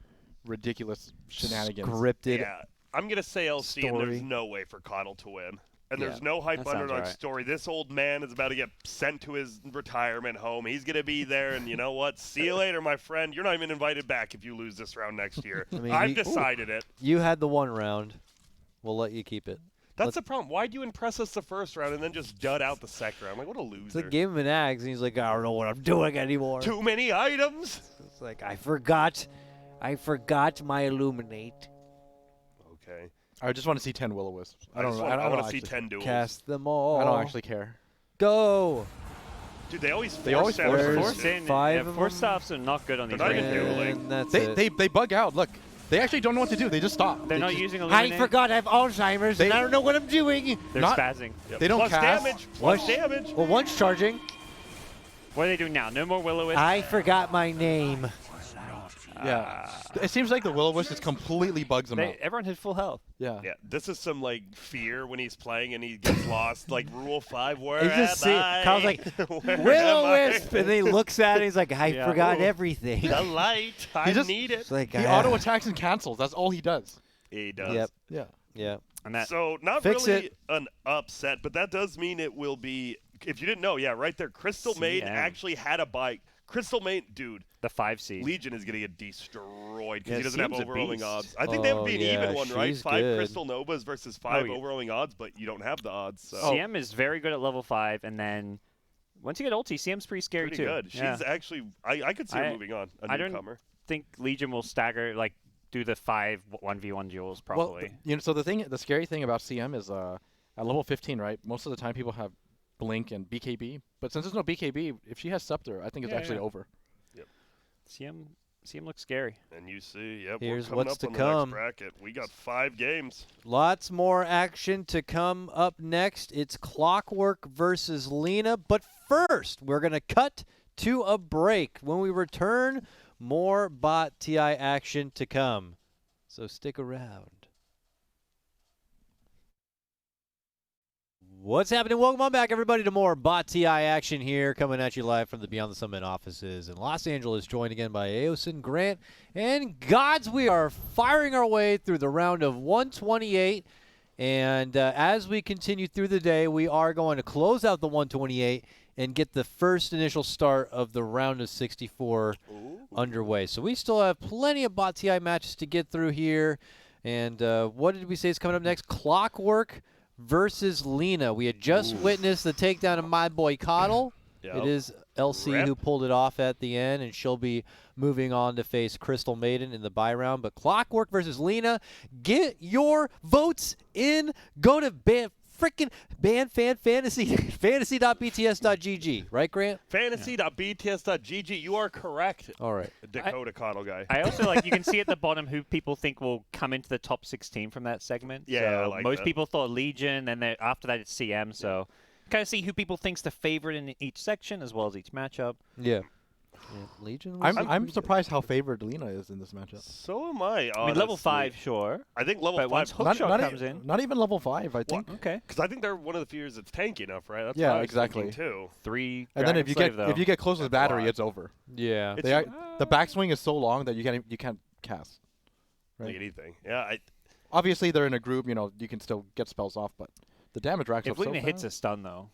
ridiculous shenanigans. Scripted. Yeah, I'm gonna say LC, and there's story. no way for Coddle to win. And there's Yeah, no hype that sounds underdog right. story. This old man is about to get sent to his retirement home. He's gonna be there, and you know what? See you later, my friend. You're not even invited back if you lose this round next year. I mean, I've you- decided it. You had the one round. We'll let you keep it. That's the problem. Why'd you impress us the first round and then just dud out the second round? Like, what a It's loser. like gave him an axe, and he's like, I don't know what I'm doing anymore. Too many items. It's like I forgot my illuminate. Okay. I just want to see 10 Will-O-Wisps. I don't know. I don't want to see actually- 10 duels. Cast them all. I don't actually care. Go. Dude, they always They always force force out it. Force in. Five Yeah, of force them? stops are not good on these They're not even ranges. dueling. And that's They, it. they bug out. Look, they actually don't know what to do. They just stop. They're They not just- using I illuminate. forgot I have Alzheimer's, They- and I don't know what I'm doing. They're not- spazzing. Yep. They don't plus cast. damage. Plus What? damage. Well, one's charging. What are they doing now? No more Will-O-Wisp. I forgot my name. Yeah. It seems like the Will-O-Wisp just completely bugs them out. Everyone had full health. Yeah. Yeah, this is some like fear when he's playing and he gets lost. Like Rule 5, where It's just see, am I? Kyle's like, Where am Will-O-Wisp, I? and then he looks at it, and he's like, I Yeah. forgot Ooh. everything. The light. I just- need it. It's like, He auto attacks and cancels. That's all he does. He does. Yep, Yeah. yeah. And that So not Fix really it. an upset, but that does mean it will be. If you didn't know, yeah, right there, Crystal Maid CM. actually had a bike. Crystal Maid, dude, the 5 seed. Legion is gonna get destroyed because Yeah, he doesn't have CM's a overwhelming beast. odds. I think that would be an Oh, even yeah, one, right? she's 5 good. Crystal Novas versus 5 yeah. overwhelming odds, but you don't have the odds. So. CM is very good at level 5, and then once you get ulti, CM's pretty scary Pretty too. good. She's Yeah. actually, I could see her I- moving on. A I don't newcomer. think Legion will stagger like do the 5 1v1 duels Well, probably. you know, so the scary thing about CM is at level 15, right? Most of the time people have Blink and BKB. But since there's no BKB, if she has Scepter, I think it's Yeah, actually yeah. over. CM looks scary. And you see, yep, Here's we're coming what's up to on the come. next bracket. We got 5 games. Lots more action to come up next. It's Clockwork versus Lena. But first, we're going to cut to a break. When we return, more Bot TI action to come. So stick around. What's happening? Welcome on back, everybody, to more Bot TI action here, coming at you live from the Beyond the Summit offices in Los Angeles, joined again by Aosin, Grant, and Gods. We are firing our way through the round of 128, and as we continue through the day, we are going to close out the 128 and get the first initial start of the round of 64 underway. So we still have plenty of Bot TI matches to get through here, and what did we say is coming up next? Clockwork versus Lena. We had just witnessed the takedown of my boy Coddle. Yep. It is LC Rep. who pulled it off at the end, and she'll be moving on to face Crystal Maiden in the bye round. But Clockwork versus Lena, get your votes in. Go to fantasy.bts.gg. Right, Grant? Fantasy.bts.gg. You are correct. All right. Dakota Coddle guy. I also like you can see at the bottom who people think will come into the top 16 from that segment. Yeah, so I like most that. people thought Legion, and then after that it's CM. So kind of see who people think's the favorite in each section as well as each matchup. Yeah. Legion was I'm surprised how favored Lena is in this matchup. So am I. I mean, level honestly. 5, sure. I think level But 5. once Hookshot comes in. Not even level 5, I think. Okay. Because I think they're one of the fears that's tanky enough, right? That's Yeah, what I was exactly. thinking, too. 3 And then if Dragon you Slave, though. get close to the That's a battery, lot. it's over. Yeah. It's- The backswing is so long that you can't cast. Like Right. anything. Yeah, Obviously, they're in a group. You know, you can still get spells off, but the damage racks if up so Lena hits a fast. stun though,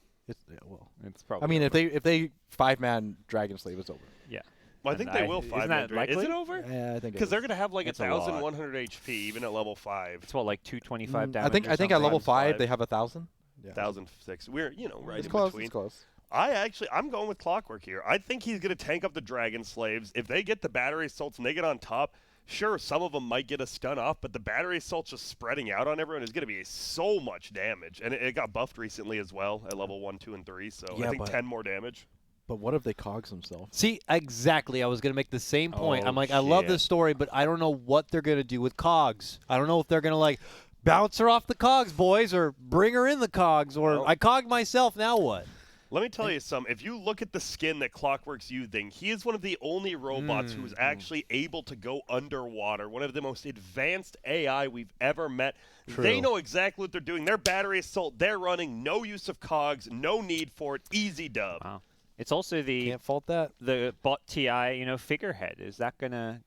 Well, it's probably. I mean, over. if they 5-man Dragon Slave, it's over. yeah. well, I And think they will isn't 5 that Is likely? it over? Yeah, I think. Because they're going to have like It's a lot. 1,100 HP even at level 5. It's what, like 225 damage. I think or at something? level Times 5 five. they have 1,000. Yeah. 1,006. We're, right It's in close. between. It's close. I'm going with Clockwork here. I think he's going to tank up the Dragon Slaves. If they get the battery assaults and they get on top, sure, some of them might get a stun off, but the battery assault just spreading out on everyone is going to be so much damage. And it got buffed recently as well at level 1, 2, and 3, so Yeah, I think but- 10 more damage. But what if they cogs themselves? See, exactly. I was going to make the same point. Oh, I'm like, I love shit. this story, but I don't know what they're going to do with cogs. I don't know if they're going to, like, bounce her off the cogs, boys, or bring her in the cogs, or Well- I cogged myself, now what? Let me tell you something. If you look at the skin that Clockwork's using, he is one of the only robots who's actually able to go underwater. One of the most advanced AI we've ever met. They know exactly what they're doing. Their battery assault, they're running. No use of cogs. No need for it. Easy dub. Wow. It's also the Can't fault that. bot TI, figurehead. Is that gonna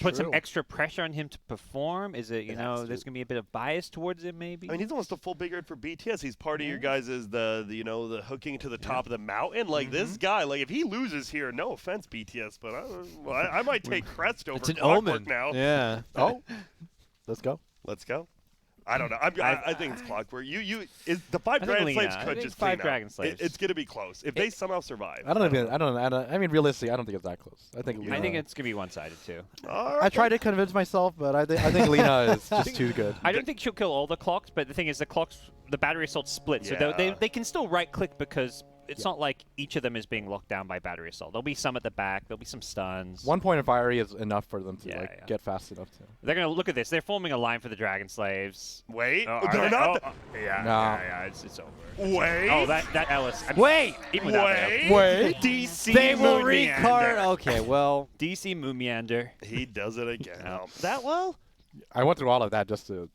put some true. extra pressure on him to perform? Is it, there's gonna be a bit of bias towards him, maybe? I mean, he's almost a full big red for BTS. He's part of your guys' the hooking to the top of the mountain. Like this guy, like if he loses here, no offense, BTS, but I might take Crest over It's an Clockwork omen. now. Yeah. Oh, let's go. Let's go. I don't know. I think it's Clockwork. The 5 think Dragon Lena. Slaves I could think just 5 clean Dragon up. Slaves. It's going to be close if they somehow survive. I mean, realistically, I don't think it's that close. I think. I think it's gonna be one-sided too. I tried to convince myself, but I think Lena is just too good. I don't think she'll kill all the clocks, but the thing is, the battery assault split, so Yeah. they can still right-click because it's not like each of them is being locked down by battery assault. There'll be some at the back. There'll be some stuns. 1 point of fiery is enough for them to Yeah, like yeah. get fast enough to. They're gonna look at this. They're forming a line for the Dragon Slaves. Wait, Oh, are they're they? not. Yeah, it's over. Wait. Oh, that Ellis. I mean, Wait! even without that, Wait. Wait. DC They will Moon recard. Meander. Okay, well, DC Moon Meander. He does it again. No. That well? I went through all of that just to,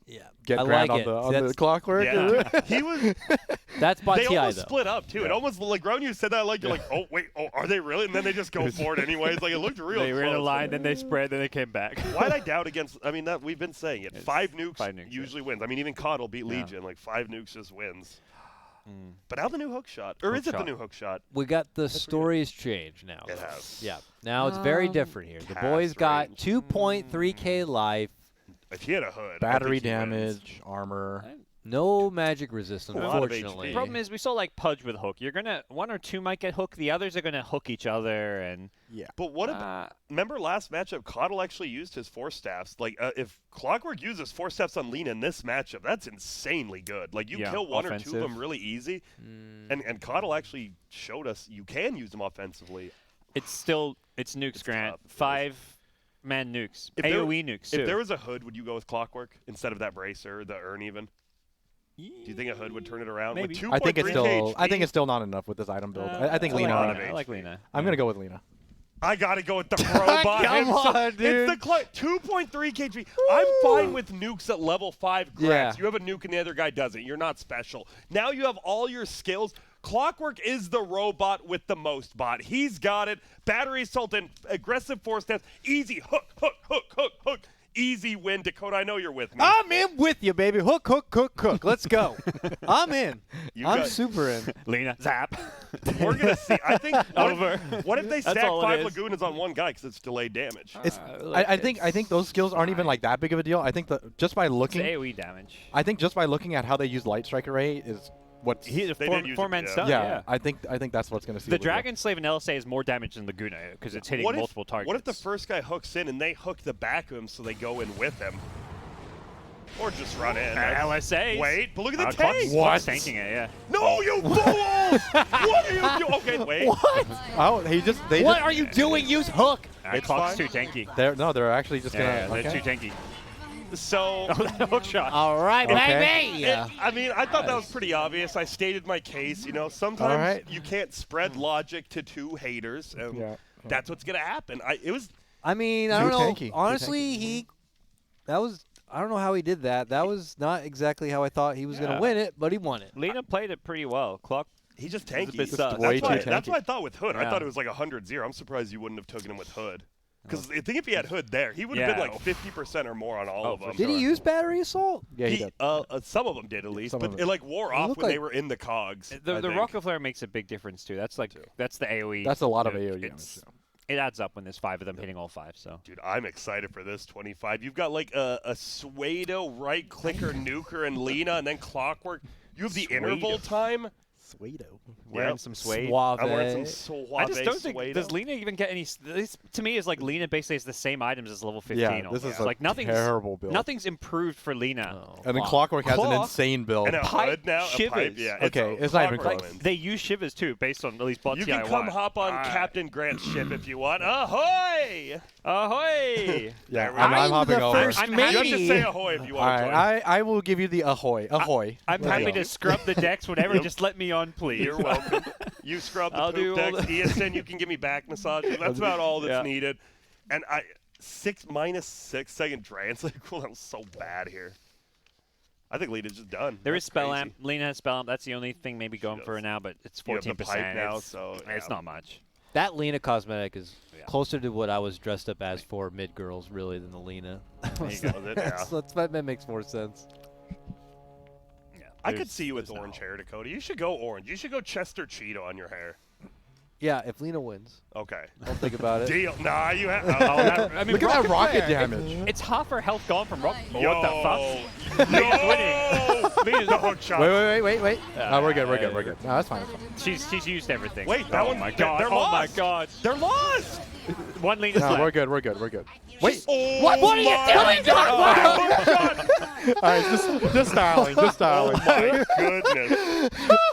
yeah. get I Grant like on it. the That's- Clockwork. Yeah. He was. That's Bot They TI, almost though. split up too. It almost like when you said that, like you're like, oh wait, are they really? And then they just go for it anyways. Like it looked real. They were in a close. line, then they spread, then they came back. Why'd I doubt against? I mean, that we've been saying it. It's 5 nukes, 5 nukes, usually wins. I mean, even Coddle beat Yeah. Legion. Like 5 nukes just wins. But now the new hook shot, or is it the Hook shot. new hook shot? We got the stories changed now. It has. Yeah. Now it's very different here. The cast boys got range. 2.3k life. If he had a hood, I Battery think he wins. damage, armor. No magic resist, A lot of unfortunately. HP. Problem is, we saw like Pudge with hook. You're gonna one or two might get hooked. The others are gonna hook each other, and But what about? Remember last matchup, Caudle actually used his Force Staffs. Like, if Clockwork uses Force Staffs on Lena in this matchup, that's insanely good. Like, you Yeah, kill one or two offensive. of them really easy, and Caudle actually showed us you can use them offensively. it's nukes, It's Grant. tough. It is. 5-man nukes, If there- AOE nukes too. If there was a Hood, would you go with Clockwork instead of that Bracer, the Urn even? Do you think a Hood would turn it around? Maybe. With I think it's 2.3 still. I think HP? it's still not enough with this item build. I think I like Lena. Lena. I like Lena. I'm gonna go with Lena. I gotta go with the robot. Come on, dude. It's the 2.3 kg. I'm fine with nukes at level 5 grants. Yeah. You have a nuke and the other guy doesn't. You're not special. Now you have all your skills. Clockwork is the robot with the most bot. He's got it. Battery assault and aggressive force stance. Easy hook, hook, hook, hook, hook. Easy win, Dakota. I know you're with me. I'm in with you, baby. Hook, hook, hook, hook. Let's go. I'm in. You I'm got- super in. Lena, zap. We're gonna see. I think. Over. What if they That's stack all it 5 is. Lagunas on one guy because it's delayed damage? It's. I think those skills aren't even like that big of a deal. I think just by It's looking. AOE damage. I think just by looking at how they use Light Strike Array is what's. He's a They did use it, four-man yeah. stun. yeah, I think that's what's gonna see. The Dragon Slave and LSA is more damage than Laguna because it's hitting multiple targets. What if the first guy hooks in and they hook the back of him so they go in with him? Or just run in. LSA? Wait, but look at the Clock's tank. tanking it, yeah. No, you fools! What are you doing? Okay, wait. Oh, they What just, are you doing? Use hook. It's Clock's fine. too tanky. They're actually just Yeah, gonna. they're okay. too tanky. So, Oh, that hook shot. All right, Okay. baby. I mean, I thought that was pretty obvious. I stated my case. You know, sometimes right. you can't spread logic to two haters, and Yeah. that's what's gonna happen. It was I mean, I Too don't know. tanky, too Honestly, I don't know how he did that. That was not exactly how I thought he was going Yeah. to win it, but he won it. Lena played it pretty well. Clock. he just It's a tanky. bit sus. Way That's, too that's tanky. what I thought with Hood. I Yeah. thought it was like 100-0. I'm surprised you wouldn't have taken him with Hood. Because I think if he had Hood there, he would have been Yeah. like 50% or more on all Oh, of for them. Did he use battery assault? Yeah, he did. Some of them did at least, Some but of it them. like wore off looked when they like- were in the cogs. The I think. Rocket Flare makes a big difference too. That's that's the AOE. That's a lot of nuke. AOE damage. It's- It adds up when there's 5 of them hitting all 5. So Dude, I'm excited for this 25. You've got like a Suedo, right clicker, nuker, and Lena, and then Clockwork. You have the interval time. Suedo. wearing Yep. some suede. Suave. I'm wearing some Suave I just don't think Suedo. does Lena even get any. This to me is like Lena basically has the same items as level 15. Yeah, this almost. is a like nothing's terrible build. Nothing's improved for Lena. Oh, And then fuck. Clockwork has an Clock insane build. And a Pipe Hood now. A pipe, shivers. yeah. Okay, it's not even Clockwork close. wins. They use shivers too, based on at least bot You TI can come 1. hop on Captain Grant's ship if you want. Ahoy! Ahoy! Yeah, There we I'm, go. I'm hopping the over. first I'm You have to matey. say ahoy if you All want to join. right, I will give you the ahoy. Ahoy. I'm There you happy go. to scrub the decks, whatever. Yep. Just let me on, please. You're welcome. You scrub the I'll do poop all decks. the- ESN, you can give me back massages. That's about all that's Yeah. needed. And -6 second translate cooldown was so bad here. I think Lena's just done. There That's is spell crazy. amp. Lena has spell amp. That's the only thing maybe going for her does. now, but it's You have the 14%. pipe now, it's, so, it's yeah. not much. That Lena cosmetic is Yeah. closer to what I was dressed up as for mid girls, really, than the Lena. There you go. Was it? Yeah. That makes more sense. I could see you with orange hair, Dakota. You should go orange. You should go Chester Cheeto on your hair. Yeah, if Lena wins, Okay. I'll think about it. Deal. Nah, you have. I mean, Look at that rocket Flare, damage. It's half her health gone from rock. Yo. What the fuck? Lena's the hook shot. Wait. No, we're good. We're good. No, that's fine. She's used everything. Wait, that oh one- my they're- god! they're Oh my lost. god! They're lost. One Lena's No, left. we're good. Wait. Oh What are you my doing? God. All right, just styling. Oh my goodness.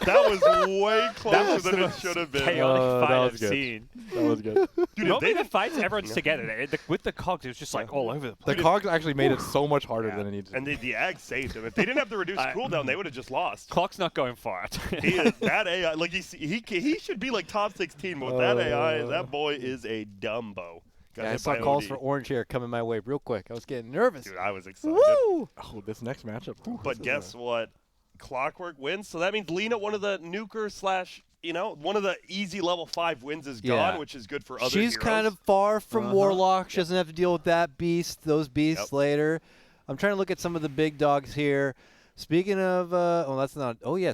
That was way closer than it should have been. Chaotic that fight was I've good. seen. That was good. Dude, Normally if the fights, everyone's together. With the cogs, it was just like all over the place. The cogs actually made it so much harder than it needed to. and the Ag saved him. If they didn't have the reduced cooldown, they would have just lost. Clock's not going far. He is that AI. Like he should be like top 16, but with that AI, that boy is a Dumbo. Got Yeah, I hit saw by calls OD. for orange hair coming my way real quick. I was getting nervous. Dude, I was excited. Woo! Oh, this next matchup. But guess what? Clockwork wins, so that means Lena, one of the nuker slash, one of the easy level 5 wins is gone, Yeah. which is good for other She's heroes. kind of far from Warlock. She doesn't have to deal with those beasts Yep. later. I'm trying to look at some of the big dogs here. Speaking of,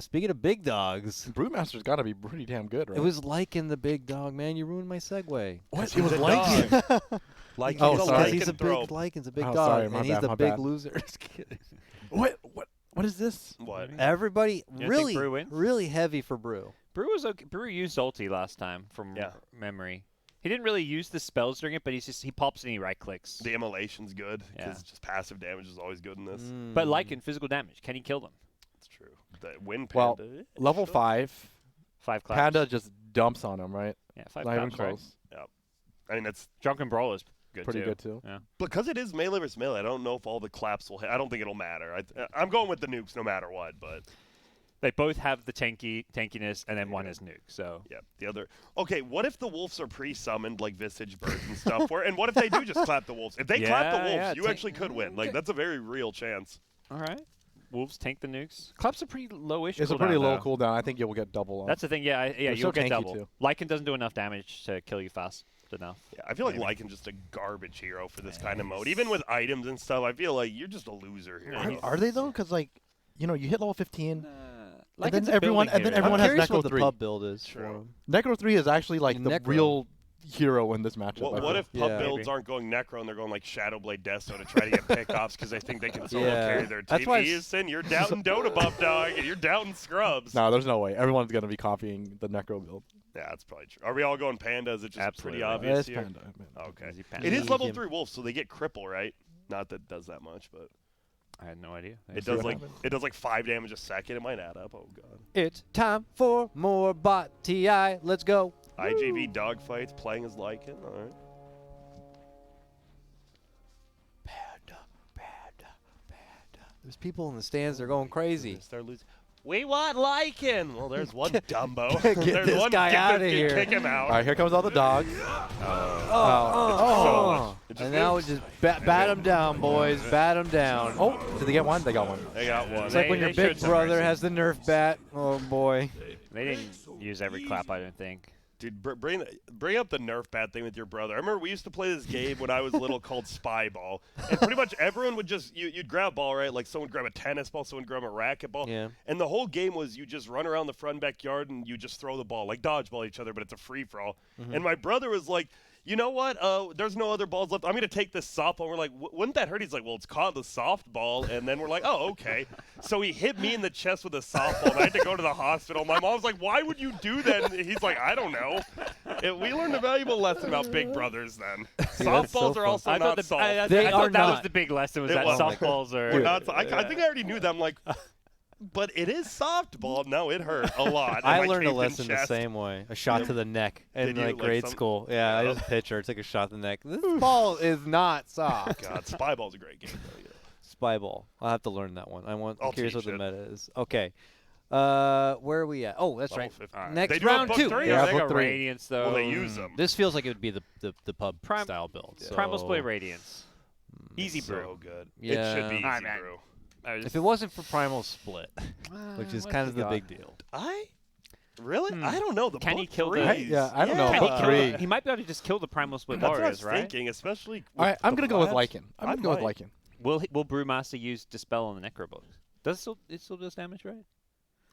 speaking of big dogs, Brewmaster's got to be pretty damn good, right? it was Lycan the big dog, man. You ruined my segue. what? He's It was a Lycan. dog. Like Oh, he's a sorry. He's a Lycanthrope. big Lycan's a big Oh, dog, sorry, my and he's bad, the my big bad. loser. Just kidding. What? What is this? What? Everybody think really, Brew wins? really heavy for Brew. Brew was okay. Brew used ulti last time from Yeah. memory. He didn't really use the spells during it, but he pops and he right clicks. The immolation's good Yeah. because just passive damage is always good in this. But like in physical damage, can he kill them? It's true. The win Well, panda. Level 5. 5 claps. Panda just dumps on him, right? Yeah, 5 Not even claps, right? close. I mean, that's Drunken Brawl is good Pretty too. good too. Yeah. because it is melee versus melee. I don't know if all the claps will hit. I don't think it'll matter. I'm going with the nukes no matter what. But They both have the tankiness, and then one is nuke. So yeah, the other. Okay, what if the wolves are pre-summoned like Visage birds and stuff? And what if they do just clap the wolves? If they clap the Yeah, wolves, yeah, you tank- actually could win. Like okay. that's a very real chance. all right, Wolves tank the nukes. Claps are pretty lowish. It's a cooldown, pretty low though. cooldown. I think you'll get double on. That's the thing. Yeah, They're you'll so get tanky, double. too. Lycan doesn't do enough damage to kill you fast enough. Yeah, I feel like Lycan's just a garbage hero for this kind of mode. Even with items and stuff, I feel like you're just a loser here. Are they though? Because like, you know, you hit level 15. Lycan's then a everyone- building and then hero. everyone I'm has curious what Necro the 3. pub build is True. for him. Necro 3 is actually like the Necro. real hero in this matchup. I What feel. if pub Yeah. builds aren't going Necro and they're going like Shadowblade Desto to try to get pickoffs because they think they can solo Yeah. carry their That's team? why it's- Easton, you're doubting Dota buff, dog. You're doubting Scrubs. No, there's no way. Everyone's gonna be copying the Necro build. Yeah, that's probably true. Are we all going Panda? Is it just Absolutely. pretty obvious It's here? Panda. man. Okay. Easy Panda. It is level Easy. 3 Wolf, so they get cripple, right? Not that it does that much, but I had no idea. it see does what like happens. it does like 5 damage a second. It might add up. Oh god. It's time for more bot TI. Let's go. IGV dogfights playing as Lycan. All right. There's people in the stands. They're going crazy. Start losing. We want Lycan. Well, there's one Dumbo. Get there's this one guy get outta this- here. Kick him out. All right, here comes all the dogs. Oh, It just and now we nukes. just bat them down, boys. Bat them down. Oh, did they get one? They got one. They got one. It's like when They your showed big some brother mercy. has the Nerf bat. Oh boy. They didn't use every clap, I don't think. Dude, bring up the Nerf bat thing with your brother. I remember we used to play this game when I was little called Spy Ball, and pretty much everyone would just you'd grab a ball, right? Like someone would grab a tennis ball, someone would grab a racquetball, Yeah. and the whole game was you just run around the front backyard and you just throw the ball like dodgeball at each other, but it's a free for all. And my brother was like, you know what? There's no other balls left. I'm gonna take this softball. We're like, wouldn't that hurt? He's like, well, it's called the softball. And then we're like, oh, okay. So he hit me in the chest with a softball, and I had to go to the hospital. My mom's like, why would you do that? And he's like, I don't know. We learned a valuable lesson about big brothers then. Softballs so are fun. also I not thought, soft. They I are thought that was not. the big lesson, was It that was. softballs are... We're not. I think I already knew that. I'm like, but it is softball. No, it hurt a lot. And I my learned a caved-in lesson the chest. same way. A shot to the neck in Did you? like Like grade some- school. Yeah, I Yeah. was a pitcher. Took a shot to the neck. This ball is not soft. God, Spy Ball's a great game. Though, yeah. Spy ball. I'll have to learn that one. I'm I'll curious what teach the it. meta is. Okay. Where are we at? Oh, that's Level right. 50. Next They do have round book 2. 3? Yeah, they book got 3. Radiance, though. Well, they use them. This feels like it would be the pub Prime- style build. So. Primal Play Radiance. Easy so brew. good. Yeah. It should be easy All right, man. brew. If it wasn't for Primal Split, which is what kind else of we the got? big deal. Really? I don't know. The Can he book kill the- three. Right? Yeah, I don't know. Can Book he kill 3. the- He might be able to just kill the Primal Split That's what I warriors, was right? thinking, especially. All right, I'm the gonna go with flats. Lycan. I'm I gonna go with might. Lycan. Will Brewmaster use Dispel on the Necrobook? It still does damage, right?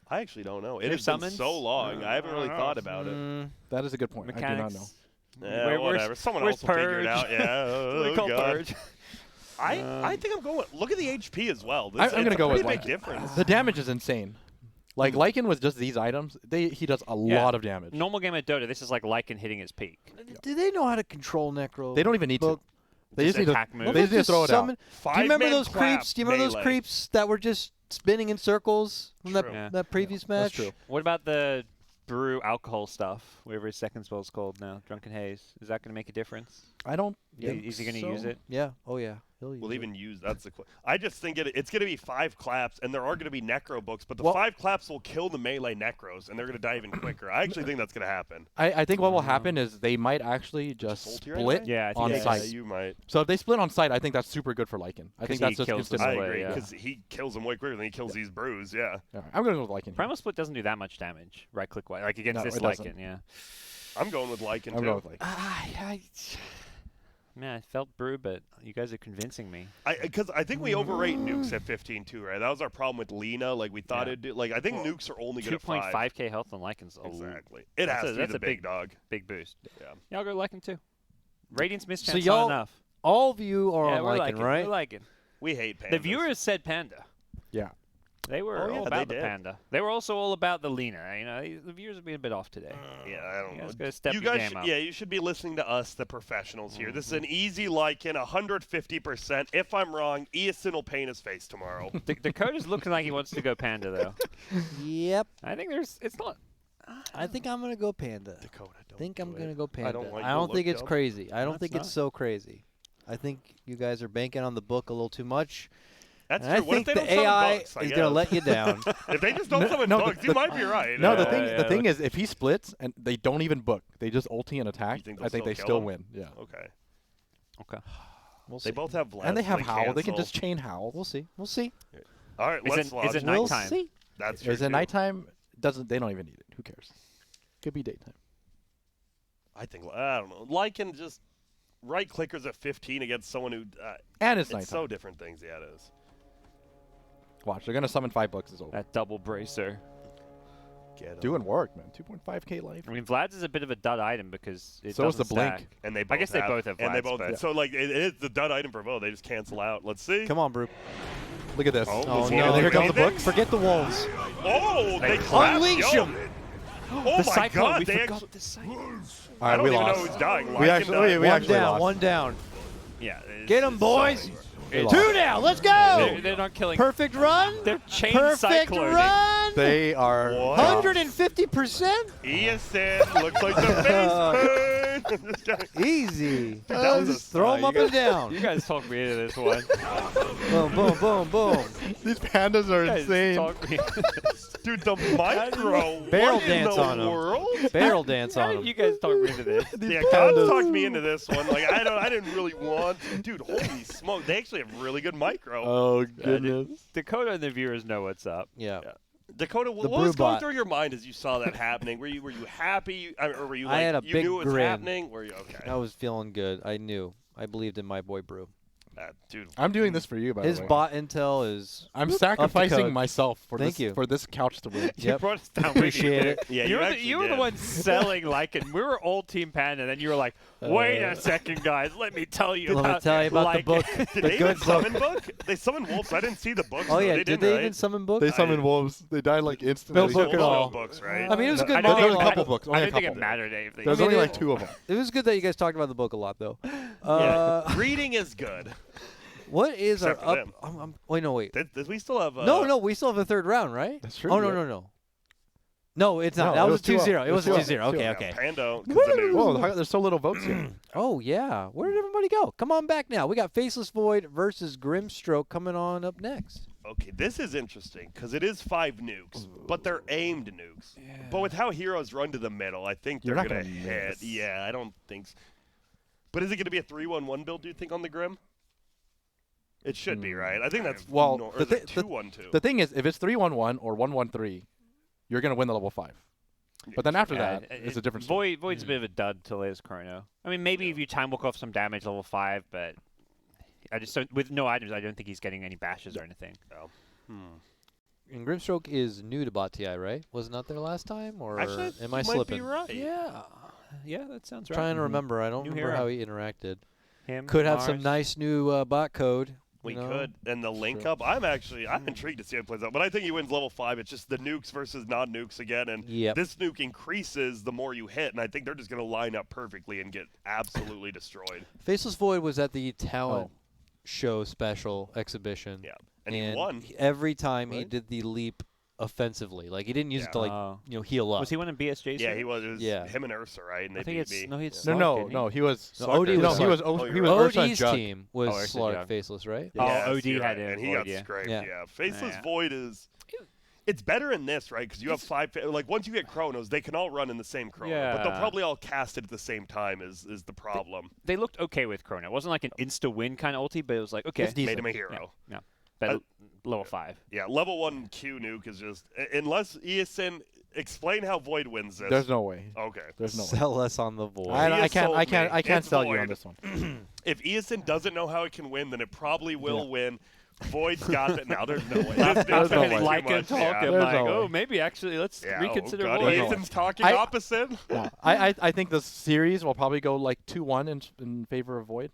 I actually don't know. It If has been summons? so long. I haven't really thought about it. Mm, That is a good point. I do not know. Mechanics. Yeah, Where's- whatever. Someone where's else will figure it Purge? out. Yeah. Oh, We call God. Purge. I think I'm going. Look at the HP as well. This, I'm it's gonna a go with pretty big Lycan. difference. The damage is insane. Like Lycan with just these items, he does a lot of damage. Normal game at Dota, this is like Lycan hitting his peak. do they know how to control Necro? They don't even need to. Book? They just need to. attack move. They just need to throw it out. Do you remember Five-man those clap, creeps? Do you remember those melee. creeps that were just spinning in circles from that, True. Yeah. that previous match? That's true. What about the brew alcohol stuff, whatever his second spell's called now, Drunken Haze? Is that going to make a difference? I don't. Yeah, think is he gonna so. use it? Yeah. Oh yeah. He'll use We'll it. even use that's the. I just think it's going to be 5 claps, and there are going to be necro books, but the Well- 5 claps will kill the melee necros, and they're going to die even quicker. I actually think that's going to happen. I think what will happen is they might actually just Ulti right split away? Yeah, I think on yes. site. Yeah, you might. So if they split on site, I think that's super good for Lycan. I 'Cause think he that's just kills the instant. I split, agree yeah. because he kills them way quicker than he kills these brews. Yeah. Yeah, I'm gonna go with Lycan. Primal Split doesn't do that much damage, right click wise, like against No, this it doesn't. Lycan, yeah. I'm going with Lycan I'm too. going with Lycan. Man, I felt brew, but you guys are convincing me. Because I think we overrate nukes at 15 too, right? That was our problem with Lena. Like we thought Yeah. it'd do. Like I think nukes are only going to 2.5k health on Lycan's a Exactly. It That's has a- to be that's the a big big- dog. big boost. Yeah. Yeah, I'll go Lycan too. Radiance missed So chance y'all- not enough. All of you are Yeah, on we're Lycan, liking, right? We're liking. We hate pandas. The viewers said Panda. Yeah. They were Oh, yeah, all they about the did. panda. They were also all about the Lena. You know, the viewers have been a bit off today. Yeah, I don't You know. guys gotta step you your guys, game up. yeah, you should be listening to us, the professionals here. This is an easy Lycan, 150%. If I'm wrong, Easton will paint his face tomorrow. Dakota's looking like he wants to go panda though. Yep. I think it's not. I think I'm gonna go panda. Dakota, I think I'm gonna go I panda. don't want I you to don't think look it's dumb. crazy. I don't it's think not. it's so crazy. I think you guys are banking on the book a little too much. That's And true. I What if think they the don't summon AI books, I is gonna guess? let you down. If they just don't summon no, books, the- you might be right. No, Yeah. the thing is, if he splits and they don't even book, they just ulti and attack. think I they'll think they still still kill win. Yeah. Okay. Okay. We'll They see. both have Vlad. And they have so Howl. They can cancel. just chain Howl. We'll see. We'll see. All right, Is let's it lodge. We'll nighttime? see. That's true. Is it too. nighttime? They don't even need it. Who cares? Could be daytime. I think I don't know. Lycan just right clickers at 15 against someone who And it's it's nighttime. so different things. Yeah, it is. Watch, they're gonna summon 5 books. Is over. That double bracer. Get 'em. Doing work, man. 2.5k life. I mean, Vlad's is a bit of a dud item because it So is doesn't the Blink. stack. And they both guess they have, both have and they Vlads, both. but- So like it is the dud item for both. They just cancel out. Let's see. Come on, Brew. Look at this. Oh, Oh was no! Wolves here comes the breathing? books. Forget the wolves. Oh, they clapped. Unleash Yo. 'em. Oh The my cyclone. God! We They forgot actually, the cyclone. All I right, don't we even lost. know who's dying. We Lycan actually- died. we One actually down. lost. One down. Yeah. Get them, boys. We 2 lost. down. Let's go. They're not killing. Perfect run. They're chain Perfect cycloning. run. They are. What? 150%. ESN looks like the face paint. Just kidding. Easy. That was a Just throw them you up and down. You guys talk me into this one. Boom, boom, boom, boom. These pandas are You guys insane. talk me. Dude, the micro. Barrel what dance in the on 'em. world? Barrel dance How on did them. you guys talk me into this? Yeah, God talked me into this one. Like I didn't really want. Dude, holy smoke! They actually have really good micro. Oh goodness. Dakota and the viewers know what's up. Yeah. Dakota, The what was going Brewbot. through your mind as you saw that happening? Were you happy, or were you like I had a you big knew it was grin. happening? Were you okay? I was feeling good. I knew. I believed in my boy Brew. Dude, I'm doing this for you, by His the way. bot intel is. I'm code. sacrificing myself for Thank this you. for this couch to win. You Yep. brought us down with you. Appreciate it. yeah, You were, actually you were the did. one selling Lycan. We were all Team Panda, and then you were like, "Wait a second, guys. Let me tell you Let me about tell you about the Lycan." book. Did The they even good book. summon book? They summoned wolves. I didn't see the books. Oh though. yeah. they Did didn't, they right? even summon books? They summoned didn't- wolves. They died like instantly. book at No all. books, right? I mean, it was a good I don't There was monologue. a couple books. Only I a didn't think it couple. mattered anything. There's I mean, only it- like 2 of them. It was good that you guys talked about the book a lot, though. Yeah. Reading is good. What is Except our for up? them. Wait, no, wait. Did we still have? No, we still have a third round, right? That's true, Oh no, yeah. no. No, it's not. No, that it was was 2-0. 2-0. It was It was 2-0. 2-0. Okay, Yeah, okay. Pando. 'cause the news. Whoa, there's so little votes here. Oh yeah. Where did everybody go? Come on back now. We got Faceless Void versus Grimstroke coming on up next. Okay, this is interesting because it is 5 nukes, but they're aimed nukes. But with how heroes run to the middle, I think You're they're not gonna gonna hit. miss. Yeah, I don't think. But is it gonna be a 3-1-1 build? Do you think on the Grim? It should be, right? I think that's Well, or the is it thi- 2-1-2. The thing is, if it's 3-1-1 or 1-1-3, you're gonna win the level 5. But then after Yeah, that, it's a different story. Void's a bit of a dud to Layers Chrono. I mean, maybe if you time walk off some damage level 5, but I just don't, with no items, I don't think he's getting any bashes or anything. And Grimstroke is new to Bot TI, right? Was not there last time, or Actually, am I you might slipping? be right. Yeah, that sounds right. Trying to remember. I don't New remember hero. how he interacted. Him, Could have some Mars. nice new bot code. We you know? could, and the link True. up. I'm intrigued to see how it plays out. But I think he wins level 5. It's just the nukes versus non-nukes again, and Yep. this nuke increases the more you hit, and I think they're just gonna line up perfectly and get absolutely destroyed. Faceless Void was at the talent show special exhibition. Yeah, and he won. Every time he Right? did the leap offensively. Like he didn't use it Yeah. to like Oh. heal up. Was he winning BSJ's? Yeah, he was. It was Yeah. him and Ursa, right? And they I think beat it's me. no, he's No, Slark, no, didn't no. he? He was. No, OD was no, he was. Oh, He you're was right. Ursa and OD's Jug. team was Oh, Ursa, Slark yeah. Faceless, right? Oh, Yes, OD you're had right, it and he Void, got yeah. scraped. Yeah. Yeah, Faceless Yeah. Void is. It's better in this, right? Because you have 5. Like once you get Chronos, they can all run in the same Chrono, but they'll Yeah. probably all cast it at the same time. Is the problem? They looked okay with Chrono. It wasn't like an insta-win kind of ulti, but it was like, okay. It's decent. Made him a hero. Yeah. But level 5. Yeah, level 1 Q nuke is just unless ESN explain how Void wins this. There's no way. Okay. There's no way. Sell us on the Void. He I has can't. sold I can't. me. I can't It's sell you Void. on this one. If ESN doesn't know how it can win, then it probably will Yeah. win. Void's got that. Now there's no way. There's no way. Like a talk, Yeah. I'm There's like, no oh, way. maybe actually let's Yeah, reconsider oh God, Void. no way. ESN's talking I- opposite. Yeah. I think the series will probably go like 2-1 in favor of Void.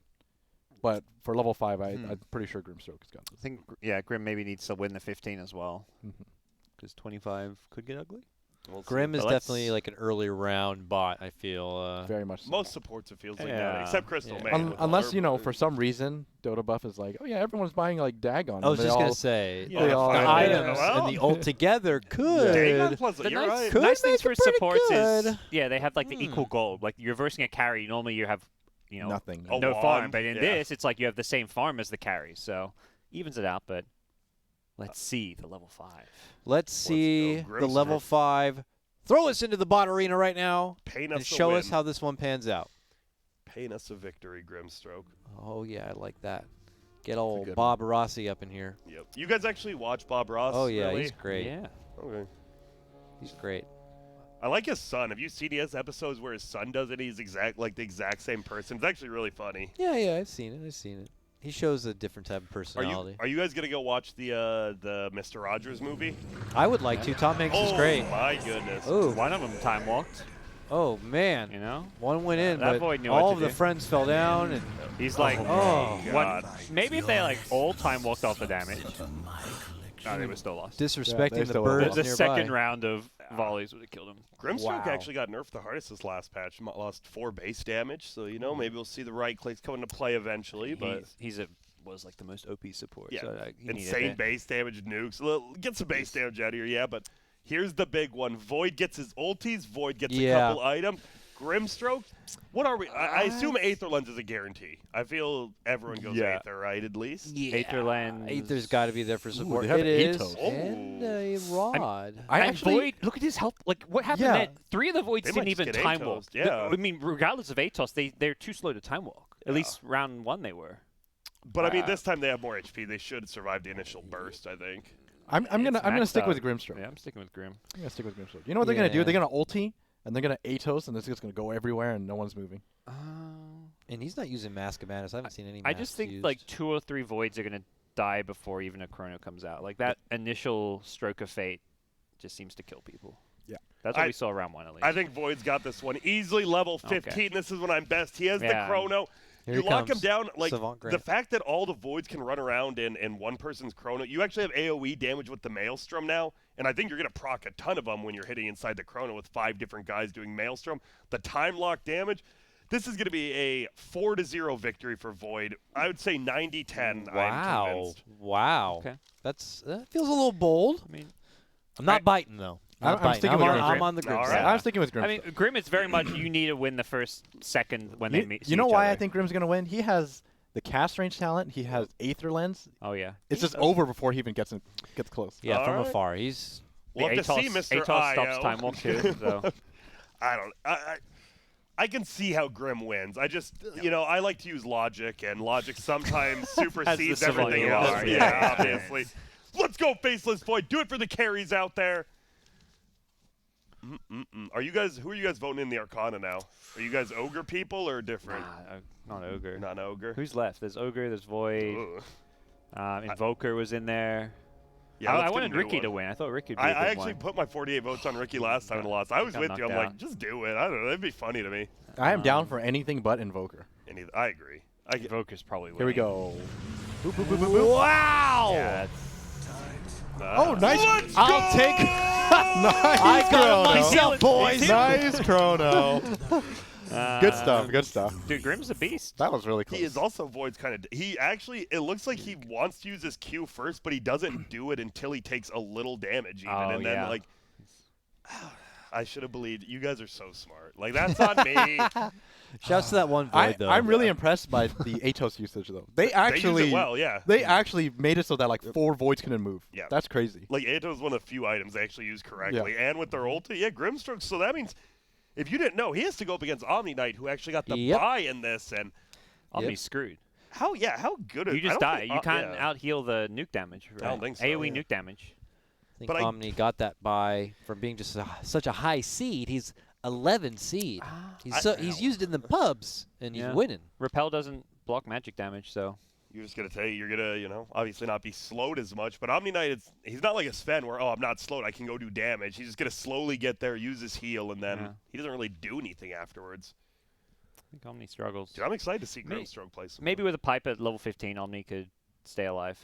but for level 5, I'm pretty sure Grimstroke has got I this. think Grim maybe needs to win the 15 as well, because 25 could get ugly. We'll see. Grim is But let's- definitely like an early round bot, I feel. Very much so. Most supports it feels like Yeah. that, except Crystal Yeah. Man. with Unless, you know, Armor. for some reason, Dota Buff is like, oh yeah, everyone's buying like Dagon. I was and they just going all- to say, Yeah, the all- items Well. and the ult together could. Dagon plus, The you're nice, right. Could nice things make for it pretty supports is good. yeah, they have like the equal gold. Like you're versing a carry, normally you have Nothing. Oh, no wand, farm, but in yeah. this it's like you have the same farm as the carry, so evens it out. But let's see the level 5. Let's see the level 5. Throw us into the bot arena right now Paint and us a show win. us how this one pans out. Paint us a victory, Grimstroke. Oh, yeah, I like that. Get old good Bob Rossi up in here. Yep. You guys actually watch Bob Ross? Oh, yeah, really? he's great. Yeah. Okay. He's great. I like his son. Have you seen he has episodes where his son does it? He's the exact same person. It's actually really funny. Yeah, I've seen it. He shows a different type of personality. Are you guys gonna go watch the Mr. Rogers movie? I would like to. Tom Hanks is great. My goodness. Oh, One of them time walked, oh man. you know. One went in, That but Void knew what all to of the do. friends fell down, and He's like, oh, one, maybe if they like all time walked off the damage, no, they were still lost. disrespecting they the still birds lost. The nearby. second round of volleys would have killed him. Grimstroke Wow. actually got nerfed the hardest this last patch. Lost 4 base damage, so maybe we'll see the right clicks come into play eventually. But Was like the most OP support. yeah, So, he needed insane that. base damage, nukes. Get some base damage out of here, yeah. But here's the big one: Void gets his ultis. Void gets a Yeah. couple items. Grimstroke. What are we? I assume Aether Lens is a guarantee. I feel everyone goes Yeah. Aether, right? At least. Aether Lens. Aether's got to be there for support. they have It is. Atos. And a rod. I And actually, Void, look at his health. Like, what happened? Yeah. That 3 of the Voids They didn't might just even get time Atos, walk. yeah. I mean, regardless of Atos, they're too slow to time walk. At least round 1 they were. But I mean, this time they have more HP. They should survive the initial burst. I think. I'm gonna maxed stick with out. Grimstroke. Yeah, I'm sticking with Grim. I'm gonna stick with Grimstroke. You know what they're gonna do? Yeah. They're gonna ulti and they're gonna Atos, and this is gonna go everywhere, and no one's moving. And he's not using Mask of Madness. I haven't seen any. I just masks think used. like 2 or 3 Voids are gonna die before even a Chrono comes out. Like that initial stroke of fate just seems to kill people. Yeah. That's what I- we saw round 1 at least. I think Void's got this one easily. Level 15. Okay. This is when I'm best. He has Yeah. the Chrono. Here You he lock him comes. down, like Savant the Grant. fact that all the Voids can run around in one person's Chrono. You actually have AoE damage with the Maelstrom now, and I think you're going to proc a ton of them when you're hitting inside the Chrono with 5 different guys doing Maelstrom. The time lock damage, this is going to be a 4-0 victory for Void. I would say 90-10. I'm Wow. convinced. Wow. Okay. That feels a little bold. I mean, I'm not biting though. I'm Not biting. sticking with on, Grim. I'm on the Grim All side. right. I'm sticking with Grimstroke. I mean, Grim is very much you need to win the first second when they meet. You know see each why I other. think Grim's gonna win? He has the cast range talent. He has Aether Lens. Oh yeah. It's just over before he even gets close. Yeah, All from right. afar. He's We'll have to see Mr. Atos IO. stops time walk too. So I don't. I can see how Grim wins. I just, I like to use logic, and logic sometimes supersedes savant everything you else. are, Yeah, yeah. obviously. Let's go, Faceless Void. Do it for the carries out there. Who are you guys voting in the Arcana now? Are you guys Ogre people or different? not Ogre. Not Ogre. Who's left? There's Ogre. There's Void. Ugh. Invoker was in there. Yeah, I let's get a wanted new Ricky one. to win. I thought Ricky would be a I good actually one. put my 48 votes on Ricky last time and lost. I was Got with you. I'm knocked like, out. just do it. I don't know. It'd be funny to me. I am down for anything but Invoker. I agree. Invoker's probably winning. Here we go. wow. Yeah, Oh, nice. I'll take. Nice I got chrono. myself, boys. Nice chrono. Good stuff. Good stuff. dude, Grim's a beast. That was really close. He is also Void's kind of. He actually, it looks like he wants to use his Q first, but he doesn't do it until he takes a little damage, even. Oh, and then, yeah. like, I should have believed. You guys are so smart. Like, that's on me. Shouts to that one Void though. I'm really impressed by the Atos usage though. They actually they use it well, yeah. They actually made it so that like 4 Voids couldn't move. Yeah. That's crazy. Like, Ato is one of the few items they actually use correctly. And with their ulti, yeah, Grimstroke. So that means, if you didn't know, he has to go up against Omni Knight, who actually got the Yep. buy in this. And Omni's screwed. how good You I just don't die. think- You can't yeah. out heal the nuke damage. Right? I don't think so, AoE yeah. nuke damage. I think but I- Omni got that by from being just such a high seed. He's 11 seed. He's used in the pubs and he's Yeah. winning. Repel doesn't block magic damage, so You're just going to tell you're going to, obviously not be slowed as much. But Omni Knight, he's not like a Sven where, I'm not slowed. I can go do damage. He's just going to slowly get there, use his heal, and then Yeah. he doesn't really do anything afterwards. think Omni struggles. Dude, I'm excited to see May- Grimstroke play some. Maybe with a pipe at level 15, Omni could stay alive.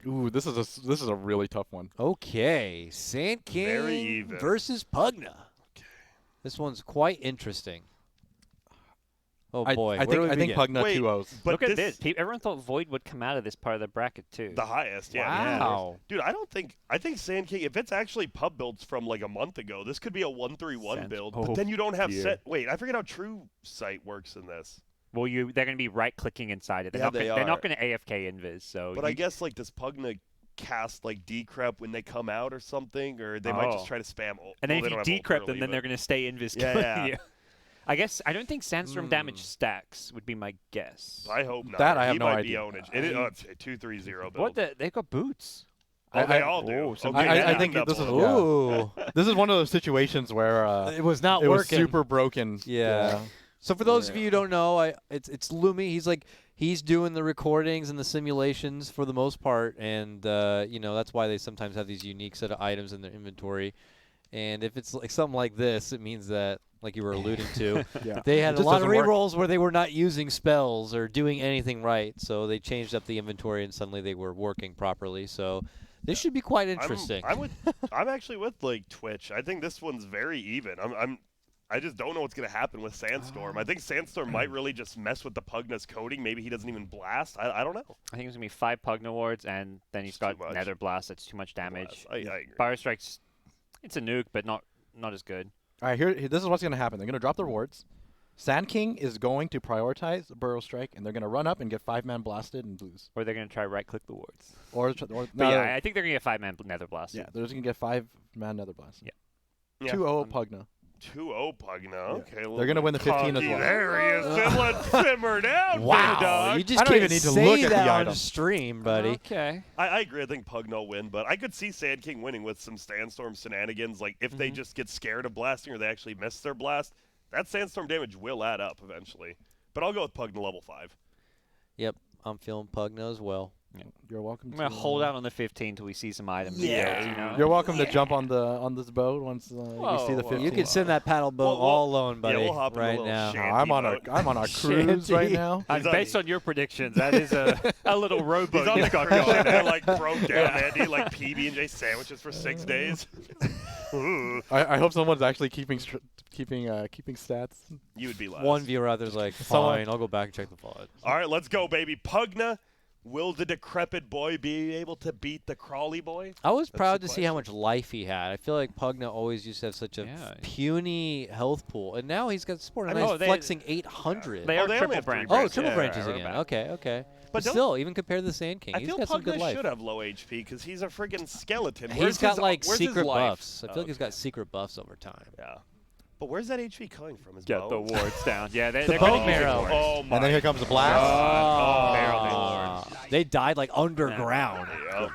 Ooh, this is a really tough one. Okay, Sand Very King even. versus Pugna. This one's quite interesting. Oh boy, I where do we think begin? Pugna Wait, 2-0s. But Look at this. Everyone thought Void would come out of this part of the bracket too. The highest, yeah. Wow. Dude, I think Sand King, if it's actually pub builds from like a month ago, this could be a 1-3-1 Sand- build. Oh, But then you don't have dear. set. Wait, I forget how True Sight works in this. Well, they're going to be right-clicking inside it. They're Yeah, not they gonna, they're not are. going to AFK invis. So But I guess like does Pugna cast like decrep when they come out or something, or they might just Oh. try to spam. and then well, they if don't you have ult decrypt early, them, then but- they're going to stay invis. Yeah, killing yeah. you. I guess I don't think Sandstorm damage stacks would be my guess. I hope not. That I have he no might idea. be ownage. It is, it's a 2-3-0 build. What they've got boots. Oh, they I- all do. oh, some Okay, big then I think I'm this is- double. yeah. Ooh, This is one of those situations where it was not it was working. super broken. Yeah. So for those of you who don't know, it's Lumi. He's doing the recordings and the simulations for the most part, and that's why they sometimes have these unique set of items in their inventory. And if it's like something like this, it means that, like you were alluding to, Yeah. they had It a just lot of doesn't work. rerolls where they were not using spells or doing anything right. So they changed up the inventory, and suddenly they were working properly. So this should be quite interesting. I'm actually with like Twitch. I think this one's very even. I just don't know what's gonna happen with Sandstorm. I think Sandstorm might really just mess with the Pugna's coding. Maybe he doesn't even blast. I don't know. I think it's going to be 5 Pugna wards, and then he's It's got too much. Nether Blast. That's too much damage. I agree. Fire Strike's, it's a nuke, but not as good. All right, this is what's going to happen. They're going to drop their wards. Sand King is going to prioritize Burrow Strike, and they're going to run up and get 5-man blasted and lose. Or they're going to try right-click the wards. Or But no, yeah, I think they're going to get 5-man Nether Blast. yeah, they're just going to get 5-man Nether Blast. Yeah. Yeah. 2-0 Pugna. 2-0 Pugna. Okay, They're gonna win the 15 as well. There he is. Then let's simmer down, wow, big dog. you just I don't can't even need to say look at the that on item. stream, buddy. Okay. I agree. I think Pugna will win, but I could see Sand King winning with some Sandstorm shenanigans. Like if they just get scared of blasting or they actually miss their blast, that Sandstorm damage will add up eventually. But I'll go with Pugna level 5. Yep, I'm feeling Pugna as well. You're welcome. I'm going to hold out on the 15 till we see some items. You know? You're welcome to jump on this boat once you see the Whoa. 15. You can send that paddle boat Well, all alone, buddy, we'll hop in a right little now. shanty I'm on boat. I'm on a cruise right now. He's on- Based on your predictions, that is a little rowboat He's on the you've got cruise ship going. that like broke down, man. He like PB&J sandwiches for 6 days. Ooh, I hope someone's actually keeping stats. you would be last. One viewer out there's like, Someone- fine, I'll go back and check the VOD. All right, let's go, baby. Pugna, will the decrepit boy be able to beat the crawly boy? I was That's proud the to see how much life he had. I feel like Pugna always used to have such a Yeah. puny health pool, and now he's got support. I And mean, he's flexing 800. They Oh, are they only triple have 3 branches. Oh, branches. triple Yeah, branches we're again. back. Okay, okay. But don't- still, even compared to the Sand King, I he's feel got some good Pugna life. should have low HP because he's a friggin' skeleton. He's Where's got his- like where's his secret life? buffs. I feel like he's got secret buffs over time. Yeah. But where's that HP coming from? His Get bow? the wards down. Yeah, they're bone gonna use marrow. it. Oh my And then here comes the blast. They died like underground, Yep.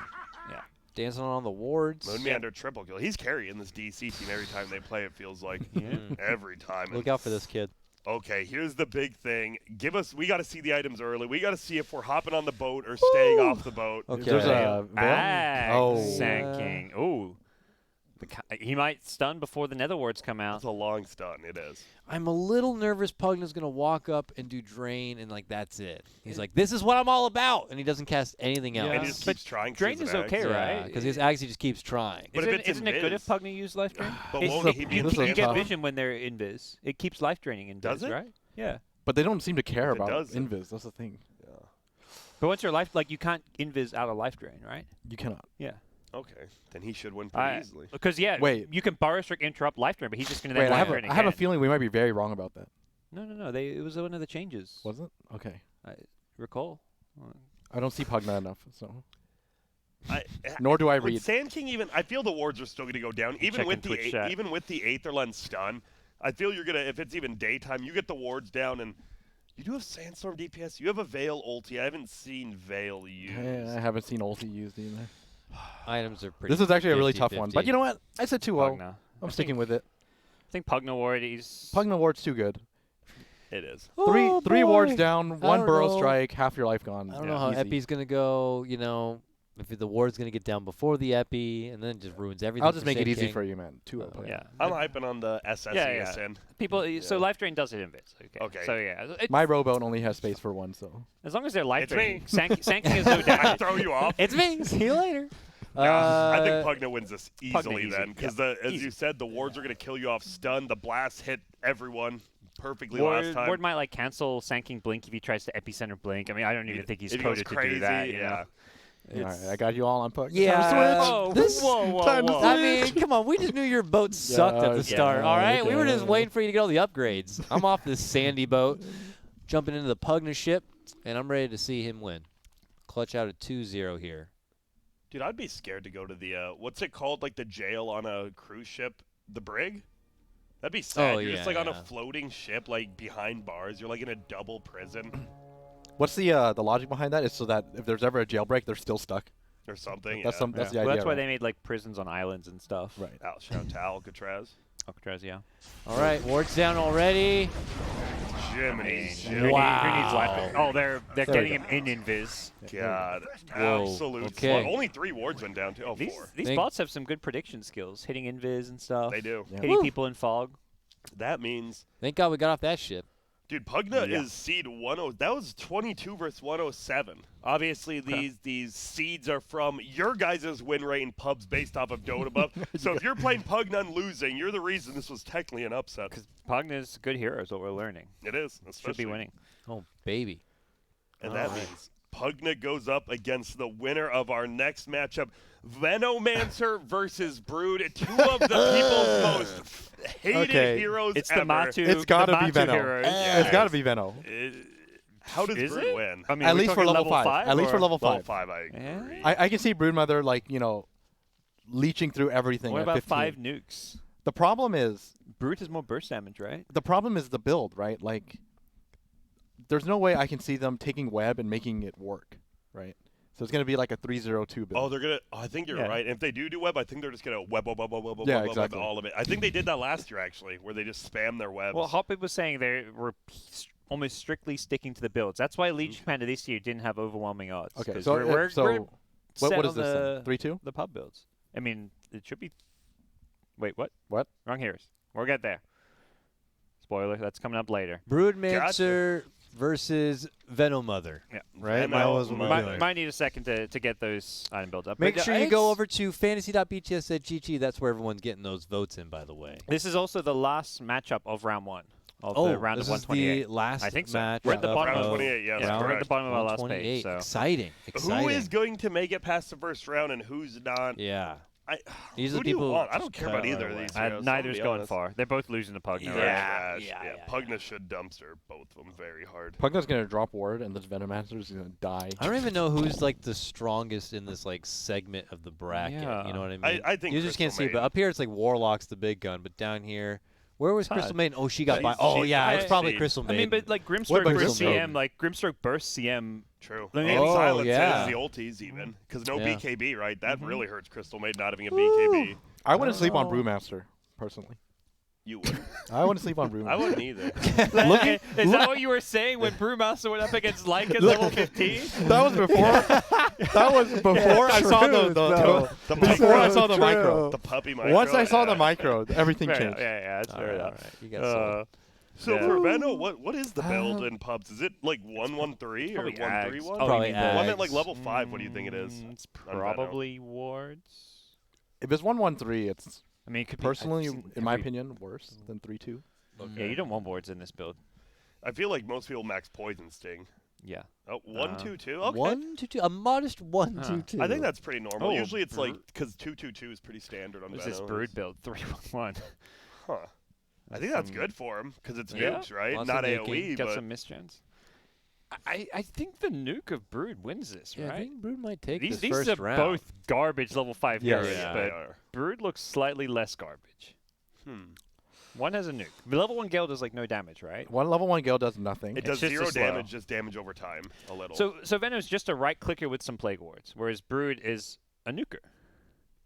dancing on the wards. Moonmeander triple kill. He's carrying this DC team every time they play. It feels like every time. Look out for this kid. Okay, here's the big thing. We got to see the items early. We got to see if we're hopping on the boat or staying off the boat. Okay. There's a Ag Oh. Sand King. Ooh. He might stun before the Nether wards come out. That's a long stun. It is. I'm a little nervous Pugna's going to walk up and do drain, and like that's it. He's like, this is what I'm all about, and he doesn't cast anything else. And he just keeps trying. 'cause Drain he's is an axe. okay, right? Because his Axe just keeps trying. But if Isn't, it's isn't it good if invis- Pugna used life drain? But It's- won't he be you, this is you get tough. vision when they're invis. It keeps life draining invis, Does it? right? Yeah. But they don't seem to care If it about does, then- invis. That's the thing. But once your life, like you can't invis out of life drain, right? You cannot. Yeah. Okay, then he should win pretty easily. Because yeah, Wait. you can Burrow Strike interrupt life drain, but he's just gonna Wait, then I life have, drain I have a again. feeling we might be very wrong about that. No. It was one of the changes. Was it? Okay. I recall. I don't see Pugna enough, so. I, Nor do I With read. Sand King, even I feel the wards are still going to go down, even checking with the Twitch chat. even with the Aether Lens stun. I feel you're gonna, if it's even daytime, you get the wards down, and you do have Sandstorm DPS. You have a Veil ulti. I haven't seen Veil used. I haven't seen ulti used either. Items are pretty. This is actually a really tough one. But you know what? I said 2-0. Pugna. I'm sticking with it. I think Pugna ward is. Pugna ward's too good. It is. Three wards boy. down, I one don't Burrow know. Strike, half your life gone. I don't know how Easy. Epi's going to go, if the ward's going to get down before the epi, and then it just ruins everything. I'll just make it easy King. for you, man. 2-0 play. Yeah. I'm hyping on the SSESN. Yeah. People. So life drain does hit invis. Okay. So yeah. My rowboat only has space for one, so. As long as they're life It's draining. me. Sanking is no I damage. throw you off. It's me. See you later. I think Pugna wins this easily easy. then, because as you said, the wards are going to kill you off stun. The blast hit everyone perfectly Ward, last time. Ward might like cancel Sanking Blink if he tries to epicenter Blink. I mean, I don't even think he's If he goes coded to crazy, do that. You yeah. know? All right, I got you all on puck. Yeah. Oh, This- whoa. I mean, come on. We just knew your boat sucked at the Yeah, start. All right, we were just okay. waiting for you to get all the upgrades. I'm off this sandy boat, jumping into the Pugna ship, and I'm ready to see him win. Clutch out a 2-0 here. Dude, I'd be scared to go to the, what's it called, like the jail on a cruise ship? The brig? That'd be sad. Oh, You're yeah, just like on a yeah. floating ship, like behind bars. You're like in a double prison What's the logic behind that? Is so that if there's ever a jailbreak, they're still stuck. or something. That's yeah. some. That's the Well, idea. that's why right? they made like prisons on islands and stuff. Right. Shout out to Alcatraz. Alcatraz, yeah. All right, ward's down already. Jiminy. Wow. Who needs life drain? Oh, they're There we getting him in invis. God. Whoa, Absolute okay. slut. Only 3 wards went down, too. Oh, These 4. these Think- bots have some good prediction skills, hitting invis and stuff. They do. Yeah. Hitting people in fog. That means, Thank God we got off that ship. dude, Pugna Yeah. is seed 10. That was 22 versus 107. Obviously, these seeds are from your guys' win rate in pubs based off of Dota buff. So if you're playing Pugna and losing, you're the reason this was technically an upset. Because Pugna's good hero is what we're learning. It is, Should especially. be winning. Oh, baby. And that means Pugna goes up against the winner of our next matchup, Venomancer versus Brood, 2 of the people's most hated Okay. heroes It's ever. the Matu. It's gotta the be Matu Venno. heroes. It's got to be Venno. How does Is Brood it? win? I mean, At we're least for talking level 5. At least for or- level 5. Level 5, I agree. Yeah. I can see Broodmother leeching through everything. What at about 15. 5 nukes? The problem is Brute has more burst damage, right? the build, right? Like, there's no way I can see them taking web and making it work, right? So it's gonna be like a 3-0-2 build. Oh, they're gonna. I think you're Yeah. right. If they do web, I think they're just gonna web, Yeah, web, exactly. all of it. I think they did that last year actually, where they just spam their webs. Well, Hoppy was saying they were almost strictly sticking to the builds. That's why Legion Commander this year didn't have overwhelming odds. Okay, 'cause so we're set what is on this? the 3-2? the pub builds. I mean, it should be. Wait, what? What? Wrong heroes. We'll get there. Spoiler. That's coming up later. Broodmancer versus Venomother. Yeah. Right? Venom That was what we're Mother. doing. Might need a second to get those item builds up. Make But, sure you go it's- over to fantasy.bts.gg. That's where everyone's getting those votes in, by the way. This is also the last matchup of round 1 of Oh, the round this of is the 128. last I think so. match. We're at the of- bottom round of 28, yes, yeah, we're at the correct. bottom of our last 128. page. So. Exciting. Who is going to make it past the first round and who's not? Yeah. I, These are who the do you people want? I just don't care cut about either right of away. these. heroes, Neither's I'll be going honest. far. They're both losing to Pugna. They're right? trash. yeah. Pugna should dumpster both of them very hard. Pugna's gonna drop ward, and this Venomancer is gonna die. I don't even know who's like the strongest in this like segment of the bracket. Yeah. You know what I I- mean? I think you just can't Crystal see it, but Maiden. up here it's like Warlock's the big gun, but down here, where was Todd. Crystal Maiden? Oh, she got by. She's- Oh she's yeah, the it's best probably seed. Crystal I Maiden. mean, but like What Grimstroke about burst Grimstroke? CM, like Grimstroke burst CM. True. I mean, And oh, silence yeah. is the ultis even, because no Yeah. BKB, right? That really hurts Crystal Maid not having a Woo. BKB. I wouldn't sleep on Oh. Brewmaster, personally. You wouldn't. I wouldn't sleep on Brewmaster. I wouldn't either. Is that what you were saying when Brewmaster went up against Lycan level 15? That was before. That was before I saw the before I saw the micro. The puppy micro. Once I saw the yeah. micro, everything Fair changed. enough. Yeah, that's fair all enough. right, you got sold. So Yeah. for Veno, what is the build in pubs? Is it like 1-1-3 or Probably 1-3-1? Ags. Oh, Probably you mean Ags. Well, I meant like level 5. What do you think it is? It's on Veno? probably wards. If it's 1-1-3, it's I mean, it could personally, be, I've seen in my every- opinion, worse than 3-2. Yeah, you don't want wards in this build. I feel like most people max poison sting. Yeah. Oh, 1-2-2. Okay. 1-2-2, a modest 1-2-2. I think that's pretty normal. Oh, Usually it's like Brood. because 2-2-2 is pretty standard on What's Veno. this brood build? 3-1-1. Huh. I think that's good for him because it's Yeah. nukes, right? Lots Not of nuking. AoE, Got but some mischance. I think the nuke of brood wins this, Yeah, I right? think Brood might take These this first are round. both garbage level 5 Yes. heroes, Yeah, they but are. brood looks slightly less garbage. Hmm. One has a nuke. The level 1 Gale does like no damage, right? One level 1 Gale does nothing. It does just 0 a slow. damage, just damage over time a little. So Venom's just a right clicker with some plague wards, whereas brood is a nuker.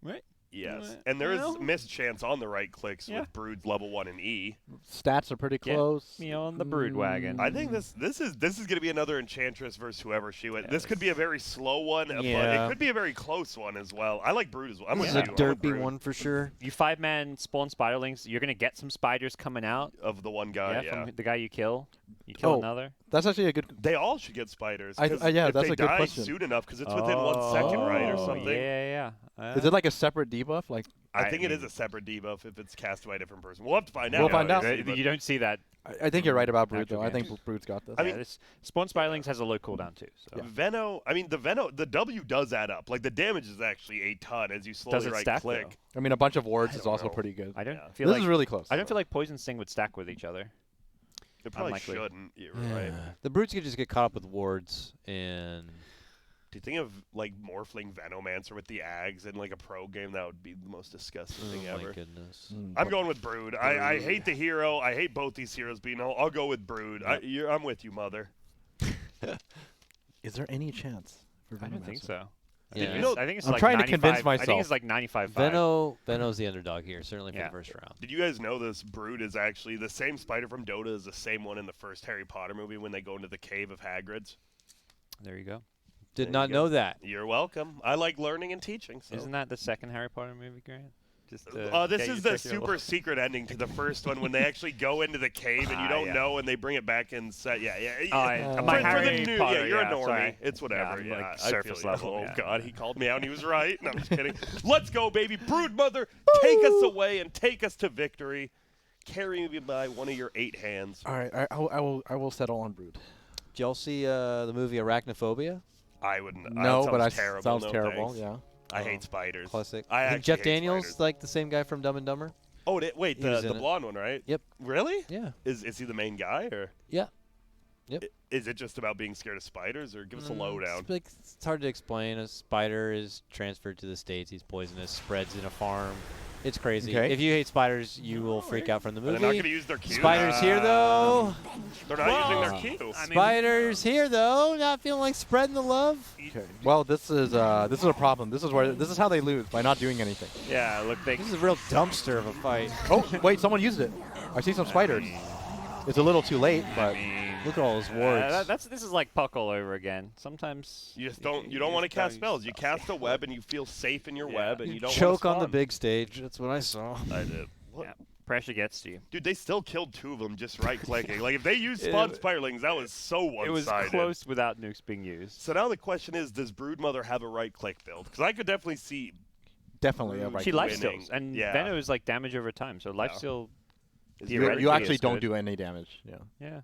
Right? Yes, and there is Well. missed chance on the right clicks Yeah. with Brood's level 1 and E. Stats are pretty Yeah. close. Me on the brood wagon. I think this is going to be another Enchantress versus whoever she went. This could be a very slow one, but Yeah. it could be a very close one as well. I like Brood as well. I'm This with is a you. I'm with derpy Brood. one for sure. You 5-man spawn spiderlings. You're gonna get some spiders coming out. Of the one guy, yeah. From the guy you kill. You kill Oh. another. That's actually a good. They all should get spiders. I- 'cause yeah, if that's they a good die question. soon enough, because it's within 1 second, right, or Oh, something. Yeah. Is it like a separate debuff? Like I think it is mean, a separate debuff if it's cast by a different person. We'll have to find out. We'll find out. obviously, but- You don't see that. I think you're right about Brood though. I Attribute. think Brood's got this. I mean- This spawn spiderlings has a low cooldown too. So. Veno, I mean, the W does add up. Like, the damage is actually a ton as you slowly Does it right stack, click. though? I mean, a bunch of wards I is don't also know. pretty good. I don't Yeah. feel This like is really close. I don't feel like Poison Sting would stack with each other. It probably Unlikely. shouldn't. You're right. The brutes could just get caught up with wards and Do you think of, like, Morphling Venomancer with the Ags in, like, a pro game? That would be the most disgusting oh thing my ever. goodness. I'm going with Brood. I hate the hero. I hate both these heroes being. I'll go with Brood. I'm with you, mother. Is there any chance? For I don't think Venomancer? so. Yeah. You know, I think it's I'm like trying to 95 convince I think myself. it's like 95. Veno's the underdog here, certainly for Yeah. the first round. Did you guys know this? Brood is actually the same spider from Dota is the same one in the first Harry Potter movie when they go into the cave of Hagrid's. There you go. Did There not you go. know that. You're welcome. I like learning and teaching. So. Isn't that the second Harry Potter movie, Grant? Just This is the super secret ending to the first one when they actually go into the cave and you don't yeah. know and they bring it back and set. Yeah. Oh, For my the Harry new, Potter, yeah, you're yeah, a normie. sorry. It's whatever. I'm, Yeah, like, I surface feel you. level, Oh yeah. God, he called me out and he was right. No, I'm just kidding. Let's go, baby. Brood Mother, take us away and take us to victory. Carry me by one of your 8 hands. All right, I will settle on Brood. Did y'all see the movie Arachnophobia? I wouldn't. No, that but sounds I terrible. sounds No, terrible. thanks. Yeah. I hate spiders. Classic. I think actually Jeff hate Daniels, spiders. like the same guy from Dumb and Dumber. Oh, wait, He was the in it. blonde one, right? Yep. Really? Yeah. Is he the main guy or? Yeah. Yep. Is it just about being scared of spiders, or give us a lowdown? It's hard to explain. A spider is transferred to the States. He's poisonous, spreads in a farm. It's crazy. Okay. If you hate spiders, you will freak out from the They're movie. not going to use their Q. Spiders here, though. They're not using their Q. Spiders here, though. Not feeling like spreading the love. Okay. Well, this is a problem. This is how they lose by not doing anything. Yeah, look, they This is a real dumpster of a fight. Oh, wait, someone used it. I see some spiders. It's a little too late, but Look at all those wards. this is like Puck all over again. Sometimes You just don't. You don't just want to cast use spells. You cast a web and you feel safe in your web, and you don't choke wanna on the spawn. big stage. That's what I saw. I did. What? Yeah, pressure gets to you. Dude, they still killed 2 of them just right clicking. Like if they used spawn spiderlings, that was so one-sided. It was close without nukes being used. So now the question is, does Broodmother have a right click build? Because I could definitely see. definitely a right. She click. life winning. steals, and Yeah. Veno is like damage over time, so life Yeah. steal. Is You, theoretically you actually is don't good. do any damage. Yeah. Yeah.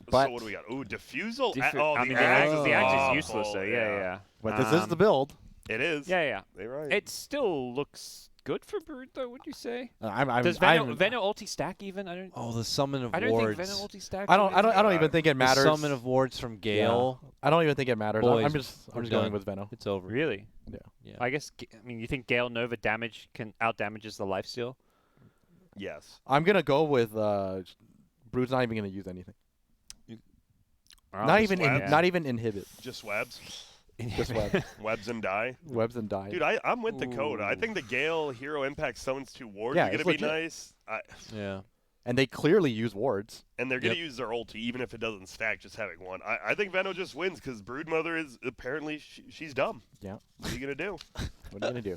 But- so what do we got? Ooh, diffusal. I mean, the Axe axe, the axe is awful, useless, so yeah. But this is the build. It is. Yeah. They're right. It still looks good for Brood, though. Would you say? I'm Does Veno ulti stack even? I don't. Oh, the summon of I don't wards. think Veno ulti stacks. I don't even think it The matters. summon of wards from Gale. Yeah. I don't even think it matters. Boys, I'm just we're going done. with Veno. It's over. Really? Yeah. I guess. I mean, you think Gale Nova damage can out damages the life steal? Yes. I'm gonna go with Brood's not even gonna use anything. Not even webs. not even inhibit. Just webs. Just webs. Webs and die. Webs and die. Dude, I'm with Dakota. I think the Gale Hero Impact summons 2 wards Yeah, are going it's to be legit. nice. Yeah. And they clearly use wards. And they're going to use their ulti, even if it doesn't stack, just having one. I think Veno just wins because Broodmother is apparently she's dumb. Yeah. What are you going to do? What are you gonna do?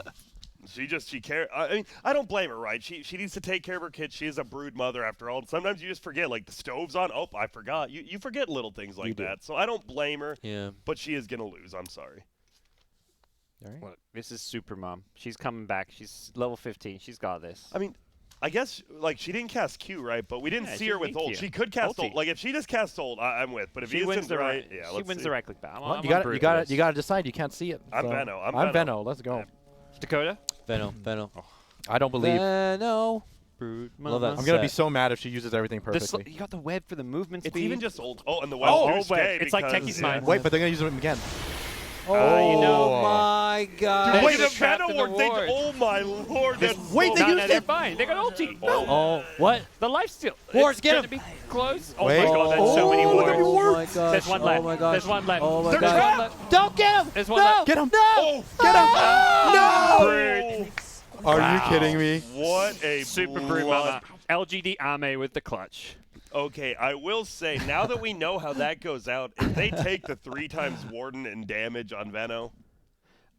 She cares. I mean, I don't blame her, right? She needs to take care of her kids. She is a brood mother after all. And sometimes you just forget, like the stove's on. Oh, I forgot. You forget little things like You do. that. So I don't blame her. Yeah. But she is gonna lose. I'm sorry. All right. Look, this is Super Mom. She's coming back. She's level 15. She's got this. I mean, I guess like she didn't cast Q, right? But we didn't Yeah, see she her with didn't ult. Q. She could cast Ulti. ult. Like if she just casts ult, I'm with. But if She he wins the right, right. yeah, She let's wins see. the right click back. Well, you gotta decide. You can't see it. I'm so- Veno. I'm I'm Veno. Veno. Let's go. Dakota. Veno. Veno. I don't believe. Veno. Brood. Love that I'm gonna be set. so mad if she uses everything perfectly. You got the web for the movement It's speed. even just ult. Oh, and the web. Oh, boost web. gay It's like because- Techie's yeah. mind. Wait, but they're gonna use them again. you know. Oh my God. Dude, Wait, They're the trapped Veno in the ward. ward. Oh my lord. That's wait, so they No, used no, they're it. fine. They got ulti. Oh, what? The life steal. Wards, It's get going him. to be close. Oh Wait. my god, that's so many Oh, look at wards. the my gosh. There's one oh left. my gosh. There's one left. Oh my There's gosh. one left. Don't get him. There's one no. left. Get him! No. Oh, Get him! No. Are you kidding me? what a Super blood. Brood Mama. LGD Ame with the clutch. Okay, I will say, now that we know how that goes out, if they take the 3 times Warden and damage on Venno,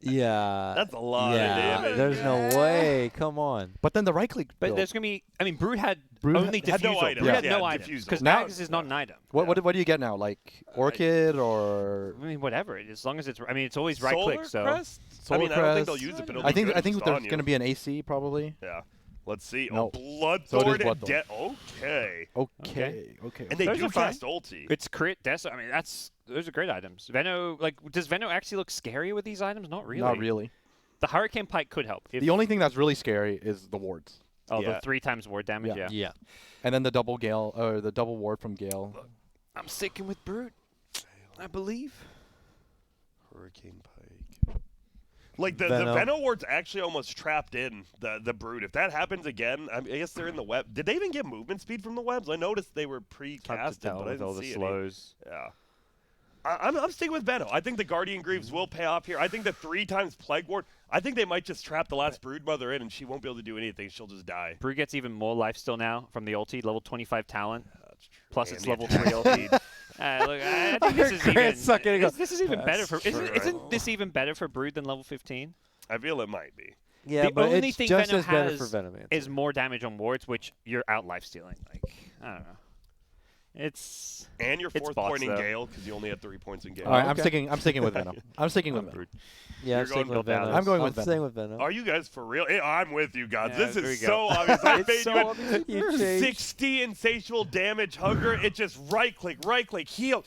Yeah. that's a lot yeah. of damage. There's no way. Come on. But then the right click. But build. there's going to be, I mean, Brood had Brood only had no Diffusal. items. Brood had Yeah, no items. Diffusal. Because Now- Nags is not an item. What do you get now? Like Orchid or I mean, whatever. As long as it's, I mean, it's always right Solar click, so. Crest? Solar I mean, I don't think Crest? they'll use it, but it'll I be think good I if think it's there's on you. going to be an AC probably. Yeah. Let's see. No. Oh, So it is Bloodthorn and Bloodthorn. Okay. Okay. And they Those do are fine. cast ulti. It's crit, Deso. I mean, those are great items. Venno, like, does Venno actually look scary with these items? Not really. Not really. The Hurricane Pike could help. If, The only thing that's really scary is the wards, oh, Yeah. the 3 times ward damage, Yeah. yeah. Yeah. and then the double Gale or the double ward from Gale. I'm sticking with Brood, I believe. Hurricane Pike. Like the Venno. Venno ward's actually almost trapped in the Brood. If that happens again, I guess they're in the web. Did they even get movement speed from the webs? I noticed they were Hard to pre-casted, tell but I with didn't all the see slows. any. Yeah. I'm sticking with Venno. I think the Guardian Greaves will pay off here. I think the 3 times Plague Ward, I think they might just trap the last Brood Mother in and she won't be able to do anything. She'll just die. Brood gets even more life still now from the ulti, level 25 talent. That's true. Plus And it's the level attack 3 ulti. speed. Look, I think this is even. Grant's sucking it up. This is even better for. That's Isn't true. this even better for Brood than level 15? I feel it might be. Yeah, the but only it's thing just Venom as better has for Venomancer. is more damage on wards, which you're out life stealing. Like, I don't know. It's And your It's 4th bots, point in though. Gale because you only had 3 points in Gale. All right, I'm okay. sticking with Venom. I'm sticking with Venom. Yeah, I'm You're sticking going with Bill Venom. Dallas. I'm going with I'm Venom. staying with Venom. Are you guys for real? I'm with you guys. Yeah, This there we is go. so obvious. I It's made so you obvious. You changed. 60 insatiable damage hunger. It just right click, heal.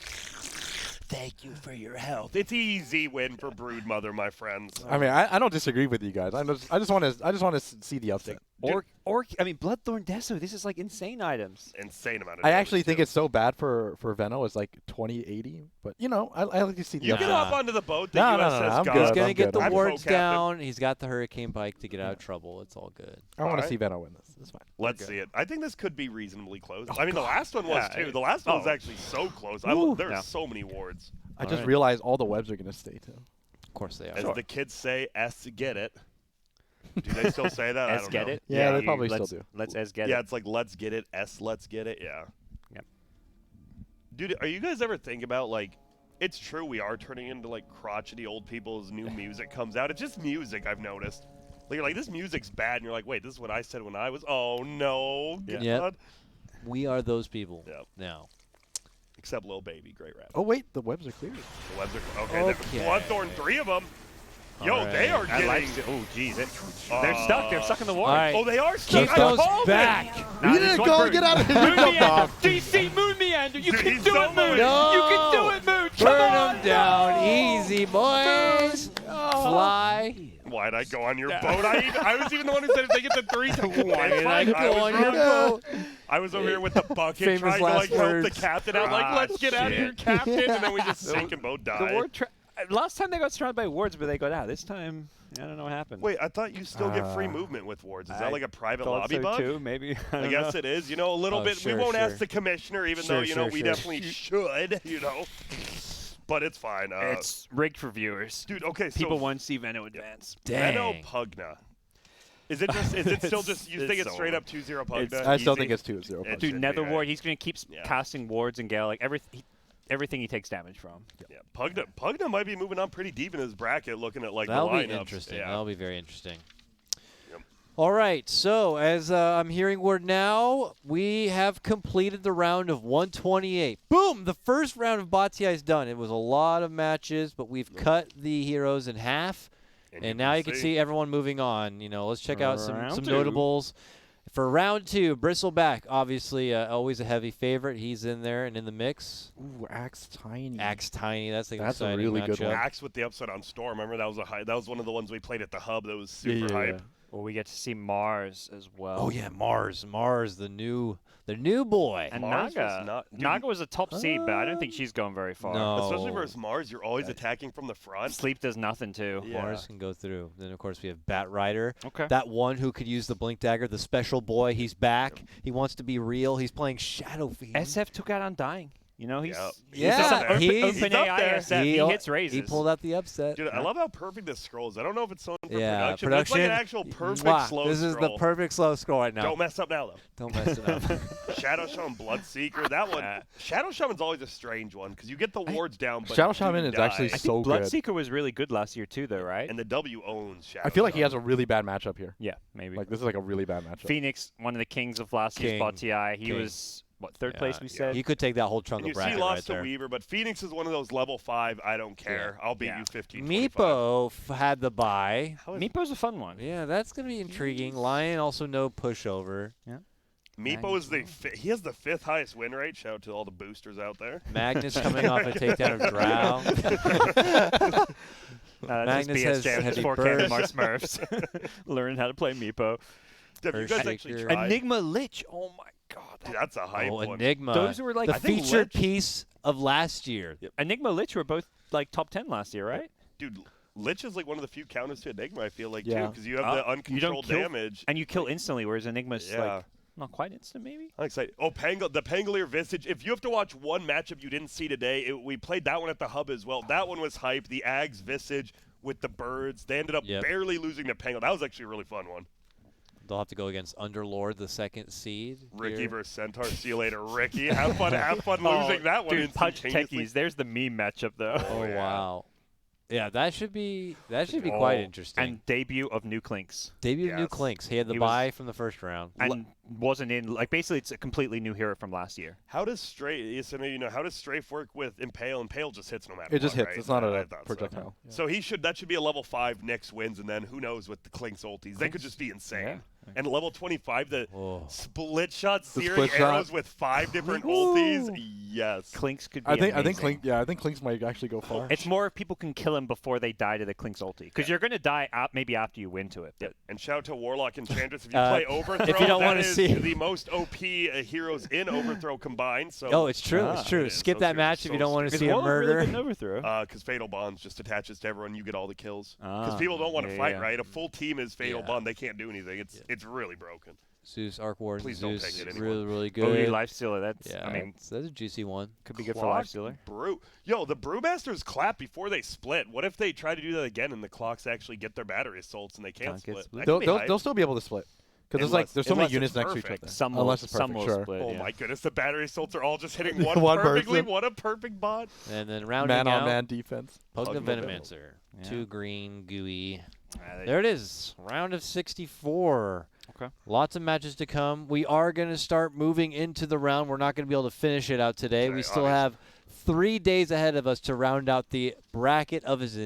Thank you for your health. It's easy win for Broodmother, my friends. I mean, I don't disagree with you guys. I just want to see the upset. I mean, Bloodthorn Deso. This is like insane items. Insane amount of I damage, actually think too. it's so bad for Venno. It's like 2080, but you know, I like to see the You upset. can hop onto the boat. The No, no, USS no, I'm God. good. He's gonna I'm get the good. I'm wards co-captain. down. He's got the Hurricane Pike to get out of trouble. It's all good. I want to Alright. see Venno win this. It's fine. Let's see it. I think this could be reasonably close. I mean, the last one was Yeah, too. The last one was oh. actually so close. There's Yeah. so many wards. I just Alright. realized all the webs are gonna stay too. Of course they are. As the kids say, S get it. Do they still say that? I S don't get know. it. Yeah, they you- probably still let's- do. Let's S get Yeah, it. it's like let's get it. S let's get it. Yeah. Yep. Dude, are you guys ever think about like? It's true we are turning into like crotchety old people as new music comes out. It's just music I've noticed. Like you're like this music's bad, and you're like, wait, this is what I said when I was. Oh no. Yeah. Yep. God. We are those people Yep. now. Except Lil Baby, great rap. Oh wait, the webs are clear. The webs are okay. Okay. Bloodthorn, 3 of them. Yo, they are I like getting. it. Oh, jeez. They're stuck. They're stuck in the water. All right. Oh, they are stuck. Keep I those called it. back. Nah, You this didn't one go Brood. get out of here. Moon You jumped Meander. off. DC Moon Meander. You Dude, can he's do so it, Moon. moving. No. You can do it, Moon. Burn Come on. them down. Easy, boys. Fly. Why'd I go on your boat? I was even the one who said if they get the 3 times. Why did I Go was on your wrong. boat. I was over here with the bucket Famous trying to last like help the words. captain out. Like, Ah, let's get out of here, shit. captain. And then we just sink and both die. The ward. Last time they got surrounded by wards, but they got out. This time, I don't know what happened. Wait, I thought you still get free movement with wards. Is that I like a private Thought lobby so bug? too, maybe. I guess it is. You know, a little Oh, bit. sure, we won't ask sure. the commissioner, even Sure, though, you know, sure, we sure. definitely should, you know. But it's fine. It's rigged for viewers. Dude, okay, so People want to see Venno advance. Venno Dang. Pugna. Is it just? Is it still just? You think it's so straight up 2-0 Pugna? I still Easy? think it's 2-0. It Dude, should Nether be, Ward, right? he's going to keep Yeah. casting wards and Gale, like everything he takes damage from. Yeah, Pugna might be moving on pretty deep in his bracket, looking at like That'll the be lineups. interesting. Yeah. That'll be very interesting. Yep. All right. So as I'm hearing word now, we have completed the round of 128. Boom! The first round of Batia is done. It was a lot of matches, but we've cut the heroes in half. And now you can see everyone moving on. You know, let's check out some Round two. notables. For round 2, Bristleback, obviously always a heavy favorite. He's in there and in the mix. Ooh, Axe Tiny. Axe Tiny, that's an That's a exciting really good matchup. one. Axe with the upset on Storm. Remember that was that was one of the ones we played at the hub. That was super hype. Well, we get to see Mars as well. Oh yeah, Mars, the new boy. And Mars was Naga. not- dude, Naga was a top seed, but I don't think she's going very far. No. Especially versus Mars, you're always attacking from the front. Sleep does nothing too. Yeah. Mars can go through. Then of course we have Bat Rider. Okay. That one who could use the Blink Dagger, the special boy. He's back. He wants to be real. He's playing Shadow Fiend. SF took out Undying. You know, he's Yep. Yeah, He's up there. he's- open up AI there. SF. He hits raises. He pulled out the upset. Dude, I love how perfect this scroll is. I don't know if it's on for Yeah, production, but it's like an production. actual perfect Wow, slow this is the scroll. perfect slow scroll right now. Don't mess up now, though. Don't mess it up. Shadow Shaman, Bloodseeker. That one. Shadow Shaman's always a strange one because you get the wards down, but Shadow you Shaman is die. actually I so think good. Bloodseeker was really good last year too, though, right? And the W owns Shadow I feel like he Shaman. has a really bad matchup here. Yeah, maybe. Like this is like a really bad matchup. Phoenix, one of the kings of last year's King. Bot TI. He King. was what, third place we said? He could take that whole chunk And of you see bracket lost right to there. Weaver, but Phoenix is one of those level 5, I don't care. I'll beat Yeah. you 15-25. Meepo had the bye. How is Meepo's a fun one. Yeah, that's going to be intriguing. Lion also no pushover. Meepo is he has the 5th highest win rate. Shout out to all the boosters out there. Magnus coming off a takedown of Drow. That's Magnus just has BSJ with heavy his 4 burst. Cannon Smurfs. Learning how to play Meepo. Have you guys actually Earthshaker. tried? Enigma Lich. Oh my god. Dude, that's a hype Oh, one. Enigma. Those were like the I think featured Lich- piece of last year. Enigma Lich were both like top 10 last year, right? Dude, Lich is like one of the few counters to Enigma, I feel like, too, Yeah. because you have the You don't uncontrolled kill- damage. And you kill instantly, whereas Enigma's Yeah. like not quite instant, maybe. I'm excited. Oh, the Pangolier Visage. If you have to watch one matchup you didn't see today, we played that one at the hub as well. That one was hype. The Ags Visage with the birds. They ended up Yep. barely losing to Pangol. That was actually a really fun one. They'll have to go against Underlord, the second seed. Ricky here. versus Centaur. See you later, Ricky. Have fun losing that one Dude, punch instantaneously. techies. There's the meme matchup, though. Oh, yeah. wow. Yeah, that should be quite Oh, interesting. And debut of New Clinks. Debut of New Yes. Clinks. He had the He was- bye from the first round. And wasn't in, like, basically it's a completely new hero from last year. How does Strafe, how does Strafe work with Impale? Impale just hits no matter It just what, hits. right? It's not I a thought so. projectile. So that should be a level 5 next wins, and then who knows with the Clinks ultis. They could just be insane. Yeah. And level 25, the Oh. split shot The searing split shot. arrows with 5 different ultis. Yes. Clinks could be I think amazing. Clink. Yeah, I think Clinks might actually go far. It's more if people can kill him before they die to the Clinks ulti. Because you're going to die maybe after you win to it. But And shout out to Warlock Enchantress. If you Uh, play Overthrow, if you don't that wanna is see- the most OP heroes in Overthrow combined. So Oh, it's true. It's true. it is. Skip Those that heroes match are if you so don't want to because see a Warlock really murder. good in overthrow. Because Fatal Bonds just attaches to everyone, you get all the kills. Because Ah, people don't want to yeah, fight, yeah. right? A full team is Fatal Yeah. Bond. They can't do anything. It's really broken. Zeus, Arc Warden, Please don't Zeus, pick it, anyone. really, really Oh, good. you Lifestealer. That's, Yeah, I mean, that's a juicy one. could be good for Clock Lifestealer. Brew. Yo, the Brewmasters clap before they split. What if they try to do that again and the clocks actually get their battery assaults and they can't Can't get split? split. That They'll, could be they'll, hype. they'll still be able to split because Unless- there's so many unless units it's next to each perfect. other. Some will, Unless it's some perfect, will sure. split. Oh yeah. my goodness, the battery assaults are all just hitting one, One perfectly. person. What a perfect bot. And then rounding Man out, on man defense. Pugna Pugna Venomancer. Yeah. 2 green, gooey. Yeah, There it is. Round of 64. Okay. Lots of matches to come. We are going to start moving into the round. We're not going to be able to finish it out today. We Today, still have 3 days ahead of us to round out the bracket of its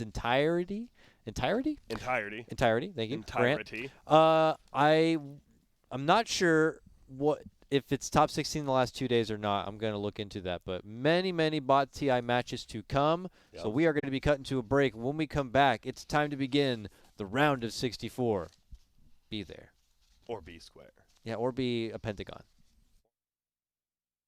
entirety. Entirety? Entirety. Entirety. Thank you. Grant. Entirety. I'm not sure if it's top 16 the last 2 days or not. I'm going to look into that. But many Bot TI matches to come. So Yep. we are going to be cutting to a break. When we come back, it's time to begin the round of 64. Be there. Or B square. Yeah, or be a pentagon.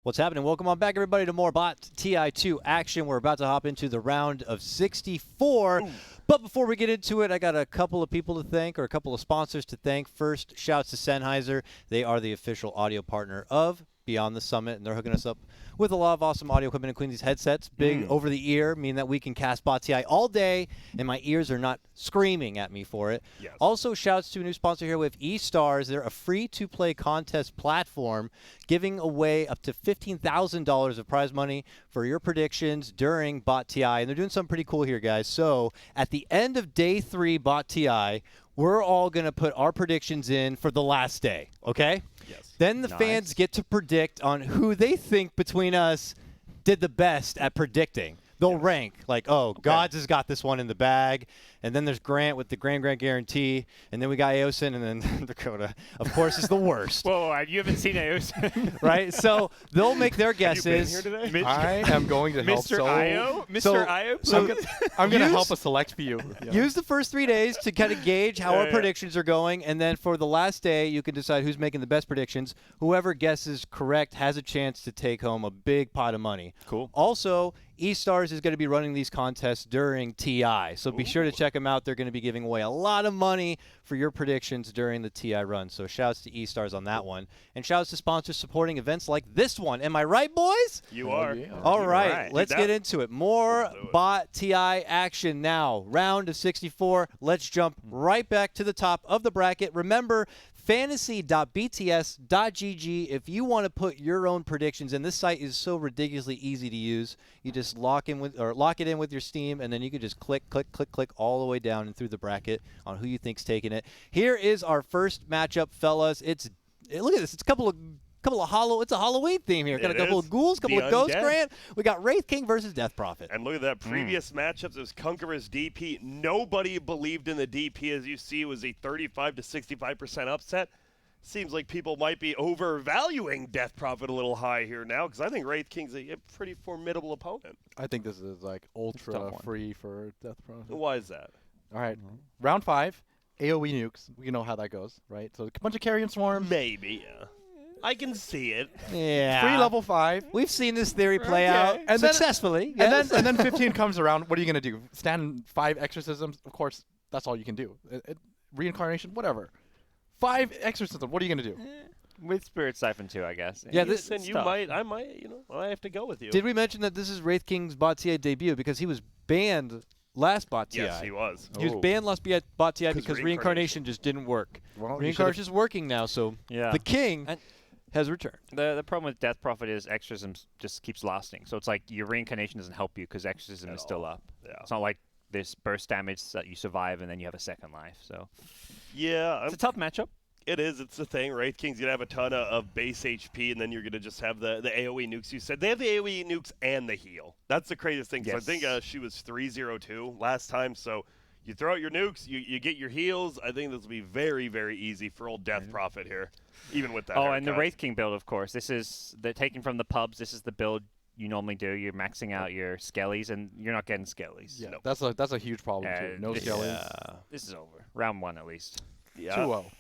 What's happening? Welcome on back, everybody, to more Bot TI2 action. We're about to hop into the round of 64. But before we get into it, I got a couple of people to thank, or a couple of sponsors to thank. First, shouts to Sennheiser. They are the official audio partner of Beyond the Summit, and they're hooking us up with a lot of awesome audio equipment, including these headsets. Big over the ear, meaning that we can cast Bot TI all day, and my ears are not screaming at me for it. Yes. Also, shouts to a new sponsor here with eStars. They're a free-to-play contest platform giving away up to $15,000 of prize money for your predictions during Bot TI. And they're doing something pretty cool here, guys. So at the end of day 3 Bot TI, we're all going to put our predictions in for the last day, okay? Yes. Then the fans get to predict on who they think between us did the best at predicting. They'll rank like, oh, Gods has got this one in the bag, and then there's Grant with the Grand guarantee, and then we got Aosin, and then Dakota, of course, is the worst, Whoa, you haven't seen Aosin? right? So they'll make their Have you been guesses. here today? I am going to help Mr. so. Io? Mr. So- Io? so- I'm going to Use- help a select few. Yeah. Use the first 3 days to kind of gauge how our Yeah. predictions are going, and then for the last day, you can decide who's making the best predictions. Whoever guesses correct has a chance to take home a big pot of money. Cool. Also, eStars is going to be running these contests during TI, so be sure to check them out. They're going to be giving away a lot of money for your predictions during the TI run. So shouts to eStars on that one, and shouts to sponsors supporting events like this one. Am I right, boys? You are. yeah. All right, right. let's get into it. More bot TI action now. Round of 64. Let's jump right back to the top of the bracket. Remember, fantasy.bts.gg. If you want to put your own predictions, and this site is so ridiculously easy to use, you just lock it in with your Steam, and then you can just click all the way down and through the bracket on who you think's taking it. Here is our first matchup, fellas. Look at this. It's a couple of it's a Halloween theme here. Got a It couple is. of ghouls, couple The of ghosts, undead. Grant. We got Wraith King versus Death Prophet. And look at that. Previous matchups, it was Kunkka versus DP. Nobody believed in the DP. As you see, it was a 35 to 65% upset. Seems like people might be overvaluing Death Prophet a little high here now, because I think Wraith King's a pretty formidable opponent. I think this is like ultra tough one. free for Death Prophet. Why is that? All right, round 5, AOE nukes. We know how that goes, right? So a bunch of carrion swarms. Maybe, yeah. I can see it. Yeah. Free level 5. We've seen this theory play Okay. out And then- successfully. And then 15 comes around. What are you gonna do? Stand 5 exorcisms? Of course, that's all you can do. Reincarnation, whatever. 5 exorcisms. What are you gonna do? With Spirit Siphon too, I guess. Yeah, Listen, it's you tough. might, I have to go with you. Did we mention that this is Wraith King's Bot TI debut because he was banned last Bot TI? Yes, he was. He was banned last Bot TI because Reincarnation. reincarnation just didn't work. Well, you Reincarnation is working now, so Yeah. the king And- has returned. The problem with Death Prophet is exorcism just keeps lasting. So it's like your reincarnation doesn't help you because exorcism is still up. Yeah. It's not like this burst damage that you survive and then you have a second life. So Yeah, it's a tough matchup. it is. It's the thing. Wraith King's going to have a ton of base HP, and then you're going to just have the AoE nukes. You said they have the AoE nukes and the heal. That's the craziest thing. So I Yes. think she was 302 last time. So you throw out your nukes, you get your heals. I think this will be very, very easy for old Death Prophet here, even with that Oh, and the haircut. Wraith King build, of course. This is taken from the pubs. This is the build you normally do. You're maxing out your skellies, and you're not getting skellies. Yeah, Nope. that's a huge problem too. No this- skellies. This is over. Round 1 at least. Yeah. 2-0.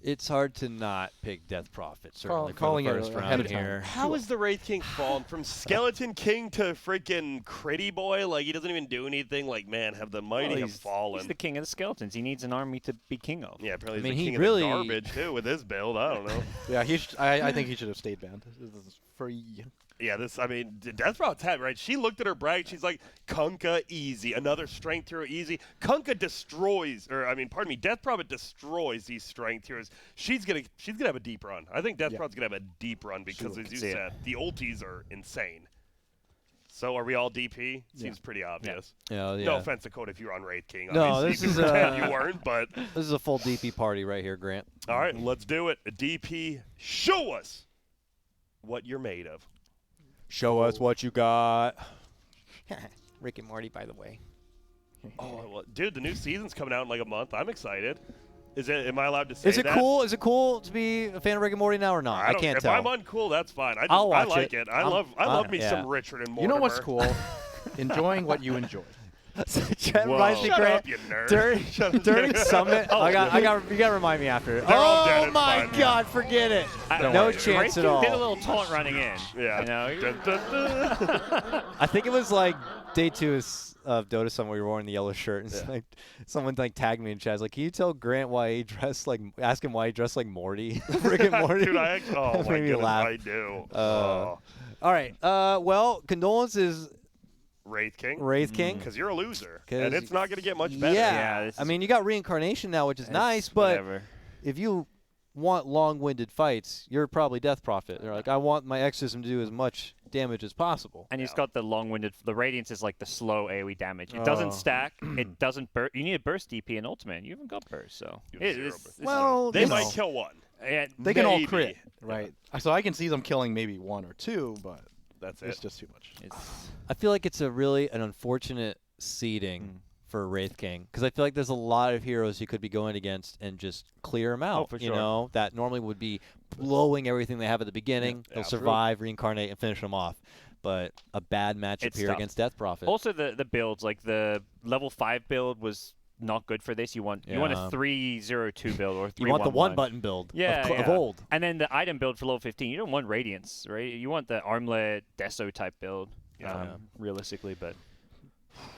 It's hard to not pick Death Prophet, certainly, calling for it the first ahead round of time. here. How is the Wraith King fallen from Skeleton King to freaking Critty Boy? Like, he doesn't even do anything. Like, man, have the mighty have fallen. He's the king of the skeletons. He needs an army to be king of. Yeah, apparently I mean, he's he the king really- of the garbage, too, with his build. I don't know. Yeah, I think he should have stayed banned. This is free. Yeah, Death Prophet's had, right? She looked at her brag. She's like, Kunkka, easy. Another strength hero, easy. Kunkka destroys, Death Prophet destroys these strength heroes. She's gonna have a deep run. I think Death Yeah. Prophet's gonna have a deep run because, as you see it. said, the ultis are insane. So are we all DP? Seems pretty obvious. Yeah, yeah. No offense to Code if you're on Wraith King. No, Obviously, this you is, can pretend uh, you weren't, but This is a full DP party right here, Grant. all right, let's do it. A DP, show us what you're made of. Show us what you got. Rick and Morty, by the way. Oh, well, dude, the new season's coming out in like a month. I'm excited. Am I allowed to say Is it that? cool? Is it cool to be a fan of Rick and Morty now or not? I don't can't care. tell. If I'm uncool, that's fine. I I'll watch like it. it. I love me yeah. some Richard and Mortimer. You know what's cool? Enjoying what you enjoy. That reminds me, Shut Grant. up, you nerd. During Summit, you gotta remind me after. They're all dead Oh and my fine. God, forget it. Don't No worry. chance Wraith at King all. did a little taunt running in. Yeah. You know, Dun, dun, dun. I think it was like day 2 of Dota somewhere you were wearing the yellow shirt and it's like someone like tagged me in chat. Like, can you tell Grant why he dressed like? Ask him why he dressed like Morty. Rick and Morty. Dude, I actually, oh That my made me goodness, laugh. I do. All right. Well, condolences, Wraith King. Wraith King. Because you're a loser. 'Cause And it's not going to get much better. Yeah. this I is- mean, you got reincarnation now, which is nice, but Whatever. if you want long-winded fights, you're probably Death Prophet. They're like, I want my exorcism to do as much damage as possible. And he's got the long-winded. The Radiance is like the slow AoE damage. It doesn't stack. It doesn't burst. You need a burst DP in Ultimate. You haven't got burst, so You have zero it's- burst. this Well, They you might know. kill one. yeah, They can all Maybe. crit, right? So I can see them killing maybe 1 or 2, but That's it's it. just too much. it's I feel like it's an unfortunate seeding for Wraith King because I feel like there's a lot of heroes you could be going against and just clear them out. for You sure. know, that normally would be blowing everything they have at the beginning. Yeah, They'll true. survive, reincarnate, and finish them off. But a bad matchup It's here tough. against Death Prophet. also the builds. Like the level 5 build was not good for this. You want Yeah. a 302 build or 311. you want the one-button build Yeah, of yeah. old. And then the item build for level 15. You don't want Radiance, right? You want the Armlet Deso type build. realistically, but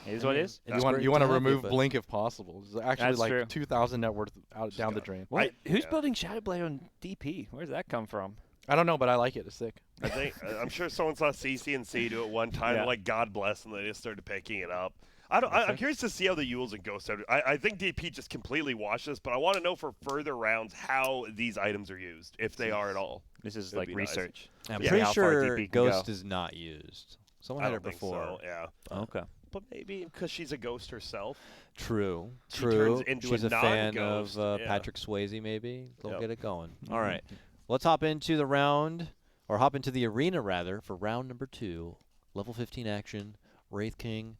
it is what it is. It's You great want to have remove but- Blink if possible. It's actually That's like true. 2,000 net worth out down the drain. What? Who's yeah. building Shadowblade on DP? Where does that come from? I don't know, but I like it. It's sick. I think I'm sure someone saw CCNC do it one time. Yeah. Like God bless them, they just started picking it up. I'm curious to see how the Yules and Ghosts. I think DP just completely washed this, but I want to know for further rounds how these items are used, if they are at all. This is That'd like be nice. research. I'm Yeah. pretty How far sure DP can Ghost go. is not used. Someone I had don't it think before. so. Yeah, Okay. but maybe because she's a ghost herself. True. She True. turns into She's a a fan non-ghost, of yeah. Patrick Swayze. Maybe they'll Yep. get it going. All right. Let's hop into the round, or hop into the arena rather, for round number 2. Level 15 action. Wraith King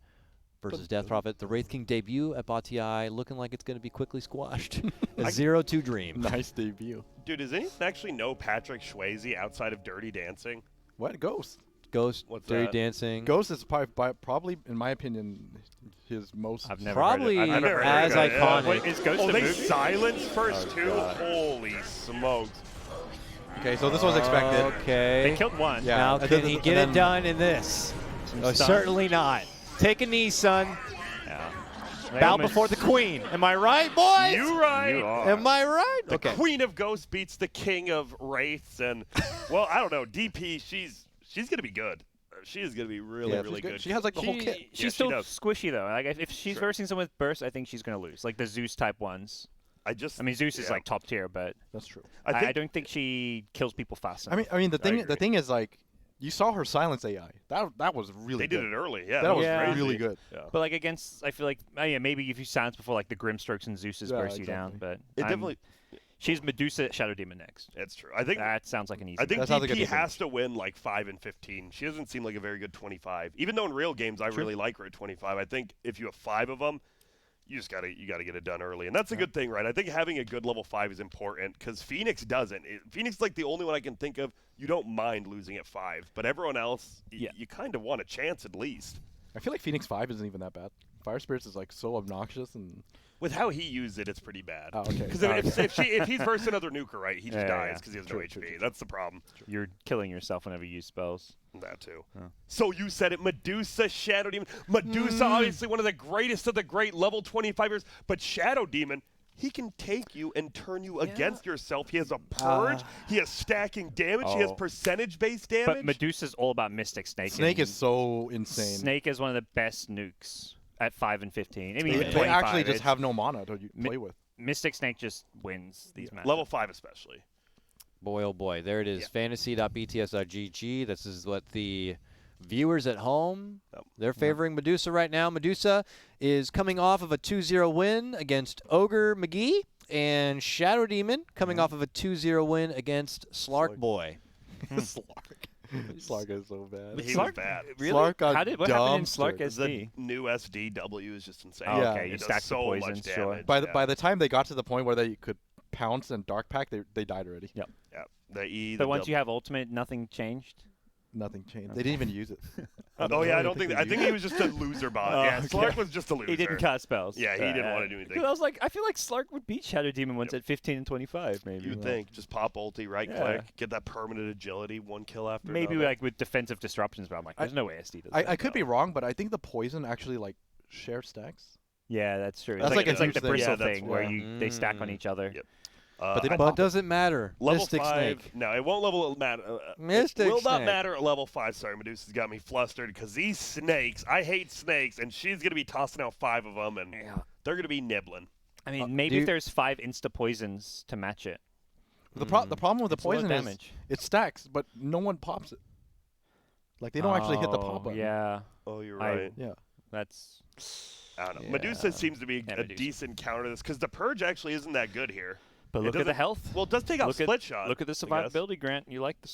versus Death Prophet. The Wraith King debut at Bati, looking like it's going to be quickly squashed. A 0-2 dream. Nice debut. Dude, does anyone actually know Patrick Swayze outside of Dirty Dancing? What? Ghost. Ghost, What's Dirty that? Dancing. Ghost is probably, in my opinion, his most. I've never Probably heard of it. I've never heard as of it. iconic. Wait, is Ghost Oh, a they movie? silenced first Oh, two? God. Holy smokes. Okay, so this was expected. Okay. They killed one. Yeah. Now and can then- he and get then- it done in this? Oh, stun. certainly not. Take a knee, son. Yeah. Bow Naomi- before the queen. Am I right, boys? You right. You are. Am I right? The Okay. Queen of Ghosts beats the King of Wraiths, and well, I don't know. DP, she's gonna be good. She is gonna be really, Yeah, really she's good. good. She has like the whole She- kit. She's Yeah, she still does. squishy though. Like if she's Sure. versing someone with burst, I think she's gonna lose. Like the Zeus type ones. I mean, Zeus is yeah. like top tier, but That's true. I I don't think she kills people fast I enough. mean, the agree. thing is like, you saw her silence AI. That was really they good. did it early. Yeah, That was Yeah. really good. Yeah. But like against, I feel like yeah, maybe if you silence before like the Grimstrokes and Zeus's Yeah, burst you down, exactly. but It I'm- definitely. she's Medusa Shadow Demon next. It's true. I think. That sounds like an easy. I think That sounds like a DP decent has to win like 5 and 15. She doesn't seem like a very good 25. Even though in real games I really like her at 25. I think if you have 5 of them, you gotta get it done early, and that's a good thing, right? I think having a good level 5 is important because Phoenix doesn't. Phoenix is like the only one I can think of. You don't mind losing at 5, but everyone else, Yeah. you kind of want a chance at least. I feel like Phoenix 5 isn't even that bad. Fire Spirits is like so obnoxious and. With how he used it, it's pretty bad. Oh, okay. Because Sorry. if he's versus another nuker, right, he just Yeah, dies yeah. because he has True, no true, HP. true. That's the problem. You're killing yourself whenever you use spells. That too. Oh. So you said it, Medusa, Shadow Demon. Medusa, obviously one of the greatest of the great level 25ers, but Shadow Demon, he can take you and turn you against yourself. He has a purge. He has stacking damage. He has Oh. percentage-based damage. But Medusa's all about Mystic Snake. Snake and is so insane. Snake is one of the best nukes at 5 and 15. I mean, They, even they 25, actually just it's- have no mana to Mi- play with. Mystic Snake just wins these matches. level 5 especially. Boy, oh boy. There it is. Yeah. Fantasy.bts.gg. This is what the viewers at home, Yep. they're favoring Medusa right now. Medusa is coming off of a 2-0 win against Ogre McGee, and Shadow Demon coming off of a 2-0 win against Slark Slark. Boy. Slark. Slark is so bad. He was bad. Really? Slark got How did what happened in dumpstered. Slark SD? The new SDW is just insane. Oh, Yeah. okay, It you does stack the so much poisons, sure. damage. By the yeah. by the time they got to the point where they could pounce and dark pack, they died already. Yep. Yeah. The E, the But once W. you have ultimate, nothing changed. Nothing changed. They didn't even use it. Oh yeah, I don't think. I think he was just a loser bot. Oh, yeah, okay. Slark was just a loser. He didn't cast spells. Yeah, he didn't wanna do anything. 'Cause I was like, I feel like Slark would beat Shadow Demon once at 15 and 25, maybe. You'd think just pop ulti, right Yeah. click, get that permanent agility, one kill after. Maybe another. like with defensive disruptions, but I'm like, there's no way SD does that. I could be wrong, but I think the poison actually like share stacks. Yeah, that's true. That's it's like a it's like huge the thing. bristle Yeah, that's thing where why. they stack on Mm. each other. Yep. But they don't But pop it doesn't matter. Level Mystic 5. Snake. No, it won't level matter. Mystic it will not Snake. matter at level 5. Sorry, Medusa's got me flustered because these snakes. I hate snakes, and she's gonna be tossing out 5 of them, and they're gonna be nibbling. I mean, maybe do if you- there's 5 insta poisons to match it. The problem with the It's a lot of poison is damage. it stacks, but no one pops it. Like they don't actually hit the Oh, pop button. Yeah, Oh, you're I- right. Yeah. that's. I don't know. Yeah. Medusa seems to be Yeah, a Medusa. decent counter to this because the purge actually isn't that good here. But It look at the doesn't- health. Well, it does take out look split at, shot. Look at the I guess. survivability, Grant. You like the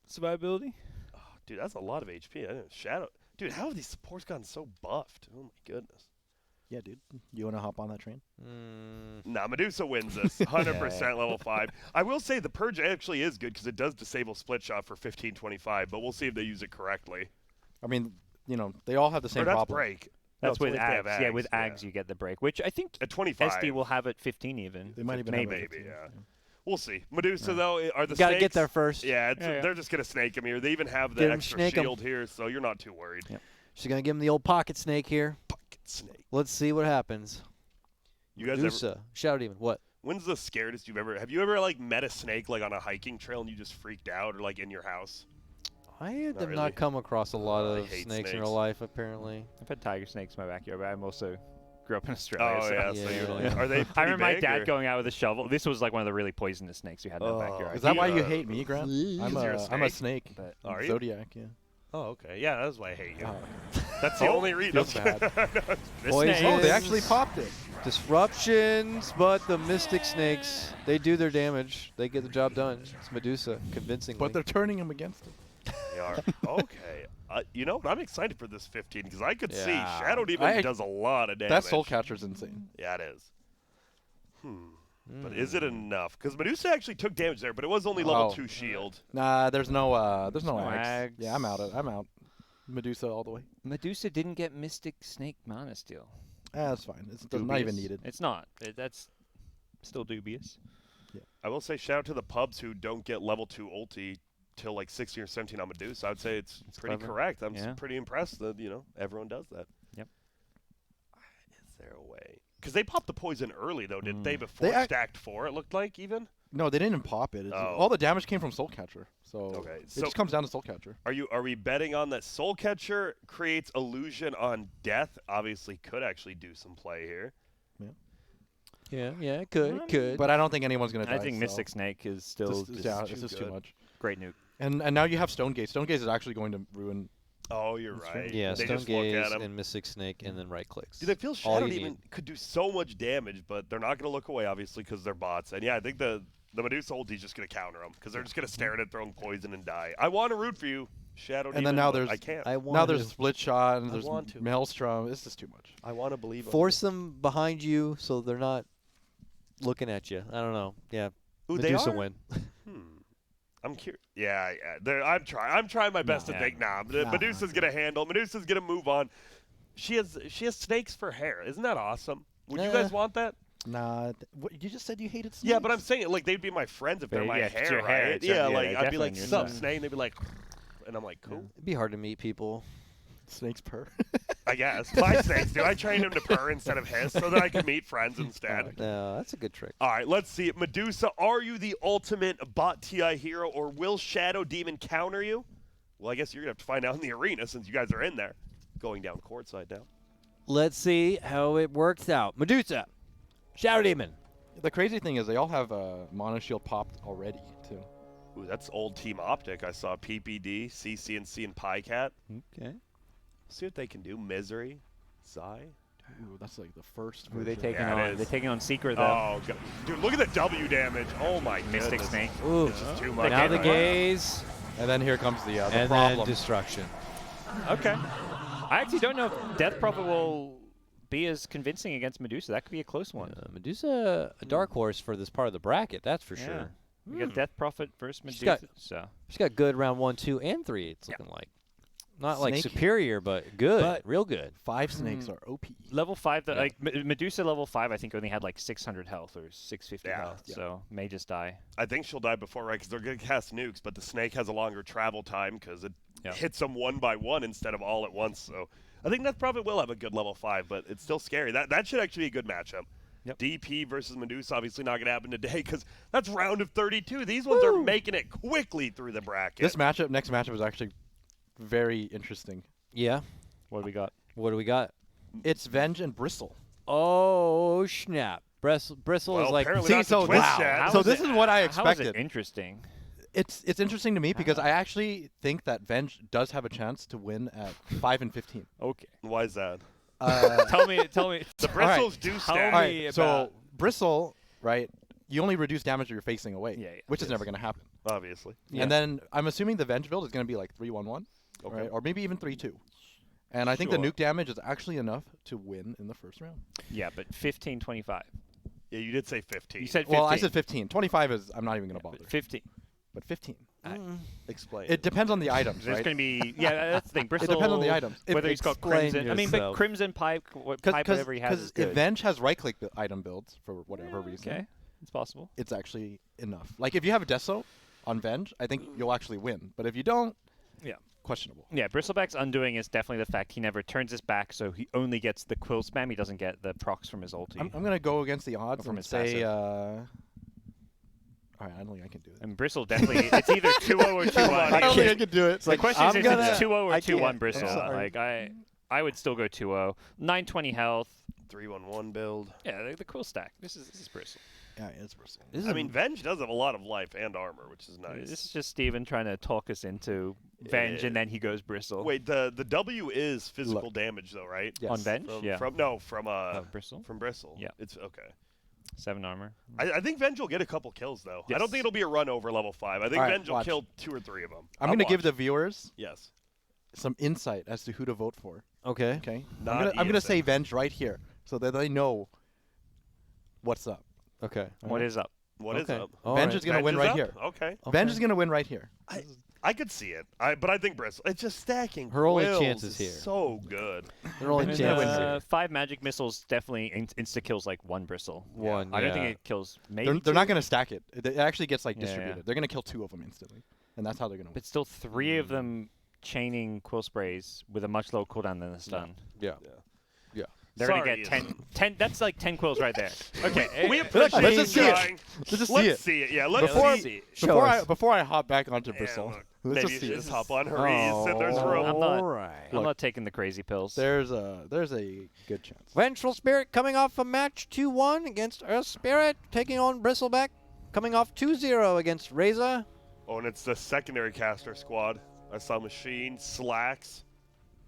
survivability? Dude, that's a lot of HP. I didn't Shadow. Dude, how have these supports gotten so buffed? Oh my goodness. Yeah, dude. You want to hop on that train? Nah, Medusa wins this. 100% level 5. I will say the Purge actually is good because it does disable split shot for 15-25, but we'll see if they use it correctly. I mean, they all have the Or same that's problem. break. That's No, with it's if they have Ags. Yeah, with yeah. Ags you get the break, which I think At 25. SD will have at 15 even. They might even Maybe. have it at Maybe, 15, yeah. We'll see. Medusa, though, are the Got to snakes. get there first. Yeah, Yeah. they're just going to snake him here. They even have Get the 'em, extra snake 'em. shield here, so you're not too worried. Yep. She's going to give him the old pocket snake here. Pocket snake. Let's see what happens. You guys ever, Medusa. Shadow Demon. What? when's the scariest you've ever, have you ever, like, met a snake, like, on a hiking trail and you just freaked out or, like, in your house? I have really. not come across a lot I of hate snakes in snakes. real life, apparently. I've had tiger snakes in my backyard, but I'm also grew up in Australia. Oh, so. yeah, so you're Yeah. like, are they I pretty remember my big, dad or- going out with a shovel. This was like one of the really poisonous snakes we had in Oh. the backyard. Is that why you Uh, hate me, Grant? I'm you're a I'm a snake? snake. But- Are you? Zodiac, yeah. Oh, okay. Yeah, that's why I hate you. Oh. That's the only reason. feels bad. Poison. Oh, they actually popped it. Disruptions, but the Mystic Snakes, they do their damage. They get the job done. It's Medusa, convincingly. But they're turning him against it. They are. Okay. You know, I'm excited for this 15 because I could see Yeah. Shadow Demon I- does a lot of damage. That Soul Catcher's insane. Yeah, it is. But is it enough? Because Medusa actually took damage there, but it was only level Oh. 2 shield. Nah, there's no X. Ags. Yeah, I'm out. Medusa all the way. Medusa didn't get Mystic Snake Mana Steel. That's fine. It's not even Dubious. needed. It's not. That's still dubious. I will say shout out to the pubs who don't get level 2 ulti till like 16 or 17 on Medusa. I would say it's pretty clever. correct. I'm Yeah. pretty impressed that, you know, everyone does that. Yep. Is there a way? Because they popped the poison early, though, didn't they? Before They ac- stacked 4, it looked like, even? No, they didn't pop it. It's, Oh. all the damage came from Soul Catcher. So Okay, it so- just comes down to Soul Catcher. Are we betting on that Soul Catcher creates illusion on death? Obviously could actually do some play here. Yeah, it could. But I don't think anyone's gonna die. I think so Mystic Snake is still Just, yeah, just it's just too much. great nuke. And now you have Stonegate. Stonegate is actually going to ruin. Oh, you're That's right. right. Yeah, they Stone just look Gaze at him. and Mystic Snake, and then right clicks. Dude, I feel All Shadow you Demon need. could do so much damage, but they're not going to look away, obviously, because they're bots. And yeah, I think the Medusa ulti's just going to counter them because they're just going to stare at it, throwing poison, and die. I want to root for you, Shadow And Demon. then now but there's- I can't. I want Now there's to Split Shot and I there's want to. Maelstrom. It's just too much. I want to believe. force them behind you so they're not looking at you. I don't know. Yeah, Ooh, Medusa they are? win. I'm curious. Yeah. I'm trying my best to Yeah. think. Nah, Nah. Medusa's gonna handle. Medusa's gonna move on. She has snakes for hair. Isn't that awesome? Would you guys want that? Nah, what, you just said you hated snakes. Yeah, but I'm saying like they'd be my friends if they're They- my yeah, if it's hair, your hair, right? it's your- Yeah, yeah, like I'd be definitely like on your sup side. snake, and they'd be like, and I'm like, cool. It'd be hard to meet people. snakes purr. I guess my snakes do. I trained them to purr instead of hiss so that I could meet friends instead. No, that's a good trick. All right, let's see it. Medusa, are you the ultimate bot TI hero, or will Shadow Demon counter you? Well, I guess you're gonna have to find out in the arena since you guys are in there, going down courtside now. Let's see how it works out. Medusa, Shadow Demon. The crazy thing is they all have Mono Shield popped already too. Ooh, that's old Team Optic. I saw PPD, CCNC, and PyCat. Okay. See what they can do. Misery, Zai. Ooh, that's like the first. Who are they version. taking Yeah, it on? is. They're taking on Secret though. Oh, God. Dude, look at the W damage. Oh my Mystic goodness. Snake. Ooh. This is too much. Now the Right. gaze, And then here comes the and problem. then destruction. Okay. I actually don't know if Death Prophet will be as convincing against Medusa. That could be a close one. Medusa, a dark horse for this part of the bracket, that's for Yeah. sure. We got Death Prophet versus She's Medusa. got- So She's got good round 1, 2, and 3. It's looking like not like Snake. superior, but good, But- real good. 5 snakes are OP. level 5, Yeah. like Medusa level 5, I think only had like 600 health or 650 Yeah. health. Yeah. So may just die. I think she'll die before, right? Because they're going to cast nukes, but the snake has a longer travel time because it Yeah. hits them one by one instead of all at once. So I think that probably will have a good level 5, but it's still scary. That should actually be a good matchup. Yep. DP versus Medusa, obviously not going to happen today because that's round of 32. These ones are making it quickly through the bracket. This next matchup is actually very interesting. Yeah. What do we got? What do we got? It's Venge and Bristle. Oh snap! Bristle well, is like apparently See, not the so twist wow. chat. How So is this it- is what I How is expected. it interesting? It's interesting to me because I actually think that Venge does have a chance to win at 5 and 15. Okay. Why is that? tell me. The right. bristles do Tell stack. All me right, so about- Bristle, right? You only reduce damage if you're facing away, Yeah, yeah. which is never going to happen. Obviously. And then I'm assuming the Venge build is going to be like 3-1-1, Okay. right? Or maybe even 3-2. And I think the Sure. nuke damage is actually enough to win in the first round. Yeah, but 15-25. Yeah, you did say 15. You said 15. Well, I said 15. 25 is I'm not even going to bother. 15. But 15. Explain. It depends on the items, There's right? going to be that's the thing. It Bristle, depends on the items. Whether he's got Explain Crimson. I mean, but yourself. Crimson Pipe, pipe whatever he has is if good. Venge has right-click item builds for whatever reason, Okay. It's possible. it's actually enough. Like if you have a Deso on Venge, I think you'll actually win. But if you don't, Yeah. questionable. Yeah, Bristleback's undoing is definitely the fact he never turns his back, so he only gets the quill spam. He doesn't get the procs from his ulti. I'm gonna go against the odds From and his say. passive. All right, I don't think I can do it. And Bristle definitely, it's either 2-0 or 2-1. I don't think I can do it. The question is, I'm if it's gonna- 2-0 or I 2-1 can't. Bristle. I'm sorry. Like I would still go 2-0. 920 health. 3-1-1 build. Yeah, the quill stack. This is Bristle. Yeah, it's Bristol. This is I mean, Venge does have a lot of life and armor, which is nice. This is just Steven trying to talk us into Venge, and then he goes Bristle. Wait, the W is physical damage though, right? Yes. On Venge? From, Yeah. from Bristle? from Bristle. Yeah. It's okay. 7 armor. I think Venge will get a couple kills though. I don't Yes. think it'll be a run over level 5. I think All right, Venge will watch. kill 2 or 3 of them. I'm gonna give the viewers yes. some insight as to who to vote for. okay. Okay. Not I'm gonna ESN. say Venge right here so that they know what's up. Okay. What is up? What is Okay. up? All Venge right. is gonna Venge win is right up? here. Okay. Venge is gonna win right here. I could see it. But I think Bristle. It's just stacking. Her only quills chance is is here. so good. They're only And, chances here. 5 magic missiles definitely insta kills like 1 Bristle. One. I don't think yeah. it kills maybe They're not 2, gonna stack it. It actually gets like Yeah, distributed. yeah. They're gonna kill 2 of them instantly, and that's how they're gonna win. but still 3 of them chaining quill sprays with a much lower cooldown than the stun. Yeah. They're Sorry, gonna get Ian. 10. That's like 10 quills right there. Okay. We appreciate let's you just see it. trying. Let's just see Let's it. see it. Yeah, let's Before- see. Show us. Before I hop back onto Yeah, Bristle, look, let's maybe just you see should this. just hop on her ease and there's Oh. room. I'm not- All right. I'm not taking the crazy pills. There's a good chance. Vengeful Spirit coming off a match 2-1 against Earth Spirit, taking on Bristleback, coming off 2-0 against Reza. Oh, and it's the secondary caster squad. I saw Machine, Slacks.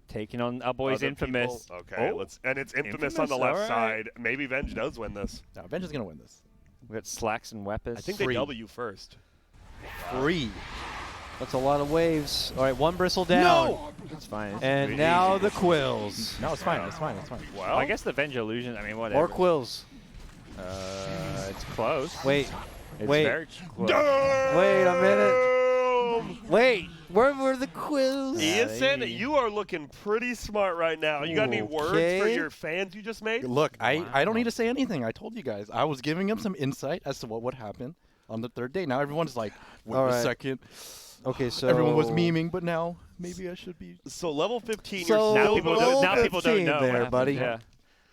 Taking on our boys other Infamous. people. Okay, Oh, and it's Infamous on the Infamous, left alright. side. Maybe Venge does win this. No, Venge is gonna win this. We got slacks and weapons. I think Free. they W first. Free. That's a lot of waves. All right, 1 Bristle down. it's fine. And now the Quills. No, it's fine. It's fine. It's fine. Well, I guess the Venge illusion. I mean, whatever. More Quills. It's close. Wait. It's wait. very close. Wait a minute. minute. Wait. Where were the Quills? Ian, you are looking pretty smart right now. You got any words for Okay. your fans you just made? Look, I don't need to say anything. I told you guys. I was giving them some insight as to what would happen on the 3rd day. Now everyone's like, wait All a right. second. Okay, so Everyone was memeing, but now maybe I should be. So level 15, So- you're Now still people Level don't. Now people don't 15 know. there, what happened. buddy. Yeah.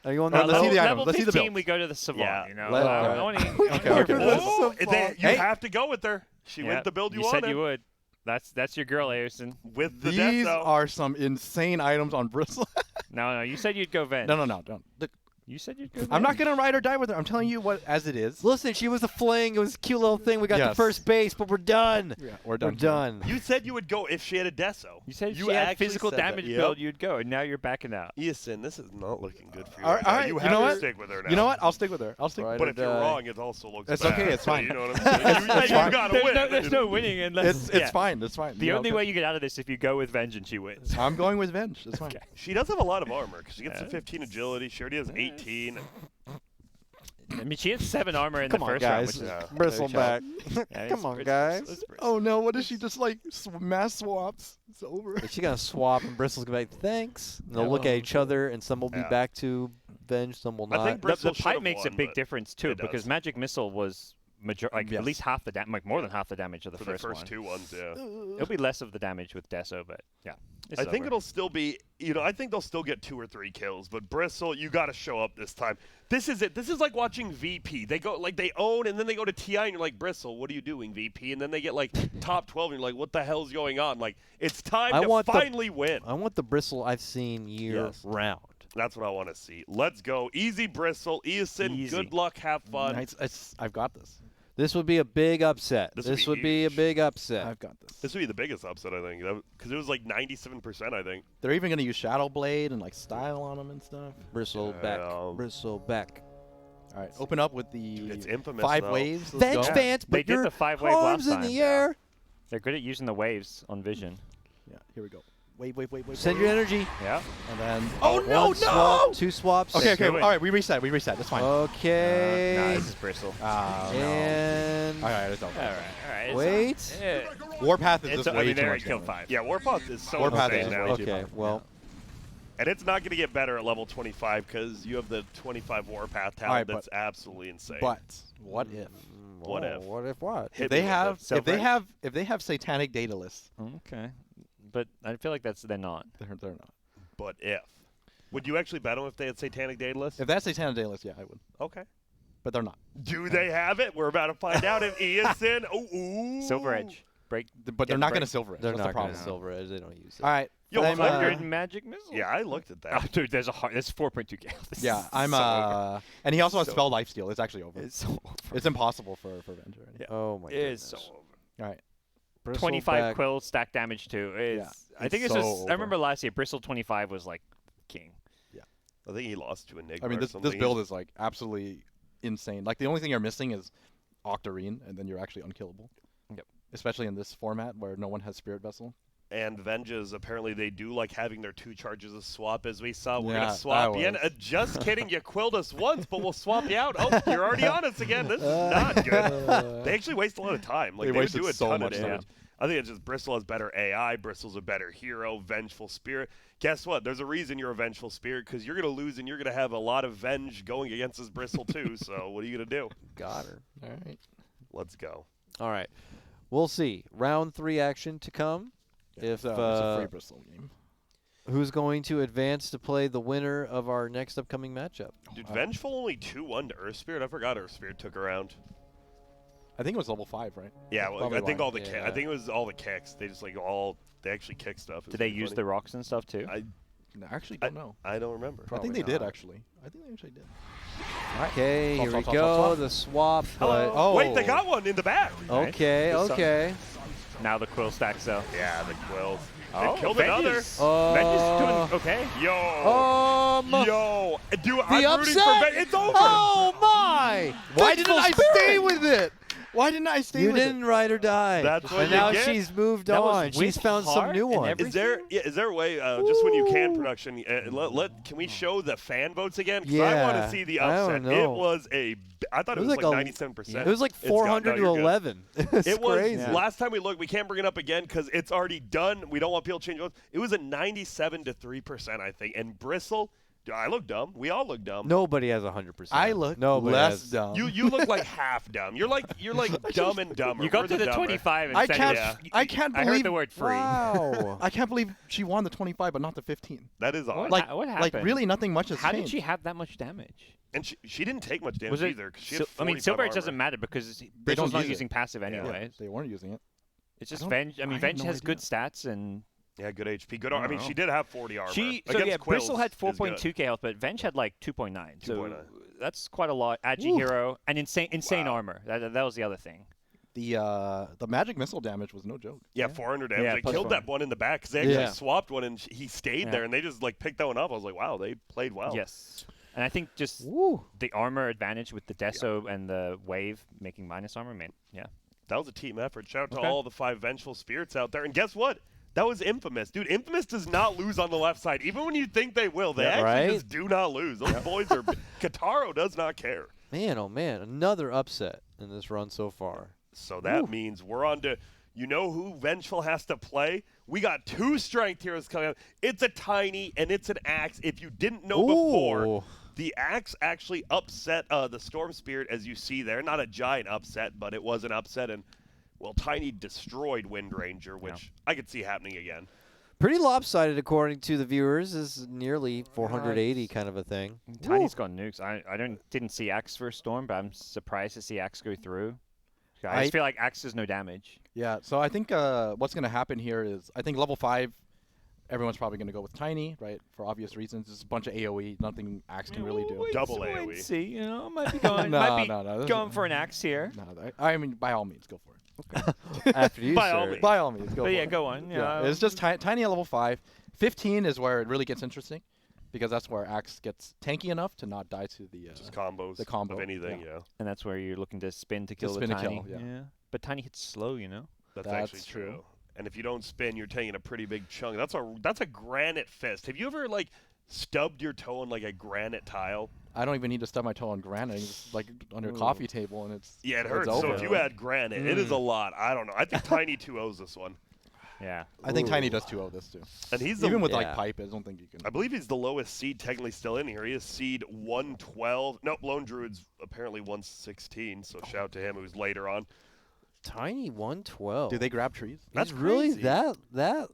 Are you on Let's that see the level? items. Level Let's see the 15, builds. we go to the Savant. Yeah. You know. Let- I wanna- Okay. Oh, you Hey. have to go with her. She Yeah, went the build you, said wanted you would. That's your girl, Aerson. with the These Death are some insane items on Bristle. No, you said you'd go Venge. no, don't. Look, You said you'd go I'm not Venge. gonna ride or die with her. I'm telling you what as it is. Listen, she was a fling. It was a cute little thing. We got to Yes. first base, but we're done. Yeah, We're done. done. You said you would go if she had a Deso. You said you she had actually physical said that. damage Yep. build, you'd go, and now you're backing out. Ian, this is not looking good for you. All right right, now. all right, You you have know to what? stick with her now. You know what? I'll stick with her. I'll stick. Right. with But if you're And, wrong, it also looks It's bad. okay, it's So fine. You know what I'm saying? You There's got to no- win. There's no winning unless. It's fine. It's fine. The You know, only okay. way you get out of this is if you go with Venge and she wins. I'm going with Venge. It's fine. Okay. She does have a lot of armor because she gets Yeah. the 15 agility. She already has 18. I mean, she had 7 armor in Come the on, first guys. round, which is Yeah. Bristleback. yeah, Come on, guys. it's- Oh no! What is she just like mass swaps? It's over. Is she gonna swap and Bristle's gonna be like, thanks? And they'll Yeah. look at each other and some will be Yeah. back to Venge, some will I not. think The Bristol pipe should've makes a won, big but difference too it because does. Magic Missile was at Yes. least half the like more than half the damage of the for the first first one. 2 ones, yeah. It'll be less of the damage with Deso, but yeah. this I is think over. it'll still be, I think they'll still get 2 or 3 kills, but Bristle, you got to show up this time. This is it. This is like watching VP. They go, like, they own, and then they go to TI, and you're like, Bristle, what are you doing, VP? And then they get, like, top 12, and you're like, what the hell's going on? Like, it's time I to want the- finally win. I want the Bristle I've seen year Yes. round. That's what I want to see. Let's go. Easy, Bristle. Eason, Easy. good luck. Have fun. I've got this. This would be a big upset. This This would would be be a huge. big upset. I've got this. This would be the biggest upset, I think, because it was like 97%, I think. They're even gonna use Shadow Blade and like style on them and stuff. Bristle back. Yeah. Bristle back. All right, open up with the It's infamous, 5 though. waves. Let's Venge go. fans, They put did your the 5-wave last arms in time. the air. They're good at using the waves on Vision. Yeah, here we go. Wave. Send your energy. Yeah. And then. Oh no, one Swap, 2 swaps. Okay, do all it. right, we reset. That's fine. Okay. Nah, this is Bristle. Ah, no. And All right, it's over. All right. it's- wait. Yeah. Warpath is It's, just I way mean, too they much already killed damage. 5. Yeah, Warpath is so Warpath insane is now. way too Okay, powerful. well, And it's not going to get better at level 25 because you have the 25 Warpath talent Alright, that's absolutely insane. But What if? What Whoa, if? What if what? Hit If they me with have that. if they have satanic data lists, Okay. But I feel like they're not. they're not. But if. Would you actually bet them if they had satanic data lists? If that's satanic data list, yeah, I would. Okay. But they're not. Do they have it? We're about to find out if Ian's in. Ooh. Silver Edge. Break. But they're not going to break- silver it. They're That's not the going problem. to Silver Edge. They don't use it. All right. Yo, I'm, 100 magic missile. Yeah, I looked at Oh, that. dude, there's 4.2 gallons. yeah, I'm so over. and he also has So spell lifesteal. It's actually over. It's so over. It's impossible for Avenger. Yeah. Oh my It's goodness. so over. All right. 25 quill stack damage too. Yeah, I think it's it's so just. over. I remember last year Bristle 25 was like king. I think he lost to Enigma. I mean, or this something. build is like absolutely insane. Like the only thing you're missing is Octarine, and then you're actually unkillable. Yep. Especially in this format where no one has Spirit Vessel. And Venges, apparently they do like having their 2 charges of swap, as we saw. We're Yeah, gonna swap I you in. was. Just kidding, you quilled us once, but we'll swap you out. Oh, you're already on us again. This is not good. They actually waste a lot of time. Like They they would wasted do a so ton much of time. damage. I think it's just Bristle has better AI. Bristle's a better hero. Vengeful Spirit. Guess what? There's a reason you're a Vengeful Spirit, because you're gonna lose and you're gonna have a lot of Venge going against this Bristle too. So what are you gonna do? Got her. All right. Let's go. All right. We'll see. Round 3 action to come. If So it's a free Bristle game. who's going to advance to play the winner of our next upcoming matchup? Dude, Vengeful only 2-1 to Earth Spirit. I forgot Earth Spirit took around. I think it was level 5, right? Yeah, That's well, probably I think why. all the Yeah. I think it was all the kicks. They just like they actually kick stuff. It was Did they pretty use funny. the rocks and stuff too? I actually don't know. I don't remember. I think Probably they did not. actually. I think they actually did. Okay, Swap, here we swap, swap, go. swap, swap. The swap. Hello. But Wait, they got one in the back. okay, Good stuff. okay. Now the quill stacks though. Yeah, the quills. Oh, They killed Venge's- another. Venge's doing okay. Yo. Yo. Dude, The I'm rooting for upset. It's over. Oh my! Why didn't Vengeful I Spirit! stay with it? Why didn't I stay You with didn't ride or die. That's what and you now get. she's moved That was on. She's with found some heart new and one. everything? Is there a way, just when you can production, can we show the fan votes again? Because I want Yeah, to see the I don't upset. know. It was I thought it was like a- 97%. It was like It's got- 400 no, to you're good. 11. It's It was crazy. last time we looked. We can't bring it up again because it's already done. We don't want people to change votes. It was at 97 to 3%, I think. And Bristle, I look dumb. We all look dumb. Nobody has 100%. I look Nobody less has. dumb. You look like half dumb. You're like dumb and dumber. You got We're to the dumber. 25 and I said can't. it was- I can't I believe. heard the word free. Wow. I can't believe she won the 25, but not the 15. That is odd. What? Like, what like happened? really, nothing much has How changed. did she have that much damage? And she didn't take much damage Was it? either. 'Cause she had I mean, 45 Silver Edge armor. doesn't matter because don't Bristle's not use it. using passive Yeah, anyways. they weren't using it. It's just don't- Venge. I I mean, had Venge no has idea. good stats and Yeah, good HP. Good. I I mean, don't she know. did have 40 armor. so Against yeah, Bristle Quills had is good. 4.2k health, but Venge had like 2.9. So 2.9. that's quite a lot. Agi hero and insane Wow. armor. That was the other thing. The magic missile damage was no joke. Yeah, 400 damage. Yeah, they plus killed that 400. one in the back because they actually Yeah. swapped one and he stayed Yeah. there and they just like picked that one up. I was like, wow, they played well. Yes. And I think just Woo. the armor advantage with the Deso and the wave making minus armor, man. Yeah. That was a team effort. Shout out to Okay. all the 5 Vengeful Spirits out there. And guess what? That was Infamous. Dude, Infamous does not lose on the left side. Even when you think they will, they Yeah, actually right? just do not lose. Those boys are... Kataro does not care. Man, oh man, another upset in this run so far. So that means we're on to... You know who Vengeful has to play? We got 2 strength heroes coming up. It's a Tiny and it's an Axe. If you didn't know before, Ooh. the Axe actually upset the Storm Spirit, as you see there. Not a giant upset, but it was an upset. And, well, Tiny destroyed Wind Ranger, which I could see happening again. Pretty lopsided according to the viewers. This is nearly 480 kind of a thing. Tiny's got nukes. I didn't see Axe for Storm, but I'm surprised to see Axe go through. I just feel like Axe does no damage. Yeah. So I think what's going to happen here is I think level 5, everyone's probably going to go with Tiny, right? For obvious reasons. It's a bunch of AOE. Nothing Axe can really do. Double Wait AoE. and see, you know, might be going, No, might be no, no, this going is- for an Axe here. No, I mean, by all means, go for it. After you, By all sir. means. By all means, go But for yeah, it. go on. Yeah, it's just Tiny at level 5. 15 is where it really gets interesting because that's where Axe gets tanky enough to not die to the Just combos the combo, of anything, yeah. yeah. and that's where you're looking to spin to kill spin the to Tiny. kill, yeah. But Tiny hits slow, you know. That's That's actually true. true. And if you don't spin, you're taking a pretty big chunk. That's a granite fist. Have you ever like stubbed your toe on like a granite tile? I don't even need to stub my toe on granite. It's like on your coffee table, and it's Yeah, it it's hurts. So over. if you add granite, it is a lot. I don't know. I think Tiny 2-0s this one. Yeah. I think Tiny Ooh. does 2-0 this too. And he's the, Even with Yeah. like Pipe, I don't think you can. I believe he's the lowest seed technically still in here. He is seed 112. Nope, Lone Druid's apparently 116. So shout out to him, who's later on. Tiny 112. Do they grab trees? That's He's really crazy. that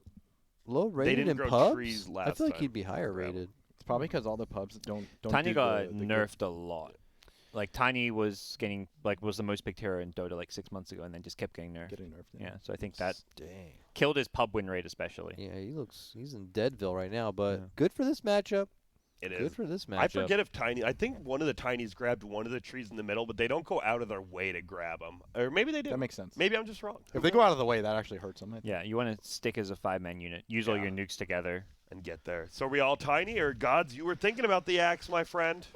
low rated didn't in grow pubs? trees I last feel like time. he'd be higher Grab 'em. rated. It's probably because all the pubs don't Tiny do got the good- nerfed a lot. Like Tiny was getting was the most picked hero in Dota like 6 months ago, and then just kept getting nerfed. getting nerfed. Yeah, so I think that Dang. killed his pub win rate especially. Yeah, he's in Deadville right now, but Yeah. good for this matchup. It Good is. for this matchup. I forget if Tiny. I think one of the Tinies grabbed one of the trees in the middle, but they don't go out of their way to grab them. Or maybe they do. That makes sense. Maybe I'm just wrong. If they go out of the way, that actually hurts them. Yeah, you want to stick as a 5-man unit. Use all Yeah. your nukes together. And get there. So are we all Tiny or Gods? You were thinking about the axe, my friend.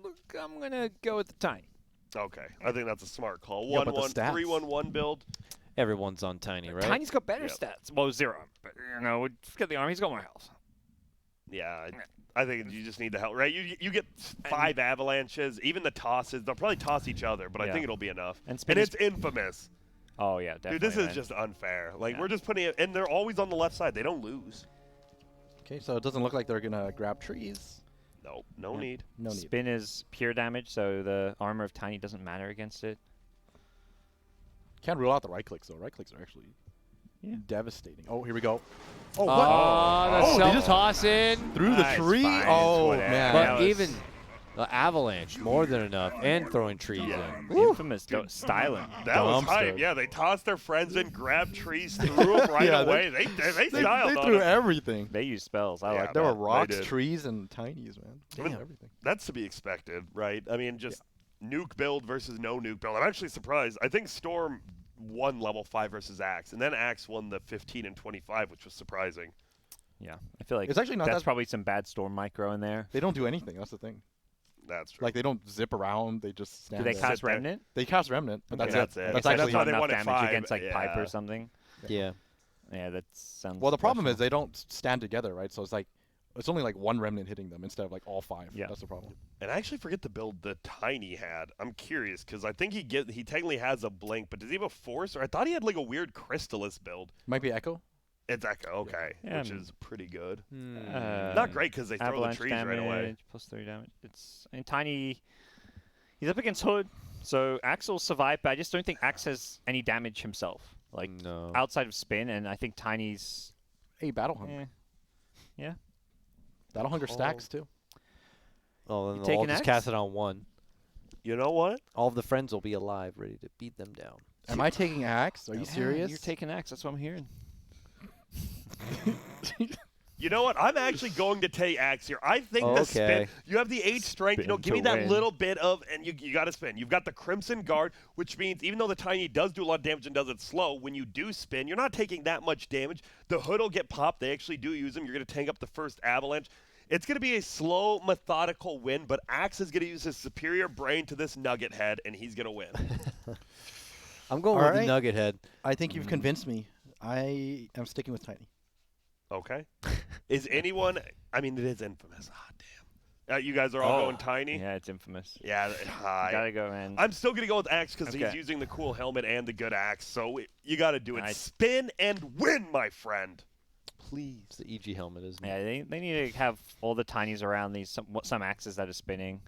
Look, I'm gonna go with the Tiny. Okay, I think that's a smart call. Yeah, but the 1-1, stats. 3-1-1 build. Everyone's on Tiny, right? Tiny's got better Yep. stats. Well, 0, but forget the army. He's got more health. Yeah, I think you just need the help, right? You get 5 avalanches, even the tosses. They'll probably toss each other, but I Yeah. think it'll be enough. And And spin is- it's infamous. Oh yeah, definitely. Dude, this is man. just unfair. Like, Yeah. we're just putting it, and they're always on the left side. They don't lose. Okay, so it doesn't look like they're gonna grab trees. Nope, no Yeah. need. No need. Spin is pure damage, so the armor of Tiny doesn't matter against it. Can't rule out the right clicks though. Right clicks are actually Yeah. devastating. Oh, here we go. Oh, Oh, what? the Oh, they self just toss in. Through the It's tree? fine, it's Oh, whatever. man. But That was even the avalanche, more than enough, and throwing trees in. infamous styling. That was Dumpster. hype. Yeah, they tossed their friends in, grabbed trees, threw them right Yeah, away. They They styled on threw it. everything. They use spells. I Yeah, like There that. were rocks, did. trees, and tinies, man. Even- Everything. That's to be expected, right? I mean, just nuke build versus no nuke build. I'm actually surprised. I think Storm won level 5 versus Axe, and then Axe won the 15 and 25, which was surprising. Yeah, I feel like It's actually not that's that- probably some bad storm micro in there. They don't do anything. That's the thing. That's true. Like they don't zip around. They just stand Do they there. cast there. Remnant? They cast remnant, but Okay. that's That's it. it. That's That's actually why not they enough won at damage 5, against like pipe yeah. or something. Yeah. Yeah, that sounds. Well, the problem is questionable. they don't stand together, right? So it's like it's only like one remnant hitting them instead of like all 5. Yeah. That's the problem. And I actually forget the build the Tiny had. I'm curious because I think he technically has a blink, but does he have a force? Or I thought he had like a weird Crystallis build. Might be Echo. It's Echo, okay, Yeah, which I mean- is pretty good. Uh, Not great because they throw the Avalanche trees damage, right away. plus 3 damage. And Tiny, he's up against Hood, so Axe will survive, but I just don't think Axe has any damage himself. Like No. outside of spin, and I think Tiny's. Hey, Battle Hunger. Eh, yeah. Battle Hunger stacks too. Oh, then You they'll all taking just X? cast it on one. You know what? All of the friends will be alive, ready to beat them down. Am I taking Axe? Are you Yeah, serious? You're taking Axe. That's what I'm hearing. You know what? I'm actually going to take Axe here. I think the spin. Okay. You have the 8 strength. Spin Give me to that win. little bit of, and you got to spin. You've got the Crimson Guard, which means even though the Tiny does do a lot of damage and does it slow, when you do spin, you're not taking that much damage. The Hood will get popped. They actually do use them. You're going to tank up the first Avalanche. It's going to be a slow, methodical win, but Axe is going to use his superior brain to this Nugget head, and he's going to win. I'm going All with the right. Nugget Head. I think you've convinced me. I am sticking with Tiny. Okay. Is anyone? I mean, it is infamous. Ah, damn. You guys are all going Tiny. Yeah, it's infamous. Yeah. Gotta go, man. I'm still gonna go with Axe because he's Okay. using the cool helmet and the good axe. So you got to do it. Nice. Spin and win, my friend. Please. It's the EG helmet, isn't it? Yeah, they need to have all the Tinies around these some axes that are spinning.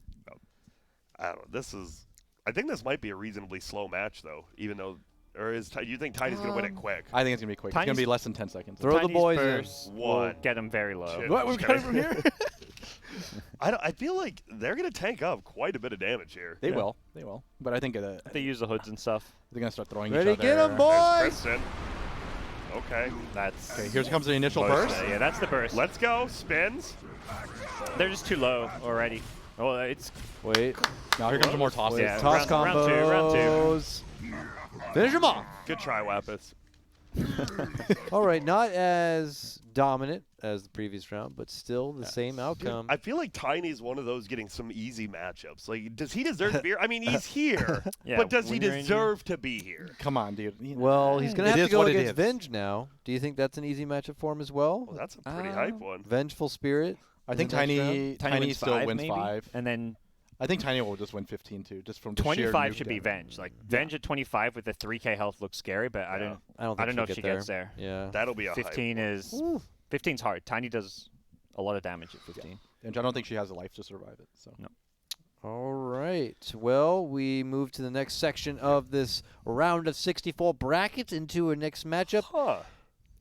I don't know. This is. I think this might be a reasonably slow match, though. Even though, or is you think Tiny's gonna win it quick? I think it's gonna be quick. It's gonna Tiny's- be less than 10 seconds. Throw the Tiny's boys in. burst will One. get them very low. Two. What? We're Just coming kidding. from here? I feel like they're gonna tank up quite a bit of damage here. They Yeah. will. They will. But I think They use the hoods and stuff. they're gonna start throwing Ready, each other. get 'em, There's boys! Kristen. Okay. That's Okay, here comes the initial Burst. burst. yeah, that's the burst. Let's go. Spins. They're just too low already. Oh, it's Wait. Now here comes some more tosses. Yeah. Toss round combos. two. Finish them off. Good try, Wappus. All right, not as dominant as the previous round, but still the same outcome. I feel like Tiny's one of those getting some easy matchups. Like, does he deserve to be here? I mean, he's here, Yeah, but does he when you're in deserve to be here? Come on, dude. Well, he's going to It have is to go what it against is. Venge now. Do you think that's an easy matchup for him as well? Well, that's a pretty hype one. Vengeful Spirit. I think in the next Tiny round? Tiny wins still five, wins maybe? 5. And then I think Tiny will just win 15 too, just from the sheer 25 nuke should be damage. Venge. Like Venge at 25 with the 3k health looks scary, but I don't know if she gets there. Yeah. That'll be a 15 hype. is 15's hard. Tiny does a lot of damage at 15. And I don't think she has a life to survive it. So No. All right. Well, we move to the next section of this round of 64 bracket into a next matchup. Huh.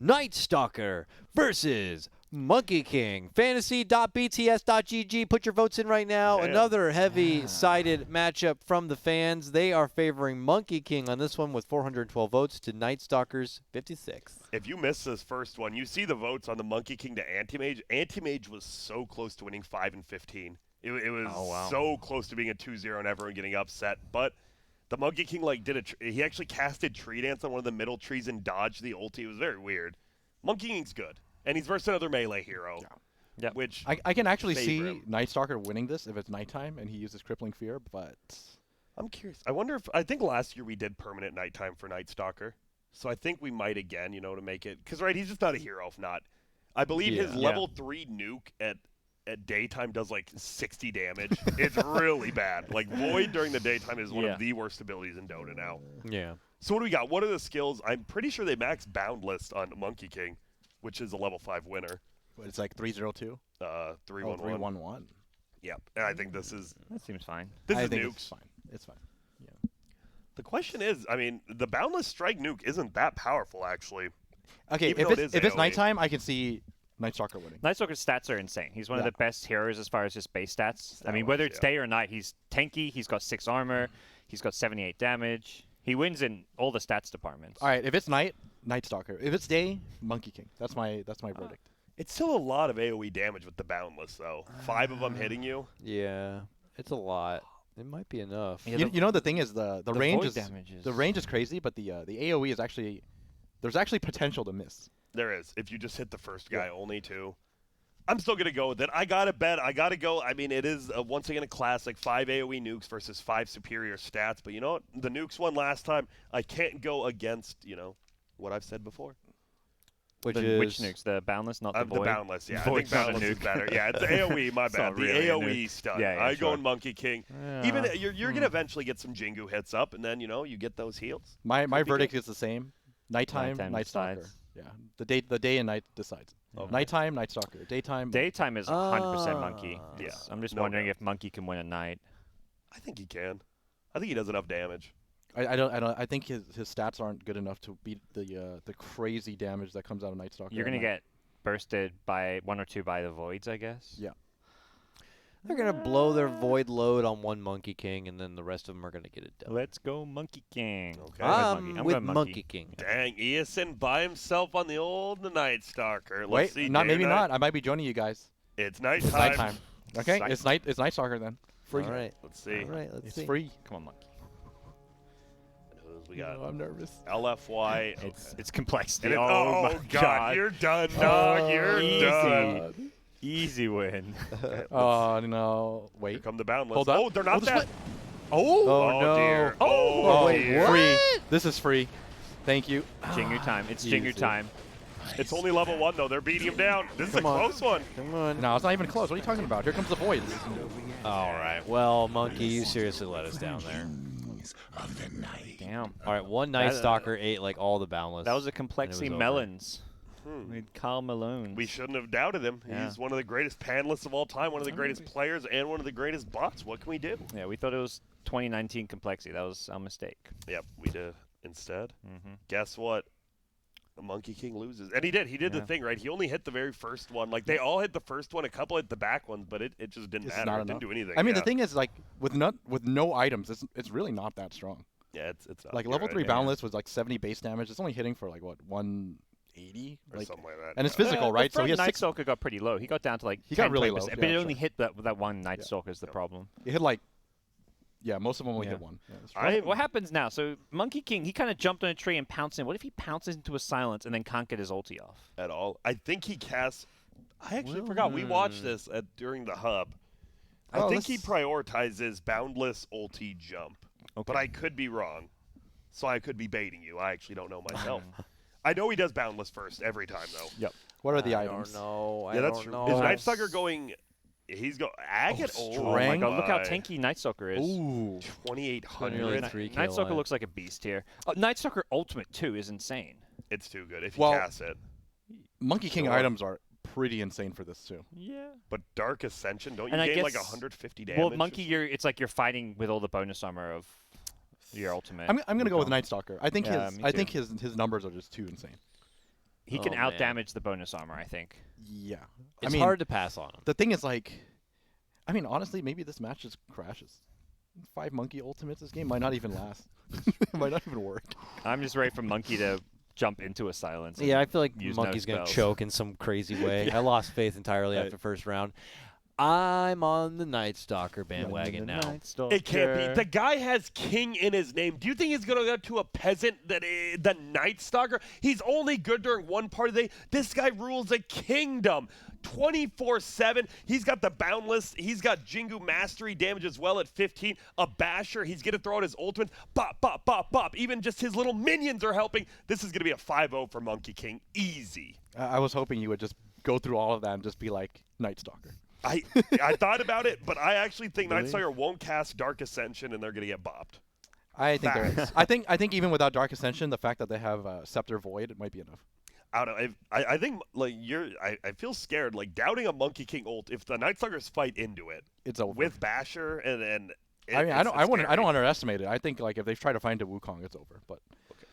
Night Stalker versus Monkey King. Fantasy.bts.gg. Put your votes in right now. Damn. Another heavy-sided matchup from the fans. They are favoring Monkey King on this one with 412 votes to Night Stalker's 56. If you miss this first one, you see the votes on the Monkey King to Anti-Mage. Anti-Mage was so close to winning 5 and 15. It was so close to being a 2-0 and everyone getting upset. But the Monkey King he actually casted Tree Dance on one of the middle trees and dodged the ulti. It was very weird. Monkey King's good. And he's versus another melee hero. Yep. Which I can actually favor see him. Night Stalker winning this if it's nighttime and he uses Crippling Fear, but I'm curious. I think last year we did permanent nighttime for Night Stalker. So I think we might again, to make it. Because, right, he's just not a hero if not. I believe his Yeah. level 3 nuke at daytime does like 60 damage. It's really bad. Like Void during the daytime is one of the worst abilities in Dota now. Yeah. So what do we got? What are the skills? I'm pretty sure they max Boundless on Monkey King, which is a level 5 winner. it's like 302. 311. 311. Yep. And I think this is That seems fine. I is think nukes. it's fine. It's fine. The question is, I mean, the Boundless Strike nuke isn't that powerful actually. Okay, Even though it is if it's AoE. nighttime, I can see Night Stalker winning. Night Stalker's stats are insane. He's one of Yeah. the best heroes as far as his base stats. I mean, Stat-wise, whether it's yeah. day or night, he's tanky. He's got 6 armor. He's got 78 damage. He wins in all the stats departments. All right, if it's Night Stalker. If it's day, Monkey King. That's my verdict. It's still a lot of AoE damage with the Boundless though. 5 of them hitting you. Yeah. It's a lot. It might be enough. Yeah, You know the thing is the range void is damage is- the range is crazy, but the AoE is actually there's actually potential to miss. There is. If you just hit the first guy only too. I'm still going to go with it. I got to bet. I got to go. I mean, it is, once again, a classic. 5 AoE nukes versus 5 superior stats. But you know what? The nukes won last time. I can't go against, what I've said before. Which Which nukes? The Boundless, not the The Void? Boundless, yeah. I Void's think not a Boundless is nuke. better. Yeah, it's AoE, my It's bad. not The really a AoE nuke. stun. Yeah, I sure. go in Monkey King. Even you're going to eventually get some Jingu hits up, and then, you get those heals. My be verdict is the same. Nighttime, Nighttime Night Stalker. decides. Yeah, the day and night decides. Nighttime, Night Stalker. Daytime. Daytime is 100% Monkey. Yeah. I'm just No wondering doubt. if Monkey can win at night. I think he can. I think he does enough damage. I think his stats aren't good enough to beat the crazy damage that comes out of Night Stalker. You're at going to night. get bursted by 1 or 2 by the Voids, I guess. Yeah. They're going to blow their void load on one Monkey King, and then the rest of them are going to get it done. Let's go Monkey King. Okay. I'm with going Monkey King. Dang, Eosin by himself on the old Night Stalker. Let's Wait, see, not day maybe or night? not. I might be joining you guys. It's nighttime. Nighttime. Okay, Night- it's Night Stalker then. Free. All right. Let's see. All right, let's It's see. free. Come on, Monkey. We got I'm nervous. LFY. It's complexity. And it- oh, my God, you're done, dog. You're easy. done. Easy win. Oh no! Here Wait. come the Boundless. Hold up. Oh, they're not Oh, that. Oh. Oh, no. Dear. Oh, wait, dear. what? free. This is free. Thank you. Jingu time. It's Jingu Easy. time. It's only level 1, though. They're beating him down. This is a Come on. close one. Come on. No, it's not even close. What are you talking about? Here comes the void. All right. Well, Monkey, you seriously let us down there. Damn. All right, one Night That- Stalker ate like all the Boundless. That was a complexity over. melons. With Carl Malone. We shouldn't have doubted him. Yeah. He's one of the greatest panelists of all time, one of the greatest players, and one of the greatest bots. What can we do? Yeah, we thought it was 2019 complexity. That was our mistake. Yep, we did instead. Mm-hmm. Guess what? The Monkey King loses. And he did. He did the Yeah. thing, right? He only hit the very first one. Like, they all hit the first one. A couple hit the back ones, but it just didn't It's matter. not It didn't enough. do anything. I mean, yeah. the thing is, like, with no items, it's really not that strong. Yeah, it's not. Like You're level right. 3 Boundless was like 70 base damage. It's only hitting for like what 180, Or like, something like that. and it's yeah. physical, right? So he has Night 6. Stalker got pretty low. He got down to like He got 10, really 20%, low, but yeah, it only sure. hit that one Night Stalker is the problem. He hit like, yeah, most of them only Yeah. hit one. Yeah, that's true. What happens now? So Monkey King, he kind of jumped on a tree and pounced in. What if he pounces into a silence and then can't get his ulti off? At all. I think he casts. I actually forgot. We watched this during the hub. I Oh, think he let's- prioritizes Boundless ulti jump. But I could be wrong. So I could be baiting you. I actually don't know myself. I know he does Boundless first every time, though. Yep. What are the I items? don't know. Yeah, I that's don't true. know. Is Night Stalker going He's go Agate. Oh my god, look how tanky Night Stalker is. Ooh. 2,800. 3K Night Stalker life. looks like a beast here. Night Stalker Ultimate 2 is insane. It's too good if you Well- cast it. Monkey King Sure. items are pretty insane for this too. Yeah. But Dark Ascension, don't you And I gain like guess- 150 damage? Well, Monkey, it's like you're fighting with all the bonus armor of your ultimate. I'm gonna go with Night Stalker. I think Yeah, his me I too. think his numbers are just too insane. He can Oh, out man. damage the bonus armor, I think. Yeah. It's I mean, hard to pass on him. the thing is like, I mean honestly, maybe this match just crashes. 5 Monkey ultimates. This game might not even last. It might not even work. I'm just ready for Monkey to jump into a silence. Yeah, I feel like use no Monkey's going to spells. choke in some crazy way. I lost faith entirely Right. after first round. I'm on the Night Stalker bandwagon now. It can't be. The guy has king in his name. Do you think he's going to go to a peasant that the Night Stalker? He's only good during one part of the day. This guy rules a kingdom 24/7. He's got the Boundless. He's got Jingu Mastery damage as well at 15. A Basher. He's going to throw out his ultimate. Bop, bop, bop, bop. Even just his little minions are helping. This is going to be a 5-0 for Monkey King. Easy. I was hoping you would just go through all of that and just be like Night Stalker. I thought about it, but I actually think Night Stalker won't cast Dark Ascension, and they're going to get bopped. I think there is. I think even without Dark Ascension, the fact that they have Scepter Void, it might be enough. I think like I feel scared like doubting a Monkey King ult if the Night Stalkers fight into it It's over. with Basher and I mean, I don't scary. underestimate it. I think like if they try to find a Wukong, it's over.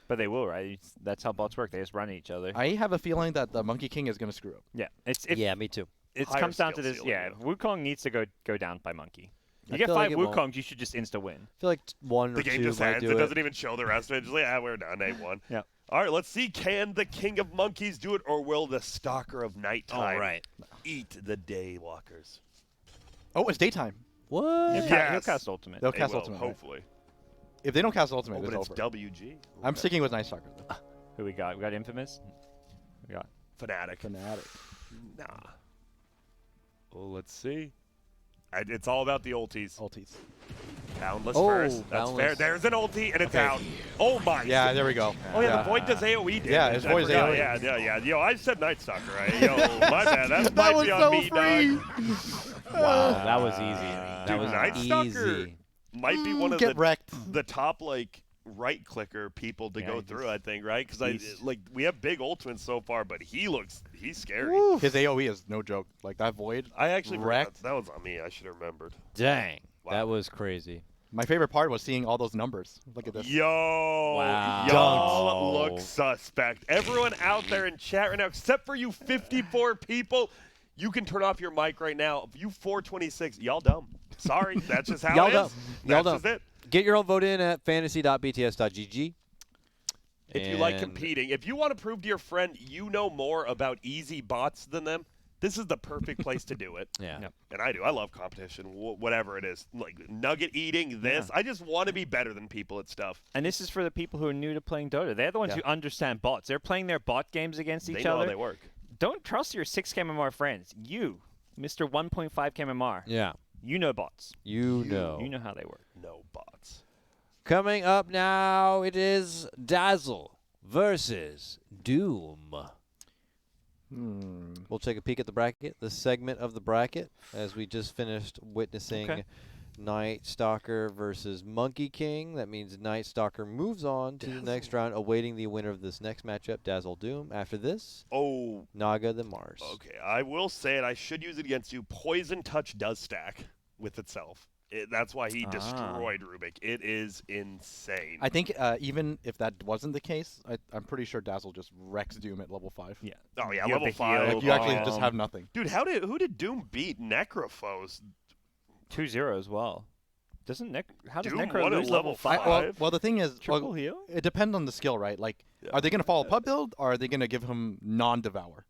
But they will, right? That's how bots work. They just run at each other. I have a feeling that the Monkey King is going to screw up. Yeah, Yeah, me too. it Higher comes down to skill this. ceiling, Yeah, though. Wukong needs to go down by Monkey. I You get feel 5 like it won't. Wukongs, you should just insta win. I feel like one or The game two just might ends. do It it. doesn't even show the rest of it. Just like, we're done. A1. Yeah. All right, let's see. Can the King of Monkeys do it, or will the Stalker of Nighttime All right. eat the Daywalkers? Oh, it's daytime. What? He'll Yes. cast ultimate. They'll They cast will, ultimate. right? hopefully. If they don't cast ultimate, Oh, but it's it's over. WG. I'm Okay. sticking with Night Stalker. Though. Who we got? We got Infamous. We got. Fnatic. Fanatic. Nah. Well, let's see. It's all about the ultis. Ultis. Boundless Oh, first. That's Boundless. fair. There's an ulti, and it's Okay. out. Oh, my. Yeah, there we go. Oh, yeah, Yeah. the Void does AoE damage. Yeah, his I Void is forgot. AoE. Yeah. Yo, I said Night Stalker, right? Yo, my bad. That might was be on so me, free. dog. Wow, that was easy. That Dude, was Night Stalker easy. might be one of Get wrecked. the top, like, right-clicker people to Yeah, go he's- through, I think, right? Because, he's- we have big ultimates so far, but he's scary. His AoE is no joke. Like that Void. I actually forgot. Wrecked. That was on me. I should have remembered. Dang. Wow. That was crazy. My favorite part was seeing all those numbers. Look at this. Yo, Wow. y'all Dunks. look suspect. Everyone out there in chat right now, except for you 54 people, you can turn off your mic right now. You 426, y'all dumb. Sorry, that's just how Y'all it dumb. is. Y'all That's just dumb. it. Get your own vote in at fantasy.bts.gg. If you like And competing, if you want to prove to your friend you know more about easy bots than them, this is the perfect place to do it. Yeah. Yep. And I do. I love competition, whatever it is. Like nugget eating, this. I just want to be better than people at stuff. And this is for the people who are new to playing Dota. They're the ones Yeah. who understand bots. They're playing their bot games against They each know how other. they work. Don't trust your 6 MMR friends. You, Mr. 1.5 MMR. Yeah. You know bots. You know. You know how they work. No bots. Coming up now, it is Dazzle versus Doom. We'll take a peek at the bracket, the segment of the bracket, as we just finished witnessing Okay. Night Stalker versus Monkey King. That means Night Stalker moves on to the next round, awaiting the winner of this next matchup, Dazzle Doom. After this, Oh, Naga the Mars. okay. I will say it. I should use it against you. Poison Touch does stack with itself. That's why he destroyed Rubik. It is insane. I think even if that wasn't the case, I'm pretty sure Dazzle just wrecks Doom at level 5. Yeah. Oh, yeah, You have level the 5. heal Like you actually bomb. just have nothing. Dude, who did Doom beat? Necrophos. 2-0 as well. How does Doom Necro won at lose level level 5? Well, the thing is, Triple heal? it depends on the skill, right? Like, are they going to follow pub build, or are they going to give him non-devour?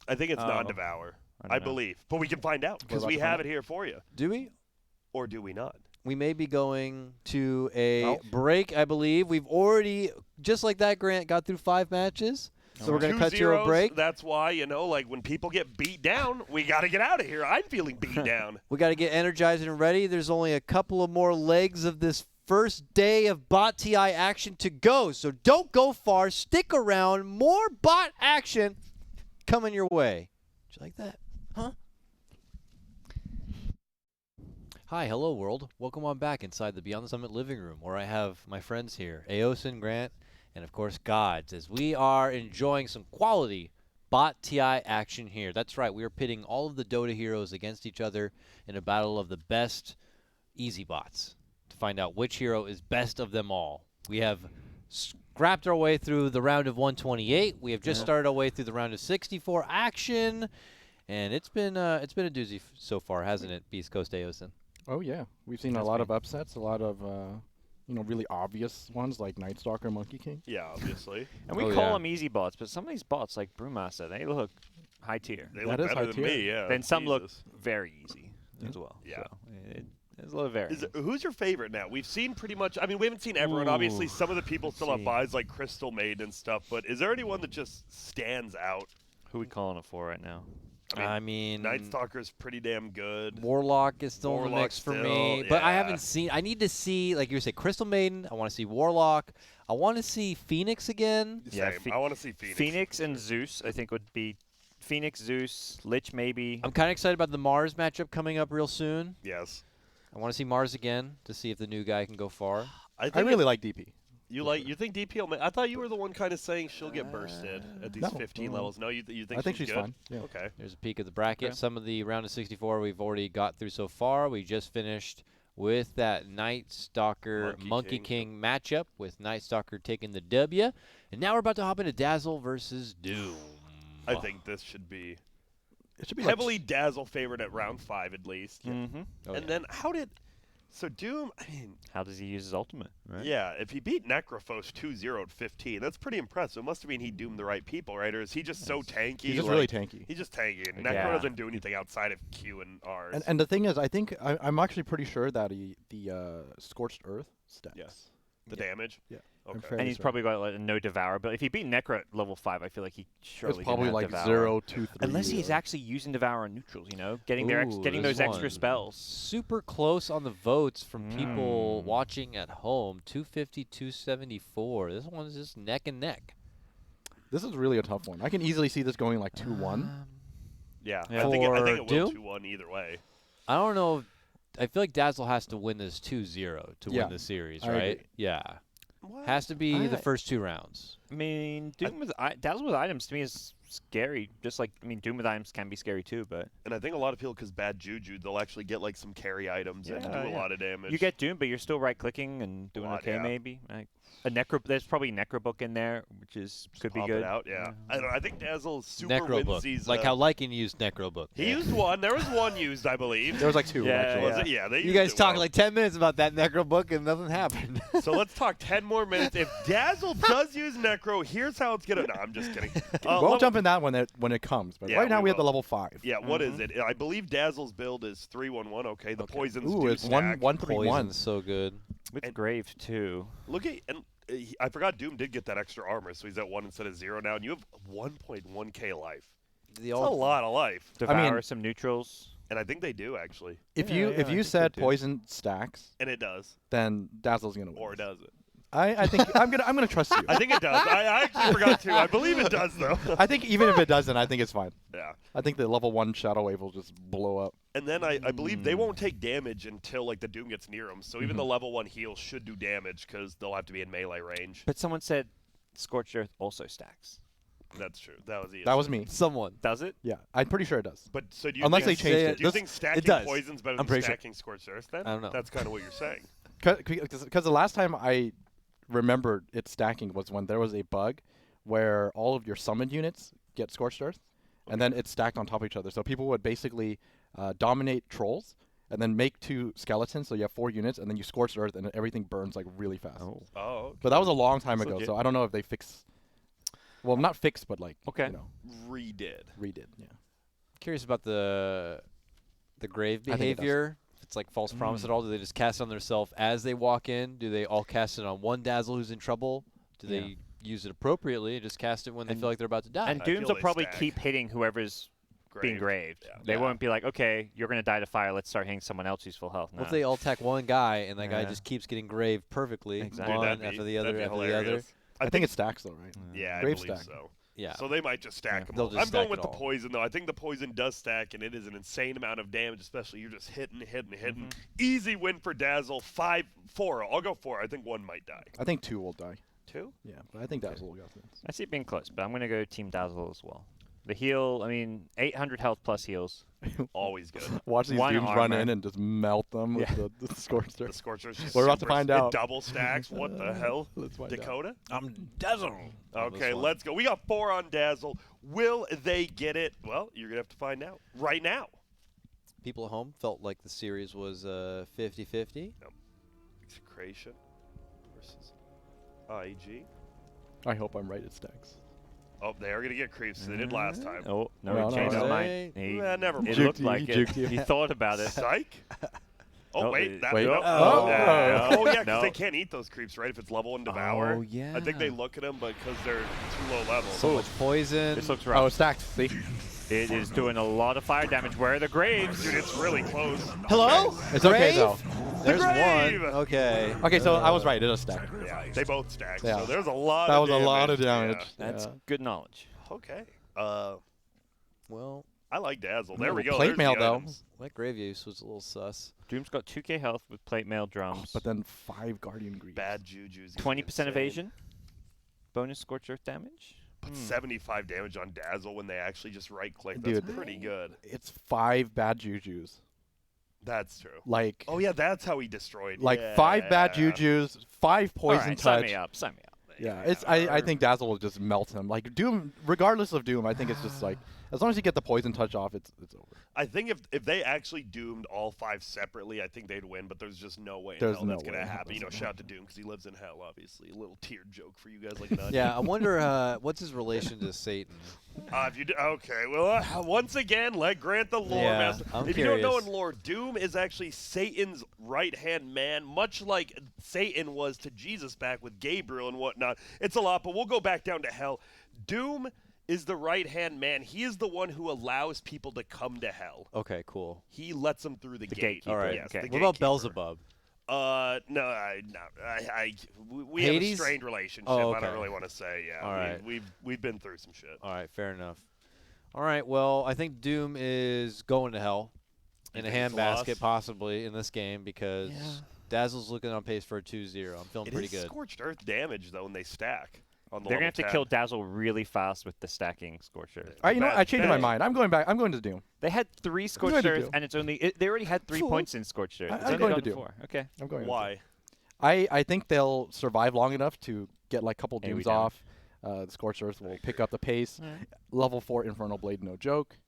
I think it's Oh. non-devour. I don't I know. believe. But we can find out because about we to find have out? it here for you. Do we? Or do we not? We may be going to a Oh. break, I believe. We've already, just like that, Grant, got through 5 matches. So we're going to cut to a 2-0s, break. That's why, like when people get beat down, we got to get out of here. I'm feeling beat down. We got to get energized and ready. There's only a couple of more legs of this first day of Bot TI action to go. So don't go far. Stick around. More bot action coming your way. Did you like that? Huh? Hi, hello world. Welcome on back inside the Beyond the Summit living room where I have my friends here, Aosin, Grant, and of course Gods, as we are enjoying some quality Bot TI action here. That's right, we are pitting all of the Dota heroes against each other in a battle of the best easy bots to find out which hero is best of them all. We have scrapped our way through the round of 128. We have just started our way through the round of 64 action, and it's been a doozy so far, hasn't it, Beast Coast Aosin? Oh yeah, we've seen a lot of upsets, a lot of really obvious ones like Night Stalker, Monkey King. Yeah, obviously. And we Oh, call yeah. them easy bots, but some of these bots, like Brewmaster, they look high tier. They That look is better high than tier. me, yeah. Then some look Jesus. very easy as well. Yeah. So there's a little variance. Who's your favorite now? We've seen pretty much. I mean, we haven't seen everyone. Obviously, some of the people still have see. buys like Crystal Maiden and stuff. But is there anyone that just stands out? Who we calling it for right now? I mean, Night Stalker's pretty damn good. Warlock is still in the Warlock mix for still, me, but I yeah. haven't seen. I need to see, like you say, Crystal Maiden. I want to see Warlock. I want to see Phoenix again. Yeah, Same. I want to see Phoenix. Phoenix and Zeus, I think, would be Phoenix, Zeus, Lich maybe. I'm kind of excited about the Mars matchup coming up real soon. Yes. I want to see Mars again to see if the new guy can go far. I think I really like DP. you think DP will I thought you were the one kind of saying she'll get bursted at these No, 15 no. levels. No, you think I think she's she's good? fine. Yeah. Okay. There's a peek at the bracket. Okay. Some of the round of 64 we've already got through so far. We just finished with that Night Stalker Monkey Monkey King matchup with Night Stalker taking the W. And now we're about to hop into Dazzle versus Doom. I think this should be It should be heavily Dazzle favorite at round 5 at least. Mm-hmm. Oh, And yeah. then so Doom, I mean, How does he use his ultimate? Right? yeah, if he beat Necrophos 2-0 at 15, that's pretty impressive. It must have been he doomed the right people, right? Or is he just so tanky? He's just like- really tanky. He's just tanky. And Yeah. Necro doesn't do anything outside of Q and R's. And the thing is, I think I'm actually pretty sure that the Scorched Earth stacks. Yes. The Yeah. damage? Yeah. I'm Okay. fairly And he's certain. probably got like, a no Devour. But if he beat Necro at level 5, I feel like he surely It's probably can have like Devour. 0, 2, 3. Unless he's actually using Devour on neutrals, getting getting this those extra one. spells. Super close on the votes from people Mm. watching at home. 250, 274. This one's just neck and neck. This is really a tough one. I can easily see this going like 2-1. Yeah. Yeah. I think it For will Doom? 2-1 either way. I don't know. I feel like Dazzle has to win this 2-0 to Yeah, win the series, I right? agree. Yeah. What? Has to be the I- first 2 rounds. I mean, Doom with Dazzle with items to me is scary. Just like Doom with items can be scary too. But And I think a lot of people, because bad juju, they'll actually get like some carry items and do Yeah, a yeah. lot of damage. you get Doom, but you're still right clicking and doing Lot, okay yeah. maybe. Like there's probably Necrobook in there, which is could be Pop good. it out, yeah. I don't know. I think Dazzle is super Necrobook. winsies. Like how Lycan used Necrobook. he used one. There was one used, I believe. There was like 2, Yeah, actually. Was it? Yeah, they You used guys it talked well. like 10 minutes about that Necrobook and nothing happened. So let's talk 10 more minutes. If Dazzle does use Necro, here's how it's gonna. No, I'm just kidding. We'll level- jump in that when it comes. But Yeah, right now we we have the will. level 5. Yeah, what is it? I believe Dazzle's build is 3-1-1. Okay, the poisons Ooh, do it's stack. 1-3-1. Poison's so good. With And- Grave too. Look at I forgot Doom did get that extra armor, so he's at 1 instead of 0 now, and you have 1.1k life. The That's a lot of life, Devour some neutrals. and I think they do actually, If Yeah, you yeah, if I you think they said do. poison stacks, and it does, then Dazzle's gonna win. or does it? I think I'm gonna trust you. I think it does. I actually forgot to. I believe it does though. I think even if it doesn't, I think it's fine. Yeah. I think the level 1 Shadow Wave will just blow up. And then I believe they won't take damage until like the Doom gets near them. So even the level 1 heal should do damage because they'll have to be in melee range. But someone said Scorched Earth also stacks. That's true. That was easy. That was me. Someone. Does it? Yeah, I'm pretty sure it does. But so do you Unless think, they changed it. Do you This- think stacking does. poison's better I'm than pretty sure. stacking Scorched Earth then? I don't know. That's kind of what you're saying. Because the last time I remembered it stacking was when there was a bug where all of your summoned units get Scorched Earth, and then it's stacked on top of each other. So people would basically dominate trolls, and then make 2 skeletons, so you have 4 units, and then you Scorched Earth, and everything burns like really fast. Oh. Oh, But that was a long time That's ago, legit. so I don't know if they fix. Well, not fixed, but like Okay. you know, redid. redid. Yeah. Curious about the grave I think it does. behavior. If it's like false promise at all, do they just cast it on themselves as they walk in? Do they all cast it on one Dazzle who's in trouble? Do Yeah. they use it appropriately and just cast it when they And- feel like they're about to die? And I feel Dooms will they probably stack. keep hitting whoever's being graved. Yeah. They Yeah. won't be like, okay, you're gonna die to fire. Let's start hitting someone else who's full health. What if No. they all attack one guy and that guy Yeah. just keeps getting graved perfectly, Exactly. Dude, one that'd be- after the that'd other be after the other? hilarious. I think it stacks though, right? Yeah, I Grave believe stack. so. Yeah. So they might just stack them they'll all. just I'm going stack with it the all. poison, though. I think the poison does stack, and it is an insane amount of damage, especially you're just hitting. Mm-hmm. Easy win for Dazzle. 4. I'll go 4. I think 1 might die. I think 2 will die. 2? Yeah, but I think Dazzle will go. I see it being close, but I'm going to go Team Dazzle as well. The heal, 800 health plus heals. Always good. Watch these One dudes run armor. in and just melt them with the Scorcher. The Scorcher's just We're about to super- find it out. double stacks. What the hell? Let's find out. Dakota? I'm Dazzle. Okay, let's go. We got 4 on Dazzle. Will they get it? Well, you're going to have to find out right now. People at home felt like the series was 50-50. Execration versus IG. I hope I'm right. It stacks. Oh, they are going to get creeps. They did last time. Oh, no, No, he no, changed his no. mind. He, Never mind. it Juked looked you, like he it. juked you. He thought about it. Psych. Oh, Oh, wait. That, wait. no, Oh. yeah, Oh. because No. they can't eat those creeps, right? If it's level and devour. Oh, yeah. I think they look at them, but because they're too low level. So much poison. This looks Oh, rough. it's stacked. See? It is doing a lot of fire damage. Where are the graves? Dude, it's really close. Hello? It's okay, Grave? though. There's grave! one. Okay. Okay, so I was right. It is stacked. Yeah, they both stack. Yeah. So there's a lot That of was damage. a lot of damage. That's Yeah. good knowledge. Yeah. Okay. Well, I like Dazzle. There Ooh, we go. plate There's mail, the though. items. that grave use was a little sus. Doom's got 2k health with plate mail drums. But then 5 Guardian Greaves. Bad juju's. 20% evasion. Bonus scorch earth damage. But 75 damage on Dazzle when they actually just right click. That's Dude. pretty good. It's 5 bad jujus. That's true. Like, Oh yeah, that's how he destroyed. 5 bad Yeah. jujus, 5 poison All right, touch. sign me up. Sign me up. Yeah, I think Dazzle will just melt him. Like Doom, regardless of Doom, I think it's just like as long as you get the poison touch off, it's over. I think if they actually doomed all 5 separately, I think they'd win. But there's just no way in There's hell no that's gonna way. happen. You know, shout out to Doom because he lives in hell. Obviously, a little tear joke for you guys like an onion. Yeah, I wonder what's his relation to Satan. If you okay, well, once again, let Grant the lore Yeah, master. I'm If you don't know curious. in lore, Doom is actually Satan's right-hand man, much like Satan was to Jesus back with Gabriel and whatnot. It's a lot, but we'll go back down to hell. Doom is the right-hand man. He is the one who allows people to come to hell. Okay, cool. He lets them through the gate. gatekeeper, All right. Yes, okay. the What about gatekeeper. Beelzebub? We have a Hades? strained relationship. Oh, I don't okay. really want to say. Yeah, All right. we've been through some shit. All right, fair enough. All right, well, I think Doom is going to hell in a think it's a handbasket loss? possibly in this game because Dazzle's looking on pace for a 2-0. I'm feeling It pretty is good. scorched earth damage though when they stack. On the They're level going to have to 10. kill Dazzle really fast with the stacking Scorcher. All right, you know what? I changed my bad. mind. I'm going back. I'm going to Doom. They had 3 going Scorched to Earth, Doom. and it's only they already had 3 Fool. points in Scorched Earth. I'm It's only going gone to Doom. 4. Okay. I'm going. Why? I think they'll survive long enough to get like a couple Hey, we Dooms down. off. The Scorched Earth will pick up the pace. Level 4 Infernal Blade, no joke.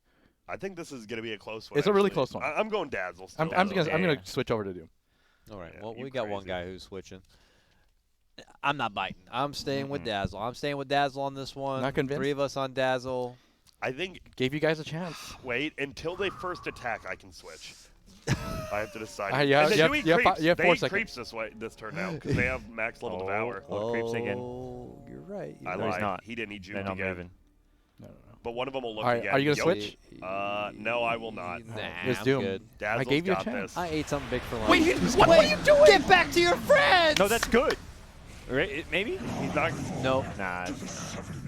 I think this is going to be a close one. It's a really actually. close one. I'm going Dazzle. Still, I'm though. gonna switch over to Doom. All right, Yeah, well, you we got one crazy. guy who's switching. I'm not biting. I'm staying with Dazzle. I'm staying with Dazzle on this one. Not convinced? 3 of us on Dazzle. I think. Gave you guys a chance. Wait until they first attack. I can switch. I have to decide. Yeah, And they you have- do eat you have creeps. you have They 4 eat seconds. creeps this turn now because they have max level devour. Oh, creeps again. Oh, you're right. You're I No, he's lied. not. He didn't eat juke They're not again. moving. But one of them will look All right, again. are you gonna Yoke. switch? No, I will not. Nah, It's I'm Doom. good. Dazzle's gave you a got chance. this. I ate something big for lunch. What are you doing? Get back to your friends! No, that's good. Right? Maybe? He's not. No. Nah.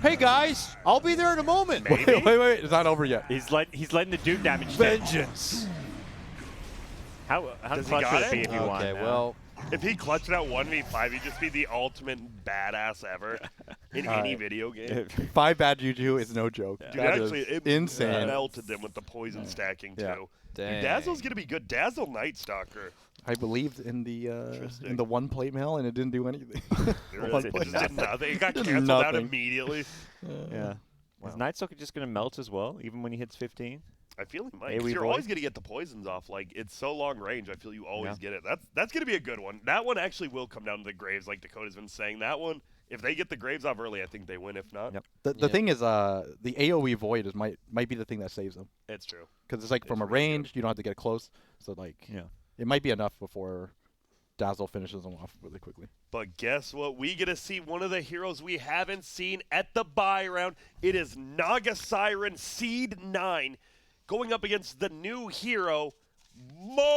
Hey, guys, I'll be there in a moment. Wait, wait. It's not over yet. He's letting the Doom damage down. Vengeance. How Does he clutch got would it be it? if you won? Okay, now? well, If he clutched it out 1v5, he'd just be the ultimate badass ever in any video game. 5 bad juju is no joke. Dude, That is actually, it insane. melted them with the poison stacking too. Yeah. Dude, dang. Dazzle's gonna be good. Dazzle Night Stalker. I believed in Interesting. the 1 plate mail and it didn't do anything. It did just did nothing. It got Did canceled out nothing. immediately. Yeah. Is Night Stalker just going to melt as well, even when he hits 15? I feel he might. Hey, 'cause we you're boy. always gonna get the poisons off. Like it's so long range. I feel you always Yeah. get it. That's gonna be a good one. That one actually will come down to the graves, like Dakota's been saying. That one, if they get the graves off early, I think they win. If not, Yep. The Yeah. thing is, the AOE void might be the thing that saves them it's true. because it's like from a It's really good. range, you don't have to get close. So like, Yeah. it might be enough before Dazzle finishes them off really quickly. But guess what? We get to see one of the heroes we haven't seen at the buy round. It is Naga Siren Seed 9 going up against the new hero,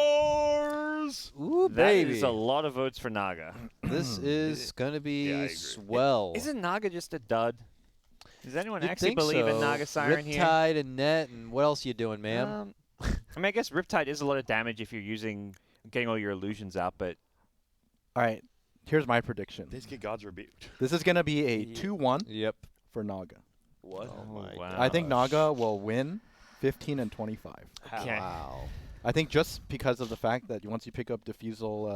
Mars. Ooh, That baby. is a lot of votes for Naga. This is going to be Yeah, I agree. swell. Isn't Naga just a dud? Does anyone You'd actually think believe in so. Naga Siren here? Riptide and Net, and what else you doing, man? I mean, I guess Riptide is a lot of damage if you're getting all your illusions out, but All right, here's my prediction. They just get God's rebuked. This is gonna be a 2-1 Yep. for Naga. What? oh, wow. I think Naga will win 15 and 25. Okay. Wow. I think just because of the fact that once you pick up Diffusal,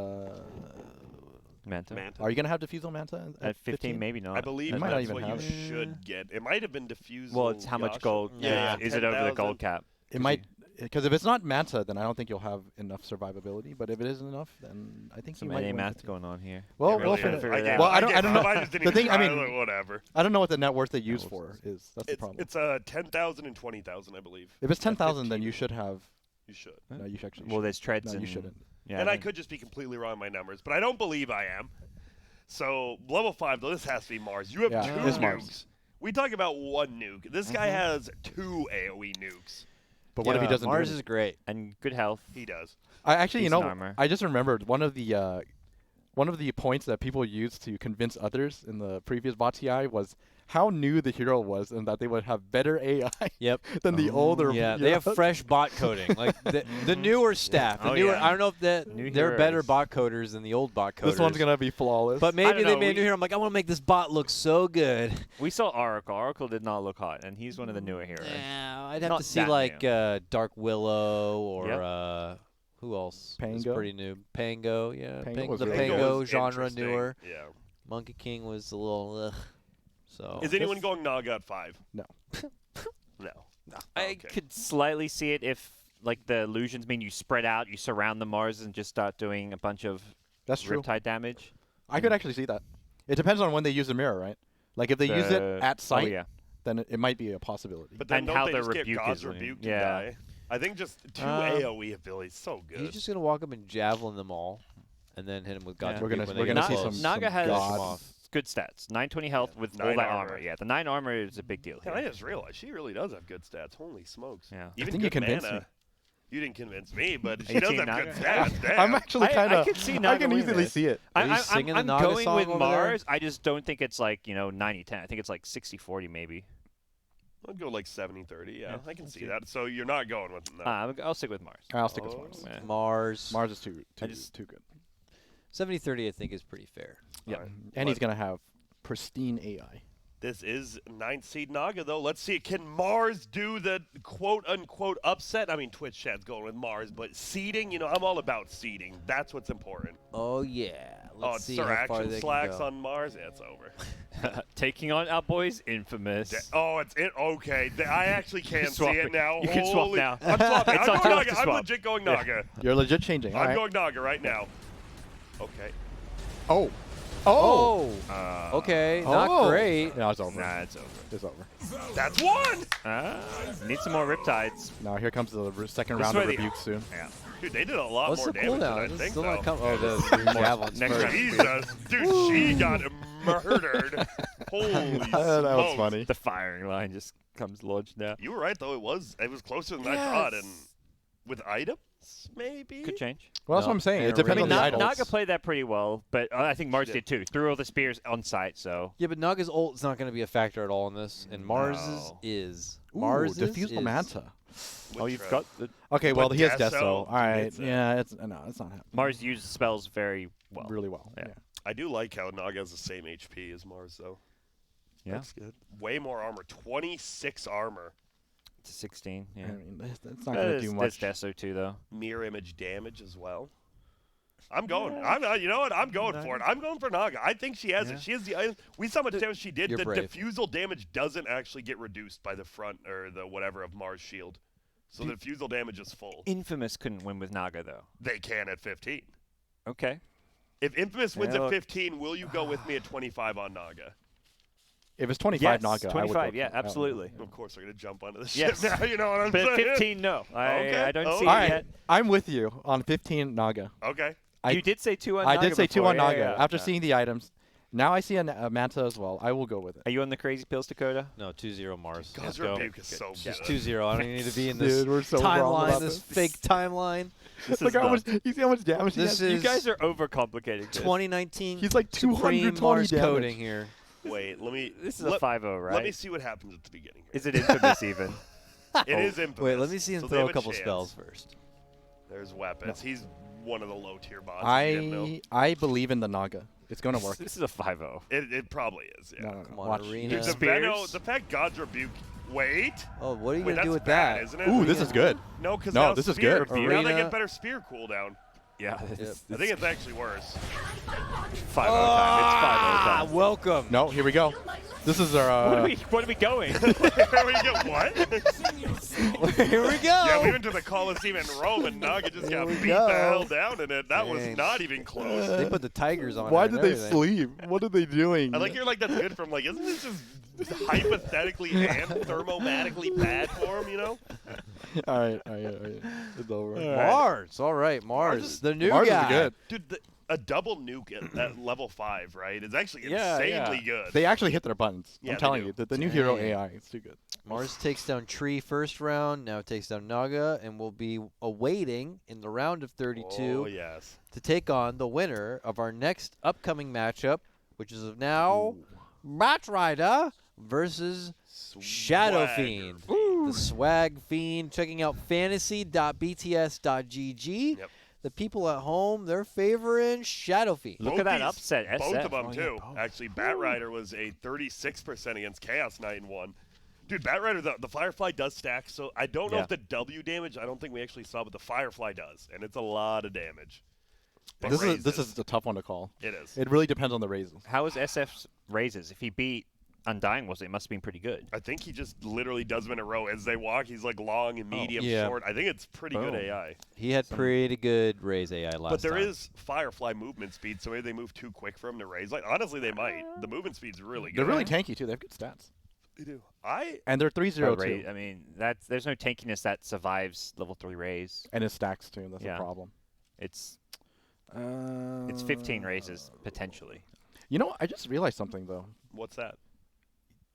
Manta. Manta. are you gonna have Diffusal Manta At 15, maybe not. I believe You might not that's even what you have it. should get. It might have been diffusal. Well, it's how much Yasha. gold. Yeah. Is it over the 10,000. gold cap? It might, because if it's not Manta, then I don't think you'll have enough survivability. But if it isn't enough, then I think Some you might NA win math 15. going on here. Well, It we'll really figure is. it I out. get- Well, I don't get know. it. I just didn't The even thing- I try, mean- like, whatever. I don't know what the net worth they use we'll for is. That's the It's problem. it's 10,000 and 20,000, I believe. If it's At 10,000, then 15. you should have. You should. Huh? No, you should actually. Well, there's treads no, and you shouldn't. Yeah, And I think- could just be completely wrong on my numbers, but I don't believe I am. So level 5, though, this has to be Mars. You have Yeah, 2 it's nukes. Mars. We talk about 1 nuke. This guy has 2 AoE nukes. But what if he doesn't? Mars do is it? great. and good health. He does. I actually, you decent know, armor. I just remembered one of the points that people used to convince others in the previous bot TI was how new the hero was and that they would have better AI Yep. than the older. Yeah, they have heroes. fresh bot coding. Like the newer staff, the Oh, newer. yeah. I don't know if New they're better heroes. bot coders than the old bot coders. This one's gonna be flawless. But maybe don't they know, made a we- new hero. I'm like, I want to make this bot look so good. We saw Oracle. Oracle did not look hot, and he's one of the newer heroes. Yeah, I'd have Not to see that like new. Dark Willow or Yep. who else? Is Pango? pretty new. Pango, yeah. Pango was the really Pango Pango was genre interesting. newer. Yeah. Monkey King was a little ugh. So Is anyone going Naga at 5? No. No. I Okay. could slightly see it if, like, the illusions mean you spread out, you surround the Mars, and just start doing a bunch of That's true. Riptide damage. I could actually see that. It depends on when they use the mirror, right? Like if they use it at sight, Oh, yeah. then it might be a possibility. But then And don't how they the just get rebuke God's is when- rebuke to yeah. die? I think just 2 Um, AoE abilities, so good. he's just gonna walk up and javelin them all, and then hit him with God's Yeah. We're gonna- Rebuke when we're they gonna get see close. some- Naga has God. good stats. 920 health with all 9 that armor. armor. Yeah, the 9 armor is a big deal Yeah, here. I just realized she really does have good stats. Holy smokes. Yeah. Even think you good convinced mana. me. You didn't convince me, but she 18 does have Naga. good stats. Damn. I'm actually I kind of. could see I Naga can winning easily this. see it. Are you singing the I'm Naga going song with over there? Mars. I just don't think it's like, 90-10. I think it's like 60-40 maybe. I'd go like 70-30. Yeah, Yeah, I can let's see see. that. So you're not going with that. I'll stick with Mars. I'll stick with Oh. Mars. Yeah. Mars. Mars is too just- too good. 70-30 I think is pretty fair. Yeah, Alright. and he's But gonna have pristine AI. This is 9th seed Naga, though. Let's see. Can Mars do the quote-unquote upset? I mean, Twitch chat's going with Mars, but seeding, I'm all about seeding. That's what's important. Oh yeah. Let's It's see Sir how far Action they Slacks can go. on Mars. Yeah, it's over. Taking on our boys, Infamous. It's it. Okay, I actually can see Swap it it. now. You can swap Holy- now. I'm swapping. It's I'm on going top Naga. to I'm swap. legit going Naga. You're legit changing. All I'm right. going Naga right now. Okay. Oh. Oh. Uh, Okay. Oh. Not great. No, it's over. Nah, it's over. It's over. That's one! Need some more Riptides. Now here comes the second This round of way the- rebuke soon. Yeah. Dude, they did a lot What's more the damage than I cooldown? It's think, still though. not coming. Oh, the javelins Next first. round. Jesus. Dude, she got murdered. Holy that was smokes. funny. The firing line just comes lodged now. You were right, though. It was closer than I thought. And with items, maybe? Could change. Well, that's No, what I'm saying. and It depends a on the ring. items. Naga played that pretty well, but I think Mars She did too. Threw all the spears on site, so. Yeah, but Naga's ult is not going to be a factor at all in this, and Mars's No. is. Ooh, Mars's Diffusal is. Manta. Oh, you've got the Okay, But well he has Deso, Deso. All right, it's, yeah, it's no, it's not happening. Mars used spells very well. Really well. Yeah. Yeah. I do like how Naga has the same HP as Mars, though. Yeah. That's good. Way more armor. 26 armor. To 16. Yeah. I mean, that's not gonna do much. That's Deso too, though. Mirror image damage as well. I'm going. You know what? I'm going for it. I'm going for Naga. I think she has Yeah. it. She has the items. We saw how much damage she did. You're The brave. diffusal damage doesn't actually get reduced by the front or the whatever of Mars shield. So the diffusal damage is full. Infamous couldn't win with Naga, though. They can at 15. Okay. If Infamous wins Yeah, at look. 15, will you go with me at 25 on Naga? If it's 25 Yes, Naga, I would 25. go Yeah, for that one. absolutely. Of course, we're going to jump onto the Yes. ship now. You know what I'm But at saying? 15, no. Okay. I don't Oh. see All it right, yet. I'm with you on 15 Naga. Okay. I- You did say 2 on I Naga did say 2 before. on Yeah, Naga. yeah. After Yeah. seeing the items, now I see a Manta as well. I will go with it. Are you on the crazy pills, Dakota? No, 2-0 Mars. God's Let's go. rebuke is so It's good. just 2-0. I don't even need to be in this Dude, we're so wrong timeline, about this this. fake timeline. This Look is how nuts. much. You see how much damage he This has? You is guys are overcomplicating this. 2019. He's like Supreme 220 Mars damage. coding here. Wait, let me. This is a let, 5-0, right? Let me see what happens at the beginning. Here. Is it infamous even? It is infamous. Wait, let me see him so they throw have a couple chance. spells first. There's weapons. He's one of the low tier bots. if you didn't know. I believe in the Naga. It's gonna work. This is a 5-0. It probably is. Yeah. No. Come on, Watch. Arena. Dude, the Spears? Venom, the fact God's rebuke. Wait. Oh, what are you Wait, gonna do that's with bad, that? isn't it? Ooh, this is good. No, because No, now this is spear. good. Now they Arena. get better spear cooldown. Yeah. I think it's actually worse. 5-0 time. It's 5-0 Ah, time. welcome. No, here we go. This is our. What are we going? Here we go. What? Here we go. Yeah, we went to the Coliseum in Rome, and Naga just got we beat go. the hell down in it. That was Dang. not even close. They put the tigers on. Why it and did they everything. sleep? What are they doing? I like you're like that's good from like isn't this just hypothetically and thermomatically bad for him? You know? all right. It's over. Mars. All right, Mars. is- The new Mars guy. is good. Dude, a double nuke at level 5, right? Is actually Yeah, insanely yeah. good. They actually hit their buttons. Yeah, I'm they telling do. you, the new hero Dang. AI is too good. Mars takes down Tree first round. Now takes down Naga, and will be awaiting in the round of 32 Oh yes. to take on the winner of our next upcoming matchup, which is of now Batrider versus Shadow Swag Fiend. Fiend. The Swag Fiend. Checking out fantasy.bts.gg. Yep. The people at home, they're favoring Shadow Fiend. Look Both at that these- upset, Both SF. of them Oh, yeah, too. both. Actually, Batrider was a 36% against Chaos Knight in one. Dude, Batrider, the Firefly does stack, so I don't know Yeah. if the W damage, I don't think we actually saw, but the Firefly does, and it's a lot of damage. But This raises, is a tough one to call. It is. It really depends on the raises. How was SF's raises? If he beat Undying, it must have been pretty good. I think he just literally does them in a row as they walk. He's like long and medium, yeah. short. I think it's pretty good Boom. AI. He had pretty good raise AI last But there time. is Firefly movement speed, so maybe they move too quick for him to raise. Like honestly, they might. The movement speed's really good. They're really tanky too. They have good stats, They do. and they're 3-0-2, I mean, there's no tankiness that survives level 3 raise. and it stacks too. That's Yeah. a problem. It's 15 raises potentially. You know, I just realized something though. What's that?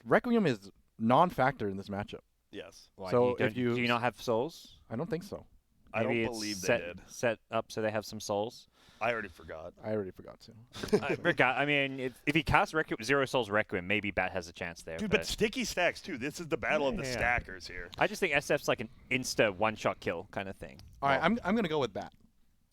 Requiem is non-factor in this matchup. Yes. Why, So do if you- do you not have souls? I don't think so. I Maybe don't it's believe they set, did. set up so they have some souls. I already forgot. I already forgot to. I mean, if he casts Requiem, Zero Souls Requiem, maybe Bat has a chance there. Dude, but sticky stacks too. This is the battle of the Yeah. stackers here. I just think SF's like an insta one-shot kill kind of thing. All right, I'm gonna go with Bat.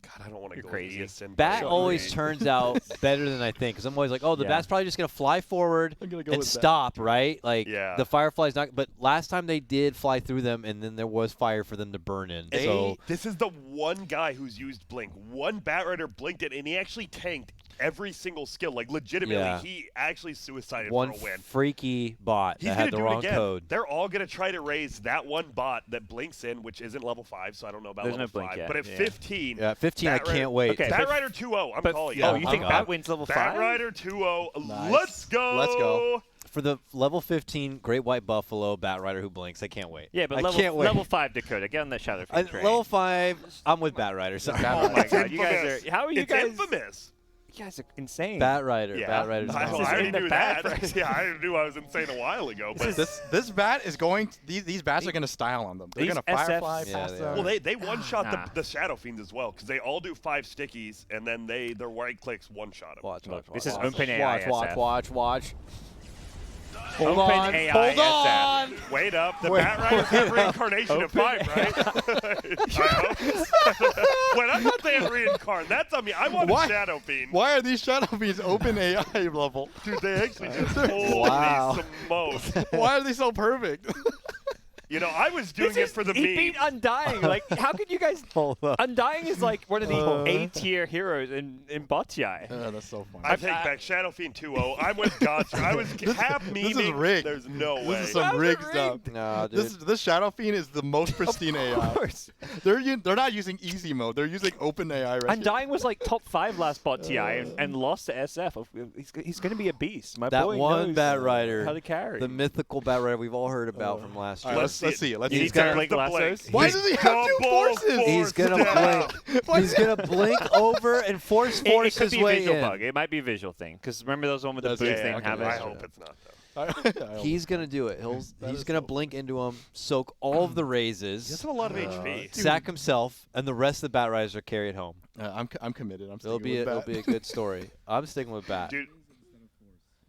God, I don't want to You're go crazy. East and Bat Short always range. turns out better than I think, because I'm always like, oh, the Yeah. Bat's probably just going to fly forward I'm gonna go and with Bat. stop, right? Like, Yeah. the Firefly's not. But last time they did fly through them, and then there was fire for them to burn in. So, This is the one guy who's used Blink. One Batrider blinked it, and he actually tanked every single skill. Like, legitimately, Yeah. he actually suicided one for a win. freaky bot He's that gonna had the do wrong it again. code. They're all gonna try to raise that one bot that blinks in, which isn't level 5, so I don't know about There's level no blink 5. yet, But at yeah. 15, Yeah, 15, I Batrider- can't wait. Okay, but- Batrider 2-0. I'm But calling it. oh, you think I'm Bat up. wins level 5? Batrider 2-0. Nice. Let's go. Let's go. For the level 15 Great White Buffalo Bat Rider who blinks, I can't wait. Yeah, but I can't wait. level 5 Dakota, get on that Shadow Fiend train. Level 5, I'm with Bat Rider. Sorry. Oh my It's god, you guys infamous. are. How are you It's guys? infamous. You guys are insane. Bat Rider. Yeah, Bat Rider's I, awesome. This is already in the knew bad that. price. Yeah, I knew I was insane a while ago. But This Bat is going. These bats are gonna style on them. They're These gonna SFs Firefly Yeah, past they them. are. well, they one shot Nah. the Shadow Fiends as well because they all do 5 stickies and then their right clicks one shot them. Watch, watch, watch. This is watch. OpenAI Watch, SF. watch. Hold on. OpenAI Hold SF. on. Wait up, the Wait. Bat Riders have reincarnation of 5, right? I hope. Wait, I thought they had reincarn. That's on me. I want Why? a Shadow Fiend. Why are these Shadow Fiends open AI level? Dude, they actually just holy Wow. Why are they so perfect? You know, I was doing it for the he meme. beat Undying. Like, how could you guys? Hold on. Undying is like one of the A-tier heroes in Botchai. That's so funny. I take back Shadow Fiend 2-0. I'm with Gotcha. I was half memeing. This is rigged. There's no way. This is some How's it rigged stuff. rigged? No, dude. This Shadow Fiend is the most pristine AI. Of course. They're not using easy mode. They're using open AI. Right Undying was like top 5 last Botchai and lost to SF. He's going to be a beast. My that boy one knows Bat Rider, how to carry. the mythical Bat Rider we've all heard about from last All year. right, Let's let's see see it. it. Let's You see just it. gotta There's blink the lassos? blink. Why He's does he have two double forces? He's gonna forced down. blink. He's gonna blink over and force It could his be a way visual in. bug. It might be a visual thing. Because remember those one with the That's- boots yeah, they didn't okay, have that's it? I true. hope it's not, though. He's gonna do it. He's gonna blink into him, soak all of the raises, He has a lot of HP. sack himself, and the rest of the Bat Riders are carried home. I'm committed. I'm It'll sticking be with it'll Bat. be a good story. I'm sticking with Bat. Dude,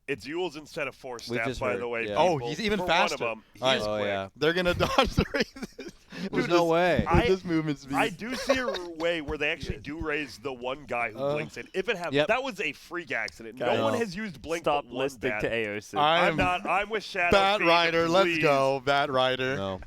It's Yules instead of four We step, just by heard, the way. yeah. Oh, people. he's even For faster. One of them, he's All right. Oh, quick. yeah. They're gonna dodge the raises. There's no way. This movement's I do see a way where they actually do raise the one guy who blinks in. If it happens, Yep. that was a freak accident. I No one know. has used blink Stop but one listening bat. to AOC. I'm not. I'm with Shadow. Bat Fiend, Rider, let's please. go. Bat Rider. No.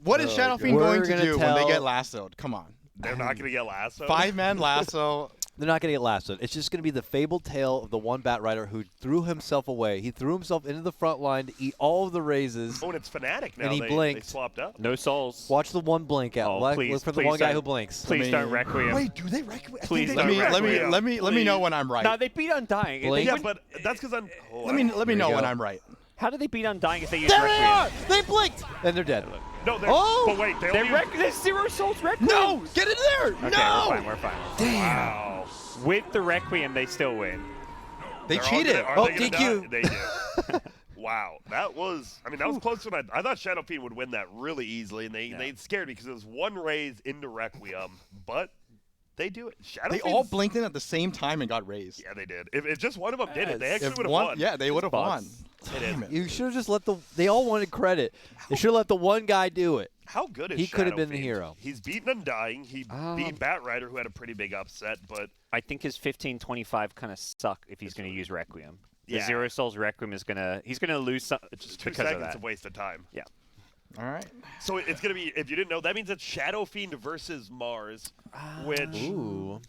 What is Shadow Fiend We're going to gonna do when they tell- get lassoed? Come on. They're not going to get lassoed. 5-man lasso. They're not going to get lassoed. It's just going to be the fabled tale of the one Bat Rider who threw himself away. He threw himself into the front line to eat all of the raises. Oh, and it's Fnatic now. And he they blinked. swapped up. No souls. Watch the one blink out. Oh, Look please, for the please one guy don't. who blinks. Please don't Requiem. Wait, do they Requiem? Please let don't me Requiem. let me know when I'm right. No, they beat Undying. They Blink. Yeah, wouldn't- but that's because I'm. Oh, let me Here know we when go. I'm right. How do they beat Undying if they use There they Requiem? are! They blinked! And they're dead. No, they're. Oh! But wait, they They're only. There's zero souls Requiem. No, get in there. Okay, no. we're fine. Wow. With the Requiem, they still win. They They're all cheated. gonna- are Oh, they gonna DQ. die? They do. Wow, that was. I mean, that was closer than I thought. Shadow Fiend would win that really easily, and they scared me because it was one raise into Requiem, but they do it. Shadow They Fiend's- all blinked in at the same time and got raised. Yeah, they did. If just one of them did it, they Yes. actually If would have one, won. yeah, they would have won. bots. It is. You should have just let the. They all wanted credit. They should have let the one guy do it. How good is He could have Shadow been the Fiend? hero. He's beaten Undying. He beat Bat Rider, who had a pretty big upset, but I think his 15-25 kind of suck if he's going to use Requiem. The Yeah. Zero Souls Requiem is he's gonna lose some it's just 2 because of seconds that. of waste of time. Yeah. All right. So it's going to be, if you didn't know, that means it's Shadow Fiend versus Mars, which Ooh.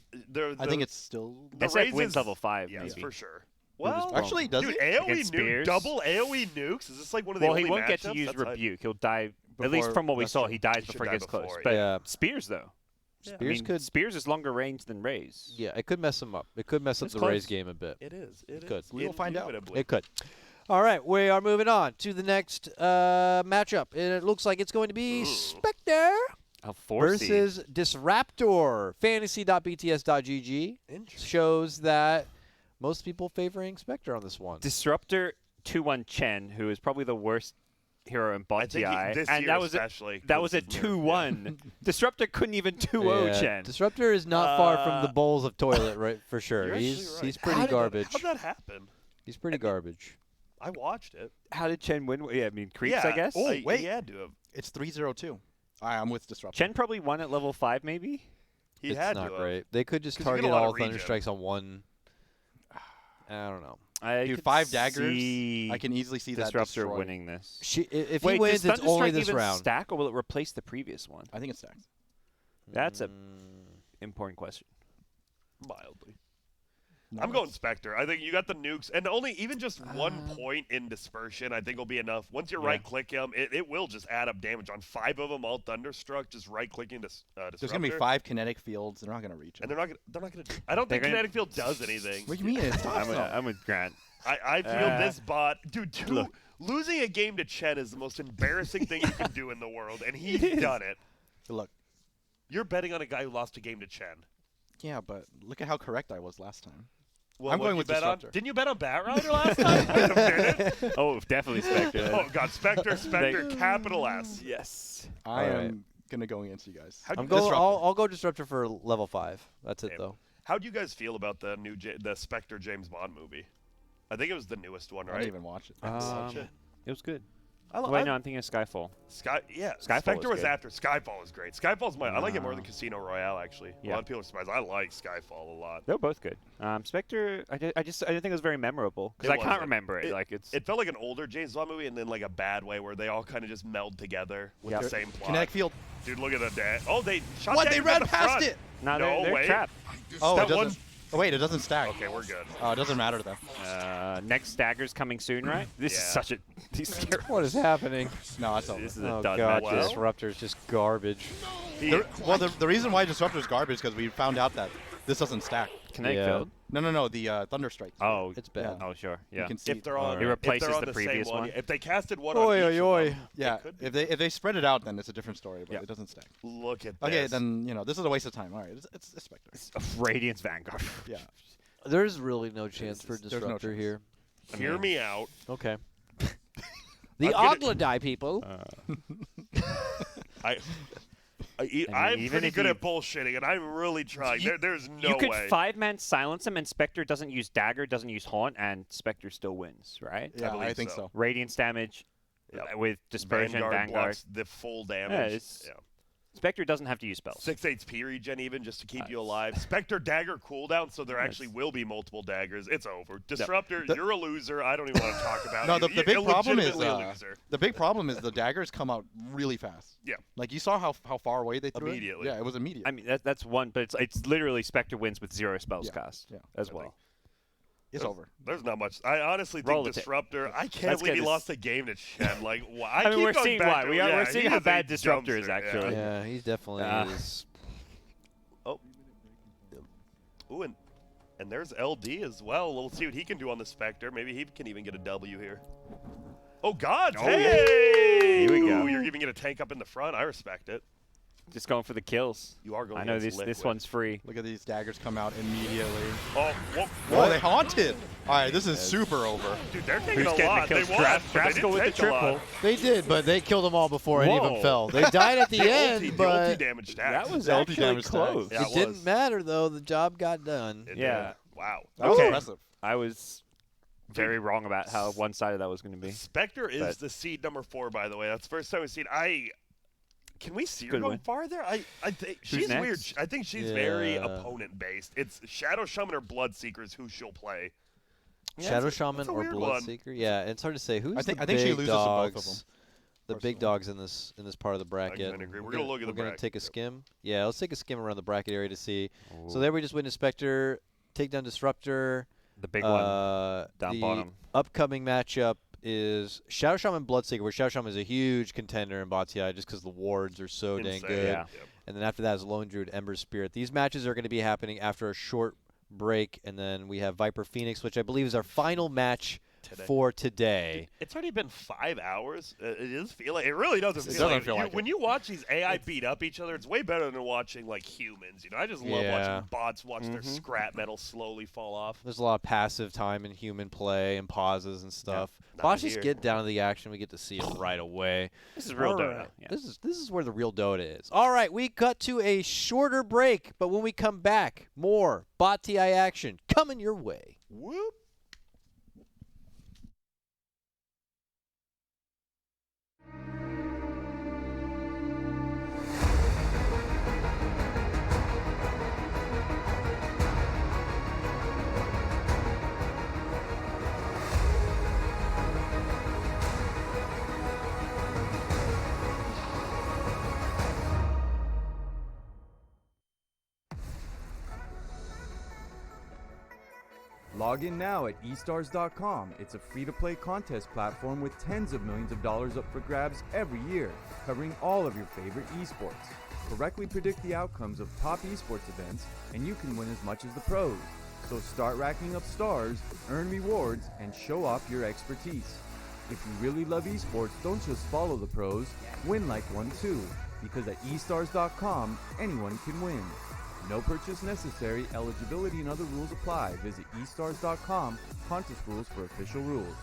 I think it's still. the SF raises, wins level 5, yes, maybe. for sure. Well, Actually, does dude, he? AoE Against nuke, Spears? double AoE nukes? Is this like one of the Well, only he won't get to matchups? use That's hype. Rebuke. He'll die. At least Before- from what we that's saw, true. he dies He should before he die gets close. before, But yeah. Spears, though. Spears I mean, could. Spears is longer range than Raze. Yeah, it could mess them up. It could mess up It's the close. Raze game a bit. It is. It Good. is. We will find out. Indubitably. It could. All right, we are moving on to the next matchup. And it looks like it's going to be Spectre A 4 seed. versus Disruptor. Fantasy.bts.gg shows that most people favoring Spectre on this one. Disruptor 2-1 Chen, who is probably the worst hero in I bot think TI, this and year that was especially. that was a 'cause he's new. 2-1. Disruptor couldn't even 2-0 Yeah, Chen. Disruptor is not far from the bowls of toilet, right? For sure. You're He's actually right. he's pretty How did garbage. How'd that happen? He's pretty garbage. I watched it. How did Chen win? Yeah, I mean creeps, yeah. I guess. Oh, wait. He had to have. It's 3-0-2. I'm with Disruptor. Chen probably won at level 5, maybe. He It's had not to have. great. They could just 'Cause you get a target lot of all Thunder regen. Strikes on one. I don't know. I Dude, could 5 daggers. see I can easily see that Disruptor destroy. winning this. If Wait, he wins, does it's only Thunderstrike this even round. stack, or will it replace the previous one? I think it's stacked. That's a important question. Mildly. No, I'm going it's- Spectre. I think you got the nukes, and only even just 1 point in dispersion, I think will be enough. Once you right-click him, it will just add up damage on 5 of them, all Thunderstruck. Just right-clicking to Disruptor. There's gonna be 5 kinetic fields. They're not gonna reach and them. they're not gonna. I don't think They're gonna- Kinetic Field does anything. What do you mean? It stops them. I'm with Grant. I feel this bot, dude. Losing a game to Chen is the most embarrassing thing you can do in the world, and he's done it. Look. You're betting on a guy who lost a game to Chen. Yeah, but look at how correct I was last time. Well, I'm what'd going you with bet on? Disruptor. Didn't you bet on Bat Rider last time? Wait a minute. Oh, definitely Spectre. Oh God, Spectre, capital S. Yes. I All am right. gonna go against you guys. How'd I'm you, going. I'll go Disruptor for level 5. That's it Damn. though. how'd you guys feel about the new the Spectre James Bond movie? I think it was the newest one, I right? didn't even watch it. Watch it. It was good. I lo- Wait, I- no, I'm thinking of Skyfall. Skyfall Spectre was was good. after. Skyfall is great. Skyfall's I like it more than Casino Royale actually. A Yeah. lot of people are surprised. I like Skyfall a lot. They were both good. Spectre, I didn't think it was very memorable because It I can't wasn't. remember it. Like it's It felt like an older James Bond movie, and then like a bad way where they all kind of just meld together with Yep. the same plot. Kinetic field. Dude, look at the dad. Oh, they shot. What? They daggers at ran the past front. it. no, No, they're wait. trapped. Oh, That it one- doesn't. Oh wait, it doesn't stack. Okay, we're good. Oh, it doesn't matter then. Next stagger's coming soon, right? This is Yeah. such a these scary. What is happening? No, it's over. This is a Oh dud God, match. Well- Disruptor is just garbage. The reason why Disruptor is garbage is because we found out that this doesn't stack. Kinetic Yeah. field. No, the Thunderstrike. Oh, It's bad. Oh, sure. You Yeah. can see. If they're on, Alright. It replaces if they're on the same previous one. If they casted one Oi, on each oi, oi. of them, Yeah, it could be. if they spread it out, then it's a different story. But Yeah. it doesn't stack. Look at Okay, this. then this is a waste of time. All right, it's Spectre. Radiance Vanguard. Yeah. There's really no chance for there's no Disruptor chance. here. Hear me out. Okay. The I'm gonna- Ogladai people. I I'm even pretty if good you- at bullshitting, and I'm really trying. There's no you could way. 5-man silence him, and Spectre doesn't use dagger, doesn't use haunt, and Spectre still wins, right? Yeah, I believe think so. so. Radiance damage Yep. with dispersion, Vanguard. blocks the full damage. it's- Spectre doesn't have to use spells. 6 HP regen even just to keep you Nice. alive. Spectre dagger cooldown, so there actually will be multiple daggers. It's over. Disruptor, The- you're a loser. I don't even want to talk about No, you. the You're big problem is legitimately a loser. the big problem is the daggers come out really fast. Yeah. Like you saw how far away they threw Immediately. it. Yeah, it was immediate. I mean, that's one, but it's literally Spectre wins with 0 spells Yeah, cast yeah. as I well. it's over. There's not much. I honestly Roll think the tape. Disruptor. I can't Let's believe get he this- lost a game to Shen. Like, why? I mean, keep we're going seeing back why. to We it. are- Yeah, we're seeing he how is a bad Disruptor is, dumpster, actually. Yeah, he definitely is. Oh. Ooh, and there's LD as well. We'll see what he can do on the Spectre. Maybe he can even get a W here. Oh, God. Oh, Hey! Here we go. Ooh, you're giving it a tank up in the front. I respect it. Just going for the kills. You are going I know against this Liquid. one's free. Look at these daggers come out immediately. Oh, whoa. Whoa, they haunted. All right, this is super over. Dude, they're taking Who's a getting lot. the They kills? won, but they Drasko didn't with the take a lot. triple. They did, but they killed them all before any of them Whoa. fell. They died at the end, The ulti but damage stacks. That was The ulti actually damage stacks. close. Yeah, it it didn't was. matter though. The job got done. It Yeah. did. Wow. That was Okay. impressive. I was very wrong about how one-sided that was going to be. Spectre is But- the seed number 4, by the way. That's the first time we've seen. Can we see her Good going win. farther? I think Who's she's next? weird. I think she's very Yeah. opponent based. It's Shadow Shaman or Bloodseekers who she'll play. Shadow that's Shaman a or weird one. Bloodseeker? Yeah, it's hard to say. Who's I think the she big loses to both of dogs? them, The big dogs in this part of the bracket. gonna agree. We're gonna look at the We're gonna bracket. take a Yep. skim. Yeah, let's take a skim around the bracket area to see. So there we just witnessed Spectre take down Disruptor. The big one. Down the bottom. upcoming matchup is Shadow Shaman Bloodseeker, where Shadow Shaman is a huge contender in Bati just because the wards are so dang Insane. good. Yeah. Yep. And then after that is Lone Druid, Ember Spirit. These matches are going to be happening after a short break, and then we have Viper Phoenix, which I believe is our final match Today. for today. It's already been 5 hours. It is feel like it really doesn't feel doesn't like feel like it. when you watch these AI beat up each other. It's way better than watching like humans. You know, I just love Yeah. watching bots watch their scrap metal slowly fall off. There's a lot of passive time in human play and pauses and stuff. not Bots just here. get down to the action. We get to see it right away. This is real All Dota. right. Yeah. This is where the real Dota is. All right, we cut to a shorter break, but when we come back, more Bot TI action coming your way. Whoop. Log in now at eStars.com. It's a free-to-play contest platform with tens of millions of dollars up for grabs every year, covering all of your favorite esports. Correctly predict the outcomes of top esports events, and you can win as much as the pros. So start racking up stars, earn rewards, and show off your expertise. If you really love esports, don't just follow the pros, win like one too. Because at eStars.com, anyone can win. No purchase necessary. Eligibility and other rules apply. Visit eStars.com. Contest rules for official rules.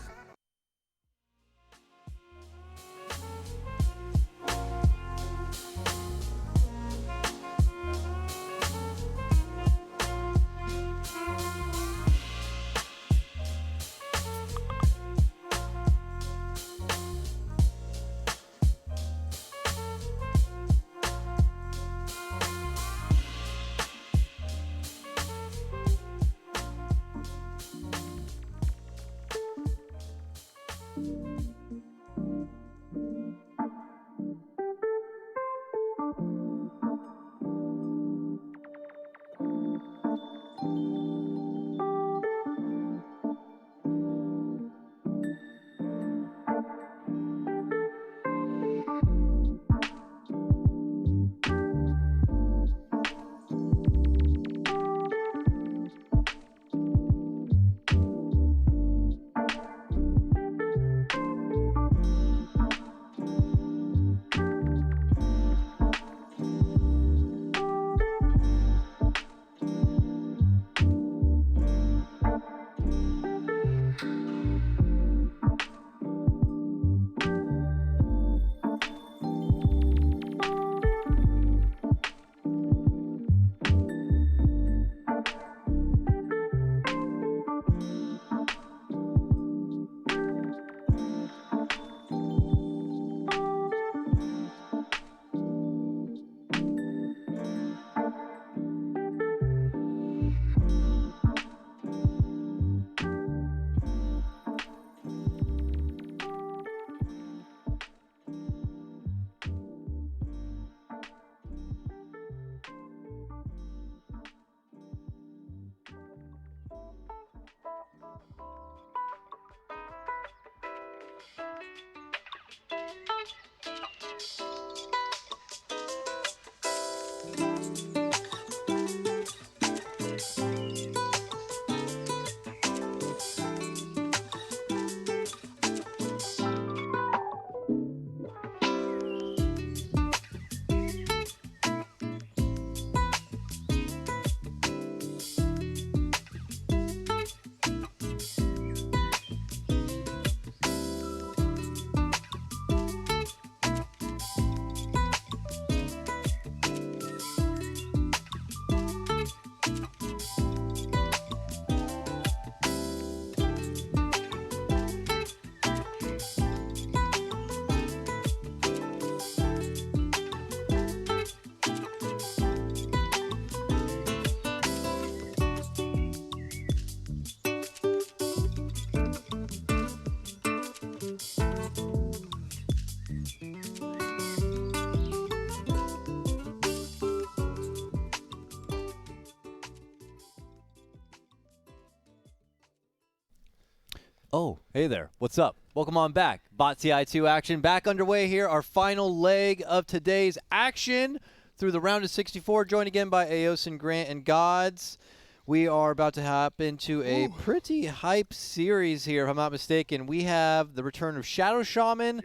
Oh, hey there. What's up? Welcome on back. Bot TI2 action back underway here. Our final leg of today's action through the round of 64. Joined again by Eos and Grant and Gods. We are about to hop into a pretty hype series here, if I'm not mistaken. We have the return of Shadow Shaman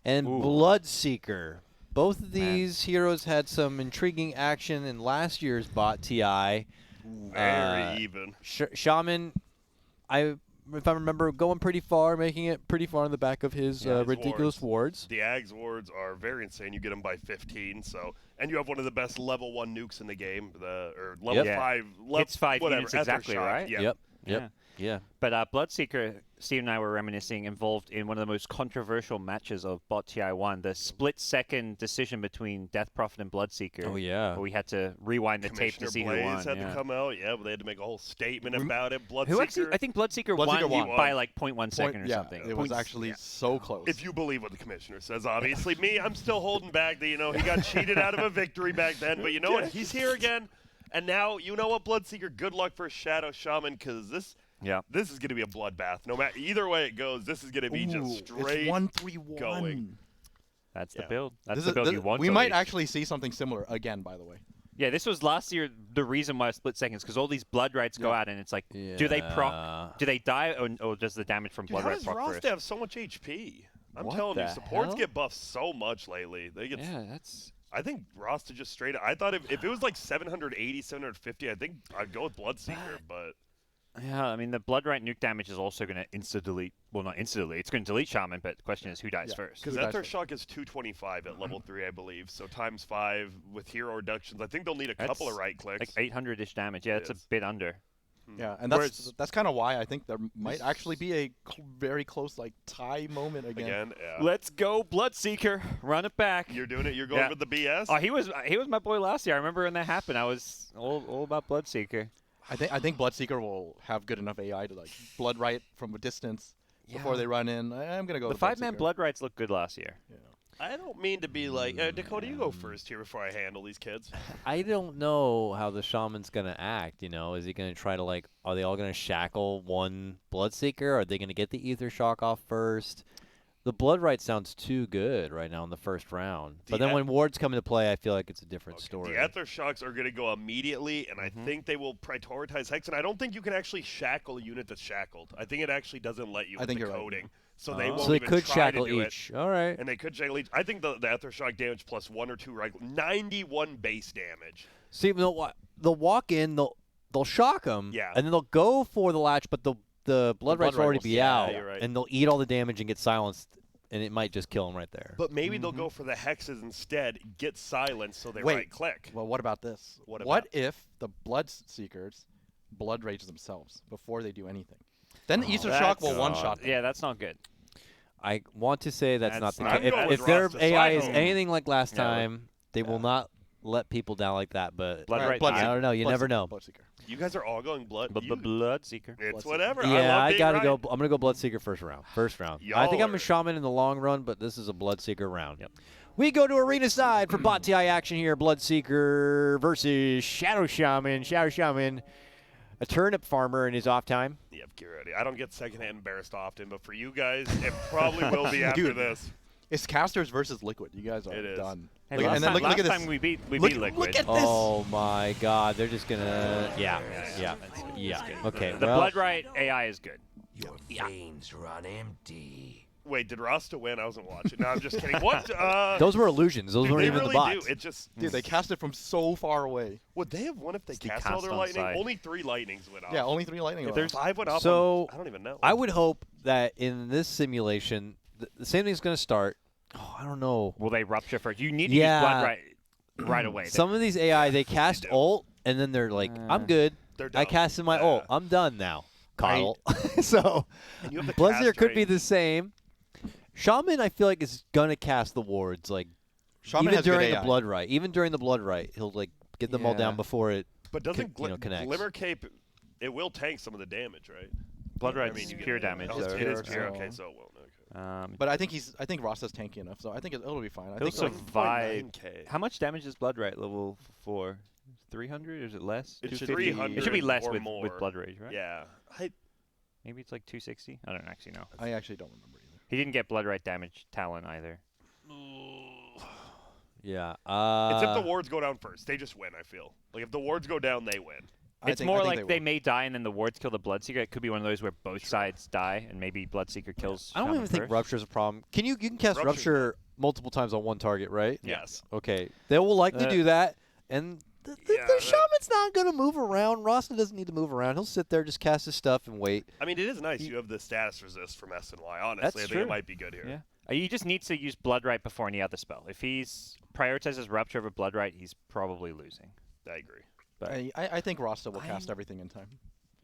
and Bloodseeker. Both of these heroes had some intriguing action in last year's Bot TI. Very even. Shaman, if I remember, going pretty far, making it pretty far on the back of his ridiculous wards. The Ags wards are very insane. You get them by 15, and you have one of the best level 1 nukes in the game, or level 5, hits 5 whatever, units exactly, Aftershock. right? Yeah. Yeah. But Bloodseeker, Steve and I were reminiscing, involved in one of the most controversial matches of Bot TI1, the split-second decision between Death Prophet and Bloodseeker. Oh, yeah. Where we had to rewind the tape to see Blaze who won. had to come out, but they had to make a whole statement about it. Bloodseeker, Who actually, I think Bloodseeker won by like 0.1 second or something. It was actually so close. if you believe what the commissioner says. Obviously, me, I'm still holding back that, he got cheated out of a victory back then. But you know what? He's here again. And now, you know what, Bloodseeker? Good luck for Shadow Shaman, because this is going to be a bloodbath. No matter either way it goes, this is going to be just straight it's 1-3-1. going. That's the build. That's This the is- build this- you want. we to might lead. actually see something similar again, by the way. Yeah, this was last year the reason why split seconds, because all these blood rights go out, and it's like, do they proc? Do they die, or does the damage from Dude, blood how right does proc Rasta first? have so much HP? I'm What telling you, the supports hell? get buffed so much lately. They get. Yeah, that's. I think Rasta just straight. I thought if it was like 780, 750, I think I'd go with Bloodseeker, but. Yeah, I mean, the blood right nuke damage is also going to insta-delete. Well, not insta-delete. It's going to delete Shaman, but the question is who dies first. Because Who dies Aethershock is 225 at level 3, I believe. So times 5 with hero reductions. I think they'll need a couple of right clicks. Like 800-ish damage. Yeah, it's a bit under. Yeah, and Whereas- that's kind of why I think there might actually be a very close tie moment again. Let's go, Bloodseeker. Run it back. You're doing it. You're going with the BS. Oh, he was my boy last year. I remember when that happened. I was all about Bloodseeker. I think Bloodseeker will have good enough AI to blood right from a distance before they run in. I'm gonna go. The with 5-man Bloodseeker. blood rights look good last year. Yeah. I don't mean to be like Dakota. You go first here before I handle these kids. I don't know how the shaman's going to act, Is he going to try to, are they all going to shackle one Bloodseeker? Are they going to get the Ether Shock off first? The Blood Right sounds too good right now in the first round. But then when wards come into play, I feel like it's a different story. The Aethershocks are going to go immediately, and I think they will prioritize Hex. And I don't think you can actually shackle a unit that's shackled. I think it actually doesn't let you with the you're right. coding. So they won't So they even could try shackle to do each. All right. And they could shackle each. I think the Aethershock damage plus 1 or 2 right, 91 base damage. See, they'll walk in, they'll shock them, and then they'll go for the latch, but the Blood Rights will already be out, you're right. and they'll eat all the damage and get silenced, and it might just kill them right there. But maybe they'll go for the hexes instead, get silenced so they Wait. right click. Well, what about this? What if the Bloodseekers blood rage themselves before they do anything? Then Ether That's- Shock will one-shot them. Yeah, that's not good. I want to say that's not the not case. good. If their Rasta, so AI I is hope- anything like last Yeah, time, they will not let people down like that. But Blood right. Bloodseeker. I don't know. You never know. Bloodseeker. You guys are all going blood. you- Bloodseeker. It's Bloodseeker. whatever. Yeah, I I love gotta being go. right. I'm gonna go Bloodseeker first round. I think Y'all I'm are- a shaman in the long run, but this is a Bloodseeker round. Yep. We go to arena side for Bot TI action here. Bloodseeker versus Shadow Shaman. Shadow Shaman, a turnip farmer in his off time. Yep, get ready. I don't get secondhand embarrassed often, but for you guys, it probably will be after Dude. this. It's casters versus liquid. You guys are It is. done. Hey, Look- last and then time, look at last this. time we beat Look Liquid. at this. Oh my God, they're just gonna. Yeah. Okay. The well, blood right AI is good. Your veins run empty. Wait, did Rasta win? I wasn't watching. No, I'm just kidding. What? those were illusions. Those dude, weren't they even really the bots. do. It just. Dude, they cast it from so far away. Would they have won if they It's the cast all cast their on lightning? side. Only 3 lightnings went off. Yeah, only 3 lightning. If there's 5 went off. So, I don't even know. I would hope that in this simulation, the same thing's going to start. Oh, I don't know. Will they rupture first? You need to Yeah. use blood right away. Some of these AI, they cast ult, and then they're like, I'm good. They're I done. casted my Yeah. ult. I'm done now. Coddle. so, And you have the Bloodseeker cast could be rate. the same. Shaman, I feel like, is going to cast the wards. Shaman even has good during the AI. blood right. Even during the blood right, he'll, get them all down Yeah. before it But doesn't connects. Glimmer Cape, it will tank some of the damage, right? blood I right's mean, you get pure damage. Oh, so it is pure, pure. so- Okay, so it won't. Okay. But I think Rasta's tanky enough, so I think it'll be fine. I He'll think like, survive. 0.9K. How much damage is blood right level 4? 300 or is it less? It should 250? 300 It should be less or with more. blood rage, right? Yeah. Maybe it's like 260. I don't actually know. I actually don't remember either. He didn't get blood right damage Talon either. Yeah. It's if the wards go down first. They just win, I feel. Like, if the wards go down, they win. It's more like they may die and then the wards kill the Bloodseeker. It could be one of those where both sides die and maybe Bloodseeker kills I don't Shaman even think first. Rupture's a problem. You can cast Rupture multiple times on one target, right? Yes. Okay. They will likely do that, and the Shaman's not going to move around. Rasta doesn't need to move around. He'll sit there, just cast his stuff, and wait. I mean, it is nice. You have the status resist from SNY. Honestly, That's I think true. it might be good here. Yeah. He just needs to use Blood Right before any other spell. If he's prioritizes Rupture over Blood Right, he's probably losing. I agree. I think Rasta will cast everything in time.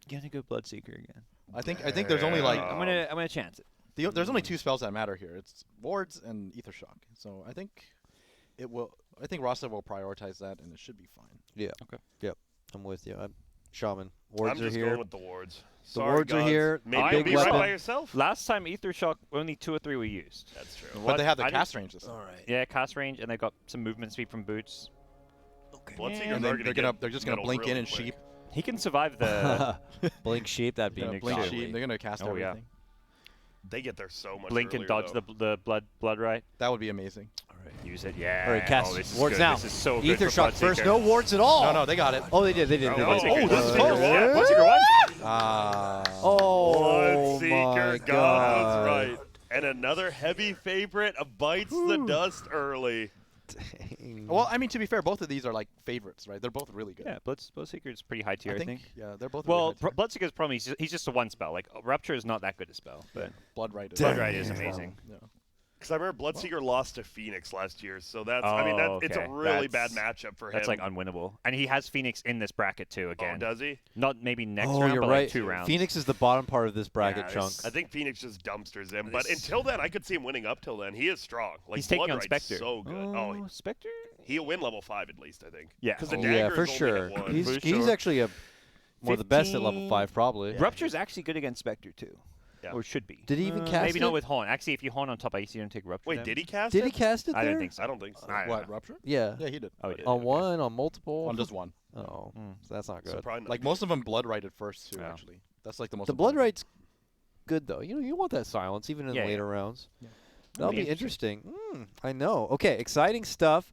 Gonna go Bloodseeker again. I think there's only like I'm gonna chance it. there's only 2 spells that matter here. It's wards and Ether Shock. So I think Rasta will prioritize that, and it should be fine. Yeah. Okay. Yep. I'm with you. Shaman. Wards I'm are just here. going with the wards. The Sorry, wards are gods. here. Maybe I you'll big be right weapon. by yourself. Last time Ether Shock, only 2 or 3 were used. That's true. But they have the I cast range this time. Yeah, cast range, and they got some movement speed from boots. Bloodseekers And are then they're just gonna metal blink really in and quick. sheep. He can survive the Blink Sheep, that'd be Blink gnarly. sheep. They're gonna cast Oh, yeah. everything. They get there so much blink and earlier, dodge though. the blood right. That would be amazing. Use it, yeah. All right, cast oh, this is wards good. now. This is so good Ether for Shock first. Bloodseeker. No wards at all. No, they got it. Oh, they did. They did. Oh, They Bloodseeker. did. this is Bloodseeker close. won. Bloodseeker won. Oh, Bloodseeker my God God. was right. And another heavy favorite bites the dust early. Well, I mean, to be fair, both of these are like favorites, right? They're both really good. Yeah, Bloodseeker is pretty high tier, I think. Yeah, they're both. Well, really high Bloodseeker's problem he's just a one spell. Like Rupture is not that good a spell, but Blood Right. Blood Right is amazing. Yeah. Because I remember Bloodseeker lost to Phoenix last year, so that's it's a okay. really That's- bad matchup for him. That's like unwinnable. And he has Phoenix in this bracket too Oh, again. does he? Not maybe next Oh, round, you're but right. like 2 rounds. Phoenix is the bottom part of this bracket Yeah, chunk. I think Phoenix just dumpsters him, but This- until then, I could see him winning up till then. He is strong. Like He's taking Blood on Right's Spectre. so good. Oh, Spectre? He'll win level 5 at least, I think. Yeah. Because the Oh, dagger yeah, for is only sure. at 1. He's sure. actually one of the best at level 5, probably. Rupture's actually good against Spectre too. Yeah. Or should be. Did he even cast Maybe it? not with Horn. Actually, if you Horn on top ice, you don't take Rupture. Wait, damage. did he cast Did it? he cast it I there? don't think so. I don't think so. I don't What know. Rupture? Yeah. Yeah, he did. Oh, he did. On one, on multiple? On just one. Oh, so that's not So good. probably not Like good. most of them Blood Right at first too. Yeah. Actually, that's like the most. The Blood important. Right's good, though. You want that silence, even in Yeah, later rounds. Yeah. That'll be interesting. I know. Okay, exciting stuff.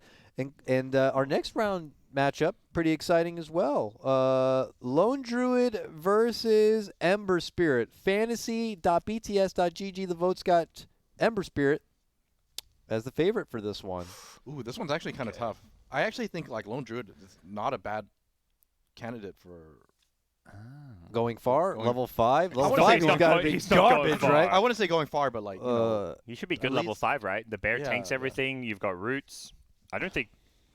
And our next round matchup, pretty exciting as well. Lone Druid versus Ember Spirit. Fantasy.bts.gg. The votes got Ember Spirit as the favorite for this one. Ooh, this one's actually kind of tough. I actually think like Lone Druid is not a bad candidate for. Going far, Going- level 5. I Level wouldn't say 5 he's has not got to going- be he's not going garbage, far. right? I wouldn't say going far, but like. You know, You should be good At level least- 5, right? The bear Yeah, tanks yeah. everything. You've got roots. I don't think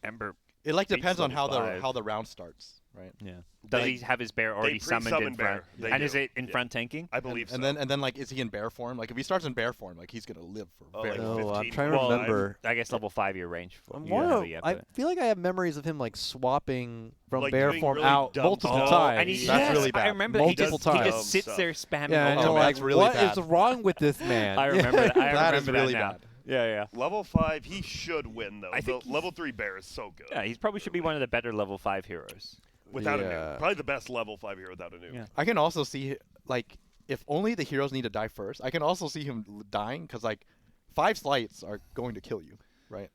Ember. it like beats depends on level how 5. the round starts, right? Yeah. Does They- he have his bear already summoned in pre-summon front? bear. They And is do. it in Yeah. front tanking? I believe so. And then like, is he in bear form? Like if he starts in bear form, like he's gonna live for Oh, very like long. No, I'm 15, trying to Well, remember. I guess level 5 year range. For I'm you don't more- know yet, I but- feel like I have memories of him like swapping from Like bear doing form really out dumb multiple stuff. times. And he, That's yes, really bad. I remember Multiple he times. just sits Dumb there spamming. Yeah, and ultimate. you're that's like, really what bad. is wrong with this man? I remember that. I That remember is that really now. bad. Yeah. level 5, he should win though. I think level 3 bear is so good. Yeah, he probably should be one of the better level 5 heroes. Without a Yeah. nuke. Probably the best level 5 hero without a nuke. Yeah. I can also see like if only the heroes need to die first. I can also see him dying because like 5 slights are going to kill you, right?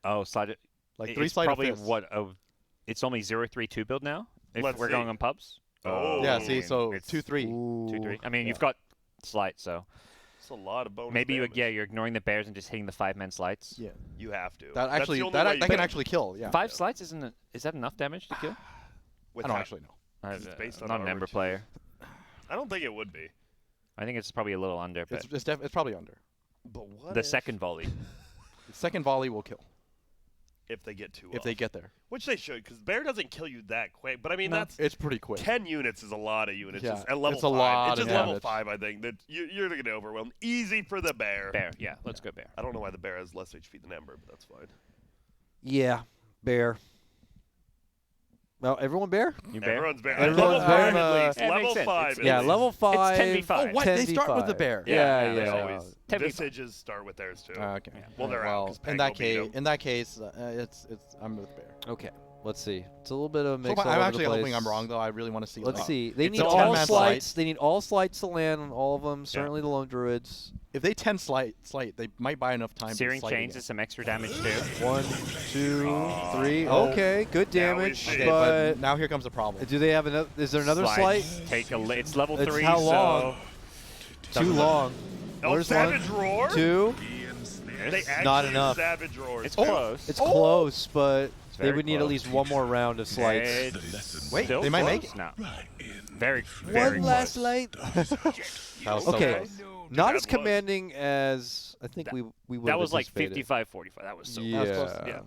Oh, slide it. Like It's 3 slight of probably fists. what? It's only 0-3-2 build now. If Let's we're see. going on pubs. Oh. Yeah, see, so it's 2-3. 2-3. I mean, Yeah. you've got slight, so It's a lot of bonus maybe damage. you're ignoring the bears and just hitting the 5-man slights. Yeah, You have to. that That's actually the only that way you can get- actually kill. Yeah, 5 slights is that enough damage to kill? with I don't that- actually know. It's based on not an armor Ember too. player. I don't think it would be. I think it's probably a little under, but It's probably under. But what the if, second volley. The second volley will kill if they get too if they get there. Which they should, because bear doesn't kill you that quick. But I mean, No. that's It's pretty quick. 10 units is a lot of units. Yeah, Just at level it's a 5. lot it's of just level damage. 5, I think. That you're going to get overwhelmed. Easy for the bear. Bear, yeah, let's go bear. I don't know why the bear has less HP than Ember, but that's fine. Yeah, bear. Well, everyone bear? You bear? Everyone's bear. Everyone's level bear. 5 at least. Yeah, it level makes sense. 5 It's- at Yeah, least. level 5. 10v5. Oh, what? They start with the 10v5. bear. Yeah, They yeah. always. 10v5. Visages start with theirs too. Okay. Well, they're out, 'cause in Pango that beat 'em. case, I'm with bear. Okay. Let's see. It's a little bit of a So mix. all I'm over actually the place. hoping I'm wrong, though. I really want to see. Let's like, see. They It's need a all 10-man slights. slight. They need all slights to land on all of them. Certainly the lone druids. If they 10 slight, they might buy enough time. Searing to slide Chains again. is some extra damage too. 1, 2, 3. Oh. Okay, good Now we damage. see. Okay, but but now here comes the problem. do they have another? Is there another Slide. slight? Take it's level It's 3. how so long? Too long. Oh, There's Savage one, Roar? 2. They actually Not use enough. Savage Roars. It's close. It's close, but they very would need at close. least one more round of slights. It's Wait, still they might make close. it. No. Very, very One last close. light. That was so Okay, close. not that as was- commanding as I think we would. That was like anticipated. 55-45. That was so Yeah. close. Yeah.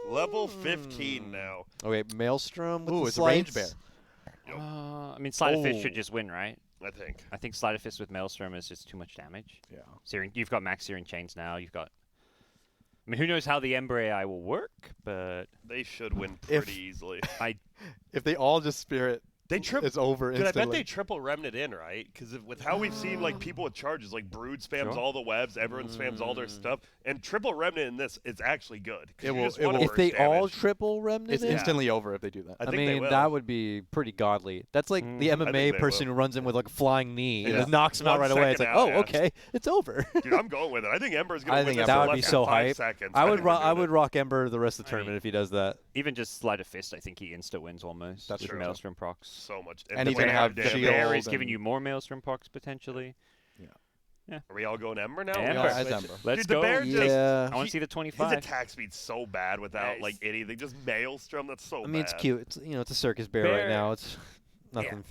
Level 15 now. Okay, Maelstrom with Ooh, the it's a range slights. bear. I mean, Sleight of Fist should just win, right? I think. I think Sleight of Fist with Maelstrom is just too much damage. Yeah. You've got max Searing Chains now. You've got. I mean, who knows how the Ember AI will work, but They should win If- pretty easily. If they all just spirit, They triple. it's over Dude, I bet instantly. they triple Remnant in, right? Because with how we've seen like people with charges, like Brood spams Sure. all the webs, everyone spams all their stuff, and triple Remnant in this is actually good. 'cause It you will- just it wanna will- If burst they all damage. triple remnant, It's in, instantly over if they do that. I I think they mean, will. that would be pretty godly. That's like the I think MMA they person will. who runs in with like a flying knee and Yeah. just knocks him out 1 right away. It's like, second out, oh, yeah. okay, it's over. Dude, I'm going with it. I think Ember's gonna I win think this that in would less be than so 5 hype. seconds. I would think we're I doing would it. rock Ember the rest of the tournament if he does that. even just Sleight of Fist, I think he insta wins almost That's with true. Maelstrom procs. so much. And the he's gonna bear have damage. The shield bear is giving and- you more Maelstrom procs potentially. Are we all going Ember now? Ember. Yeah, as Ember. Let's Dude, the go. bear just- Yeah. I want to see the His 25. attack speed's so bad without like anything. Just Maelstrom. That's so I mean, it's bad. cute. It's it's a circus bear, right Bear- now. It's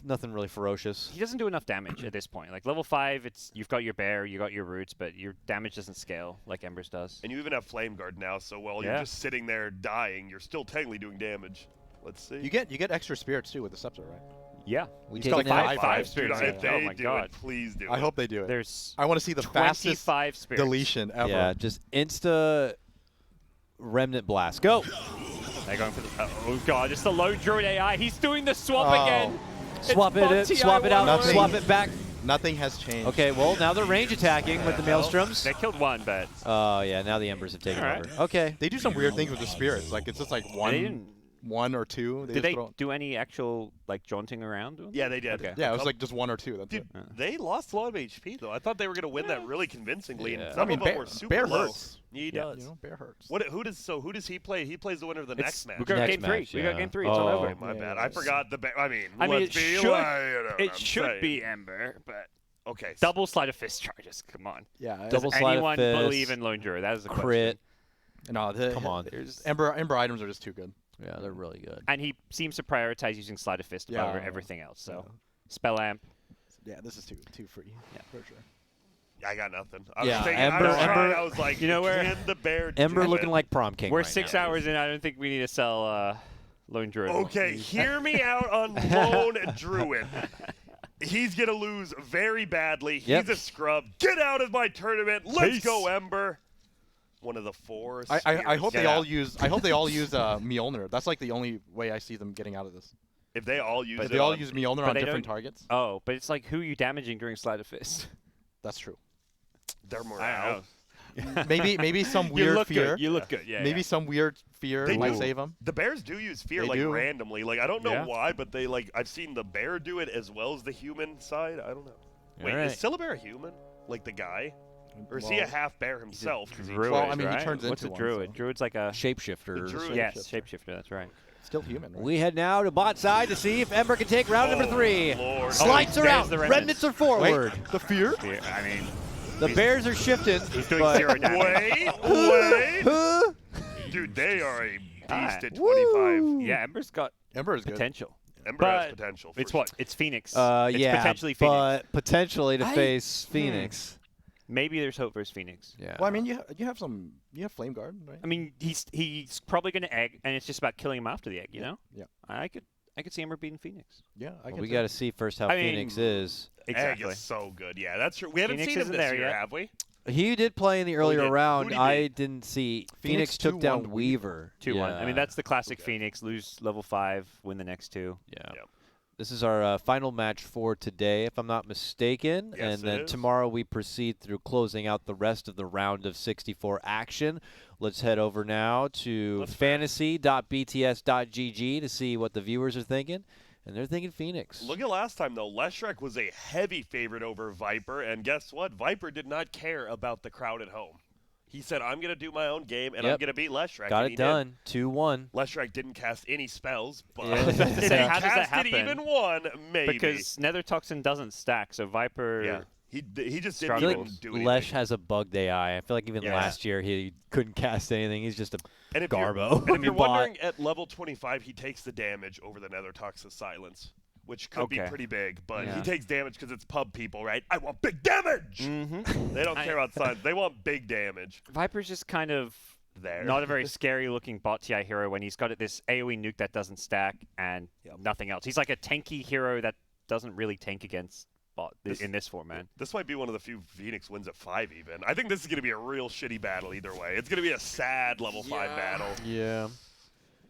nothing really ferocious. He doesn't do enough damage at this point. Like level 5, you've got your bear, you got your roots, but your damage doesn't scale like Ember's does. And you even have Flame Guard now, so while Yeah. you're just sitting there dying, you're still technically doing damage. Let's see. You get extra spirits too with the scepter, right? Yeah. We He's got taking like it? five Dude, spirits. if they Oh my do god. it, please do I it. hope they do it. There's I want to see the fastest 25 spirits. deletion ever. Yeah, just insta remnant blast. Go. They're going for the. Oh god, it's the low druid AI. He's doing the swap Oh. again. Swap It's it, swap it out, Nothing. swap it back. Nothing has changed. Okay, well now they're range attacking with the maelstroms. They killed one, but Oh yeah, now the embers have taken All right. over. Okay. They do some weird things with the spirits. Like it's just like didn't- one or two. did just they throw- do any actual like jaunting around? with them? Yeah, they did. Okay. Yeah, it was like just one or two. That's Dude, it. they lost a lot of HP though. I thought they were gonna win that really convincingly. Yeah. And some I mean, of them Bear- were super Bear low. hurts. He Yeah. does. You know, bear hurts. Who does he play? He plays the winner of the It's- next match. We got Next game 3. match, We got yeah. game 3. It's all Oh. over. Okay, my Yeah, bad. yeah, I yeah. forgot the. I mean, it let's be should- like, It I'm should saying. be Ember, but Okay. double sleight of fist charges. Come on. Yeah. Double Does sleight of anyone fist, believe in Lone Druid? That is a crit. No, the, Come on. Ember items are just too good. Yeah, they're really good. And he seems to prioritize using sleight of fist Yeah, over yeah. everything else. So Yeah. spell amp. Yeah, this is too free. Yeah. For sure. I got nothing. I Yeah, was thinking, Ember- I was like, You know where- can the bear Ember do looking it? like prom king. We're right 6 now. hours in. I don't think we need to sell Lone Druid. Okay, hear me out on Lone Druid. He's going to lose very badly. Yep. He's a scrub. Get out of my tournament. Let's Peace. go, Ember. One of the 4 I hope spears. they all use. I hope they all use Mjolnir. That's like the only way I see them getting out of this. If they all use If it they all on- use Mjolnir but on they different don't- targets, Oh, but it's like who are you damaging during sleight of fist? that's true. their I morale. don't know. Maybe some You weird look fear. good. You look good. Yeah. Maybe some weird fear They might do. save them. The Bears do use fear They like do. randomly. Like I don't know Yeah. why, but they like I've seen the bear do it as well as the human side. I don't know. Wait, Alright. is Syllabear a human? Like the guy? Or is he a Well, half bear himself? 'Cause he Druid, Well, I mean, he right? turns What's into a one, druid? so- Druid's like a Shapeshifter. The druid. yes, shapeshifter. That's right. Still human, right? We head now to bot side to see if Ember can take round number 3. Lord. Slights are there's out. the Remnants are forward. the fear? Yeah, I mean, The Bears are shifting. he's doing but 0 damage. Wait. Dude, they are a beast Ah, at 25. Yeah, Ember's got Ember is good. potential. Ember has But potential. It's for what? It's Phoenix. It's yeah, potentially Phoenix. but potentially to I- face Phoenix. Maybe there's hope versus Phoenix. Yeah. Well, I mean, you have Flame Guard, right? I mean, he's probably going to egg, and it's just about killing him after the egg. You know? Yeah. I could see Ember beating Phoenix. Yeah, I Well, can we see got to it. see first how I mean, Phoenix is. Exactly. Egg is so good. Yeah, that's true. We haven't Phoenix seen him isn't this there year, yet. have we? He did play in the earlier did? round. Who'd he I beat? didn't see. Phoenix Phoenix took down 2-1 Weaver. 2-1. I Yeah. mean, that's the classic Phoenix. Lose level 5, win the next 2. Yeah. Yeah. This is our final match for today, if I'm not mistaken. Yes, and it then is. tomorrow we proceed through closing out the rest of the round of 64 action. Let's head over now to fantasy.bts.gg to see what the viewers are thinking. And they're thinking Phoenix. Look at last time, though. Leshrac was a heavy favorite over Viper, and guess what? Viper did not care about the crowd at home. He said, I'm going to do my own game, and I'm Yep. going to beat Leshrac. Got and it he done. 2-1. Did. Leshrac didn't cast any spells, but Yeah. if he Say, how does that casted happen? even one, maybe. Because Nether Toxin doesn't stack, so Viper. yeah, he just I didn't feel even like do anything. Lesh has a bugged AI. I feel like even Yeah. last year he couldn't cast anything. He's just a and if garbo. You're, and if you're bot. wondering, at level 25, he takes the damage over the Nether Toxin Silence, which could be Okay. pretty big, but Yeah. he takes damage because it's pub people, right? I want big damage! Mm-hmm. They don't care about silence. They want big damage. Viper's just kind of There. not a very scary-looking bot TI hero when he's got this AoE nuke that doesn't stack and nothing else. He's like a tanky hero that doesn't really tank against bot in this format. This might be one of the few Phoenix wins at 5 even. I think this is going to be a real shitty battle either way. It's going to be a sad level 5 battle. Yeah.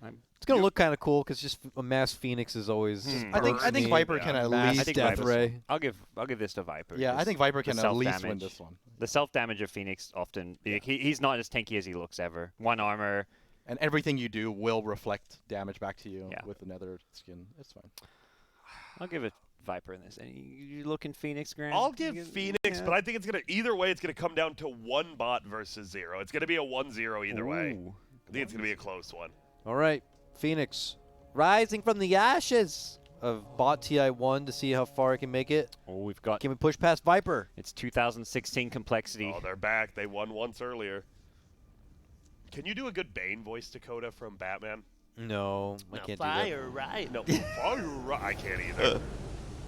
I'm- It's going to look kind of cool because just a mass Phoenix is always just I think burning. Viper Yeah. can at Mass least. I think Death Viper's- Ray. I'll give this to Viper. Yeah, I just think Viper the can at least win self-damage. this one. The self-damage of Phoenix often, he's not as tanky as he looks ever. 1 armor. And everything you do will reflect damage back to you Yeah. with the nether skin. It's fine. I'll give it Viper in this. And you looking Phoenix, Grant? I'll You give get- Phoenix, yeah. but I think it's going to, either way, it's going to come down to 1 bot versus 0. It's going to be a 1-0 either way. Ooh. I think it's going to be a close one. All right. Phoenix rising from the ashes of bot TI1 to see how far it can make it. Oh, we've got. Can we push past Viper? It's 2016 complexity. Oh, they're back. They won once earlier. Can you do a good Bane voice, Dakota, from Batman? No, I can't do that. right. No, fire right. I can't either.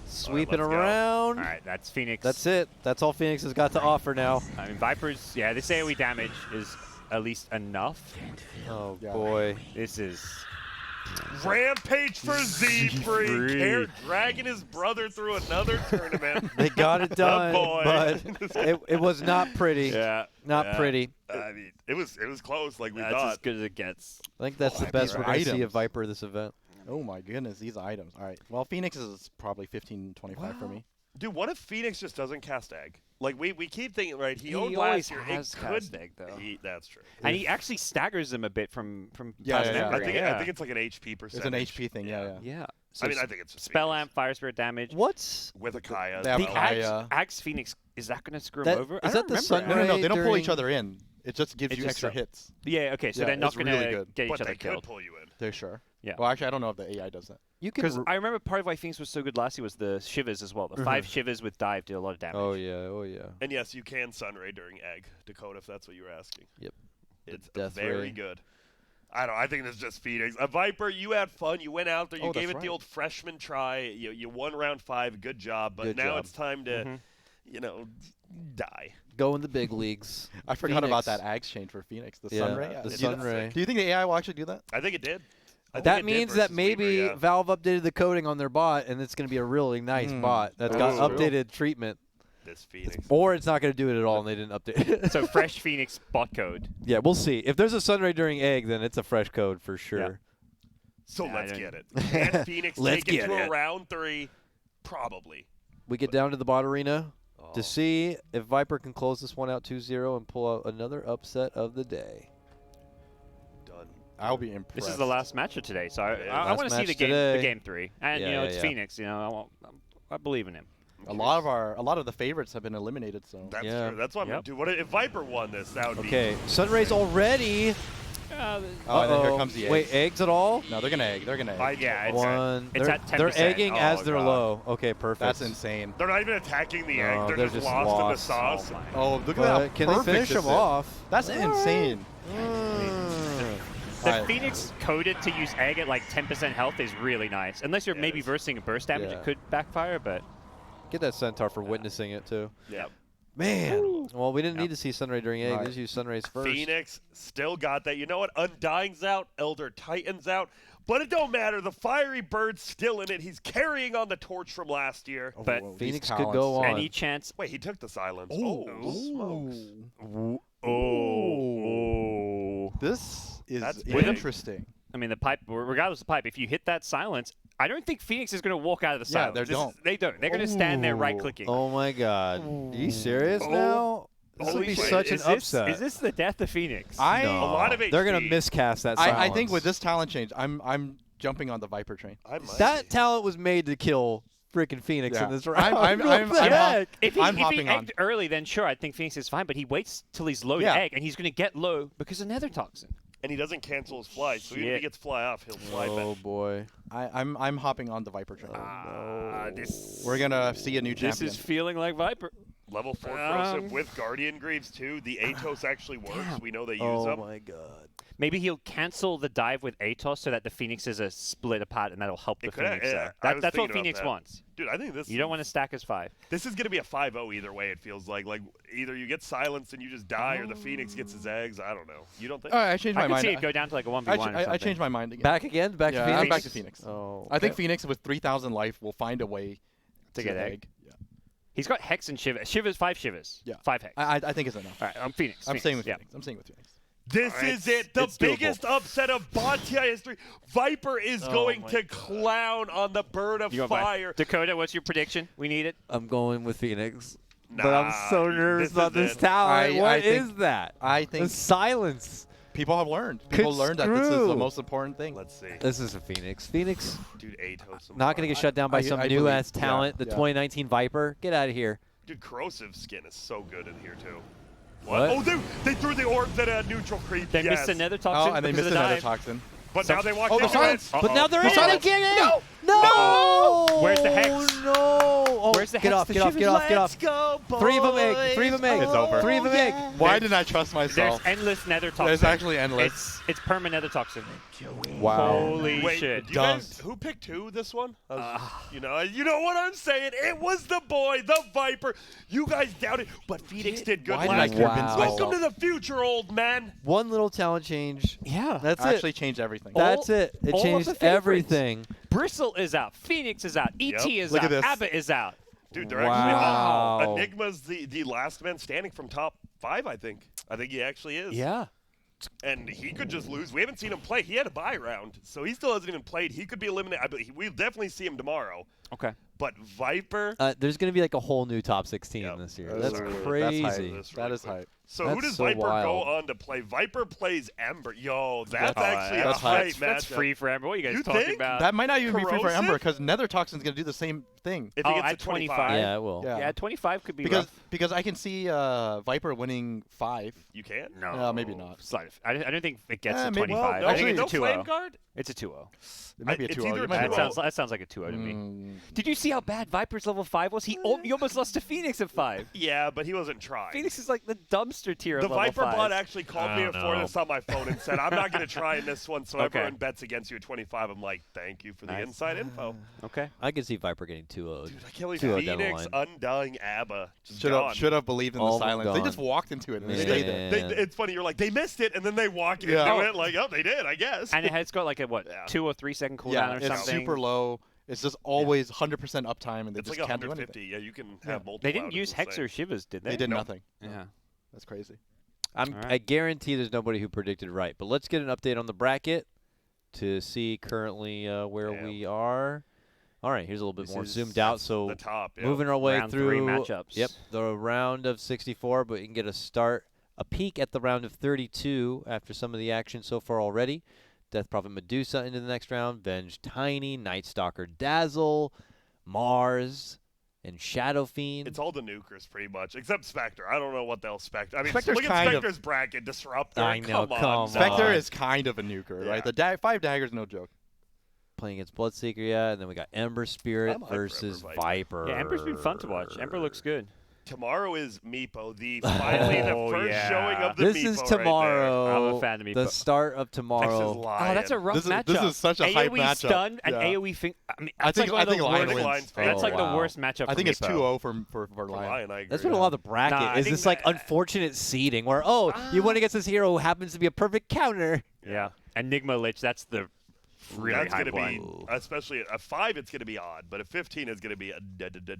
Sweeping let's go. around. All right, that's Phoenix. That's it. That's all Phoenix has got to offer now. I mean, Viper's. Yeah, this AoE damage is at least enough. Oh, Yeah. boy. This is. Rampage for Z-Free. Dragging his brother through another tournament. They got it done, boy. but it was not pretty. Yeah. Not yeah. pretty. I mean, it was close, like we That's thought. as good as it gets. I think that's the Oh, best these we're going to see of items. Viper this event. Oh my goodness, these items. All right. Well, Phoenix is probably 15-25 for me. Dude, what if Phoenix just doesn't cast egg? Like we keep thinking, right? He owned always last year. has It cast could. egg, though. That's true. And he actually staggers them a bit from Yeah, past yeah, yeah. I memory. think yeah. I think it's like an HP It's percentage. an HP thing, yeah. Yeah. I mean, I think it's just Spell Phoenix. Amp, Fire Spirit damage. What's with a Kaya. They have The Kaya. Axe Phoenix, is that going to screw That- him over? is I that don't the remember Sun No, no, no, Ray they don't pull each during- other in. It just gives It's you just extra a- hits. Yeah, okay, so Yeah, they're not it's going really to good. get but each other they could killed. pull you in. They're sure. Yeah. Well, actually, I don't know if the AI does that. you can? Because I remember part of why Phoenix was so good last year was the shivers as well. The 5 shivers with dive did a lot of damage. Oh yeah, oh yeah. And yes, you can Sunray during egg, Dakota, if that's what you were asking. Yep. The It's Death very Ray. good. I think this is just Phoenix. A Viper, you had fun. You went out there. You Oh, gave that's it the right. old freshman try. You won round 5. Good job. But Good now job. it's time to, die. Go in the big leagues. I forgot about Phoenix. that Axe change for Phoenix. The Yeah, Sunray. the Do you- Sunray. Do you think the AI will actually do that? I think it did. I think That it did means that versus maybe Weaver, yeah. Valve updated the coding on their bot, and it's going to be a really nice bot that's got Ooh. updated treatment. This Phoenix. Or it's not going to do it at all, and they didn't update it. So fresh Phoenix bot code. Yeah, we'll see. If there's a Sunray during egg, then it's a fresh code for sure. So Yeah, let's I get it. don't- Can Phoenix Let's take it get to a it. round 3? Probably. We get down to the bot arena Oh. to see if Viper can close this one out 2-0 and pull out another upset of the day. Done. I'll be impressed. This is the last match of today, so It is. I Last want to see match the game, today. game 3. And Yeah, you know, yeah, it's yeah. Phoenix. You know, I believe in him. A lot of the favorites have been eliminated. So That's Yeah. true. That's what I'm Yep. going to do. What if Viper won this? That would Okay, Sunray's already. oh, and then here comes the egg. Wait, eggs at all? No, they're gonna egg. They're gonna egg. Yeah, it's One. it's they're, at they're 10%. egging as Oh, they're God. low. Okay, perfect. That's insane. They're not even attacking the No, egg. They're, they're just just lost, in the lost. sauce. Oh my. Oh, look at But how can they perfect finish this them is. off? That's insane. The Alright. Phoenix coded to use egg at like 10% health is really nice. Unless you're Yeah, maybe it is. versing a burst damage, Yeah. it could backfire, but Get that Centaur for witnessing it, too. Yep. Man. Well, we didn't Yep. need to see Sunray during egg. Right. Let's use Sunrays first. Phoenix still got that. You know what? Undying's out. Elder Titan's out. But it don't matter. The Fiery Bird's still in it. He's carrying on the torch from last year. But Whoa, these Phoenix could talents. go on. any chance. Wait, he took the silence. Ooh. Oh, smokes. Oh. This is That's big. interesting. I mean, the pipe, regardless of pipe, if you hit that silence, I don't think Phoenix is going to walk out of the Yeah, silence. they don't. They don't. They're going to stand there right-clicking. Oh my God! Are you serious now? This would Holy be shit. such an Is upset. this the death of Phoenix? No. A lot of They're gonna HP. miscast that silence. I think with this talent change, I'm jumping on the Viper train. I might that be. talent was made to kill freaking Phoenix Yeah. in this round. I'm What the hop- heck? If he, I'm if he hopping on. egged early, then sure, I think Phoenix is fine. But he waits till he's low Yeah. to egg, and he's going to get low because of Nether Toxin. And he doesn't cancel his fly, so even if he Shit. gets fly off, he'll fly Oh back. boy. I'm hopping on the Viper train. This We're gonna see a new this champion. is feeling like Viper. Level 4 Um, corrosive with Guardian Greaves too. The Atos actually works. Damn. We know they use Oh them. my God. Maybe he'll cancel the dive with Atos so that the Phoenixes are split apart, and that'll help the It could- Phoenix. yeah, there. I was That's what thinking about Phoenix that. wants. Dude, I think this. You don't want to stack as 5. This is gonna be a 5-0 either way. It feels like either you get silenced and you just die, or the Phoenix gets his eggs. I don't know. You don't think? All right, I changed I my can mind. see it go down to like a 1v1 I, or something. I changed my mind again. Back again? Back yeah, to Phoenix? I'm back to Phoenix. Oh. I think okay. Phoenix with 3,000 life will find a way To get egg. Yeah. He's got Hex and Shiver. Shiver's 5 Shivers. Yeah. 5 Hex. I think it's enough. All right, I'm Phoenix. I'm Phoenix. staying with yeah. Phoenix. I'm staying with Phoenix. This All right, is it. The it's doable. biggest upset of Bond TI history. Viper is going my to clown on the Bird of You go back. Fire. Dakota, what's your prediction? We need it. I'm going with Phoenix. but Nah, I'm so nervous this about is this it. talent. I What think- is that? I The think silence. people have learned. People Good learned that this is screw. the most important thing. Let's see. This is a Phoenix. Phoenix Dude, Atos. not going to get shut down by I some believe- new-ass yeah, talent, the yeah. 2019 Viper. Get out of here. Dude, corrosive skin is so good in here too. What? Oh, dude, they threw the orbs at a neutral creep. They yes. missed another toxin Oh, and they because missed of the another dive. toxin. But now they walked Oh, the into it. silence. But now they're in silence. it again. No! No! Where's the Hex? No! Oh, Where's the get Hex? off, The get off, Shivers? get off, get Let's off. go, boys. 3 of them egg. 3 of them egg. It's over. 3 of them egg. Why didn't I trust There's myself? endless Nether toxin. There's actually endless. It's perma Nether toxin. Wow. Holy Wait, shit. you guys, who picked who this one? You know what I'm saying? It was the boy, the Viper. You guys doubted, but Phoenix did good Why did I last convince year. Wow. myself? Welcome to the future, old man. One little talent change. Yeah. That's I it. actually changed everything. That's it. It all of changed the favorites. everything. Bristle is out. Phoenix is out. ET Yep. is Look out. at this. Abbott is out. Dude, they're Wow. actually Enigma's the last man standing from top 5, I think. I think he actually is. Yeah. And he could just lose. We haven't seen him play. He had a bye round, so he still hasn't even played. He could be eliminated. We'll definitely see him tomorrow. Okay. But Viper. There's going to be like a whole new top 16 Yep. this year. That's That's hype. crazy. That's hype. This That really is quick. hype. So who That's does so Viper go wild. on to play? Viper plays Ember. Yo, that's That's- actually that's a hype. hype That's matchup. free for Ember. What are you guys You talking think? about? That might not even be free for corrosive? Ember because Nether Toxin's going to do the same thing. If he Oh, gets at to 25. 25. Yeah, it will. Yeah. Yeah, 25 could be Because rough. I can see Viper winning 5. You can't? No. maybe not. Slight. I don't think it gets to maybe- 25. No, I think no it's a flame 2-0. guard? It's a 2-0. It might be a It's 2-0. either You a might be 2-0. right. That sounds like a 2-0 to me. Mm, Did you see how bad Viper's level 5 was? You almost lost to Phoenix at 5. Yeah, but he wasn't trying. Phoenix is like the dumpster tier The of level Viper 5s. bot actually called me before this on my phone and said, I'm not going to try in this one, so Okay. everyone bets against you at 25. I'm like, thank you for the Nice. inside info. Okay. I could see Viper getting 2-0'd. Dude, I can't believe 2-0 down the Phoenix, line. Undying ABBA. Just should gone. have believed in All the of them silence. They gone. just walked into it and they Man. stayed there. It's funny. You're like, they missed it, and then they walk Yeah. into it like, oh, they did, I guess. And it got like a, Yeah. 2 or 3 second cooldown Yeah, or it's something. super low. It's just always 100% uptime, and they It's just like can't do 150. anything. Yeah, you can Yeah. have multiple. They didn't outages use the Hex same. or Shivers, did they? They did Nope. nothing. Yeah. That's crazy. All right. I guarantee there's nobody who predicted right. But let's get an update on the bracket to see currently where Damn. we are. All right, here's a little bit This more is- zoomed out. So The top. Yeah. moving our way Round through 3 matchups. Yep, the round of 64, but you can get a peek at the round of 32 after some of the action so far already. Death Prophet Medusa into the next round, Venge Tiny, Night Stalker Dazzle, Mars, and Shadow Fiend. It's all the nukers pretty much, except Spectre. I don't know what they'll Spectre. I mean, Spectre's look at kind of- Spectre's bracket. Disruptor. I know, Come on. come on. Spectre on. is kind of a nuker, Yeah. right? The 5 daggers, no joke. Playing against Bloodseeker, yeah, and then we got Ember Spirit I'm hyped for versus Ember Viper. Yeah, Ember's been fun to watch. Ember looks good. Tomorrow is Meepo, finally the Oh, first yeah. showing of the This Meepo is right there. tomorrow. I'm a fan of The Meepo. start of Texas tomorrow. Lion. Oh, that's a rough This is- matchup. this is such a hype AoE matchup. stun and Yeah. AoE fin- I mean, I that's think like one of the Lion worst. wins. Lions That's Oh, like wow. the worst matchup. I for think it's Meepo. 2-0 for For Lion. Lion, I agree. That's been a lot of the bracket. Nah, I is think this like that- unfortunate seeding where you went against this hero who happens to be a perfect counter? Yeah. Enigma Lich, that's the really That's high going to one. be, especially at 5, it's going to be odd, but at 15, it's going to be a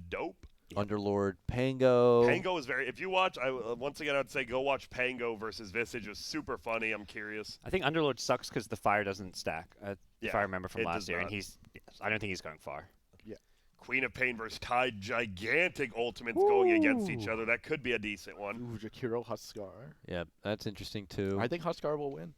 dope. Underlord Pango. Pango is very. If you watch, once again, I'd say go watch Pango versus Visage. It was super funny. I'm curious. I think Underlord sucks because the fire doesn't stack. If Yeah, I remember from it last does year, not. and I don't think he's going far. Queen of Pain versus Tide, gigantic ultimates going against each other. That could be a decent one. Ooh, Jakiro Huskar. Yeah, that's interesting too. I think Huskar will win.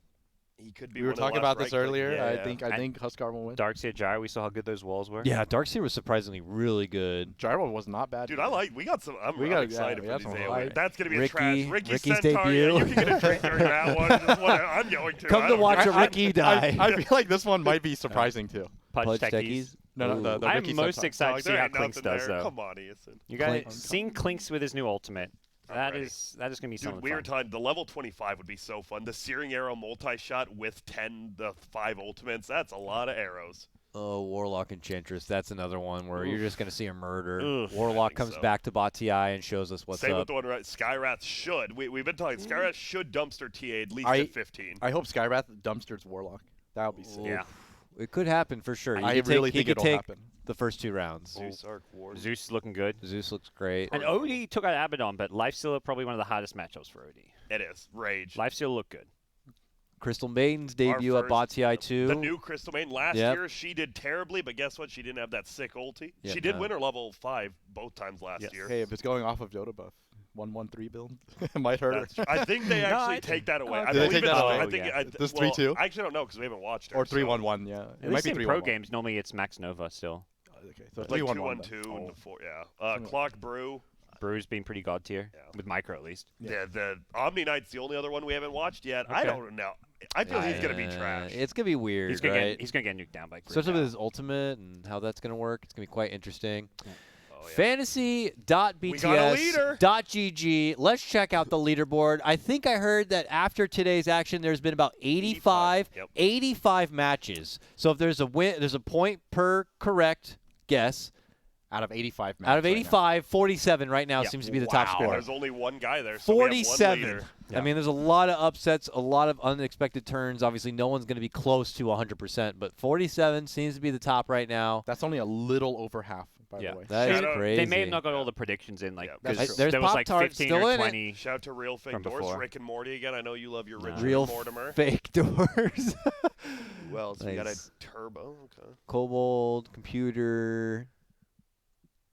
He could be. We were one of the talking last about this right-click- earlier. Yeah, I think Huskar will win. Darkseid Gyro, we saw how good those walls were. Yeah, Darkseid was surprisingly really good. Gyro was not bad. Dude, either. we got some. I'm excited we for got these some AoE. hype. That's gonna be Ricky- a trash. Ricky's Centaur, yeah, debut. you can get a drink during that one. Just I'm going to. Come I to don't watch care. a Ricky die. I feel like this one might be surprising too. Pudge Pudge Techies. Techies. No, the I'm Ricky most Centaur. excited to see There how ain't Clinks nothing does, there. though. Come on, Eason. You guys Clink. seeing Clinks with his new ultimate. I'm That ready. is going to be Dude, something we were fun. talking. The level 25 would be so fun. The Searing Arrow multi-shot with 5 ultimates. That's a lot of arrows. Oh, Warlock Enchantress. That's another one where you're just going to see a murder. Oof, I Warlock think comes so. back to Bati and shows us what's Same up. with the one right. Skyrath should. We've been talking. Skyrath should dumpster TA at least I- at 15. I hope Skyrath dumpsters Warlock. That would be sick. Yeah. It could happen for sure. He I could really he think could it'll take happen. the first 2 rounds. Zeus Arc War. Zeus is looking good. Zeus looks great. And OD took out Abaddon, but Lifesteal probably one of the hottest matchups for OD. It is. Rage. Lifesteal looked good. Crystal Maiden's debut at first- Bati 2. The new Crystal Maiden. Last Yep. year, she did terribly, but guess what? She didn't have that sick ulti. Yep, She did no. win her level 5 both times last year. Hey, if it's going off of Dota buff, 1-1-3 build, it might hurt That's her. true. I think they No, actually I take that away. I Do they believe take that it's- away? I think Yeah. This well, 3-2? I actually don't know because we haven't watched her. Or so- 3-1-1, yeah. At It might least be in 3-1-1. pro games, normally it's Max Nova still. Okay, so It's like 3-1-1. 2-1-2 and 4. Yeah. Clock Brew. Brew's being pretty god tier, Yeah. with Micro at least. Yeah. The Omni Knight's the only other one we haven't watched yet. I Okay. don't know. I feel he's gonna be trash. It's going to be weird, He's gonna right? get nuked down by Brew. Especially with his ultimate and how that's going to work. It's going to be quite interesting. Oh, yeah. Fantasy.bts.gg. Let's check out the leaderboard. I think I heard that after today's action, there's been about 85 matches. So if there's a win, there's a point per correct guess. Out of 85 matches Out of right now. 85, 47 right now seems to be the top And score. there's only one guy there. So we have one 47. leader. I mean, there's a lot of upsets, a lot of unexpected turns. Obviously, no one's going to be close to 100%, but 47 seems to be the top right now. That's only a little over half, by Yeah. the way. That is Shout out- crazy. They may have not got all the predictions in, like, Yeah. because That's true. There's there was like Pop-Tart 15 still or in it. 20. Shout out to Real Fake From Doors, before. Rick and Morty again. I know you love your Richard Real Mortimer. fake doors. Who else? We got a Nice. Turbo. Okay. Kobold, computer.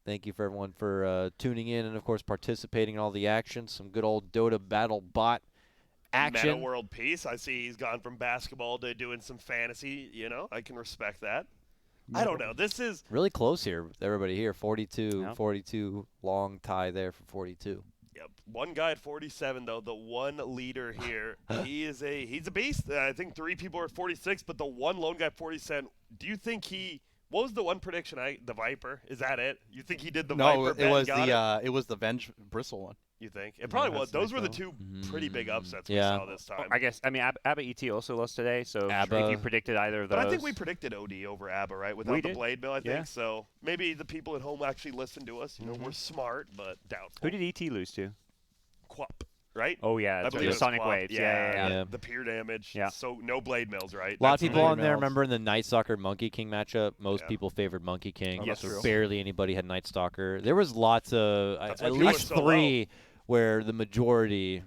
Thank you for everyone for tuning in and, of course, participating in all the action. Some good old Dota Battle Bot Meta action. World Peace. I see he's gone from basketball to doing some fantasy. You know, I can respect that. I don't know. This is Really close here with everybody here. 42, Yep. 42. Long tie there for 42. yep. One guy at 47 though. The one leader here. he's a beast. I think 3 people are at 46, but the one lone guy at 47. Do you think he? What was the one prediction? The Viper. Is that it? You think he did the No, Viper? it was the Venge Bristle one. You think it probably was? that's Those were the nice, 2 pretty big upsets Yeah. we saw this time. I guess, I mean, Abba ET also lost today, so if Abba. you predicted either of those. But I think we predicted OD over ABBA, right? Without We the did. blade mill, I think. Yeah. So maybe the people at home actually listen to us. You know, we're smart, but doubtful. Who did ET lose to? Quap, right? Oh, yeah. I That's right. believe it The was Sonic Quap. Waves. Yeah. Yeah. The peer damage. Yeah. So no blade mills, right? A lot of That's people Blade on there Mills. remember in the Night Stalker Monkey King matchup. Most Yeah. people favored Monkey King. Oh, that's so true. barely anybody had Night Stalker. There was lots of That's at why people are least so 3 where the majority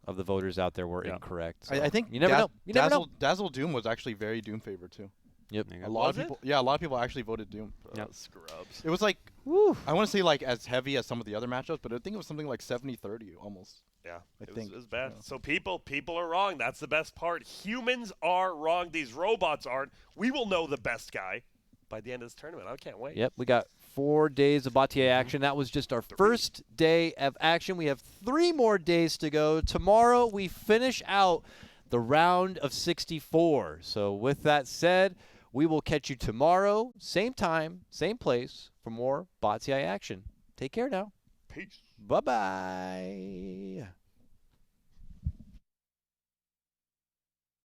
of the voters out there were Yeah. incorrect. So I think you never know. You never know. Dazzle Doom was actually very Doom favored too. Yep. There you A go. lot Was of it? people, yeah, a lot of people actually voted Doom. Yep. Scrubs. It was like, Woo. I want to say like as heavy as some of the other matchups, but I think it was something like 70-30 almost. Yeah, I it think, was bad. yeah. So people are wrong. That's the best part. Humans are wrong. These robots aren't. We will know the best guy by the end of this tournament. I can't wait. Yep, we got 4 days of Batier action. That was just our first day of action. We have 3 more days to go. Tomorrow we finish out the round of 64. So with that said, we will catch you tomorrow, same time, same place, for more Batier action. Take care now. Peace. Bye-bye.